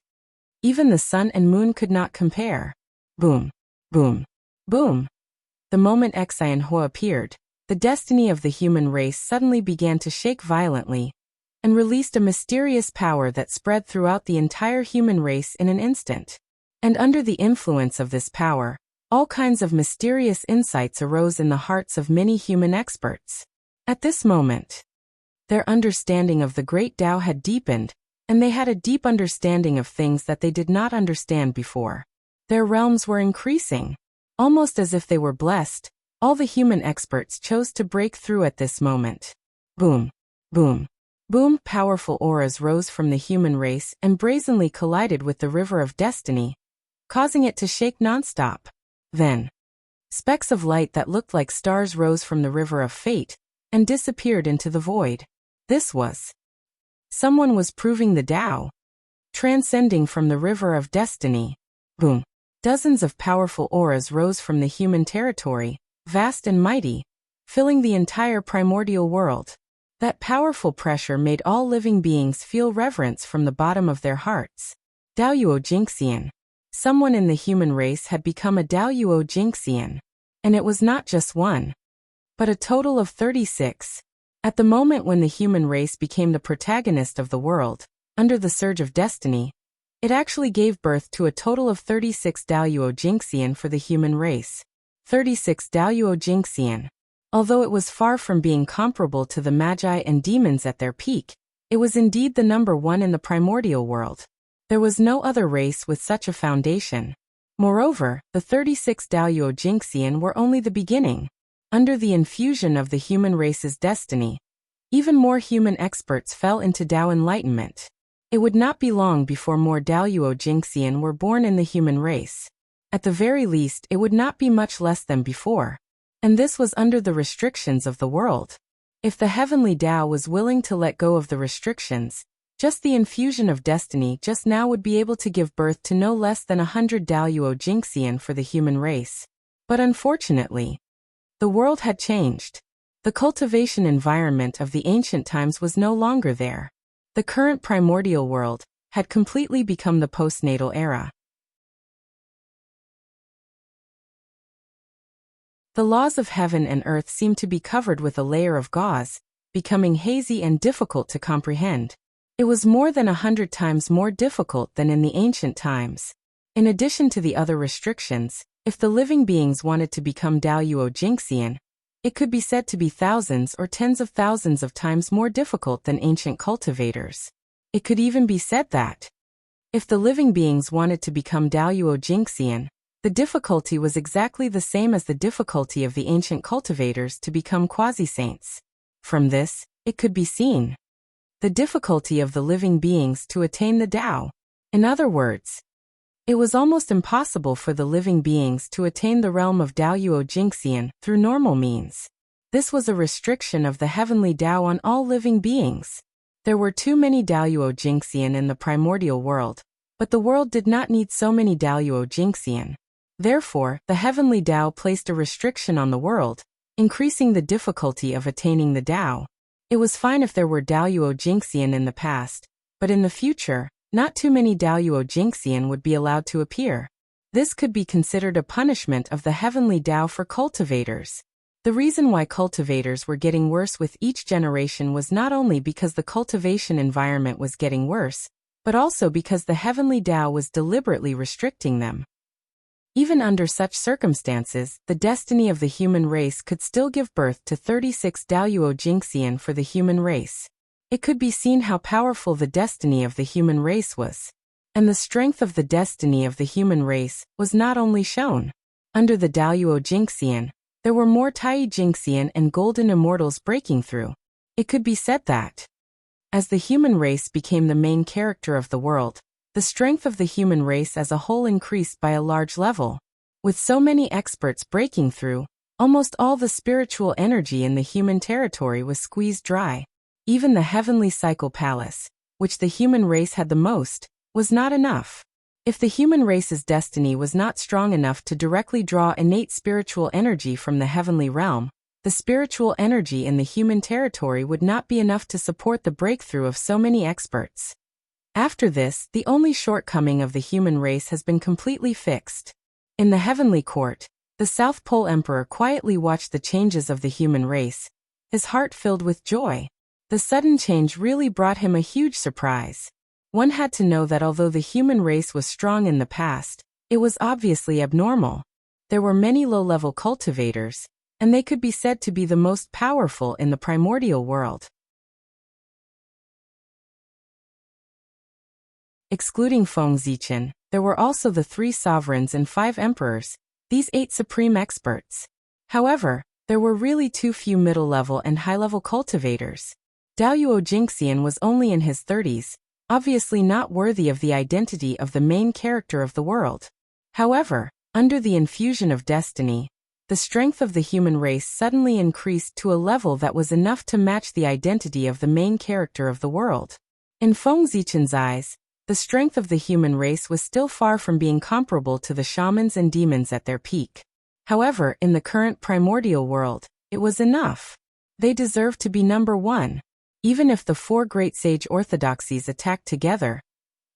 Even the sun and moon could not compare. Boom, boom, boom. The moment Xianhua appeared, the destiny of the human race suddenly began to shake violently and released a mysterious power that spread throughout the entire human race in an instant. And under the influence of this power, all kinds of mysterious insights arose in the hearts of many human experts. At this moment, their understanding of the great Tao had deepened, and they had a deep understanding of things that they did not understand before. Their realms were increasing. Almost as if they were blessed, all the human experts chose to break through at this moment. Boom, boom, boom. Powerful auras rose from the human race and brazenly collided with the river of destiny, causing it to shake nonstop. Then, specks of light that looked like stars rose from the river of fate and disappeared into the void. This was someone was proving the Tao, transcending from the river of destiny. Boom. Dozens of powerful auras rose from the human territory, vast and mighty, filling the entire primordial world. That powerful pressure made all living beings feel reverence from the bottom of their hearts. Daoyuo Jingxian. Someone in the human race had become a Daoyuo Jingxian. And it was not just one, but a total of 36. At the moment when the human race became the protagonist of the world, under the surge of destiny, it actually gave birth to a total of 36 Daoyuo Jingxian for the human race. 36 Daoyuo Jingxian. Although it was far from being comparable to the magi and demons at their peak, it was indeed the number one in the primordial world. There was no other race with such a foundation. Moreover, the 36 Daoyuo Jingxian were only the beginning. Under the infusion of the human race's destiny, even more human experts fell into Tao enlightenment. It would not be long before more Daoyuo Jingxian were born in the human race. At the very least, it would not be much less than before. And this was under the restrictions of the world. If the heavenly Tao was willing to let go of the restrictions, just the infusion of destiny just now would be able to give birth to no less than 100 Daoyuo Jingxian for the human race. But unfortunately, the world had changed. The cultivation environment of the ancient times was no longer there. The current primordial world had completely become the postnatal era. The laws of heaven and earth seemed to be covered with a layer of gauze, becoming hazy and difficult to comprehend. It was more than 100 times more difficult than in the ancient times. In addition to the other restrictions, if the living beings wanted to become Daoyuo Jingxian, it could be said to be thousands or tens of thousands of times more difficult than ancient cultivators. It could even be said that, if the living beings wanted to become Daoyuo Jingxian, the difficulty was exactly the same as the difficulty of the ancient cultivators to become quasi-saints. From this, it could be seen the difficulty of the living beings to attain the Tao. In other words, it was almost impossible for the living beings to attain the realm of Daoyuo Jingxian through normal means. This was a restriction of the heavenly Tao on all living beings. There were too many Daoyuo Jingxian in the primordial world, but the world did not need so many Daoyuo Jingxian. Therefore, the heavenly Tao placed a restriction on the world, increasing the difficulty of attaining the Tao. It was fine if there were Daoyuo Jingxian in the past, but in the future, not too many Daoyuo Jingxian would be allowed to appear. This could be considered a punishment of the heavenly Tao for cultivators. The reason why cultivators were getting worse with each generation was not only because the cultivation environment was getting worse, but also because the heavenly Tao was deliberately restricting them. Even under such circumstances, the destiny of the human race could still give birth to 36 Daoyuo Jingxian for the human race. It could be seen how powerful the destiny of the human race was. And the strength of the destiny of the human race was not only shown. Under the Daoyuo Jingxian, there were more Tai Jingxian and golden immortals breaking through. It could be said that, as the human race became the main character of the world, the strength of the human race as a whole increased by a large level. With so many experts breaking through, almost all the spiritual energy in the human territory was squeezed dry. Even the heavenly cycle palace, which the human race had the most, was not enough. If the human race's destiny was not strong enough to directly draw innate spiritual energy from the heavenly realm, the spiritual energy in the human territory would not be enough to support the breakthrough of so many experts. After this, the only shortcoming of the human race has been completely fixed. In the heavenly court, the South Pole Emperor quietly watched the changes of the human race, his heart filled with joy. The sudden change really brought him a huge surprise. One had to know that although the human race was strong in the past, it was obviously abnormal. There were many low-level cultivators, and they could be said to be the most powerful in the primordial world. Excluding Feng Zichen, there were also the 3 sovereigns and 5 emperors, these 8 supreme experts. However, there were really too few middle-level and high-level cultivators. Daoyuo Jingxian was only in his 30s, obviously not worthy of the identity of the main character of the world. However, under the infusion of destiny, the strength of the human race suddenly increased to a level that was enough to match the identity of the main character of the world. In Feng Zichen's eyes, the strength of the human race was still far from being comparable to the shamans and demons at their peak. However, in the current primordial world, it was enough. They deserved to be number 1. Even if the 4 great sage orthodoxies attacked together,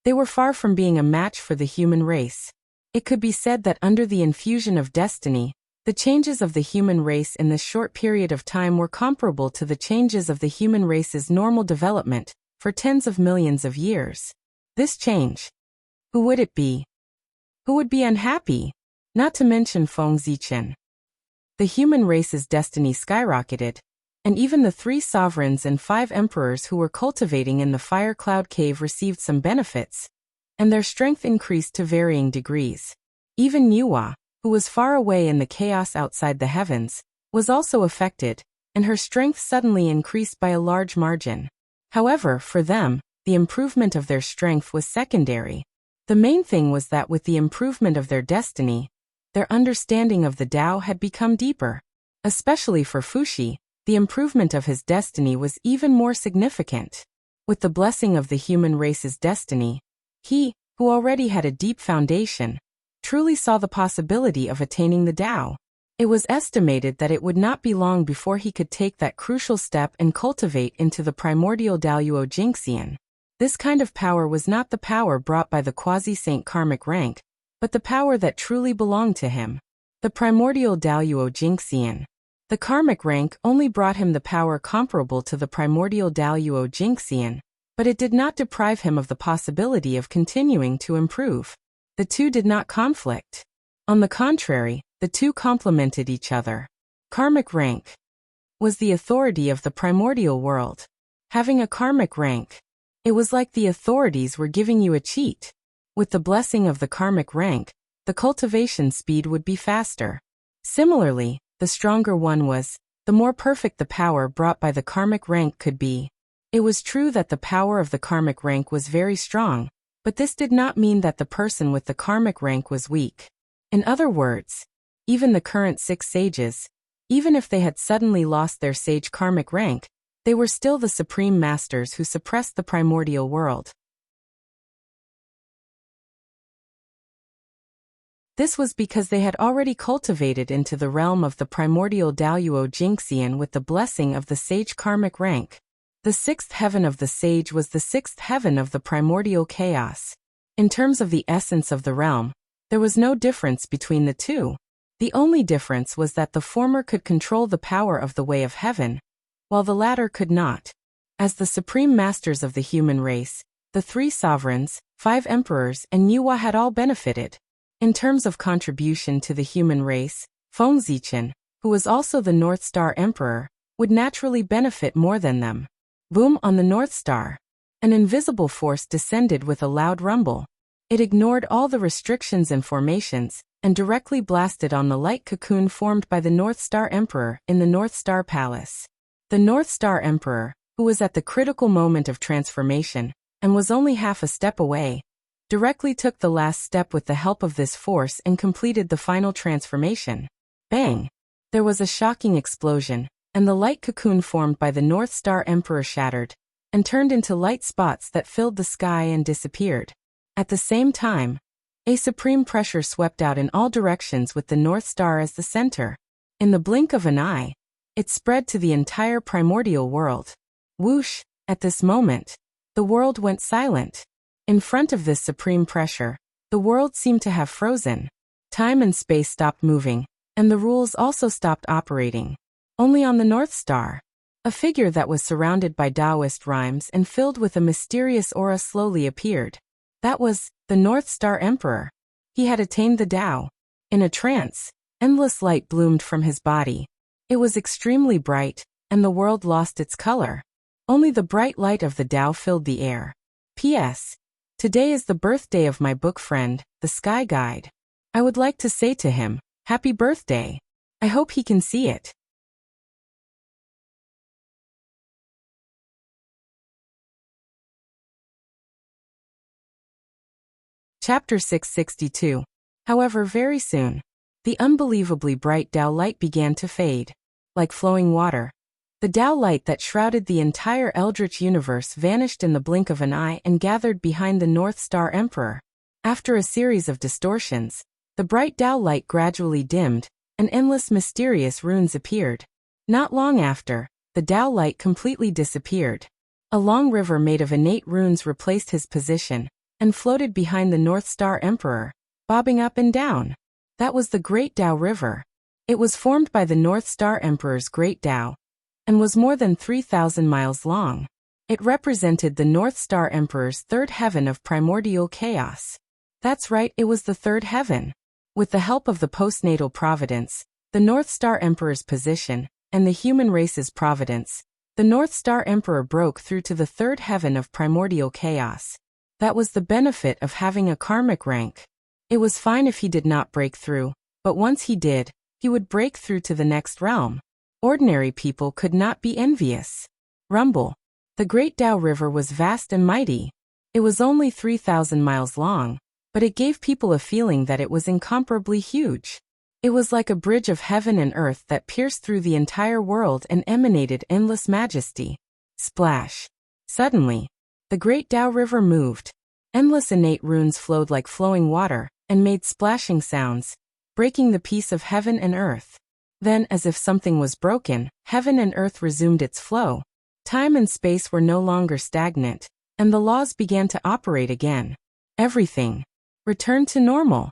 they were far from being a match for the human race. It could be said that under the infusion of destiny, the changes of the human race in this short period of time were comparable to the changes of the human race's normal development for tens of millions of years. This change. Who would it be? Who would be unhappy? Not to mention Feng Zichen. The human race's destiny skyrocketed, and even the 3 sovereigns and 5 emperors who were cultivating in the Fire Cloud Cave received some benefits, and their strength increased to varying degrees. Even Niwa, who was far away in the chaos outside the heavens, was also affected, and her strength suddenly increased by a large margin. However, for them, the improvement of their strength was secondary. The main thing was that with the improvement of their destiny, their understanding of the Tao had become deeper. Especially for Fuxi, the improvement of his destiny was even more significant. With the blessing of the human race's destiny, he, who already had a deep foundation, truly saw the possibility of attaining the Tao. It was estimated that it would not be long before he could take that crucial step and cultivate into the primordial Daoyuo Jingxian. This kind of power was not the power brought by the quasi-saint karmic rank, but the power that truly belonged to him. The primordial Daoyuo Jingxian. The karmic rank only brought him the power comparable to the primordial Daoyuo Jingxian, but it did not deprive him of the possibility of continuing to improve. The two did not conflict. On the contrary, the two complemented each other. Karmic rank was the authority of the primordial world. Having a karmic rank, it was like the authorities were giving you a cheat. With the blessing of the karmic rank, the cultivation speed would be faster. Similarly, the stronger one was, the more perfect the power brought by the karmic rank could be. It was true that the power of the karmic rank was very strong, but this did not mean that the person with the karmic rank was weak. In other words, even the current 6 sages, even if they had suddenly lost their sage karmic rank, they were still the supreme masters who suppressed the primordial world. This was because they had already cultivated into the realm of the primordial Daoyuo Jingxian with the blessing of the sage karmic rank. The 6th heaven of the sage was the 6th heaven of the primordial chaos. In terms of the essence of the realm, there was no difference between the two. The only difference was that the former could control the power of the way of heaven, while the latter could not. As the supreme masters of the human race, the 3 sovereigns, 5 emperors, and Niwa had all benefited. In terms of contribution to the human race, Feng Zichen, who was also the North Star Emperor, would naturally benefit more than them. Boom on the North Star. An invisible force descended with a loud rumble. It ignored all the restrictions and formations, and directly blasted on the light cocoon formed by the North Star Emperor in the North Star Palace. The North Star Emperor, who was at the critical moment of transformation, and was only half a step away, directly took the last step with the help of this force and completed the final transformation. Bang! There was a shocking explosion, and the light cocoon formed by the North Star Emperor shattered, and turned into light spots that filled the sky and disappeared. At the same time, a supreme pressure swept out in all directions with the North Star as the center. In the blink of an eye, It spread to the entire primordial world. Whoosh! At this moment, the world went silent. In front of this supreme pressure, the world seemed to have frozen. Time and space stopped moving, and the rules also stopped operating. Only on the North Star, a figure that was surrounded by Taoist rhymes and filled with a mysterious aura slowly appeared. That was the North Star Emperor. He had attained the Tao. In a trance, endless light bloomed from his body. It was extremely bright, and the world lost its color. Only the bright light of the Tao filled the air. P.S. Today is the birthday of my book friend, the Sky Guide. I would like to say to him, Happy birthday. I hope he can see it. Chapter 662. However, very soon, the unbelievably bright Tao light began to fade. Like flowing water, the Tao light that shrouded the entire eldritch universe vanished in the blink of an eye and gathered behind the North Star Emperor. After a series of distortions, the bright Tao light gradually dimmed, and endless mysterious runes appeared. Not long after, the Tao light completely disappeared. A long river made of innate runes replaced his position, and floated behind the North Star Emperor, bobbing up and down. That was the Great Tao River. It was formed by the North Star Emperor's Great Tao, and was more than 3,000 miles long. It represented the North Star Emperor's third heaven of primordial chaos. That's right, it was the third heaven. With the help of the postnatal providence, the North Star Emperor's position, and the human race's providence, the North Star Emperor broke through to the third heaven of primordial chaos. That was the benefit of having a karmic rank. It was fine if he did not break through, but once he did, he would break through to the next realm. Ordinary people could not be envious. Rumble. The Great Tao River was vast and mighty. It was only 3,000 miles long, but it gave people a feeling that it was incomparably huge. It was like a bridge of heaven and earth that pierced through the entire world and emanated endless majesty. Splash. Suddenly, the Great Tao River moved. Endless innate runes flowed like flowing water, and made splashing sounds, breaking the peace of heaven and earth. Then, as if something was broken, heaven and earth resumed its flow. Time and space were no longer stagnant, and the laws began to operate again. Everything returned to normal.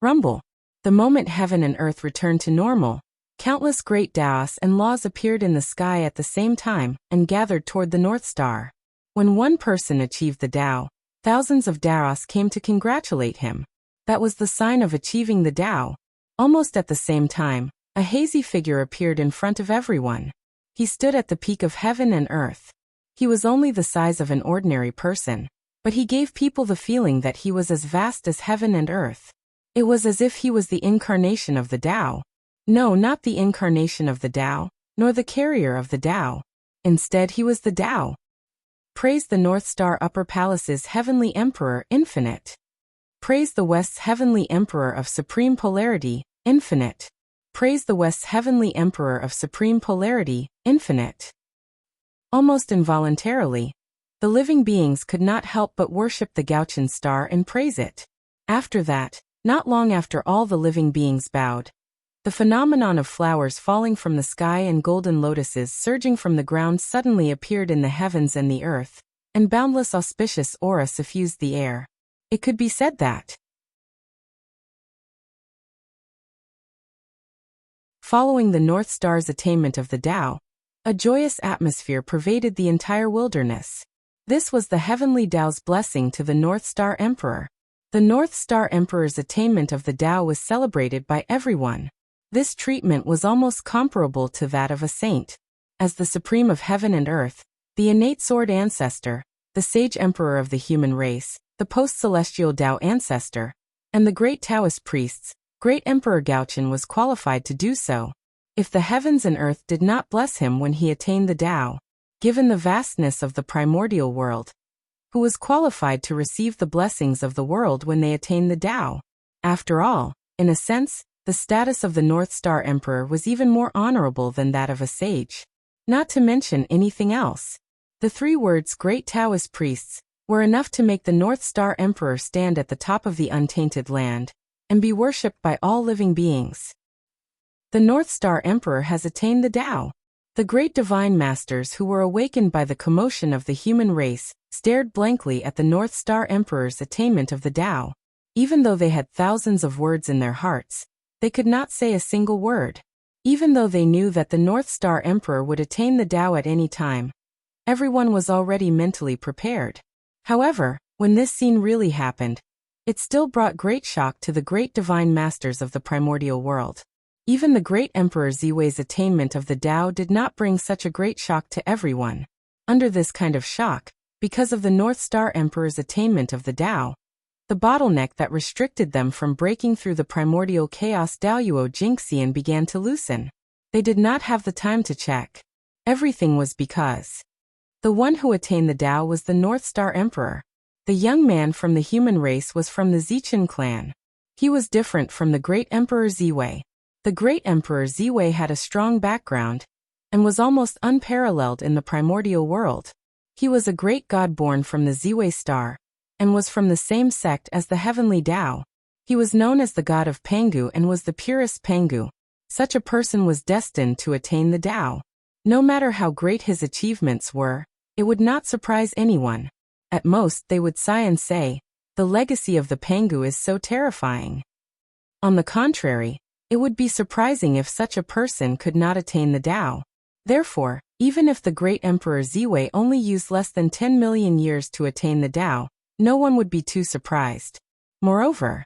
Rumble. The moment heaven and earth returned to normal, countless great Taos and laws appeared in the sky at the same time and gathered toward the North Star. When one person achieved the Tao, thousands of Taos came to congratulate him. That was the sign of achieving the Tao. Almost at the same time, a hazy figure appeared in front of everyone. He stood at the peak of heaven and earth. He was only the size of an ordinary person, but he gave people the feeling that he was as vast as heaven and earth. It was as if he was the incarnation of the Tao. No, not the incarnation of the Tao, nor the carrier of the Tao. Instead, he was the Tao. Praise the North Star Upper Palace's Heavenly Emperor, Infinite. Praise the West's Heavenly Emperor of Supreme Polarity, Infinite. Praise the West's Heavenly Emperor of Supreme Polarity, Infinite. Almost involuntarily, the living beings could not help but worship the Gauchian star and praise it. After that, not long after all the living beings bowed, the phenomenon of flowers falling from the sky and golden lotuses surging from the ground suddenly appeared in the heavens and the earth, and boundless auspicious aura suffused the air. It could be said that, following the North Star's attainment of the Tao, a joyous atmosphere pervaded the entire wilderness. This was the heavenly Tao's blessing to the North Star Emperor. The North Star Emperor's attainment of the Tao was celebrated by everyone. This treatment was almost comparable to that of a saint. As the supreme of heaven and earth, the innate sword ancestor, the sage emperor of the human race, the post-celestial Tao ancestor, and the great Taoist priests, Great Emperor Gauchian was qualified to do so. If the heavens and earth did not bless him when he attained the Tao, given the vastness of the primordial world, who was qualified to receive the blessings of the world when they attained the Tao? After all, in a sense, the status of the North Star Emperor was even more honorable than that of a sage. Not to mention anything else. The three words Great Taoist priests were enough to make the North Star Emperor stand at the top of the untainted land and be worshipped by all living beings. The North Star Emperor has attained the Tao. The great divine masters who were awakened by the commotion of the human race stared blankly at the North Star Emperor's attainment of the Tao. Even though they had thousands of words in their hearts, they could not say a single word. Even though they knew that the North Star Emperor would attain the Tao at any time, everyone was already mentally prepared. However, when this scene really happened, it still brought great shock to the great divine masters of the primordial world. Even the great Emperor Ziwei's attainment of the Tao did not bring such a great shock to everyone. Under this kind of shock, because of the North Star Emperor's attainment of the Tao, the bottleneck that restricted them from breaking through the primordial chaos Daoyuo Jingxian began to loosen. They did not have the time to check. Everything was because the one who attained the Tao was the North Star Emperor. The young man from the human race was from the Zichen clan. He was different from the great Emperor Ziwei. The great Emperor Ziwei had a strong background and was almost unparalleled in the primordial world. He was a great god born from the Ziwei star and was from the same sect as the heavenly Tao. He was known as the god of Pangu and was the purest Pangu. Such a person was destined to attain the Tao. No matter how great his achievements were, it would not surprise anyone. At most, they would sigh and say, "The legacy of the Pangu is so terrifying." On the contrary, it would be surprising if such a person could not attain the Tao. Therefore, even if the great Emperor Ziwei only used less than 10 million years to attain the Tao, no one would be too surprised. Moreover,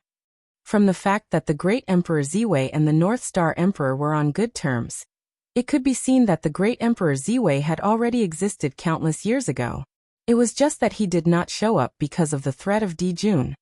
from the fact that the great Emperor Ziwei and the North Star Emperor were on good terms, it could be seen that the great Emperor Ziwei had already existed countless years ago. It was just that he did not show up because of the threat of Dijun.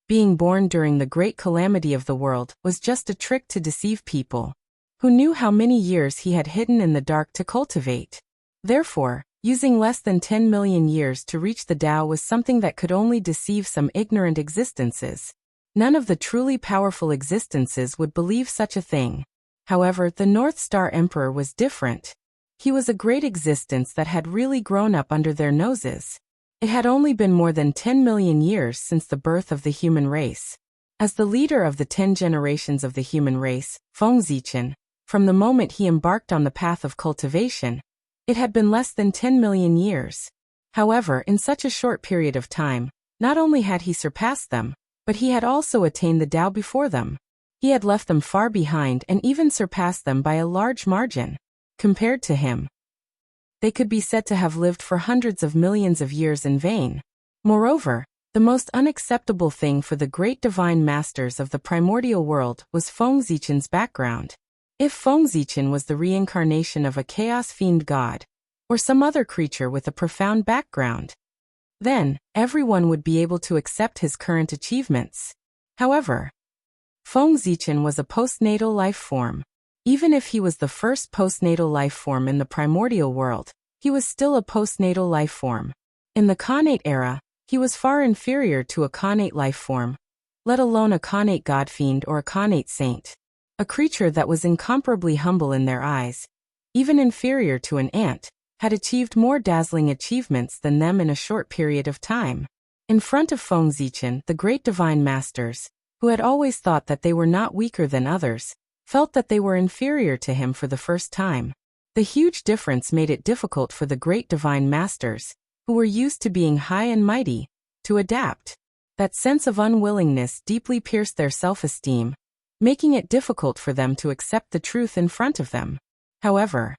Being born during the great calamity of the world was just a trick to deceive people. Who knew how many years he had hidden in the dark to cultivate? Therefore, using less than 10 million years to reach the Tao was something that could only deceive some ignorant existences. None of the truly powerful existences would believe such a thing. However, the North Star Emperor was different. He was a great existence that had really grown up under their noses. It had only been more than 10 million years since the birth of the human race. As the leader of the 10 generations of the human race, Fengzichen, from the moment he embarked on the path of cultivation, it had been less than 10 million years. However, in such a short period of time, not only had he surpassed them, but he had also attained the Tao before them. He had left them far behind and even surpassed them by a large margin. Compared to him, they could be said to have lived for hundreds of millions of years in vain. Moreover, the most unacceptable thing for the great divine masters of the primordial world was Fengzichen's background. If Fengzichen was the reincarnation of a chaos fiend god, or some other creature with a profound background, then everyone would be able to accept his current achievements. However, Fengzichen was a postnatal life form. Even if he was the first postnatal life form in the primordial world, he was still a postnatal life form. In the Khanate era, he was far inferior to a Khanate life form, let alone a Khanate god fiend or a Khanate saint. A creature that was incomparably humble in their eyes, even inferior to an ant, had achieved more dazzling achievements than them in a short period of time. In front of Fengzichen, the great divine masters, who had always thought that they were not weaker than others, felt that they were inferior to him for the first time. The huge difference made it difficult for the great divine masters, who were used to being high and mighty, to adapt. That sense of unwillingness deeply pierced their self-esteem, making it difficult for them to accept the truth in front of them. However,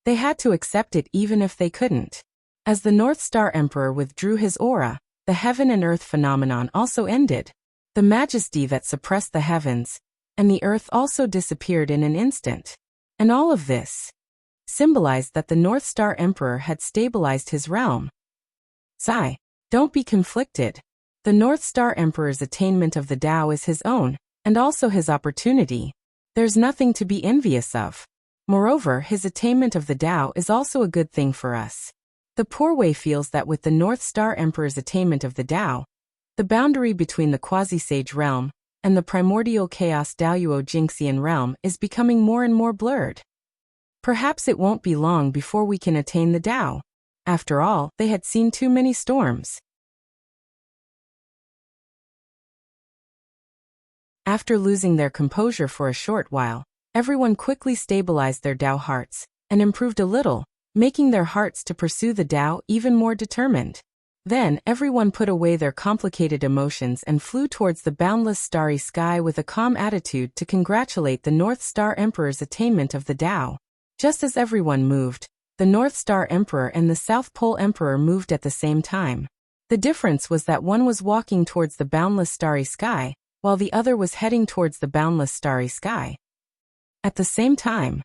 they had to accept it even if they couldn't. As the North Star Emperor withdrew his aura, the heaven and earth phenomenon also ended. The majesty that suppressed the heavens and the earth also disappeared in an instant. And all of this symbolized that the North Star Emperor had stabilized his realm. Sigh, don't be conflicted. The North Star Emperor's attainment of the Tao is his own, and also his opportunity. There's nothing to be envious of. Moreover, his attainment of the Tao is also a good thing for us. The Poor Way feels that with the North Star Emperor's attainment of the Tao, the boundary between the quasi-sage realm and the primordial chaos Daoyuo Jingxian realm is becoming more and more blurred. Perhaps it won't be long before we can attain the Tao. After all, they had seen too many storms. After losing their composure for a short while, everyone quickly stabilized their Tao hearts and improved a little, making their hearts to pursue the Tao even more determined. Then, everyone put away their complicated emotions and flew towards the boundless starry sky with a calm attitude to congratulate the North Star Emperor's attainment of the Tao. Just as everyone moved, the North Star Emperor and the South Pole Emperor moved at the same time. The difference was that one was walking towards the boundless starry sky, while the other was heading towards the boundless starry sky. At the same time,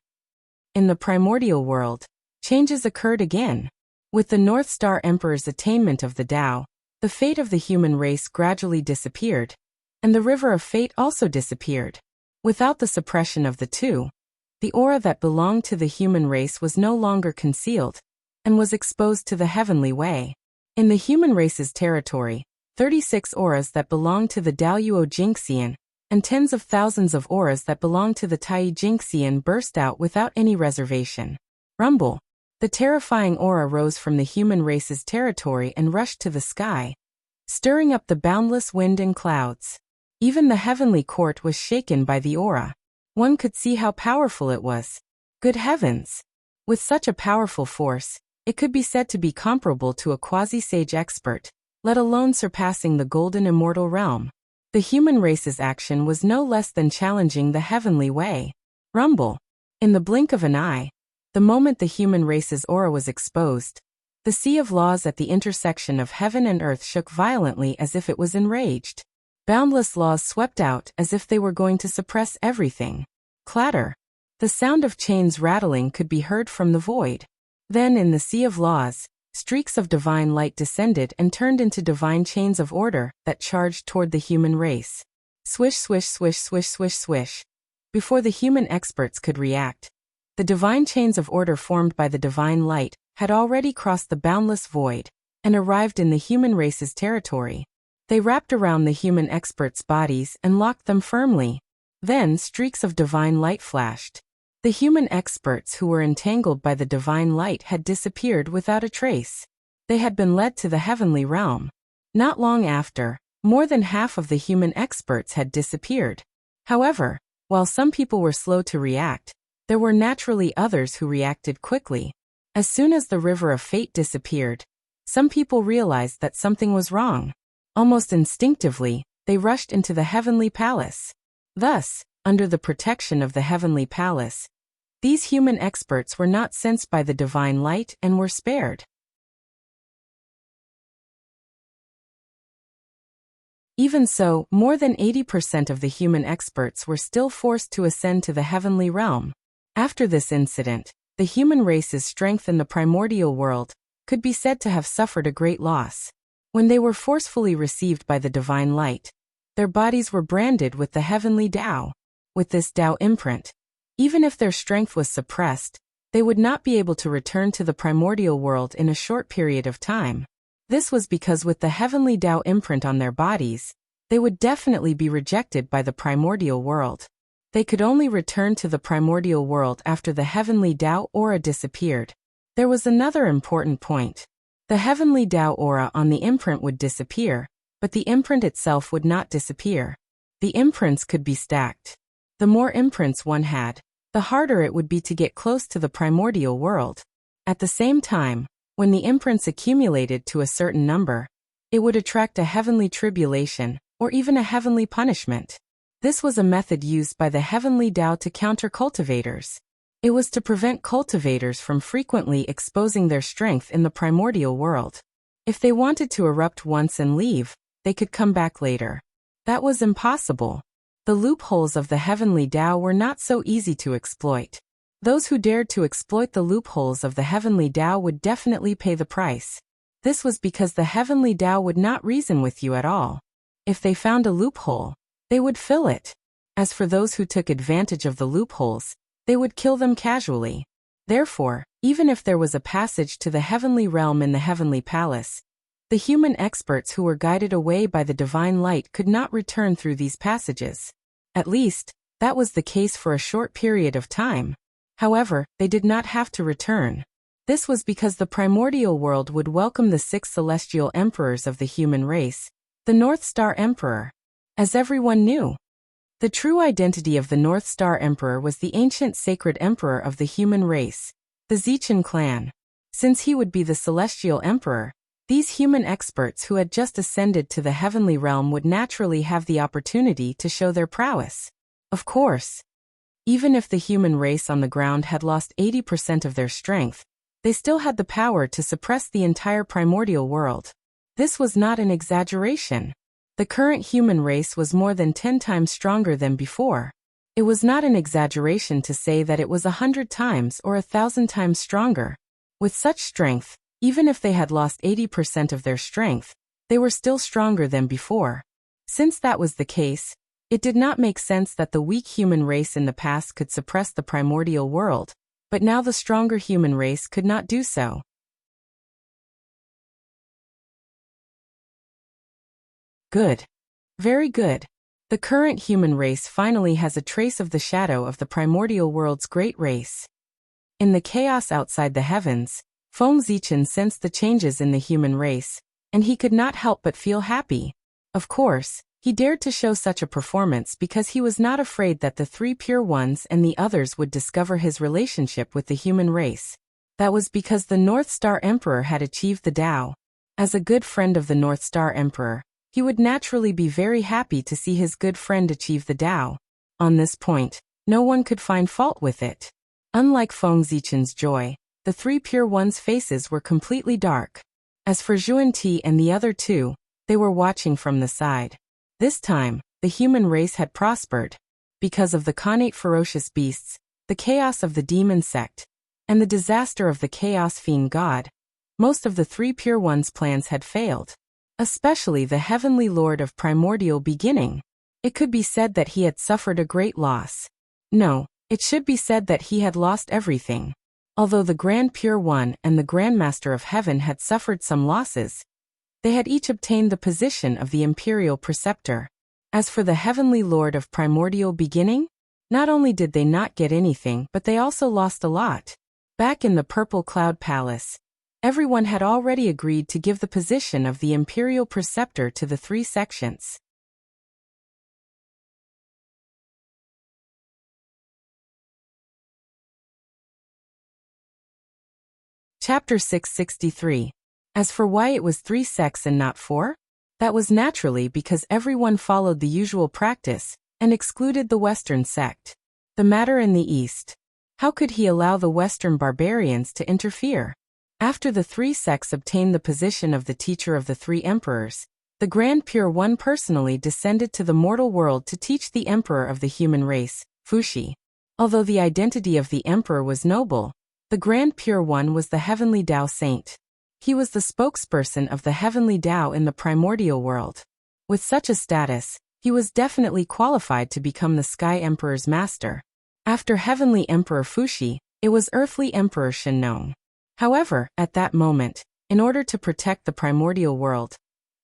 in the primordial world, changes occurred again. With the North Star Emperor's attainment of the Tao, the fate of the human race gradually disappeared, and the river of fate also disappeared. Without the suppression of the two, the aura that belonged to the human race was no longer concealed, and was exposed to the heavenly way. In the human race's territory, 36 auras that belonged to the Daoyuo Jingxian, and tens of thousands of auras that belonged to the Tai Jingxian burst out without any reservation. Rumble. The terrifying aura rose from the human race's territory and rushed to the sky, stirring up the boundless wind and clouds. Even the heavenly court was shaken by the aura. One could see how powerful it was. Good heavens! With such a powerful force, it could be said to be comparable to a quasi-sage expert, let alone surpassing the golden immortal realm. The human race's action was no less than challenging the heavenly way. Rumble. In the blink of an eye, the moment the human race's aura was exposed, the sea of laws at the intersection of heaven and earth shook violently as if it was enraged. Boundless laws swept out as if they were going to suppress everything. Clatter. The sound of chains rattling could be heard from the void. Then in the sea of laws, streaks of divine light descended and turned into divine chains of order that charged toward the human race. Swish, swish, swish, swish, swish, swish. Before the human experts could react, the divine chains of order formed by the divine light had already crossed the boundless void and arrived in the human race's territory. They wrapped around the human experts' bodies and locked them firmly. Then streaks of divine light flashed. The human experts who were entangled by the divine light had disappeared without a trace. They had been led to the heavenly realm. Not long after, more than half of the human experts had disappeared. However, while some people were slow to react, there were naturally others who reacted quickly. As soon as the river of fate disappeared, some people realized that something was wrong. Almost instinctively, they rushed into the heavenly palace. Thus, under the protection of the heavenly palace, these human experts were not sensed by the divine light and were spared. Even so, more than 80% of the human experts were still forced to ascend to the heavenly realm. After this incident, the human race's strength in the primordial world could be said to have suffered a great loss. When they were forcefully received by the divine light, their bodies were branded with the heavenly Tao. With this Tao imprint, even if their strength was suppressed, they would not be able to return to the primordial world in a short period of time. This was because with the heavenly Tao imprint on their bodies, they would definitely be rejected by the primordial world. They could only return to the primordial world after the heavenly Tao aura disappeared. There was another important point. The heavenly Tao aura on the imprint would disappear, but the imprint itself would not disappear. The imprints could be stacked. The more imprints one had, the harder it would be to get close to the primordial world. At the same time, when the imprints accumulated to a certain number, it would attract a heavenly tribulation, or even a heavenly punishment. This was a method used by the heavenly Tao to counter cultivators. It was to prevent cultivators from frequently exposing their strength in the primordial world. If they wanted to erupt once and leave, they could come back later. That was impossible. The loopholes of the heavenly Tao were not so easy to exploit. Those who dared to exploit the loopholes of the heavenly Tao would definitely pay the price. This was because the heavenly Tao would not reason with you at all. If they found a loophole, they would fill it. As for those who took advantage of the loopholes, they would kill them casually. Therefore, even if there was a passage to the heavenly realm in the heavenly palace, the human experts who were guided away by the divine light could not return through these passages. At least, that was the case for a short period of time. However, they did not have to return. This was because the primordial world would welcome the 6 celestial emperors of the human race, the North Star Emperor. As everyone knew, The true identity of the North Star Emperor was the ancient sacred emperor of the human race, the Zichen clan. Since he would be the celestial emperor, these human experts who had just ascended to the heavenly realm would naturally have the opportunity to show their prowess. Of course, even if the human race on the ground had lost 80% of their strength, they still had the power to suppress the entire primordial world. This was not an exaggeration. The current human race was more than 10 times stronger than before. It was not an exaggeration to say that it was 100 times or 1,000 times stronger. With such strength, even if they had lost 80% of their strength, they were still stronger than before. Since that was the case, it did not make sense that the weak human race in the past could suppress the primordial world, but now the stronger human race could not do so. Good. Very good. The current human race finally has a trace of the shadow of the primordial world's great race. In the chaos outside the heavens, Feng Zichen sensed the changes in the human race, and he could not help but feel happy. Of course, he dared to show such a performance because he was not afraid that the three pure ones and the others would discover his relationship with the human race. That was because the North Star Emperor had achieved the Tao. As a good friend of the North Star Emperor, he would naturally be very happy to see his good friend achieve the Tao. On this point, no one could find fault with it. Unlike Feng Zichen's joy, the three pure ones' faces were completely dark. As for Zhuan and the other two, they were watching from the side. This time, the human race had prospered. Because of the Khanate ferocious beasts, the chaos of the demon sect, and the disaster of the chaos fiend god, most of the three pure ones' plans had failed. Especially the heavenly lord of primordial beginning. It could be said that he had suffered a great loss. No, it should be said that he had lost everything. Although the Grand Pure One and the Grandmaster of Heaven had suffered some losses, they had each obtained the position of the Imperial Preceptor. As for the heavenly lord of primordial beginning, not only did they not get anything but they also lost a lot. Back in the Purple Cloud Palace, everyone had already agreed to give the position of the Imperial Preceptor to the three sections. Chapter 663. As for why it was 3 sects and not 4? That was naturally because everyone followed the usual practice and excluded the Western sect. The matter in the East. How could he allow the Western barbarians to interfere? After the 3 sects obtained the position of the teacher of the 3 emperors, the Grand Pure One personally descended to the mortal world to teach the emperor of the human race, Fuxi. Although the identity of the emperor was noble, the Grand Pure One was the heavenly Tao saint. He was the spokesperson of the heavenly Tao in the primordial world. With such a status, he was definitely qualified to become the Sky Emperor's master. After Heavenly Emperor Fuxi, it was Earthly Emperor Shenong. However, at that moment, in order to protect the primordial world,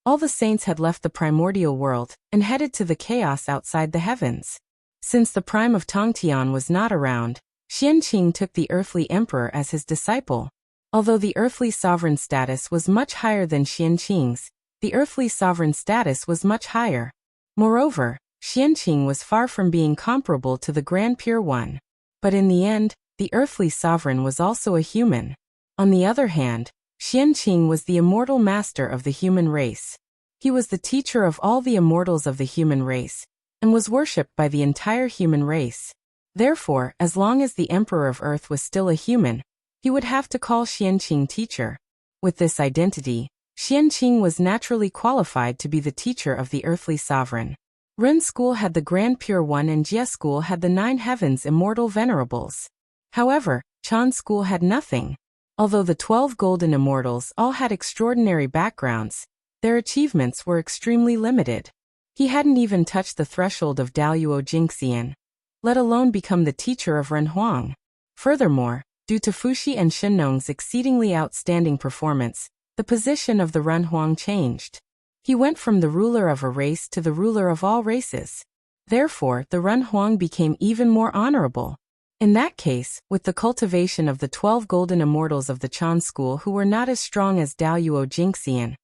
all the saints had left the primordial world and headed to the chaos outside the heavens. Since the prime of Tongtian was not around, Xianqing took the Earthly Emperor as his disciple. Although the Earthly Sovereign status was much higher than Xianqing's, the Earthly Sovereign status was much higher. Moreover, Xianqing was far from being comparable to the Grand Pure One. But in the end, the Earthly Sovereign was also a human. On the other hand, Xianqing was the immortal master of the human race. He was the teacher of all the immortals of the human race, and was worshipped by the entire human race. Therefore, as long as the Emperor of Earth was still a human, he would have to call Xianqing teacher. With this identity, Xianqing was naturally qualified to be the teacher of the Earthly Sovereign. Ren School had the Grand Pure One and Jie School had the 9 Heavens Immortal Venerables. However, Chan School had nothing. Although the 12 Golden Immortals all had extraordinary backgrounds, their achievements were extremely limited. He hadn't even touched the threshold of Daluo Jingxian, let alone become the teacher of Ren Huang. Furthermore, due to Fuxi and Shenong's exceedingly outstanding performance, the position of the Ren Huang changed. He went from the ruler of a race to the ruler of all races. Therefore, the Ren Huang became even more honorable. In that case, with the cultivation of the 12 golden immortals of the Chan school who were not as strong as Daluo Jingxian,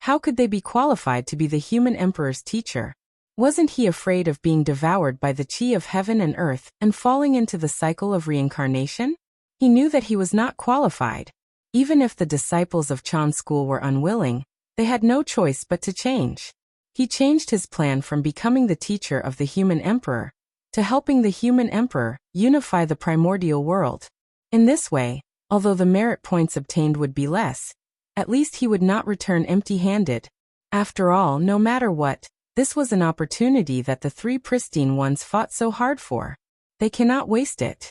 how could they be qualified to be the human emperor's teacher? Wasn't he afraid of being devoured by the chi of heaven and earth and falling into the cycle of reincarnation? He knew that he was not qualified. Even if the disciples of Chan's school were unwilling, they had no choice but to change. He changed his plan from becoming the teacher of the human emperor to helping the human emperor unify the primordial world. In this way, although the merit points obtained would be less, at least he would not return empty-handed. After all, no matter what, this was an opportunity that the three pristine ones fought so hard for. They cannot waste it.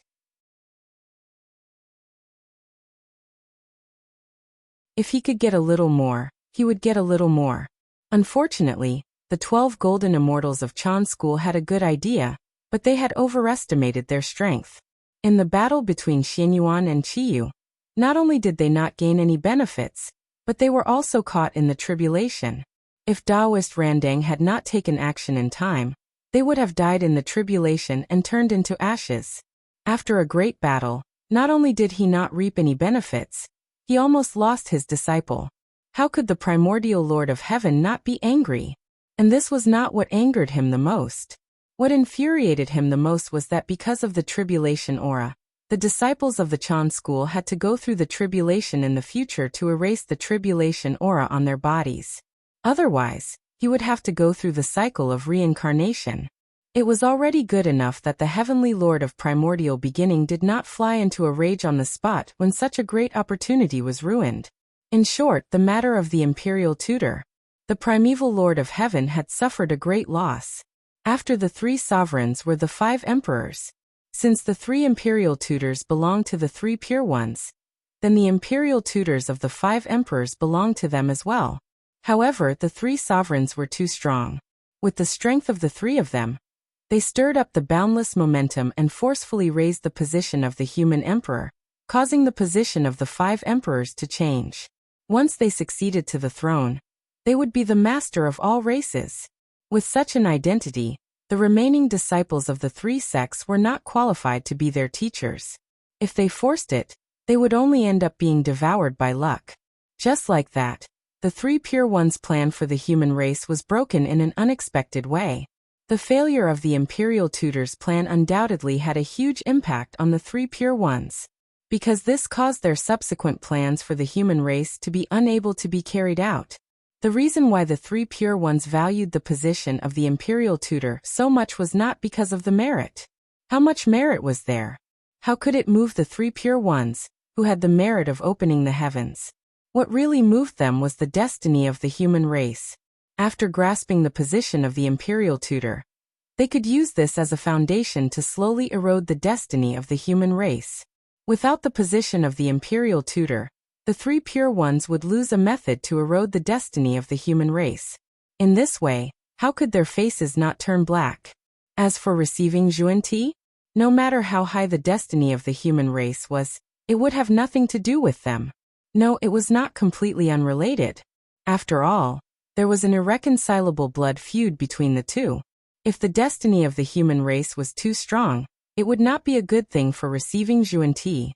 If he could get a little more, he would get a little more. Unfortunately, the 12 golden immortals of Chan's school had a good idea, but they had overestimated their strength. In the battle between Xianyuan and Qiyu, not only did they not gain any benefits, but they were also caught in the tribulation. If Taoist Randang had not taken action in time, they would have died in the tribulation and turned into ashes. After a great battle, not only did he not reap any benefits, he almost lost his disciple. How could the primordial Lord of Heaven not be angry? And this was not what angered him the most. What infuriated him the most was that because of the tribulation aura, the disciples of the Chan school had to go through the tribulation in the future to erase the tribulation aura on their bodies. Otherwise, he would have to go through the cycle of reincarnation. It was already good enough that the heavenly Lord of primordial beginning did not fly into a rage on the spot when such a great opportunity was ruined. In short, the matter of the imperial tutor. The primeval Lord of Heaven had suffered a great loss. After the three sovereigns were the 5 emperors. Since the 3 imperial tutors belonged to the 3 pure ones, then the imperial tutors of the 5 emperors belonged to them as well. However, the 3 sovereigns were too strong. With the strength of the 3 of them, they stirred up the boundless momentum and forcefully raised the position of the human emperor, causing the position of the 5 emperors to change. Once they succeeded to the throne, they would be the master of all races. With such an identity, the remaining disciples of the 3 sects were not qualified to be their teachers. If they forced it, they would only end up being devoured by luck. Just like that, the 3 pure ones' plan for the human race was broken in an unexpected way. The failure of the imperial tutors' plan undoubtedly had a huge impact on the 3 pure ones, because this caused their subsequent plans for the human race to be unable to be carried out. The reason why the 3 pure ones valued the position of the imperial tutor so much was not because of the merit. How much merit was there? How could it move the 3 pure ones, who had the merit of opening the heavens? What really moved them was the destiny of the human race. After grasping the position of the imperial tutor, they could use this as a foundation to slowly erode the destiny of the human race. Without the position of the imperial tutor, the 3 pure ones would lose a method to erode the destiny of the human race. In this way, how could their faces not turn black? As for receiving Zhuan-Ti, no matter how high the destiny of the human race was, it would have nothing to do with them. No, it was not completely unrelated. After all, there was an irreconcilable blood feud between the two. If the destiny of the human race was too strong, it would not be a good thing for receiving Zhuan-Ti.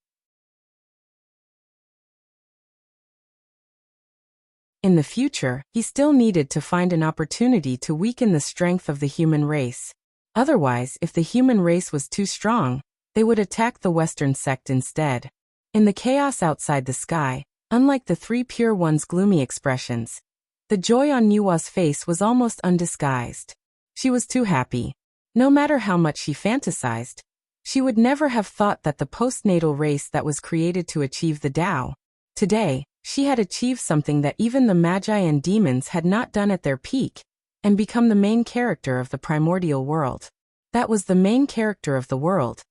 In the future, he still needed to find an opportunity to weaken the strength of the human race. Otherwise, if the human race was too strong, they would attack the Western sect instead. In the chaos outside the sky, unlike the 3 pure ones' gloomy expressions, the joy on Nuwa's face was almost undisguised. She was too happy. No matter how much she fantasized, she would never have thought that the postnatal race that was created to achieve the Tao. Today, she had achieved something that even the Magi and demons had not done at their peak, and become the main character of the primordial world. That was the main character of the world.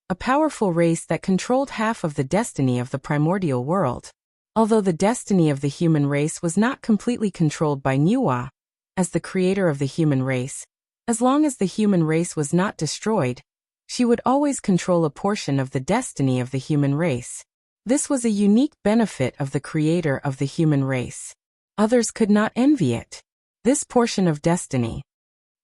A powerful race that controlled half of the destiny of the primordial world. Although the destiny of the human race was not completely controlled by Nuwa, as the creator of the human race, as long as the human race was not destroyed, she would always control a portion of the destiny of the human race. This was a unique benefit of the creator of the human race. Others could not envy it. This portion of destiny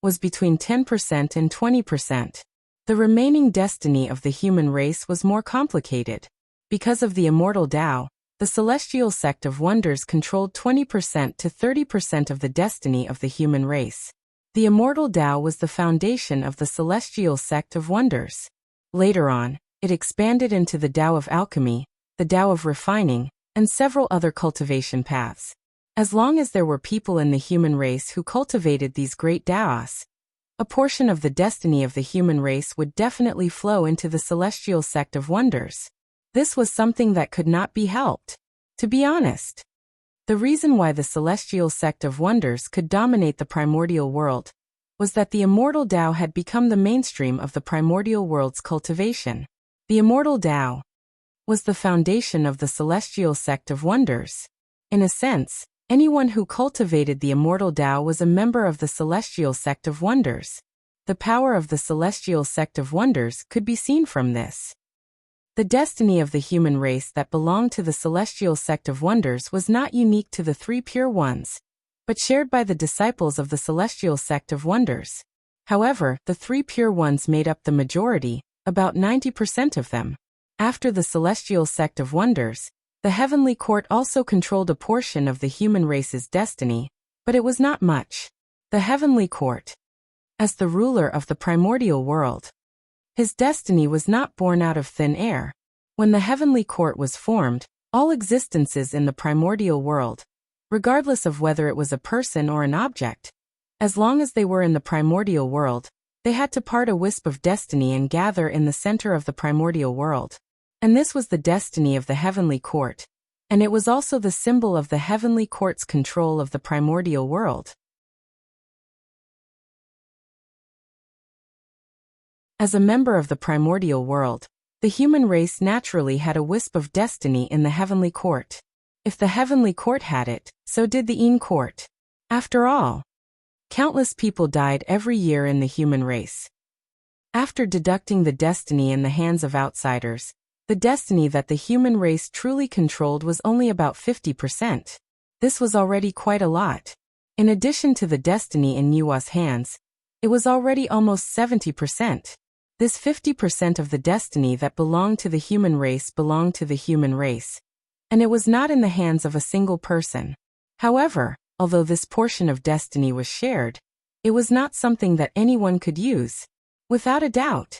was between 10% and 20%. The remaining destiny of the human race was more complicated. Because of the immortal Tao, the celestial sect of wonders controlled 20% to 30% of the destiny of the human race. The immortal Tao was the foundation of the celestial sect of wonders. Later on, it expanded into the Tao of alchemy, the Tao of refining, and several other cultivation paths. As long as there were people in the human race who cultivated these great Taos, a portion of the destiny of the human race would definitely flow into the celestial sect of wonders. This was something that could not be helped. To be honest, the reason why the celestial sect of wonders could dominate the primordial world was that the immortal Tao had become the mainstream of the primordial world's cultivation. The immortal Tao was the foundation of the celestial sect of wonders. In a sense, anyone who cultivated the immortal Tao was a member of the celestial sect of wonders. The power of the celestial sect of wonders could be seen from this. The destiny of the human race that belonged to the celestial sect of wonders was not unique to the three pure ones, but shared by the disciples of the celestial sect of wonders. However, the three pure ones made up the majority, about 90% of them. After the celestial sect of wonders, the heavenly court also controlled a portion of the human race's destiny, but it was not much. The heavenly court, as the ruler of the primordial world, his destiny was not born out of thin air. When the heavenly court was formed, all existences in the primordial world, regardless of whether it was a person or an object, as long as they were in the primordial world, they had to part a wisp of destiny and gather in the center of the primordial world. And this was the destiny of the heavenly court, and it was also the symbol of the heavenly court's control of the primordial world. As a member of the primordial world, the human race naturally had a wisp of destiny in the heavenly court. If the heavenly court had it, so did the Een court. After all, countless people died every year in the human race. After deducting the destiny in the hands of outsiders, the destiny that the human race truly controlled was only about 50%. This was already quite a lot. In addition to the destiny in Nua's hands, it was already almost 70%. This 50% of the destiny that belonged to the human race belonged to the human race, and it was not in the hands of a single person. However, although this portion of destiny was shared, it was not something that anyone could use. Without a doubt,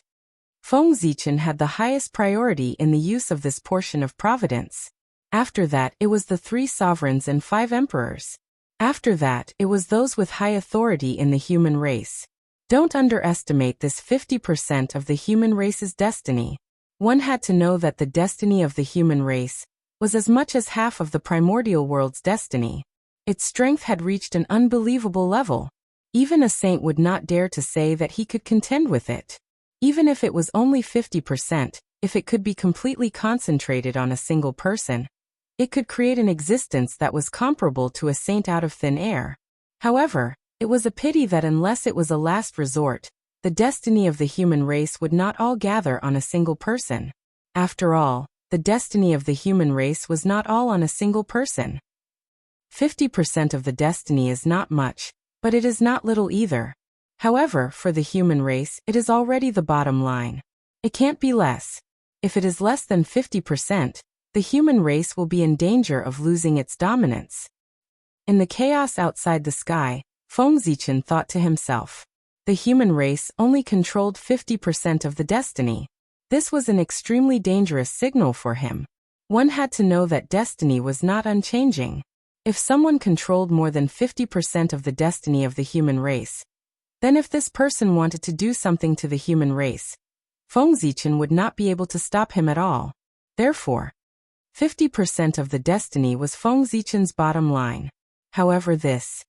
Feng Zichen had the highest priority in the use of this portion of providence. After that, it was the 3 sovereigns and 5 emperors. After that, it was those with high authority in the human race. Don't underestimate this 50% of the human race's destiny. One had to know that the destiny of the human race was as much as half of the primordial world's destiny. Its strength had reached an unbelievable level. Even a saint would not dare to say that he could contend with it. Even if it was only 50%, if it could be completely concentrated on a single person, it could create an existence that was comparable to a saint out of thin air. However, it was a pity that unless it was a last resort, the destiny of the human race would not all gather on a single person. After all, the destiny of the human race was not all on a single person. 50% of the destiny is not much, but it is not little either. However, for the human race, it is already the bottom line. It can't be less. If it is less than 50%, the human race will be in danger of losing its dominance. In the chaos outside the sky, Feng Zichen thought to himself. The human race only controlled 50% of the destiny. This was an extremely dangerous signal for him. One had to know that destiny was not unchanging. If someone controlled more than 50% of the destiny of the human race, then if this person wanted to do something to the human race, Feng Zichen would not be able to stop him at all. Therefore, 50% of the destiny was Feng Zichen's bottom line. However, this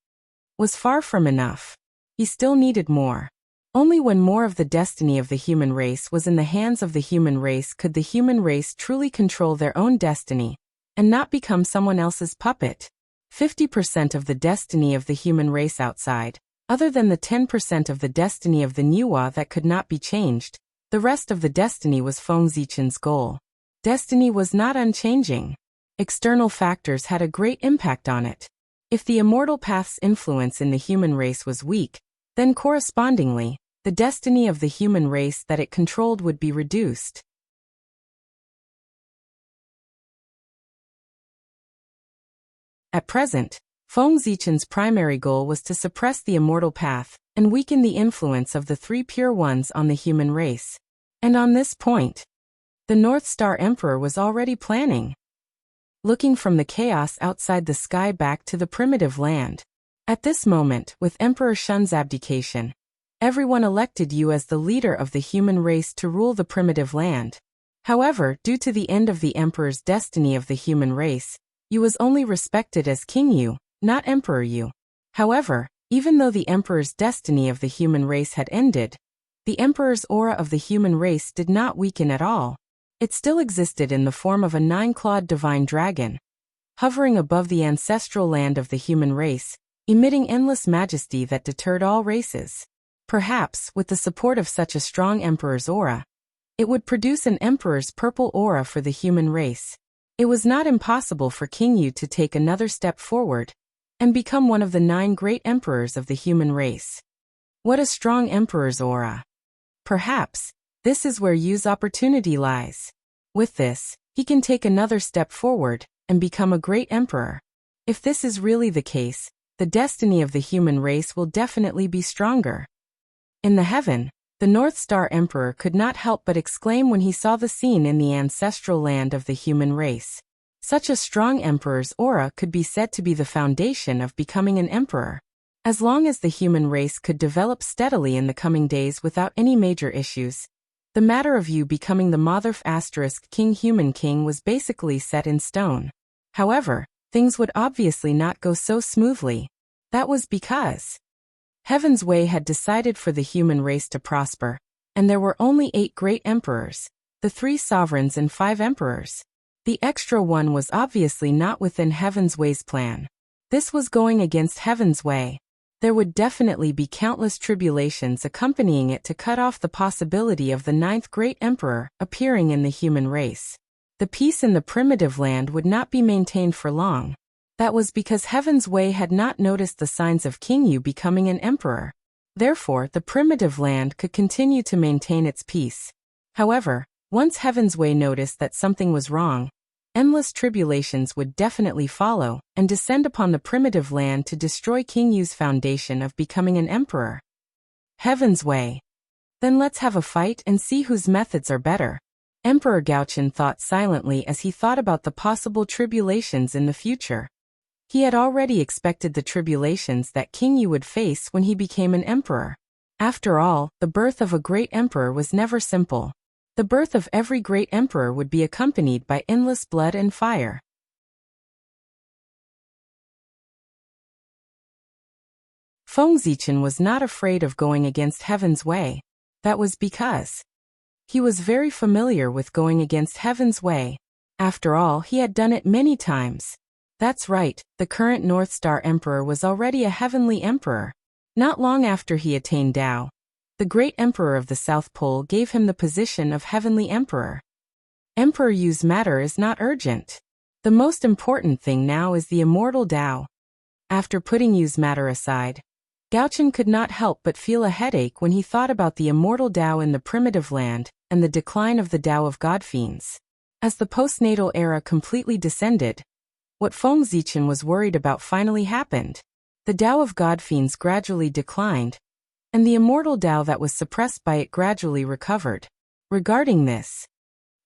was far from enough. He still needed more. Only when more of the destiny of the human race was in the hands of the human race could the human race truly control their own destiny and not become someone else's puppet. 50% of the destiny of the human race outside, other than the 10% of the destiny of the Nua that could not be changed, the rest of the destiny was Feng Zichen's goal. Destiny was not unchanging. External factors had a great impact on it. If the immortal path's influence in the human race was weak, then correspondingly, the destiny of the human race that it controlled would be reduced. At present, Feng Zichen's primary goal was to suppress the immortal path, and weaken the influence of the three pure ones on the human race. And on this point, the North Star Emperor was already planning. Looking from the chaos outside the sky back to the primitive land. At this moment, with Emperor Shun's abdication, everyone elected you as the leader of the human race to rule the primitive land. However, due to the end of the Emperor's destiny of the human race, you was only respected as King Yu, not Emperor Yu. However, even though the Emperor's destiny of the human race had ended, the Emperor's aura of the human race did not weaken at all. It still existed in the form of a 9-clawed divine dragon, hovering above the ancestral land of the human race, emitting endless majesty that deterred all races. Perhaps, with the support of such a strong Emperor's aura, it would produce an Emperor's purple aura for the human race. It was not impossible for King Yu to take another step forward and become one of the 9 great emperors of the human race. What a strong Emperor's aura! Perhaps, this is where Yu's opportunity lies. With this, he can take another step forward and become a great emperor. If this is really the case, the destiny of the human race will definitely be stronger. In the heaven, the North Star Emperor could not help but exclaim when he saw the scene in the ancestral land of the human race. Such a strong emperor's aura could be said to be the foundation of becoming an emperor. As long as the human race could develop steadily in the coming days without any major issues, the matter of you becoming the Motherf * King Human King was basically set in stone. However, things would obviously not go so smoothly. That was because Heaven's Way had decided for the human race to prosper, and there were only 8 great emperors, the 3 sovereigns and 5 emperors. The extra one was obviously not within Heaven's Way's plan. This was going against Heaven's Way. There would definitely be countless tribulations accompanying it to cut off the possibility of the 9th great emperor appearing in the human race. The peace in the primitive land would not be maintained for long. That was because Heaven's Way had not noticed the signs of King Yu becoming an emperor. Therefore, the primitive land could continue to maintain its peace. However, once Heaven's Way noticed that something was wrong, endless tribulations would definitely follow and descend upon the primitive land to destroy King Yu's foundation of becoming an emperor. Heaven's Way. Then let's have a fight and see whose methods are better. Emperor Gaochen thought silently as he thought about the possible tribulations in the future. He had already expected the tribulations that King Yu would face when he became an emperor. After all, the birth of a great emperor was never simple. The birth of every great emperor would be accompanied by endless blood and fire. Feng Zichen was not afraid of going against Heaven's Way. That was because he was very familiar with going against Heaven's Way. After all, he had done it many times. That's right, the current North Star Emperor was already a heavenly emperor. Not long after he attained Tao, the great emperor of the South Pole gave him the position of heavenly emperor. Emperor Yu's matter is not urgent. The most important thing now is the immortal Tao. After putting Yu's matter aside, Gaochen could not help but feel a headache when he thought about the immortal Tao in the primitive land and the decline of the Tao of God Fiends. As the postnatal era completely descended, what Feng Zichen was worried about finally happened. The Tao of God Fiends gradually declined, and the immortal Tao that was suppressed by it gradually recovered. Regarding this,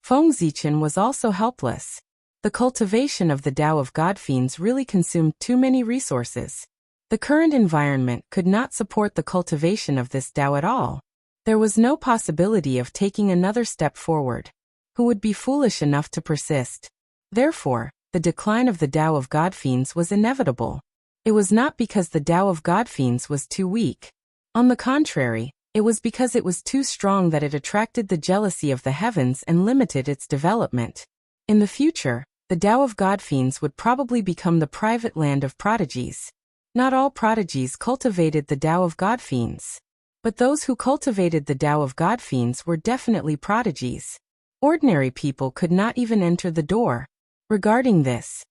Feng Zichen was also helpless. The cultivation of the Tao of God Fiends really consumed too many resources. The current environment could not support the cultivation of this Tao at all. There was no possibility of taking another step forward. Who would be foolish enough to persist? Therefore, the decline of the Tao of God Fiends was inevitable. It was not because the Tao of God Fiends was too weak. On the contrary, it was because it was too strong that it attracted the jealousy of the heavens and limited its development. In the future, the Tao of God Fiends would probably become the private land of prodigies. Not all prodigies cultivated the Tao of God Fiends. But those who cultivated the Tao of God Fiends were definitely prodigies. Ordinary people could not even enter the door. Regarding this,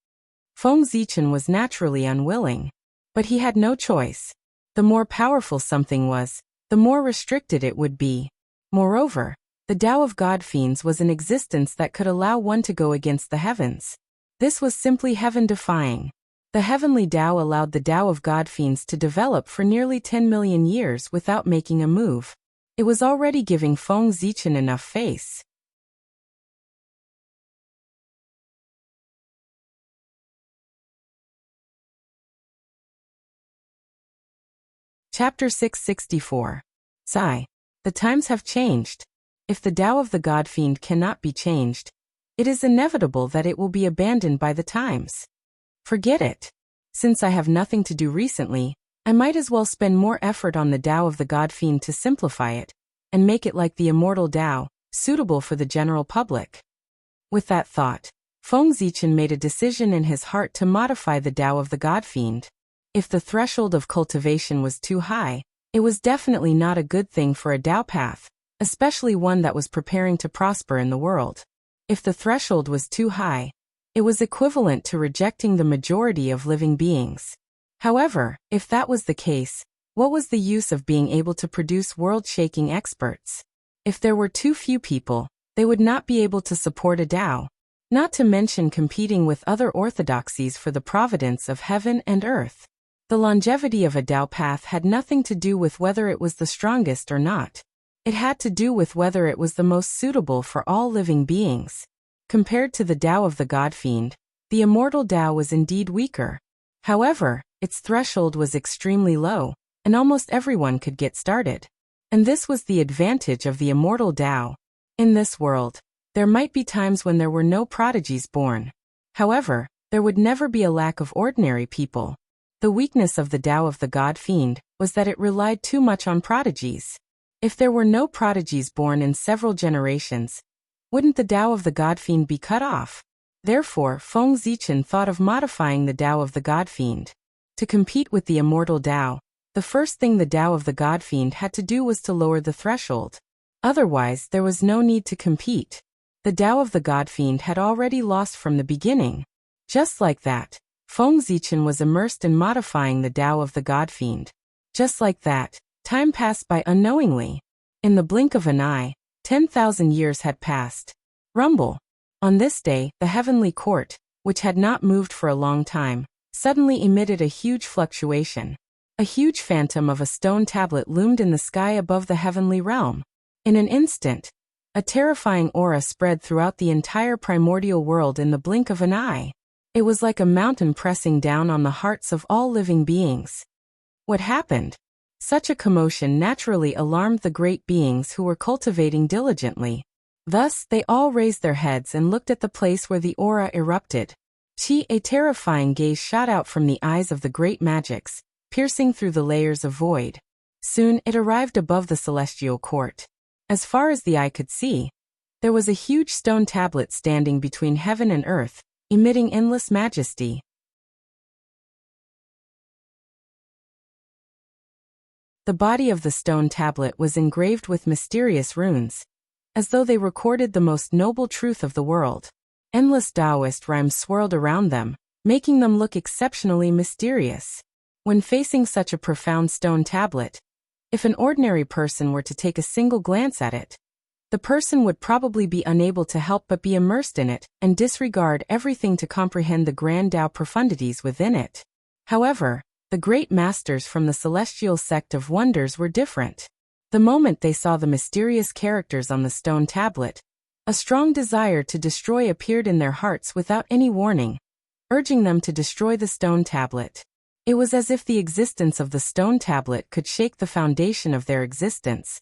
Feng Zichen was naturally unwilling. But he had no choice. The more powerful something was, the more restricted it would be. Moreover, the Tao of God Fiends was an existence that could allow one to go against the heavens. This was simply heaven-defying. The heavenly Tao allowed the Tao of God fiends to develop for nearly 10 million years without making a move. It was already giving Feng Zichen enough face. Chapter 664. Sigh. The times have changed. If the Tao of the God Fiend cannot be changed, it is inevitable that it will be abandoned by the times. Forget it. Since I have nothing to do recently, I might as well spend more effort on the Tao of the God Fiend to simplify it, and make it like the immortal Tao, suitable for the general public. With that thought, Feng Zichen made a decision in his heart to modify the Tao of the God Fiend. If the threshold of cultivation was too high, it was definitely not a good thing for a Tao path, especially one that was preparing to prosper in the world. If the threshold was too high, it was equivalent to rejecting the majority of living beings. However, if that was the case, what was the use of being able to produce world-shaking experts? If there were too few people, they would not be able to support a Tao, not to mention competing with other orthodoxies for the providence of heaven and earth. The longevity of a Tao path had nothing to do with whether it was the strongest or not. It had to do with whether it was the most suitable for all living beings. Compared to the Tao of the God Fiend, the immortal Tao was indeed weaker. However, its threshold was extremely low, and almost everyone could get started. And this was the advantage of the immortal Tao. In this world, there might be times when there were no prodigies born. However, there would never be a lack of ordinary people. The weakness of the Tao of the God Fiend was that it relied too much on prodigies. If there were no prodigies born in several generations, wouldn't the Tao of the God Fiend be cut off? Therefore, Feng Zichen thought of modifying the Tao of the God Fiend. To compete with the immortal Tao, the first thing the Tao of the God Fiend had to do was to lower the threshold. Otherwise, there was no need to compete. The Tao of the God Fiend had already lost from the beginning. Just like that, Feng Zichen was immersed in modifying the Tao of the God Fiend. Just like that, time passed by unknowingly. In the blink of an eye, 10,000 years had passed. Rumble. On this day, the heavenly court, which had not moved for a long time, suddenly emitted a huge fluctuation. A huge phantom of a stone tablet loomed in the sky above the heavenly realm. In an instant, a terrifying aura spread throughout the entire primordial world in the blink of an eye. It was like a mountain pressing down on the hearts of all living beings. What happened? Such a commotion naturally alarmed the great beings who were cultivating diligently. Thus, they all raised their heads and looked at the place where the aura erupted. A terrifying gaze shot out from the eyes of the great magics, piercing through the layers of void. Soon, it arrived above the celestial court. As far as the eye could see, there was a huge stone tablet standing between heaven and earth, emitting endless majesty. The body of the stone tablet was engraved with mysterious runes, as though they recorded the most noble truth of the world. Endless Taoist rhymes swirled around them, making them look exceptionally mysterious. When facing such a profound stone tablet, if an ordinary person were to take a single glance at it, the person would probably be unable to help but be immersed in it and disregard everything to comprehend the grand Tao profundities within it. However, the great masters from the celestial sect of wonders were different. The moment they saw the mysterious characters on the stone tablet, a strong desire to destroy appeared in their hearts without any warning, urging them to destroy the stone tablet. It was as if the existence of the stone tablet could shake the foundation of their existence,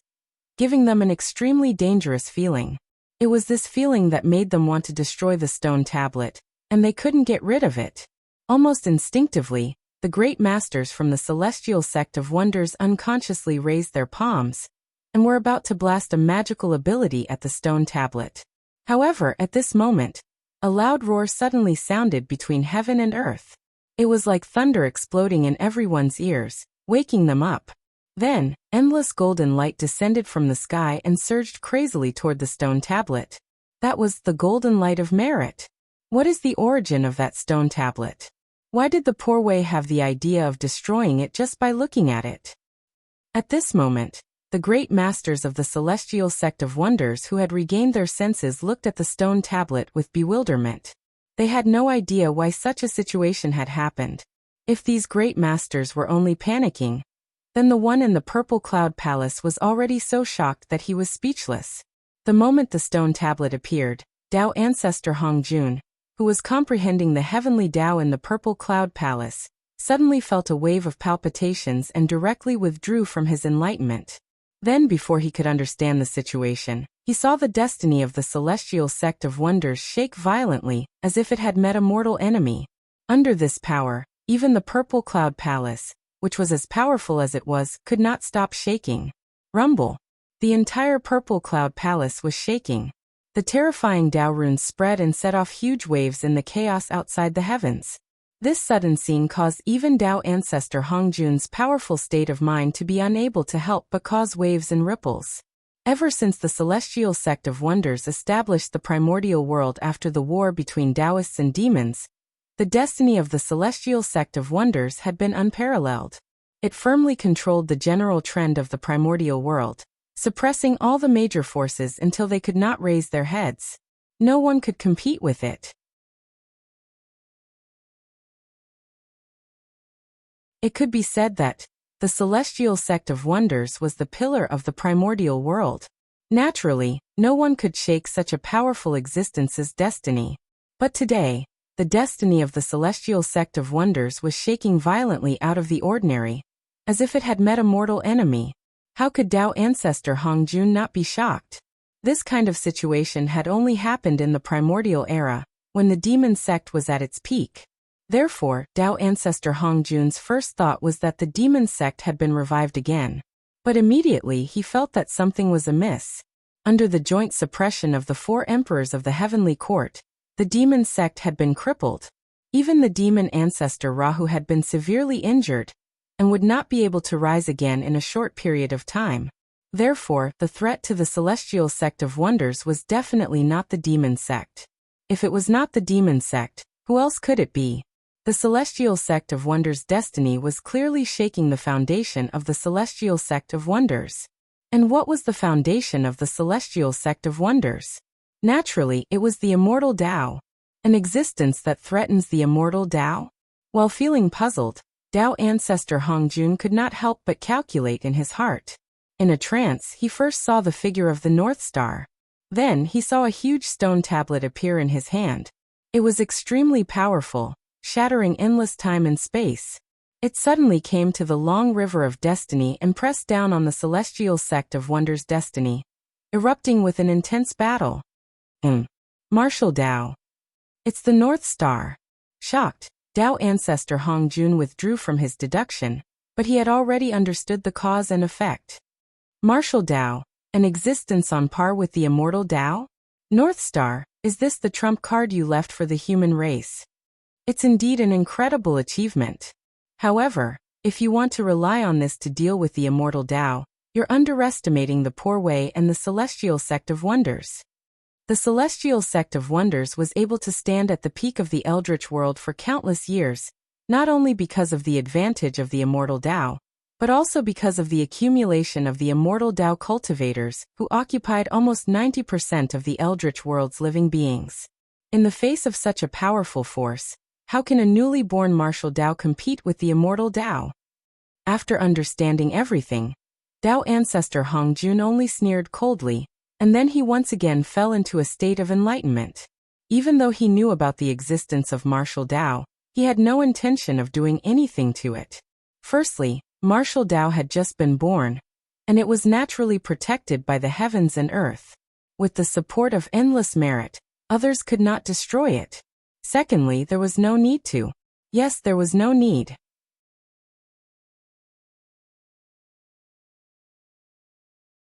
giving them an extremely dangerous feeling. It was this feeling that made them want to destroy the stone tablet, and they couldn't get rid of it. Almost instinctively, the great masters from the celestial sect of wonders unconsciously raised their palms, and were about to blast a magical ability at the stone tablet. However, at this moment, a loud roar suddenly sounded between heaven and earth. It was like thunder exploding in everyone's ears, waking them up. Then, endless golden light descended from the sky and surged crazily toward the stone tablet. That was the golden light of merit. What is the origin of that stone tablet? Why did the poor Wei have the idea of destroying it just by looking at it? At this moment, the great masters of the celestial sect of wonders who had regained their senses looked at the stone tablet with bewilderment. They had no idea why such a situation had happened. If these great masters were only panicking, then the one in the purple cloud palace was already so shocked that he was speechless. The moment the stone tablet appeared, Tao ancestor Hongjun, who was comprehending the heavenly Tao in the purple cloud palace, suddenly felt a wave of palpitations and directly withdrew from his enlightenment. Then, before he could understand the situation, he saw the destiny of the celestial sect of wonders shake violently, as if it had met a mortal enemy. Under this power, even the purple cloud palace, which was as powerful as it was, could not stop shaking. Rumble. The entire purple cloud palace was shaking. The terrifying Tao runes spread and set off huge waves in the chaos outside the heavens. This sudden scene caused even Tao ancestor Hongjun's powerful state of mind to be unable to help but cause waves and ripples. Ever since the celestial sect of wonders established the primordial world after the war between Taoists and demons, the destiny of the celestial sect of wonders had been unparalleled. It firmly controlled the general trend of the primordial world, suppressing all the major forces until they could not raise their heads. No one could compete with it. It could be said that the celestial sect of wonders was the pillar of the primordial world. Naturally, no one could shake such a powerful existence's destiny. But today, the destiny of the celestial sect of wonders was shaking violently out of the ordinary, as if it had met a mortal enemy. How could Tao ancestor Hongjun not be shocked? This kind of situation had only happened in the primordial era, when the demon sect was at its peak. Therefore, Tao ancestor Hongjun's first thought was that the demon sect had been revived again. But immediately he felt that something was amiss. Under the joint suppression of the 4 emperors of the heavenly court, the demon sect had been crippled. Even the demon ancestor Rahu had been severely injured, and would not be able to rise again in a short period of time. Therefore, the threat to the celestial sect of wonders was definitely not the demon sect. If it was not the demon sect, who else could it be? The celestial sect of wonders' destiny was clearly shaking the foundation of the celestial sect of wonders. And what was the foundation of the celestial sect of wonders? Naturally, it was the immortal Tao. An existence that threatens the immortal Tao? While feeling puzzled, Tao ancestor Hongjun could not help but calculate in his heart. In a trance, he first saw the figure of the North Star. Then he saw a huge stone tablet appear in his hand. It was extremely powerful, shattering endless time and space. It suddenly came to the long river of destiny and pressed down on the celestial sect of wonders' destiny, erupting with an intense battle. Martial Tao. It's the North Star. Shocked, Tao ancestor Hongjun withdrew from his deduction, but he had already understood the cause and effect. Martial Tao, an existence on par with the immortal Tao? North Star, is this the trump card you left for the human race? It's indeed an incredible achievement. However, if you want to rely on this to deal with the immortal Tao, you're underestimating the poor way and the celestial sect of wonders. The celestial sect of wonders was able to stand at the peak of the eldritch world for countless years, not only because of the advantage of the immortal Tao, but also because of the accumulation of the immortal Tao cultivators, who occupied almost 90% of the eldritch world's living beings. In the face of such a powerful force, how can a newly born martial Tao compete with the immortal Tao? After understanding everything, Tao ancestor Hongjun only sneered coldly, and then he once again fell into a state of enlightenment. Even though he knew about the existence of martial Tao, he had no intention of doing anything to it. Firstly, martial Tao had just been born, and it was naturally protected by the heavens and earth. With the support of endless merit, others could not destroy it. Secondly, there was no need to. Yes, there was no need.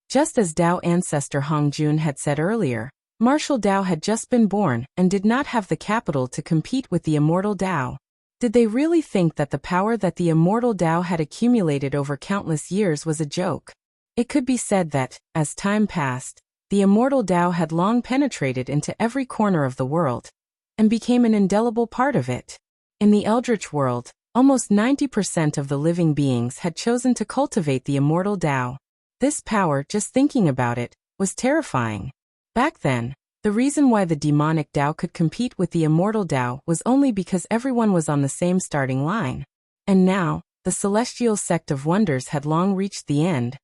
Just as Tao ancestor Hongjun had said earlier, martial Tao had just been born and did not have the capital to compete with the immortal Tao. Did they really think that the power that the immortal Tao had accumulated over countless years was a joke? It could be said that, as time passed, the immortal Tao had long penetrated into every corner of the world, and became an indelible part of it. In the eldritch world, almost 90% of the living beings had chosen to cultivate the immortal Tao. This power, just thinking about it, was terrifying. Back then, The reason why the demonic Tao could compete with the immortal Tao was only because everyone was on the same starting line. And now, the celestial sect of wonders had long reached the end,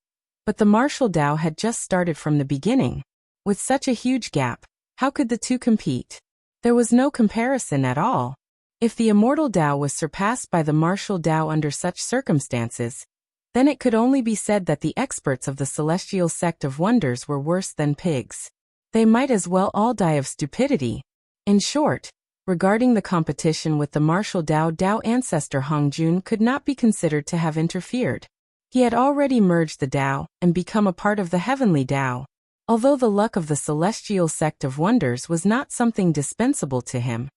but the martial Tao had just started from the beginning. With such a huge gap, how could the two compete? There was no comparison at all. If the immortal Tao was surpassed by the martial Tao under such circumstances, then it could only be said that the experts of the celestial sect of wonders were worse than pigs. They might as well all die of stupidity. In short, regarding the competition with the martial Tao, ancestor Hongjun could not be considered to have interfered. He had already merged the Tao and become a part of the heavenly Tao. Although the luck of the celestial sect of wonders was not something dispensable to him,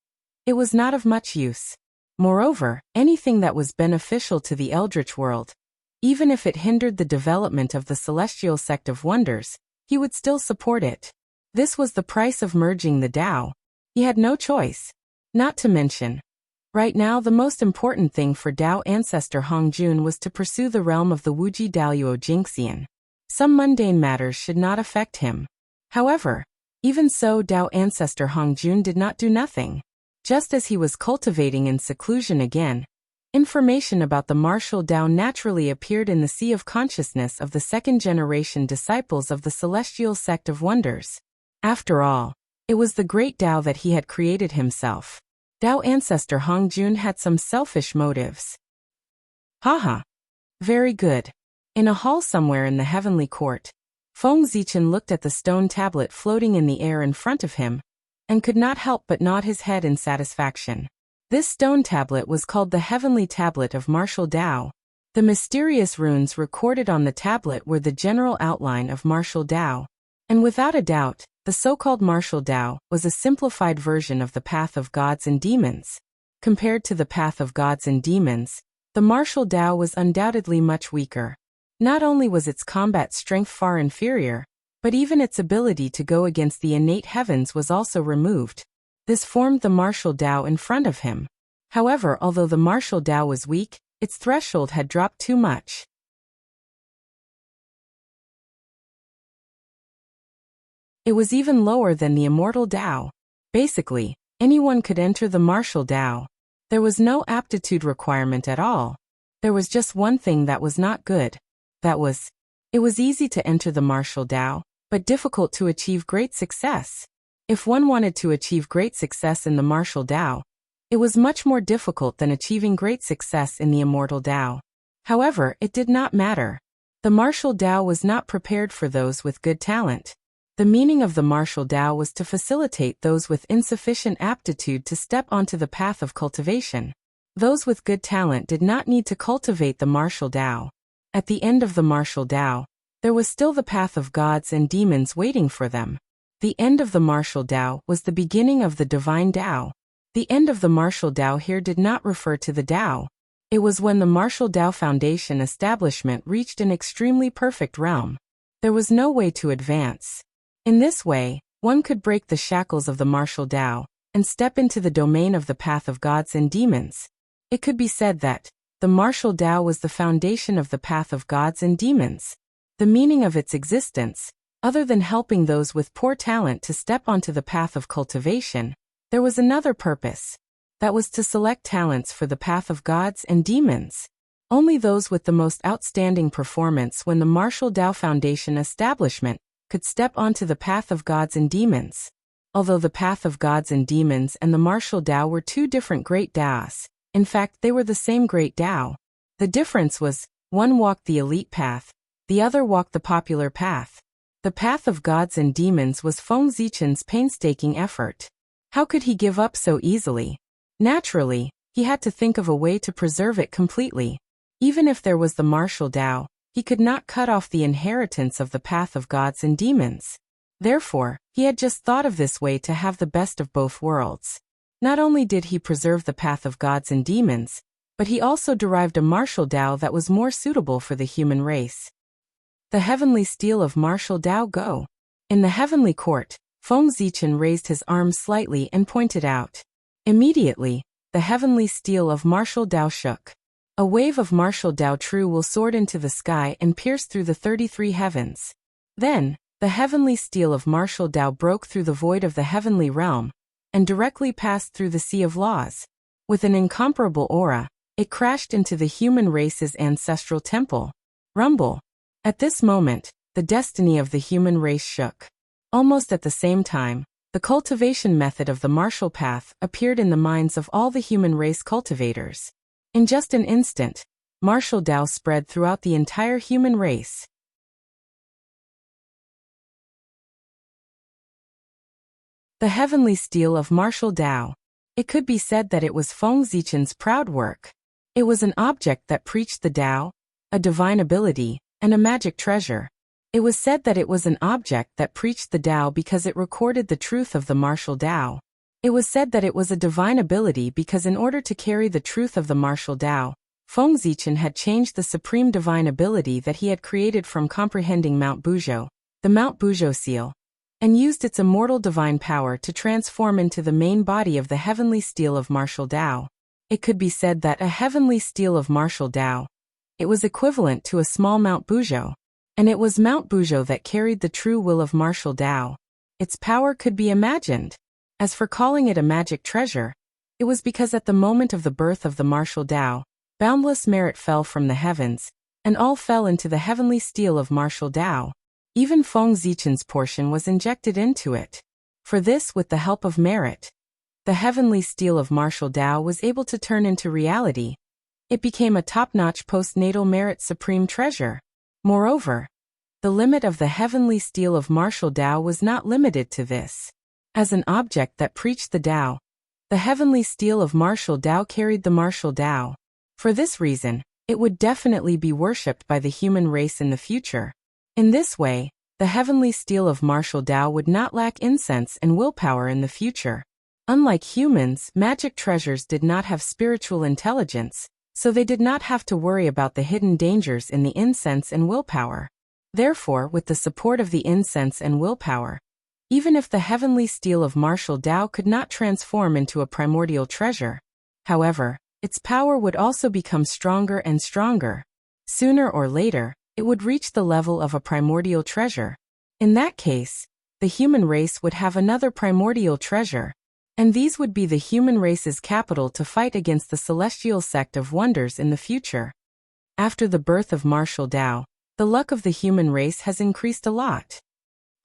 it was not of much use. Moreover, anything that was beneficial to the eldritch world, even if it hindered the development of the celestial sect of wonders, he would still support it. This was the price of merging the Tao. He had no choice. Not to mention, right now the most important thing for Tao ancestor Hongjun was to pursue the realm of the Wuji Daluo Jinxian. Some mundane matters should not affect him. However, even so, Tao ancestor Hongjun did not do nothing. Just as he was cultivating in seclusion again, information about the martial Tao naturally appeared in the sea of consciousness of the second-generation disciples of the celestial sect of wonders. After all, it was the great Tao that he had created himself. Tao ancestor Hongjun had some selfish motives. Haha. Very good. In a hall somewhere in the heavenly court, Feng Zichen looked at the stone tablet floating in the air in front of him, and could not help but nod his head in satisfaction. This stone tablet was called the Heavenly Tablet of Martial Tao. The mysterious runes recorded on the tablet were the general outline of martial Tao. And without a doubt, the so-called martial Tao was a simplified version of the path of gods and demons. Compared to the path of gods and demons, the martial Tao was undoubtedly much weaker. Not only was its combat strength far inferior, but even its ability to go against the innate heavens was also removed. This formed the martial Tao in front of him. However, although the martial Tao was weak, its threshold had dropped too much. It was even lower than the immortal Tao. Basically, anyone could enter the martial Tao. There was no aptitude requirement at all. There was just one thing that was not good. It was easy to enter the martial Tao, but difficult to achieve great success. If one wanted to achieve great success in the martial Tao, it was much more difficult than achieving great success in the immortal Tao. However, it did not matter. The martial Tao was not prepared for those with good talent. The meaning of the martial Tao was to facilitate those with insufficient aptitude to step onto the path of cultivation. Those with good talent did not need to cultivate the martial Tao. At the end of the martial Tao, there was still the path of gods and demons waiting for them. The end of the martial Tao was the beginning of the divine Tao. The end of the martial Tao here did not refer to the Tao. It was when the martial Tao foundation establishment reached an extremely perfect realm. There was no way to advance. In this way, one could break the shackles of the martial Tao and step into the domain of the path of gods and demons. It could be said that the martial Tao was the foundation of the path of gods and demons. The meaning of its existence, other than helping those with poor talent to step onto the path of cultivation, there was another purpose. That was to select talents for the path of gods and demons. Only those with the most outstanding performance when the martial Tao foundation establishment could step onto the path of gods and demons. Although the path of gods and demons and the martial Tao were two different great Taos, in fact they were the same great Tao. The difference was, one walked the elite path, the other walked the popular path. The path of gods and demons was Feng Zichen's painstaking effort. How could he give up so easily? Naturally, he had to think of a way to preserve it completely. Even if there was the martial Tao, he could not cut off the inheritance of the path of gods and demons. Therefore, he had just thought of this way to have the best of both worlds. Not only did he preserve the path of gods and demons, but he also derived a martial Tao that was more suitable for the human race. The heavenly steel of martial Tao go. In the heavenly court, Feng Zichen raised his arm slightly and pointed out. Immediately, the heavenly steel of martial Tao shook. A wave of martial Tao true will soared into the sky and pierced through the 33 heavens. Then, The heavenly steel of martial Tao broke through the void of the heavenly realm and directly passed through the sea of laws. With an incomparable aura, it crashed into the human race's ancestral temple. Rumble. At this moment, the destiny of the human race shook. Almost at the same time, the cultivation method of the martial path appeared in the minds of all the human race cultivators. In just an instant, martial Tao spread throughout the entire human race. The heavenly steel of martial Tao. It could be said that it was Feng Zichen's proud work. It was an object that preached the Tao, a divine ability, and a magic treasure. It was said that it was an object that preached the Tao because it recorded the truth of the martial Tao. It was said that it was a divine ability because in order to carry the truth of the martial Tao, Feng Zichen had changed the supreme divine ability that he had created from comprehending Mount Buzhou, the Mount Buzhou seal, and used its immortal divine power to transform into the main body of the heavenly steel of martial Tao. It could be said that a heavenly steel of martial Tao, it was equivalent to a small Mount Buzhou, and it was Mount Buzhou that carried the true will of martial Tao. Its power could be imagined. As for calling it a magic treasure, it was because at the moment of the birth of the martial Tao, boundless merit fell from the heavens, and all fell into the heavenly steel of martial Tao. Even Feng Zichen's portion was injected into it. For this, with the help of merit, the heavenly steel of martial Tao was able to turn into reality. It became a top-notch postnatal merit supreme treasure. Moreover, the limit of the heavenly steel of martial Tao was not limited to this. As an object that preached the Tao, the heavenly steel of martial Tao carried the martial Tao. For this reason, it would definitely be worshipped by the human race in the future. In this way, the heavenly steel of martial Tao would not lack incense and willpower in the future. Unlike humans, magic treasures did not have spiritual intelligence, so they did not have to worry about the hidden dangers in the incense and willpower. Therefore, with the support of the incense and willpower, even if the heavenly steel of martial Tao could not transform into a primordial treasure, however, its power would also become stronger and stronger. Sooner or later, it would reach the level of a primordial treasure. In that case, the human race would have another primordial treasure, and these would be the human race's capital to fight against the celestial sect of wonders in the future. After the birth of martial Tao, the luck of the human race has increased a lot.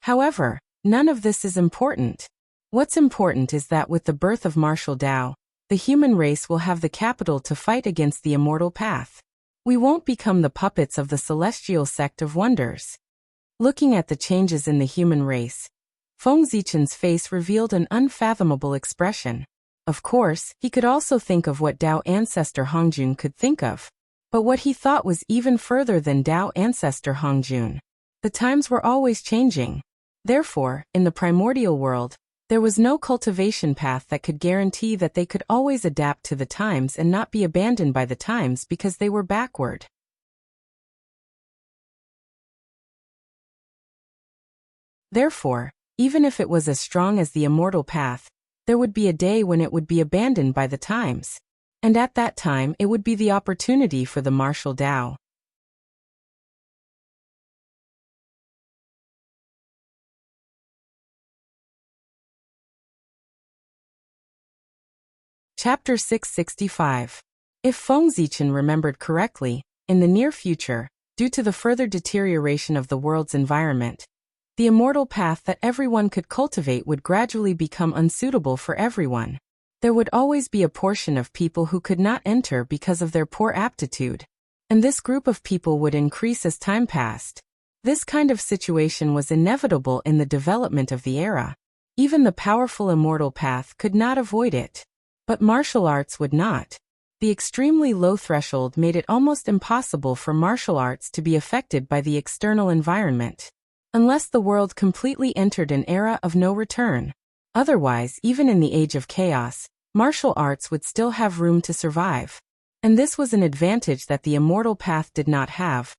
However, none of this is important. What's important is that with the birth of martial Tao, the human race will have the capital to fight against the immortal path. We won't become the puppets of the celestial sect of wonders. Looking at the changes in the human race, Feng Zichen's face revealed an unfathomable expression. Of course, he could also think of what Tao ancestor Hongjun could think of. But what he thought was even further than Tao ancestor Hongjun. The times were always changing. Therefore, in the primordial world, there was no cultivation path that could guarantee that they could always adapt to the times and not be abandoned by the times because they were backward. Therefore, even if it was as strong as the immortal path, there would be a day when it would be abandoned by the times. And at that time it would be the opportunity for the martial Tao. Chapter 665. If Feng Zichen remembered correctly, in the near future, due to the further deterioration of the world's environment, the immortal path that everyone could cultivate would gradually become unsuitable for everyone. There would always be a portion of people who could not enter because of their poor aptitude, and this group of people would increase as time passed. This kind of situation was inevitable in the development of the era. Even the powerful immortal path could not avoid it. But martial arts would not. The extremely low threshold made it almost impossible for martial arts to be affected by the external environment, unless the world completely entered an era of no return. Otherwise, even in the age of chaos, martial arts would still have room to survive. And this was an advantage that the immortal path did not have,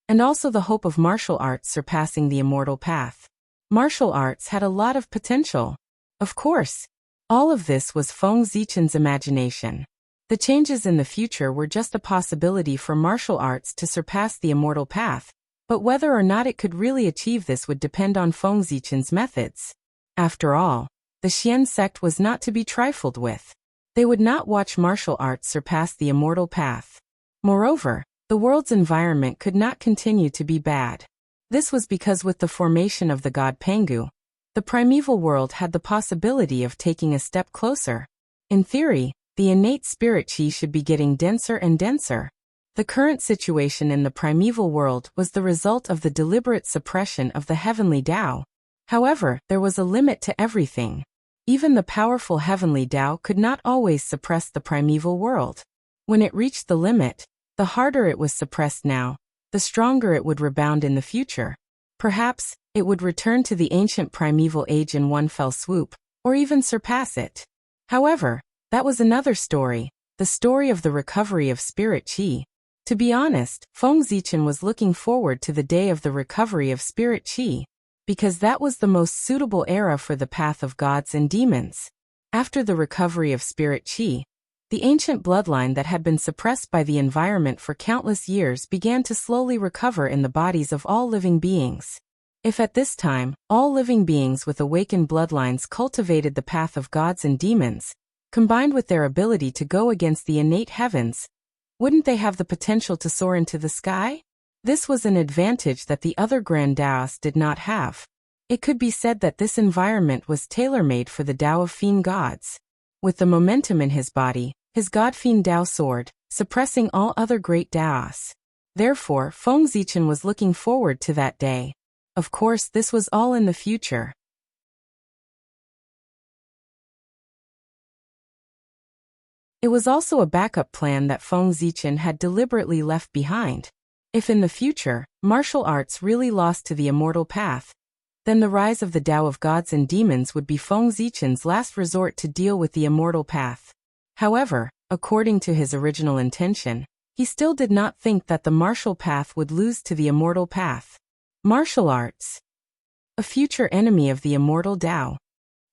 and also the hope of martial arts surpassing the immortal path. Martial arts had a lot of potential. Of course, all of this was Feng Zichen's imagination. The changes in the future were just a possibility for martial arts to surpass the immortal path, But whether or not it could really achieve this would depend on Feng Zichen's methods. After all, the Xian sect was not to be trifled with. They would not watch martial arts surpass the immortal path. Moreover, the world's environment could not continue to be bad. This was because with the formation of the god Pangu, the primeval world had the possibility of taking a step closer. In theory, the innate spirit qi should be getting denser and denser. The current situation in the primeval world was the result of the deliberate suppression of the heavenly Tao. However, there was a limit to everything. Even the powerful heavenly Tao could not always suppress the primeval world. When it reached the limit, the harder it was suppressed now, the stronger it would rebound in the future. Perhaps, it would return to the ancient primeval age in one fell swoop, or even surpass it. However, that was another story, the story of the recovery of spirit qi. To be honest, Feng Zichen was looking forward to the day of the recovery of spirit qi, because that was the most suitable era for the path of gods and demons. After the recovery of spirit qi, the ancient bloodline that had been suppressed by the environment for countless years began to slowly recover in the bodies of all living beings. If at this time, all living beings with awakened bloodlines cultivated the path of gods and demons, combined with their ability to go against the innate heavens, wouldn't they have the potential to soar into the sky? This was an advantage that the other Grand Taoists did not have. It could be said that this environment was tailor-made for the Tao of Fiend gods. With the momentum in his body, his god Fiend Tao soared, suppressing all other great Taoists. Therefore, Feng Zichen was looking forward to that day. Of course, this was all in the future. It was also a backup plan that Feng Zichen had deliberately left behind. If in the future, martial arts really lost to the immortal path, then the rise of the Tao of gods and demons would be Feng Zichen's last resort to deal with the immortal path. However, according to his original intention, he still did not think that the martial path would lose to the immortal path. Martial arts, a future enemy of the immortal Tao.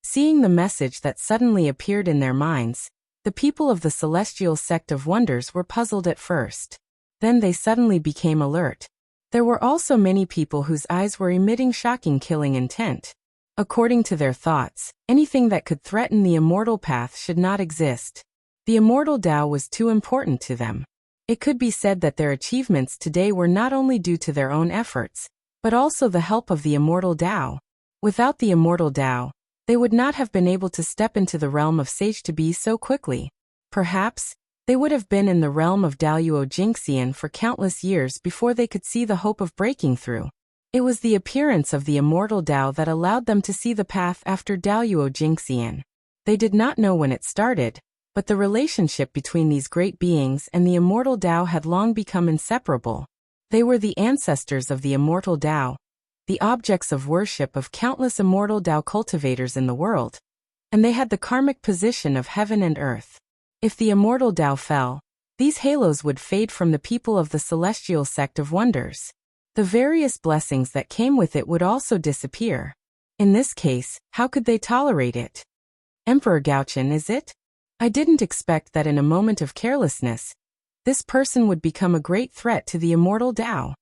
Seeing the message that suddenly appeared in their minds, the people of the celestial sect of wonders were puzzled at first. Then they suddenly became alert. There were also many people whose eyes were emitting shocking killing intent. According to their thoughts, anything that could threaten the immortal path should not exist. The immortal Tao was too important to them. It could be said that their achievements today were not only due to their own efforts, but also the help of the immortal Tao. Without the immortal Tao, they would not have been able to step into the realm of Sage to be so quickly. Perhaps, they would have been in the realm of Daluo Jingxian for countless years before they could see the hope of breaking through. It was the appearance of the immortal Tao that allowed them to see the path after Daluo Jingxian. They did not know when it started, but the relationship between these great beings and the immortal Tao had long become inseparable. They were the ancestors of the immortal Tao, the objects of worship of countless immortal Tao cultivators in the world, and they had the karmic position of heaven and earth. If the immortal Tao fell, these halos would fade from the people of the celestial sect of wonders. The various blessings that came with it would also disappear. In this case, how could they tolerate it? Emperor Gaochen, is it? I didn't expect that in a moment of carelessness, this person would become a great threat to the immortal Tao.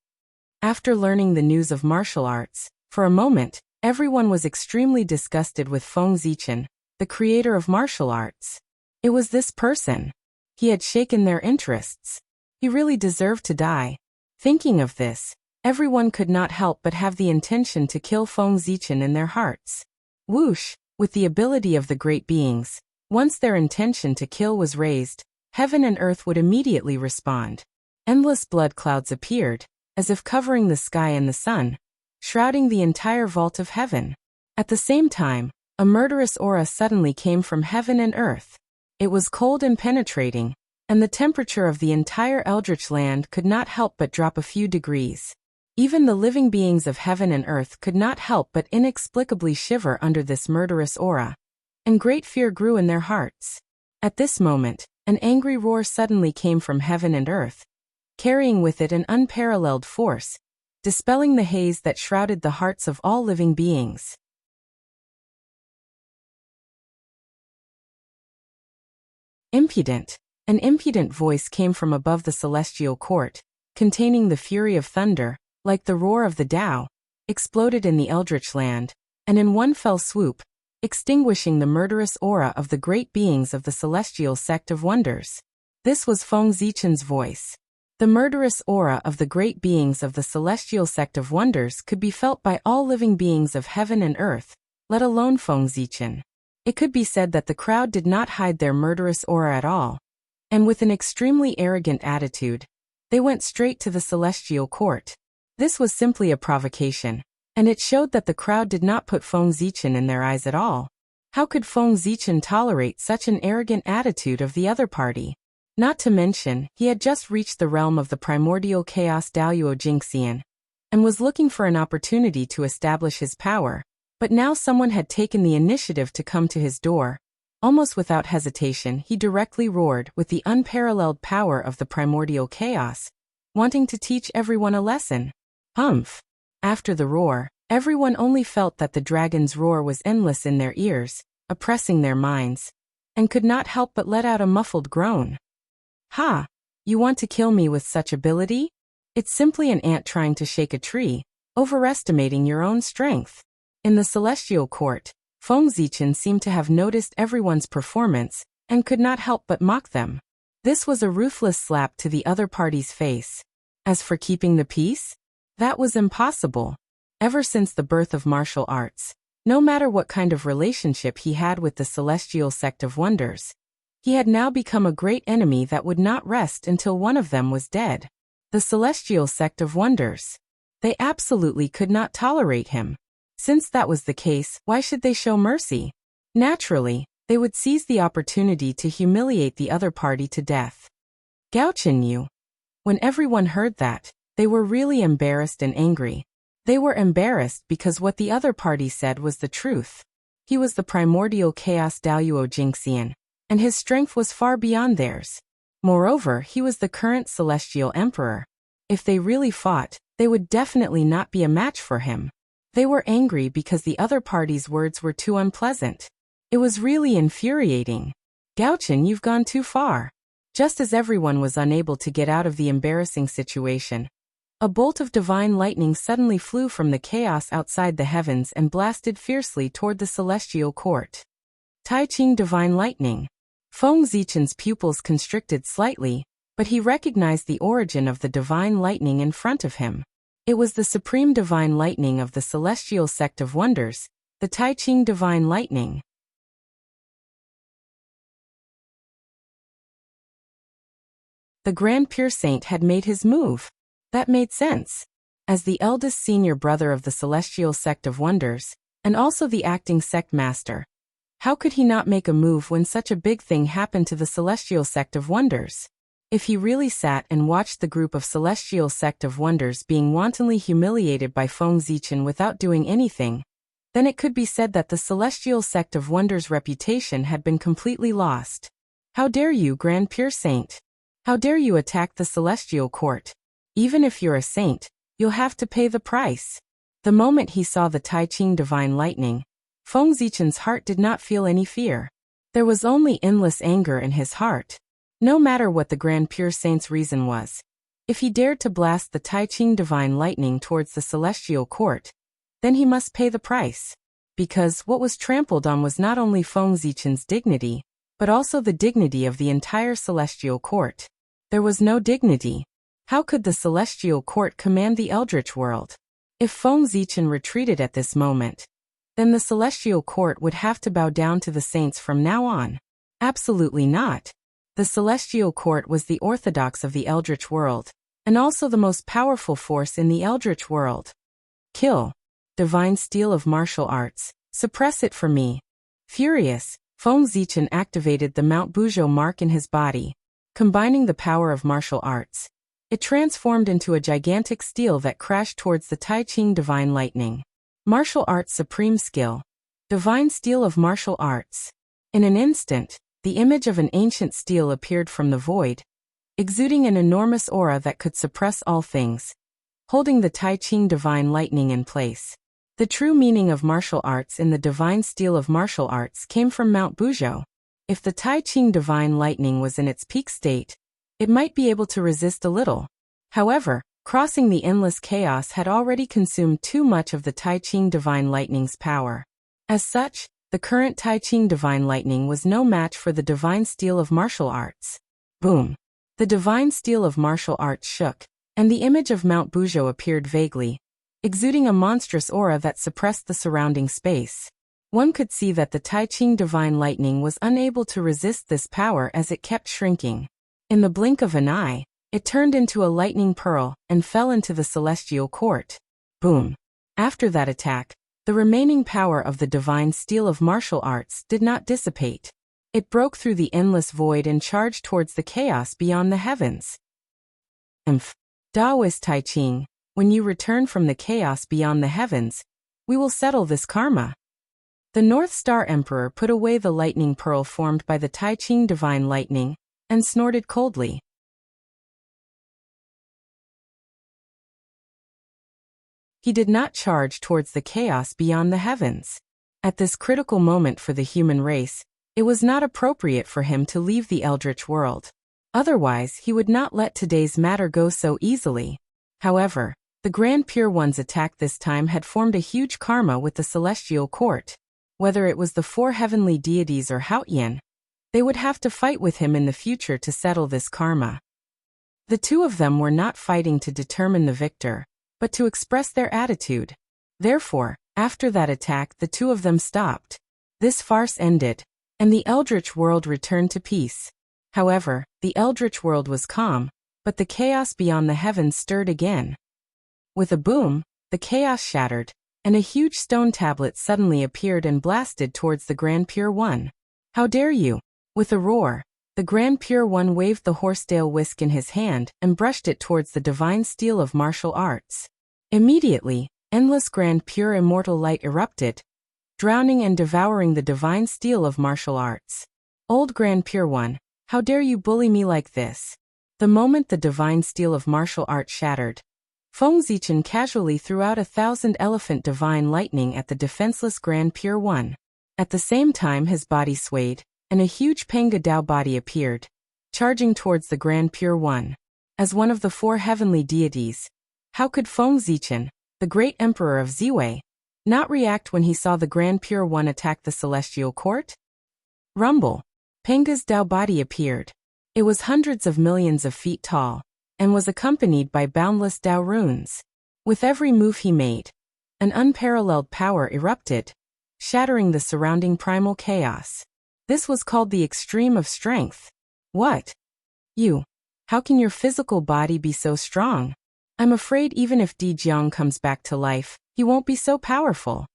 After learning the news of martial arts, for a moment, everyone was extremely disgusted with Feng Zichen, the creator of martial arts. It was this person. He had shaken their interests. He really deserved to die. Thinking of this, everyone could not help but have the intention to kill Feng Zichen in their hearts. Whoosh, with the ability of the great beings, once their intention to kill was raised, heaven and earth would immediately respond. Endless blood clouds appeared, as if covering the sky and the sun, shrouding the entire vault of heaven. At the same time, a murderous aura suddenly came from heaven and earth. It was cold and penetrating, and the temperature of the entire eldritch land could not help but drop a few degrees. Even the living beings of heaven and earth could not help but inexplicably shiver under this murderous aura, and great fear grew in their hearts. At this moment, an angry roar suddenly came from heaven and earth, carrying with it an unparalleled force, dispelling the haze that shrouded the hearts of all living beings. Impudent. An impudent voice came from above the celestial court, containing the fury of thunder, like the roar of the Tao, exploded in the Eldritch land, and in one fell swoop, extinguishing the murderous aura of the great beings of the celestial sect of wonders. This was Feng Zichen's voice. The murderous aura of the great beings of the celestial sect of wonders could be felt by all living beings of heaven and earth, let alone Feng Zichen. It could be said that the crowd did not hide their murderous aura at all, and with an extremely arrogant attitude, they went straight to the celestial court. This was simply a provocation, and it showed that the crowd did not put Feng Zichen in their eyes at all. How could Feng Zichen tolerate such an arrogant attitude of the other party? Not to mention, he had just reached the realm of the primordial chaos Daoyuo Jingxian, and was looking for an opportunity to establish his power, but now someone had taken the initiative to come to his door. Almost without hesitation, he directly roared with the unparalleled power of the primordial chaos, wanting to teach everyone a lesson. Humph! After the roar, everyone only felt that the dragon's roar was endless in their ears, oppressing their minds, and could not help but let out a muffled groan. Ha! You want to kill me with such ability? It's simply an ant trying to shake a tree, overestimating your own strength. In the celestial court, Feng Zichen seemed to have noticed everyone's performance, and could not help but mock them. This was a ruthless slap to the other party's face. As for keeping the peace, that was impossible. Ever since the birth of martial arts, no matter what kind of relationship he had with the celestial sect of wonders, he had now become a great enemy that would not rest until one of them was dead. The celestial sect of wonders. They absolutely could not tolerate him. Since that was the case, why should they show mercy? Naturally, they would seize the opportunity to humiliate the other party to death. Gao Chenyu. When everyone heard that, they were really embarrassed and angry. They were embarrassed because what the other party said was the truth. He was the primordial chaos Daoyuo Jingxian, and his strength was far beyond theirs. Moreover, he was the current celestial emperor. If they really fought, they would definitely not be a match for him. They were angry because the other party's words were too unpleasant. It was really infuriating. Gao Chen, you've gone too far. Just as everyone was unable to get out of the embarrassing situation, a bolt of divine lightning suddenly flew from the chaos outside the heavens and blasted fiercely toward the celestial court. Tai Ching divine lightning. Feng Zichen's pupils constricted slightly, but he recognized the origin of the divine lightning in front of him. It was the supreme divine lightning of the celestial sect of wonders, the Tai Ching divine lightning. The Grand Pure Saint had made his move. That made sense. As the eldest senior brother of the celestial sect of wonders, and also the acting sect master, how could he not make a move when such a big thing happened to the celestial sect of wonders? If he really sat and watched the group of celestial sect of wonders being wantonly humiliated by Feng Zichen without doing anything, then it could be said that the celestial sect of wonders' reputation had been completely lost. How dare you, Grand Pure Saint? How dare you attack the celestial court? Even if you're a saint, you'll have to pay the price. The moment he saw the Tai Ching divine lightning, Feng Zichen's heart did not feel any fear. There was only endless anger in his heart. No matter what the Grand Pure Saint's reason was, if he dared to blast the Tai Ching divine lightning towards the celestial court, then he must pay the price. Because what was trampled on was not only Feng Zichen's dignity, but also the dignity of the entire celestial court. There was no dignity. How could the celestial court command the eldritch world? If Feng Zichen retreated at this moment, then the celestial court would have to bow down to the saints from now on. Absolutely not. The celestial court was the orthodox of the eldritch world, and also the most powerful force in the eldritch world. Kill. Divine steel of martial arts. Suppress it for me. Furious, Feng Zichen activated the Mount Buzhou mark in his body. Combining the power of martial arts, it transformed into a gigantic steel that crashed towards the Tai Ching divine lightning. Martial arts supreme skill. Divine steel of martial arts. In an instant, the image of an ancient steel appeared from the void, exuding an enormous aura that could suppress all things, holding the Tai Ching divine lightning in place. The true meaning of martial arts in the divine steel of martial arts came from Mount Buzhou. If the Tai Ching divine lightning was in its peak state, it might be able to resist a little. However, Crossing the endless chaos had already consumed too much of the Tai Ching Divine Lightning's power. As such, the current Tai Ching Divine Lightning was no match for the Divine Steel of Martial Arts. Boom! The Divine Steel of Martial Arts shook, and the image of Mount Buzhou appeared vaguely, exuding a monstrous aura that suppressed the surrounding space. One could see that the Tai Ching Divine Lightning was unable to resist this power as it kept shrinking. In the blink of an eye, it turned into a lightning pearl and fell into the celestial court. Boom! After that attack, the remaining power of the Divine Steel of Martial Arts did not dissipate. It broke through the endless void and charged towards the chaos beyond the heavens. Taoist Tai Ching, when you return from the chaos beyond the heavens, we will settle this karma. The North Star Emperor put away the lightning pearl formed by the Tai Ching Divine Lightning and snorted coldly. He did not charge towards the chaos beyond the heavens. At this critical moment for the human race, it was not appropriate for him to leave the eldritch world. Otherwise, he would not let today's matter go so easily. However, the Grand Pure One's attack this time had formed a huge karma with the celestial court. Whether it was the four heavenly deities or Haotian, they would have to fight with him in the future to settle this karma. The two of them were not fighting to determine the victor, but to express their attitude. Therefore, after that attack the two of them stopped. This farce ended, and the eldritch world returned to peace. However, the eldritch world was calm, but the chaos beyond the heavens stirred again. With a boom, the chaos shattered, and a huge stone tablet suddenly appeared and blasted towards the Grand Pure One. How dare you! With a roar, the Grand Pure One waved the horsetail whisk in his hand and brushed it towards the Divine Steel of Martial Arts. Immediately, endless Grand Pure Immortal Light erupted, drowning and devouring the Divine Steel of Martial Arts. Old Grand Pure One, how dare you bully me like this? The moment the Divine Steel of Martial Arts shattered, Feng Zichen casually threw out 1,000 elephant Divine Lightning at the defenseless Grand Pure One. At the same time his body swayed, and a huge Panga Dao body appeared, charging towards the Grand Pure One. As one of the four heavenly deities, how could Feng Zichen, the great emperor of Ziwei, not react when he saw the Grand Pure One attack the celestial court? Rumble! Panga's Dao body appeared. It was hundreds of millions of feet tall, and was accompanied by boundless Dao runes. With every move he made, an unparalleled power erupted, shattering the surrounding primal chaos. This was called the extreme of strength. What? You? How can your physical body be so strong? I'm afraid even if Di Jiang comes back to life, he won't be so powerful.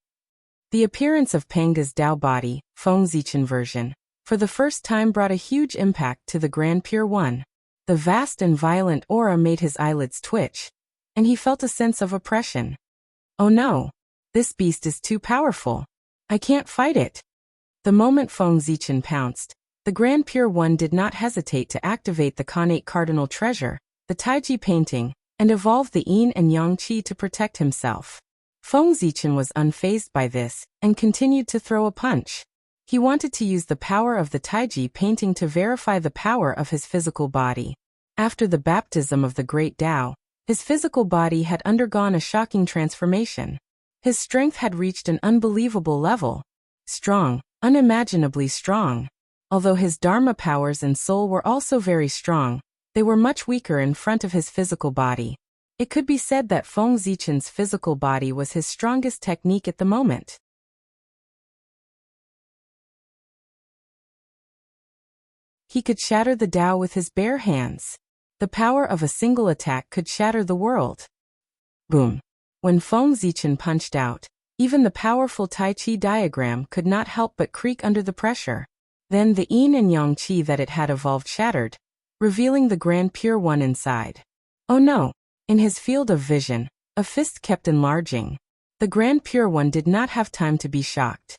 The appearance of Panga's Dao body, Feng Zichen version, for the first time brought a huge impact to the Grand Pure One. The vast and violent aura made his eyelids twitch, and he felt a sense of oppression. Oh no! This beast is too powerful. I can't fight it. The moment Feng Zichen pounced, the Grand Pure One did not hesitate to activate the Khanate Cardinal Treasure, the Taiji painting, and evolve the Yin and Yang Qi to protect himself. Feng Zichen was unfazed by this, and continued to throw a punch. He wanted to use the power of the Taiji painting to verify the power of his physical body. After the baptism of the Great Tao, his physical body had undergone a shocking transformation. His strength had reached an unbelievable level. Strong, unimaginably strong. Although his Dharma powers and soul were also very strong, they were much weaker in front of his physical body. It could be said that Feng Zichen's physical body was his strongest technique at the moment. He could shatter the Tao with his bare hands. The power of a single attack could shatter the world. Boom! When Feng Zichen punched out, even the powerful Tai Chi diagram could not help but creak under the pressure. Then the Yin and Yang Qi that it had evolved shattered, revealing the Grand Pure One inside. Oh no! In his field of vision, a fist kept enlarging. The Grand Pure One did not have time to be shocked.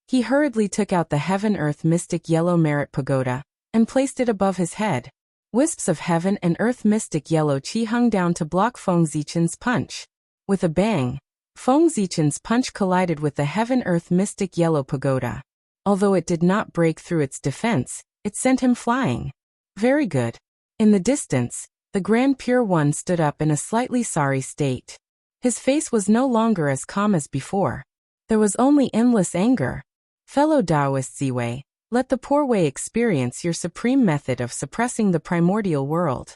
He hurriedly took out the Heaven-Earth Mystic Yellow Merit Pagoda, and placed it above his head. Wisps of Heaven and Earth Mystic Yellow Qi hung down to block Feng Zichen's punch. With a bang, Feng Zichen's punch collided with the Heaven-Earth Mystic Yellow Pagoda. Although it did not break through its defense, it sent him flying. Very good. In the distance, The Grand Pure One stood up in a slightly sorry state. His face was no longer as calm as before. There was only endless anger. Fellow Taoist Ziwei, let the poor Wei experience your supreme method of suppressing the primordial world.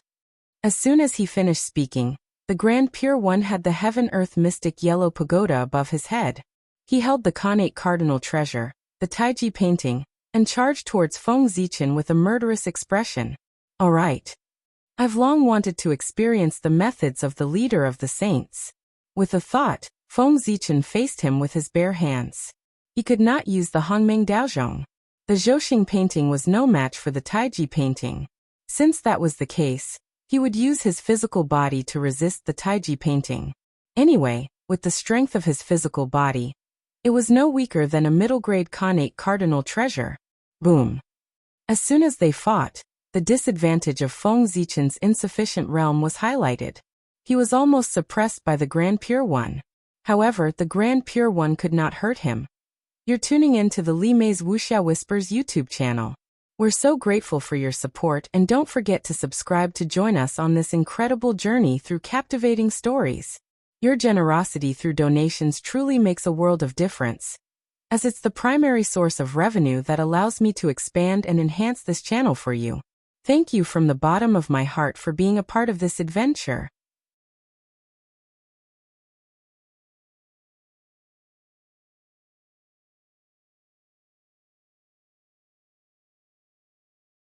As soon as he finished speaking, the Grand Pure One had the heaven-earth mystic yellow pagoda above his head. He held the Khanate cardinal treasure, the Taiji painting, and charged towards Feng Zichen with a murderous expression. All right. I've long wanted to experience the methods of the leader of the saints. With a thought, Feng Zichen faced him with his bare hands. He could not use the Hongmeng Daozhong. The Zhouxing painting was no match for the Taiji painting. Since that was the case, he would use his physical body to resist the Taiji painting. Anyway, with the strength of his physical body, it was no weaker than a middle-grade Khanate cardinal treasure. Boom. As soon as they fought, the disadvantage of Feng Zichen's insufficient realm was highlighted. He was almost suppressed by the Grand Pure One. However, the Grand Pure One could not hurt him. You're tuning in to the Li Mei's Wuxia Whispers YouTube channel. We're so grateful for your support, and don't forget to subscribe to join us on this incredible journey through captivating stories. Your generosity through donations truly makes a world of difference, as it's the primary source of revenue that allows me to expand and enhance this channel for you. Thank you from the bottom of my heart for being a part of this adventure.